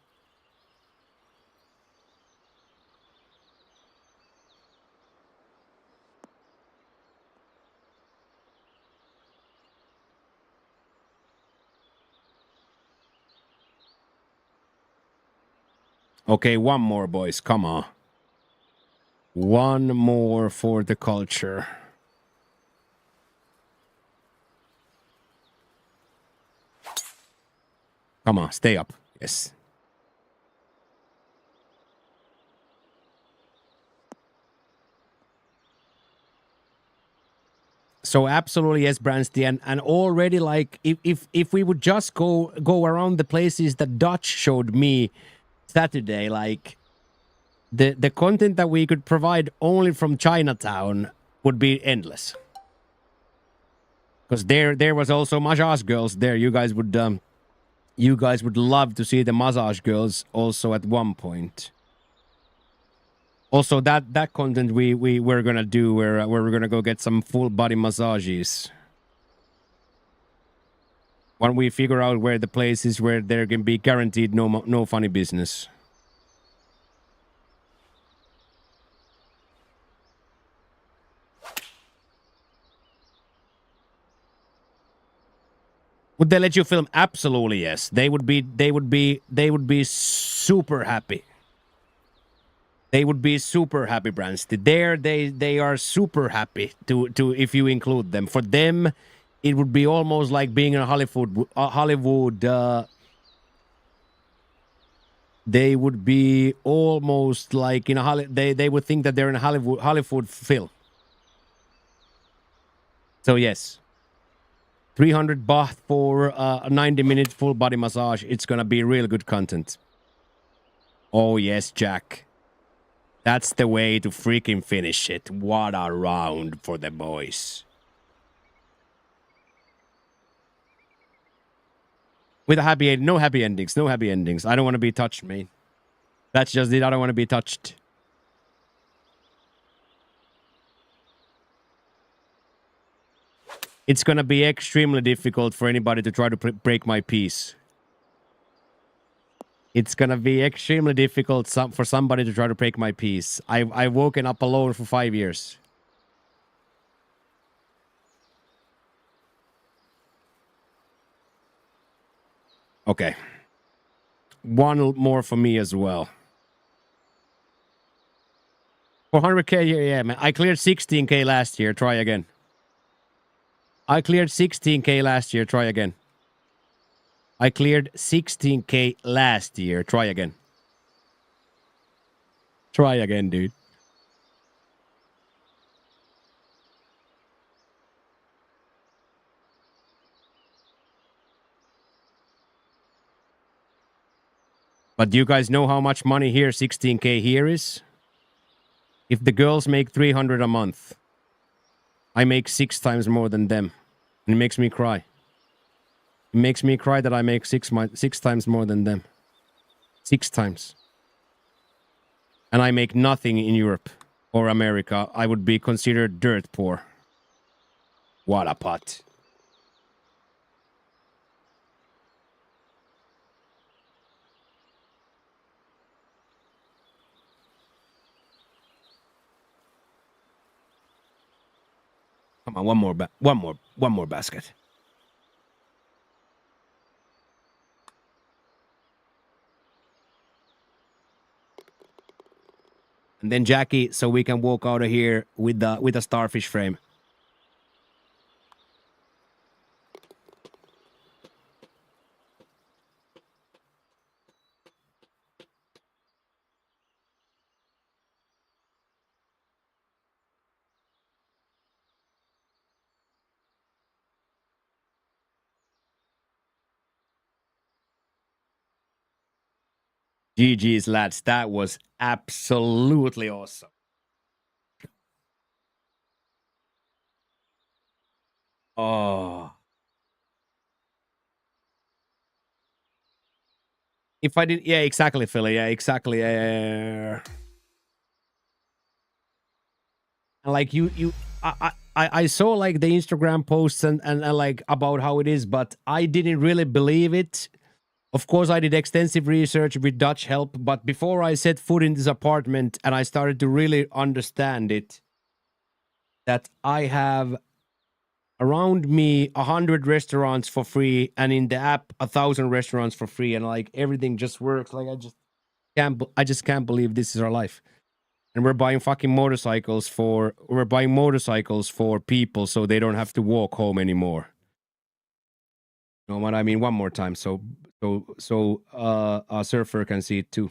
Okay, one more, boys. Come on. One more for the culture. Come on, stay up. Yes. So absolutely yes, Bransty, and already like if we would just go around the places that Dutch showed me Saturday, like the content that we could provide only from Chinatown would be endless. Because there was also massage girls there. You guys would love to see the massage girls also at one point. Also, that content we're gonna do where we're gonna go get some full body massages. When we figure out where the place is where there can be guaranteed no funny business. Would they let you film? Absolutely yes. They would be super happy. They would be super happy, Bransty. There, they are super happy to if you include them. For them, it would be almost like being in Hollywood. They would be almost like in a they would think that they're in a Hollywood film. So yes, 300 baht for a 90-minute full body massage. It's gonna be real good content. Oh yes, Jack. That's the way to freaking finish it. What a round for the boys. With a happy end, no happy endings, no happy endings. I don't want to be touched, man. That's just it. I don't want to be touched. It's gonna be extremely difficult for anybody to try to break my peace. It's gonna be extremely difficult for somebody to try to break my peace. I've woken up alone for 5 years. Okay. One more for me as well. 400k, yeah, man. I cleared 16k last year. Try again. I cleared 16k last year. Try again. I cleared 16k last year. Try again. Try again, dude. But do you guys know how much money here 16k here is? If the girls make 300 a month, I make 6 times more than them. And it makes me cry. It makes me cry that I make 6 times more than them. 6 times. And I make nothing in Europe or America. I would be considered dirt poor. What a pot. Come on, one more basket. And then Jackie, so we can walk out of here with the starfish frame. GG's, lads. That was absolutely awesome. Oh. If I did, yeah, exactly, Philly. Yeah, exactly. And like I saw like the Instagram posts and like about how it is, but I didn't really believe it. Of course, I did extensive research with Dutch help, but before I set foot in this apartment and I started to really understand it, that I have around me 100 restaurants for free, and in the app 1,000 restaurants for free, and like everything just works. Like I just can't believe this is our life. And we're buying fucking motorcycles for people so they don't have to walk home anymore. You know what I mean? One more time, so a surfer can see it too.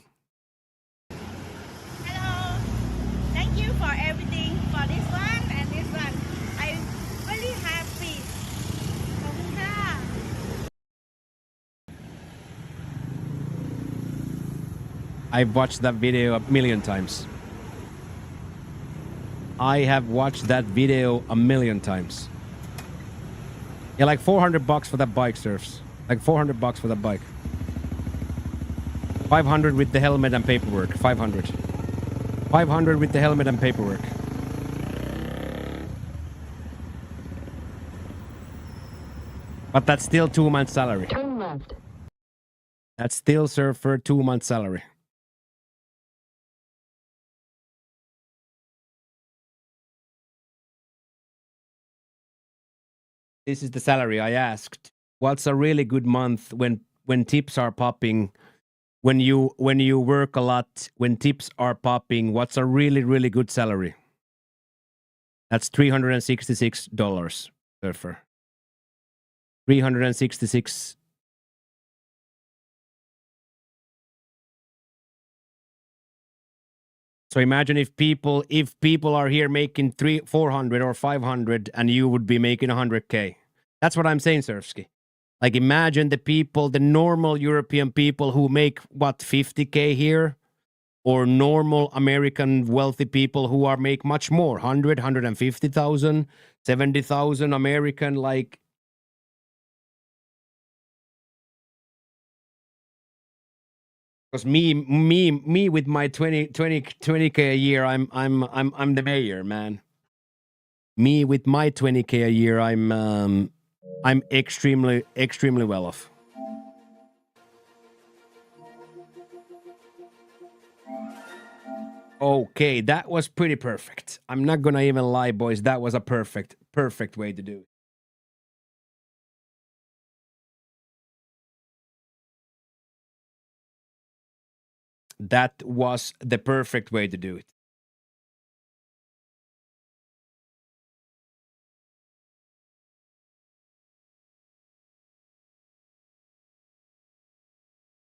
Hello. Thank you for everything for this one and this one. I'm really happy. ขอบคุณค่ะ I've watched that video a million times. I have watched that video a million times. Yeah, like $400 for that bike, Surfs. Like $400 for that bike. 500 with the helmet and paperwork. 500. 500 with the helmet and paperwork. But that's still 2 months' salary. Turn left. That's still, Surfer, 2 months' salary. This is the salary I asked. What's a really good month when tips are popping? When you work a lot, when tips are popping, what's a really, really good salary? That's $366, Surfer. 366. So imagine if people are here making 400 or 500 and you would be making 100K. That's what I'm saying, Surfsky. Like imagine the normal European people who make what, 50K here, or normal American wealthy people who make much more, 100, 150,000, 70,000 American, like. Because me with my 20K a year, I'm the mayor, man. Me with my 20K a year, I'm extremely well off. Okay, that was pretty perfect. I'm not gonna even lie, boys. That was a perfect way to do it. That was the perfect way to do it.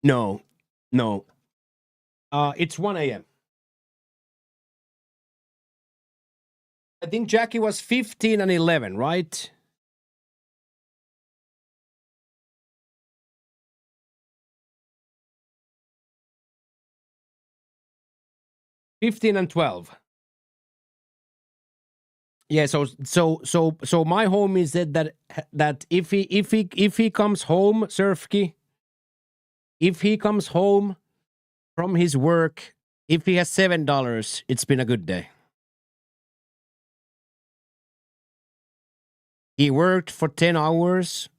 No. It's 1 a.m. I think Jackie was 15 and 11, right? $15 and $12. Yeah, so my homie said that if he comes home, Surfky, if he comes home from his work, if he has $7, it's been a good day. He worked for 10 hours.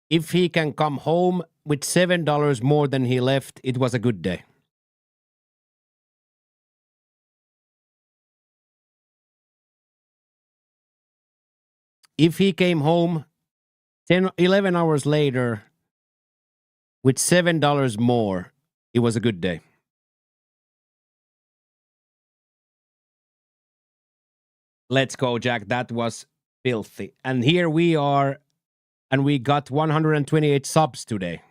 If he can come home with $7 more than he left, it was a good day. If he came home 11 hours later with $7 more, it was a good day. Let's go, Jack. That was filthy. And here we are, and we got 128 subs today.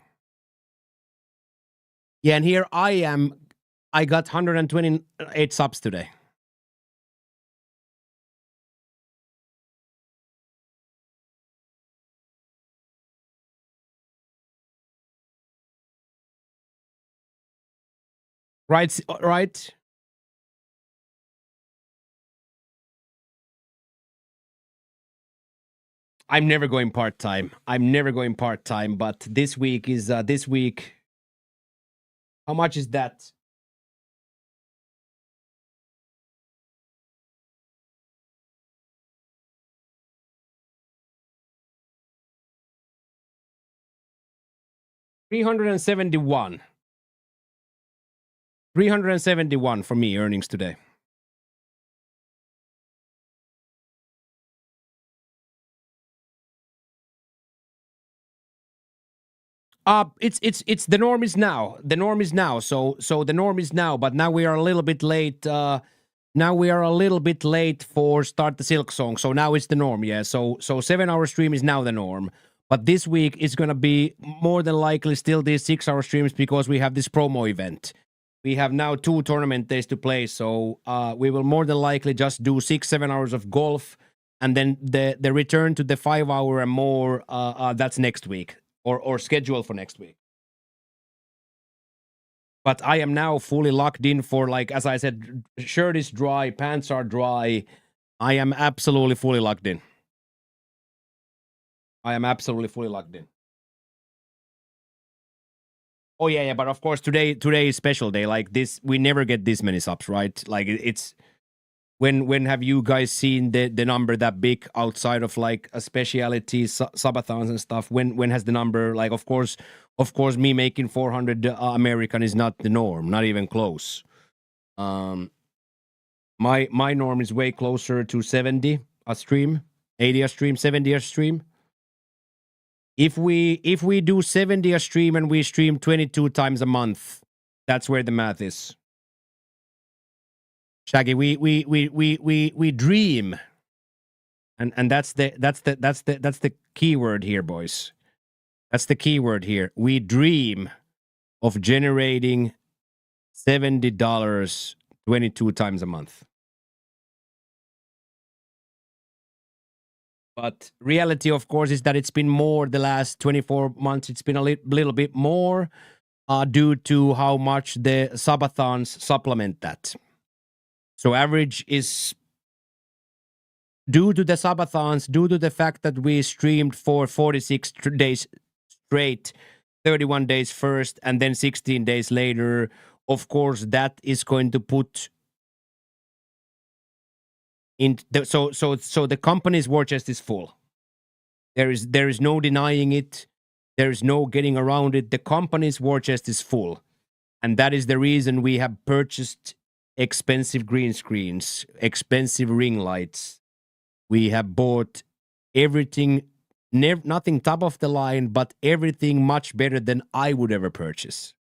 Yeah, and here I am. I got 128 subs today. Right, right. I'm never going part-time. I'm never going part-time, but this week is this week. How much is that? $371. 371 for me earnings today. It's the norm is now. The norm is now. So the norm is now, but now we are a little bit late. Now we are a little bit late for Start the Silk Song. So now it's the norm, yeah. So 7-hour stream is now the norm. But this week is gonna be more than likely still these 6-hour streams because we have this promo event. We have now 2 tournament days to play, so we will more than likely just do 6-7 hours of golf, and then the return to the 5-hour and more. That's next week. Or schedule for next week. But I am now fully locked in for, like, as I said, shirt is dry, pants are dry. I am absolutely fully locked in. I am absolutely fully locked in. Oh yeah, but of course today is special day. Like this, we never get this many subs, right? Like it's when have you guys seen the number that big outside of like a specialty subathons and stuff? When has the number, like, of course me making 400 American is not the norm, not even close. My norm is way closer to 70 a stream, 80 a stream, 70 a stream. If we do 70 a stream and we stream 22 times a month, that's where the math is. Shaggy, we dream, and that's the key word here, boys. That's the key word here. We dream of generating $70 22 times a month. But reality, of course, is that it's been more the last 24 months. It's been a little bit more due to how much the subathons supplement that. So average is due to the subathons, due to the fact that we streamed for 46 days straight, 31 days first, and then 16 days later. Of course, that is going to put in so the company's war chest is full. There is no denying it. There is no getting around it. The company's war chest is full, and that is the reason we have purchased expensive green screens, expensive ring lights. We have bought everything, nothing top of the line, but everything much better than I would ever purchase.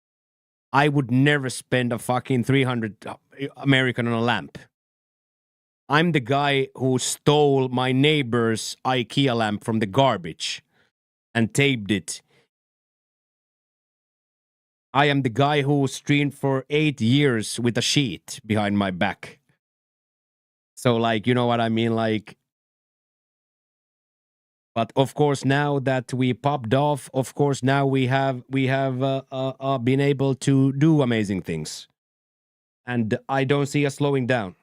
I would never spend a fucking 300 American on a lamp. I'm the guy who stole my neighbor's IKEA lamp from the garbage and taped it. I am the guy who streamed for 8 years with a sheet behind my back. So, like, you know what I mean? Like, but of course, now that we popped off, of course, now we have been able to do amazing things. And I don't see us slowing down.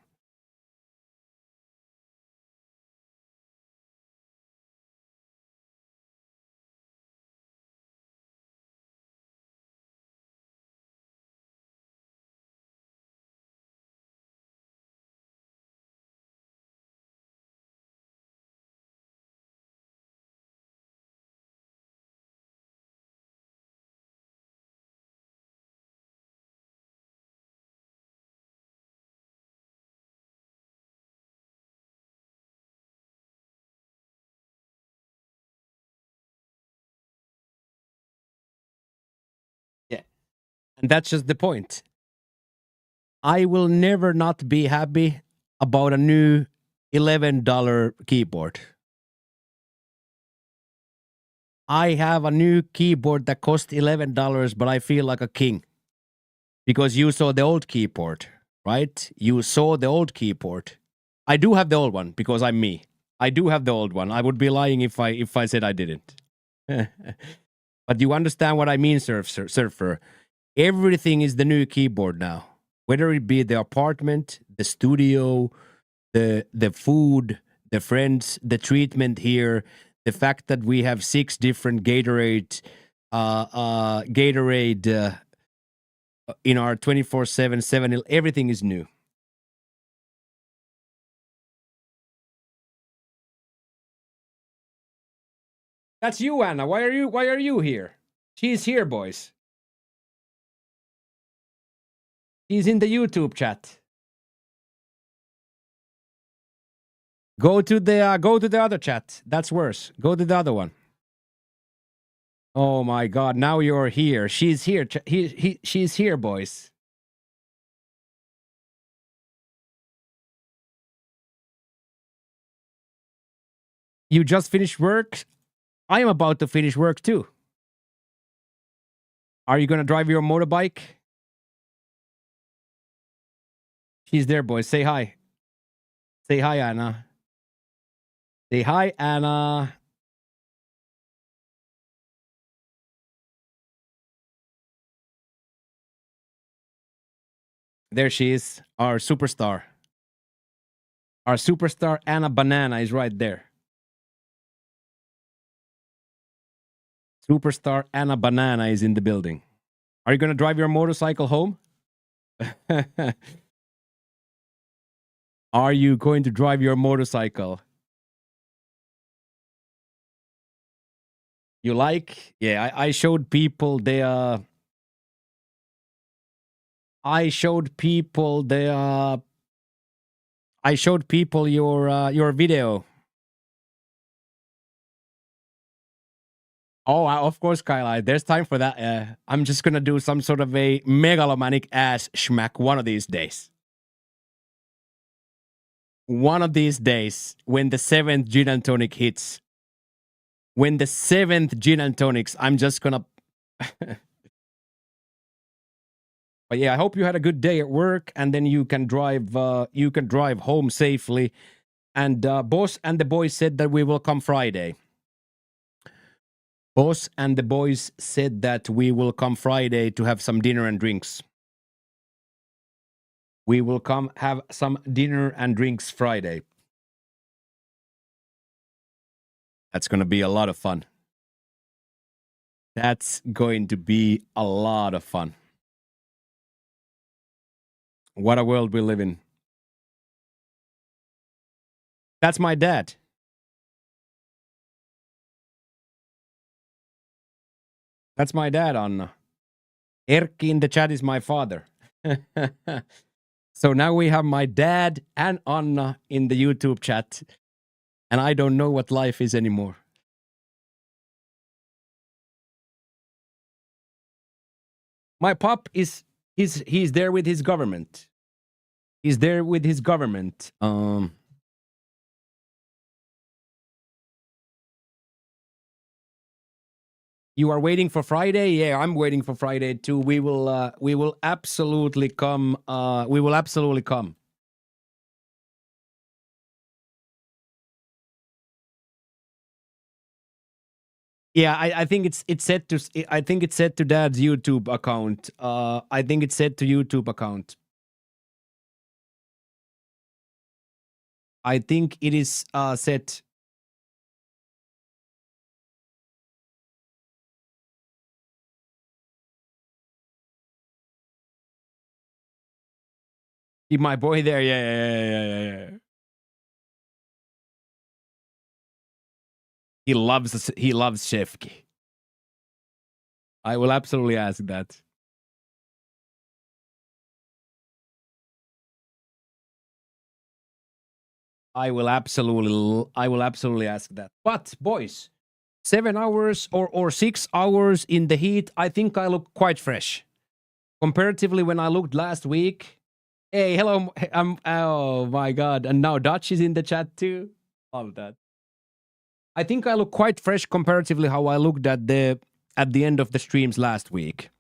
Yeah. And that's just the point. I will never not be happy about a new $11 keyboard. I have a new keyboard that cost $11, but I feel like a king. Because you saw the old keyboard, right? You saw the old keyboard. I do have the old one because I'm me. I do have the old one. I would be lying if I said I didn't. But you understand what I mean, Surfer. Everything is the new keyboard now. Whether it be the apartment, the studio, the food, the friends, the treatment here, the fact that we have 6 different Gatorade in our 24/7 7, everything is new. That's you, Anna. Why are you here? She's here, boys. She's in the YouTube chat. Go to the other chat. That's worse. Go to the other one. Oh my God! Now you're here. She's here. She's here, boys. You just finished work. I am about to finish work too. Are you gonna drive your motorbike? She's there, boys. Say hi. Say hi, Anna. Say hi, Anna. There she is, our superstar. Our superstar Anna Banana is right there. Superstar Anna Banana is in the building. Are you going to drive your motorcycle home? Are you going to drive your motorcycle? You like? Yeah, I showed people the I showed people your video. Oh, of course, Kyle. There's time for that. I'm just gonna do some sort of a megalomaniac ass schmack one of these days. One of these days, when the 7th gin and tonic hits. When the 7th gin and tonics, I'm just gonna... But yeah, I hope you had a good day at work, and then you can drive home safely. And boss and the boys said that we will come Friday. Boss and the boys said that we will come Friday to have some dinner and drinks. We will come have some dinner and drinks Friday. That's going to be a lot of fun. That's going to be a lot of fun. What a world we live in. That's my dad. That's my dad, Anna. Erkki in the chat is my father. So now we have my dad and Anna in the YouTube chat. And I don't know what life is anymore. My pop is he's there with his government. He's there with his government. You are waiting for Friday? Yeah, I'm waiting for Friday too. We will absolutely come. We will absolutely come. Yeah, I think it's set to. I think it's set to Dad's YouTube account. I think it's set to YouTube account. I think it is set. Keep my boy there. Yeah. He loves Shefki. I will absolutely ask that. I will absolutely ask that. But boys, 7 hours or 6 hours in the heat, I think I look quite fresh. Comparatively when I looked last week, Hey, hello. Oh my god. And now Dutch is in the chat too. Love that. I think I look quite fresh comparatively how I looked at the end of the streams last week.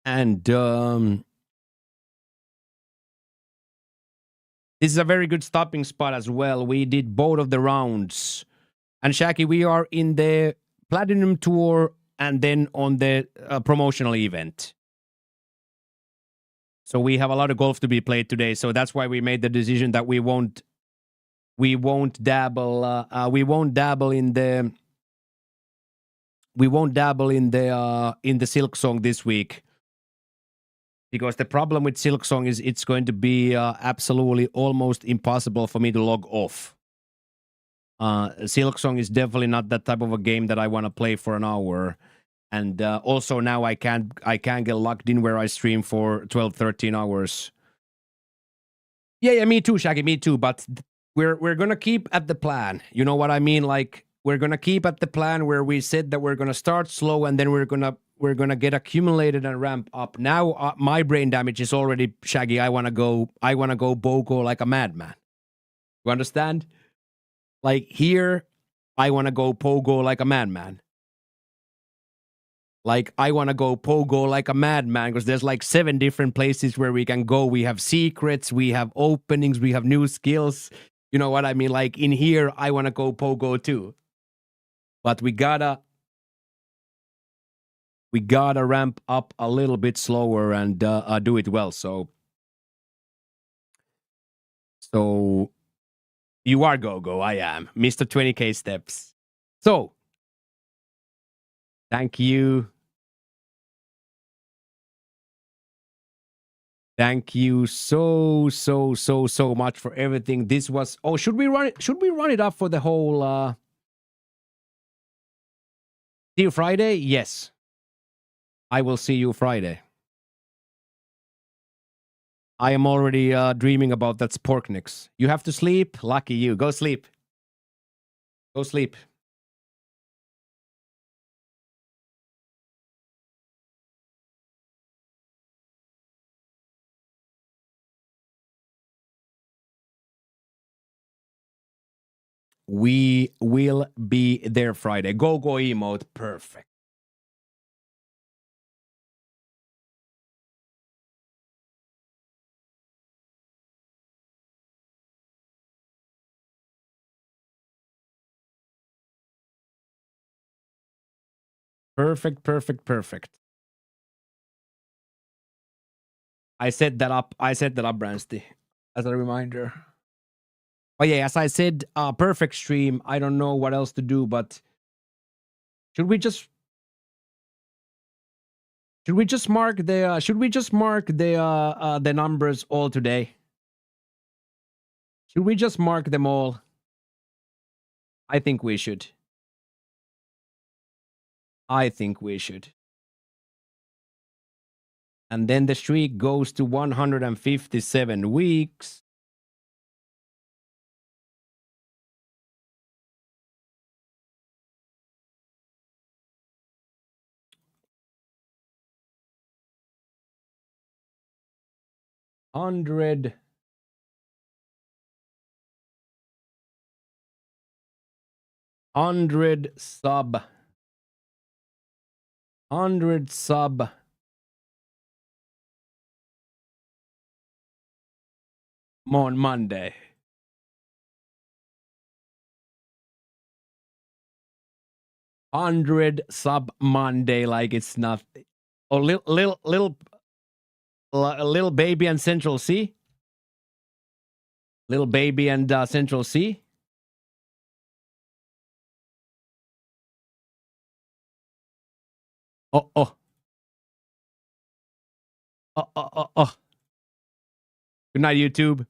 And this is a very good stopping spot as well. We did both of the rounds. And Shaki, we are in the Platinum Tour and then on the promotional event. So we have a lot of golf to be played today. So that's why we made the decision that we won't dabble in the Silk Song this week. Because the problem with Silk Song is it's going to be absolutely almost impossible for me to log off. Silk Song is definitely not that type of a game that I want to play for an hour. And also now I can't get locked in where I stream for 12, 13 hours. Yeah, me too, Shaggy, me too. But we're gonna keep at the plan. You know what I mean? Like we're gonna keep at the plan where we said that we're gonna start slow and then we're gonna get accumulated and ramp up. Now my brain damage is already Shaggy. I wanna go BOGO like a madman. You understand? Like here, I wanna go pogo like a madman. Like, I want to go pogo like a madman because there's like 7 different places where we can go. We have secrets, we have openings, we have new skills. You know what I mean? Like, in here, I want to go pogo too. But we gotta ramp up a little bit slower and do it well. So you are go. I am. Mr. 20K steps. So, thank you. Thank you so much for everything. This was should we run it up for the whole see you Friday? Yes. I will see you Friday. I am already dreaming about that Sporknix. You have to sleep? Lucky you. Go sleep. Go sleep. We will be there Friday. Go emote. Perfect. Perfect. I set that up, Bransty, as a reminder. But yeah, as I said, perfect stream. I don't know what else to do, but should we just mark the numbers all today? Should we just mark them all? I think we should. And then the streak goes to 157 weeks. Hundred sub on Monday. Sub Monday, like it's nothing. Oh, little baby and Central C. Little baby and Central C. Oh. Good night, YouTube.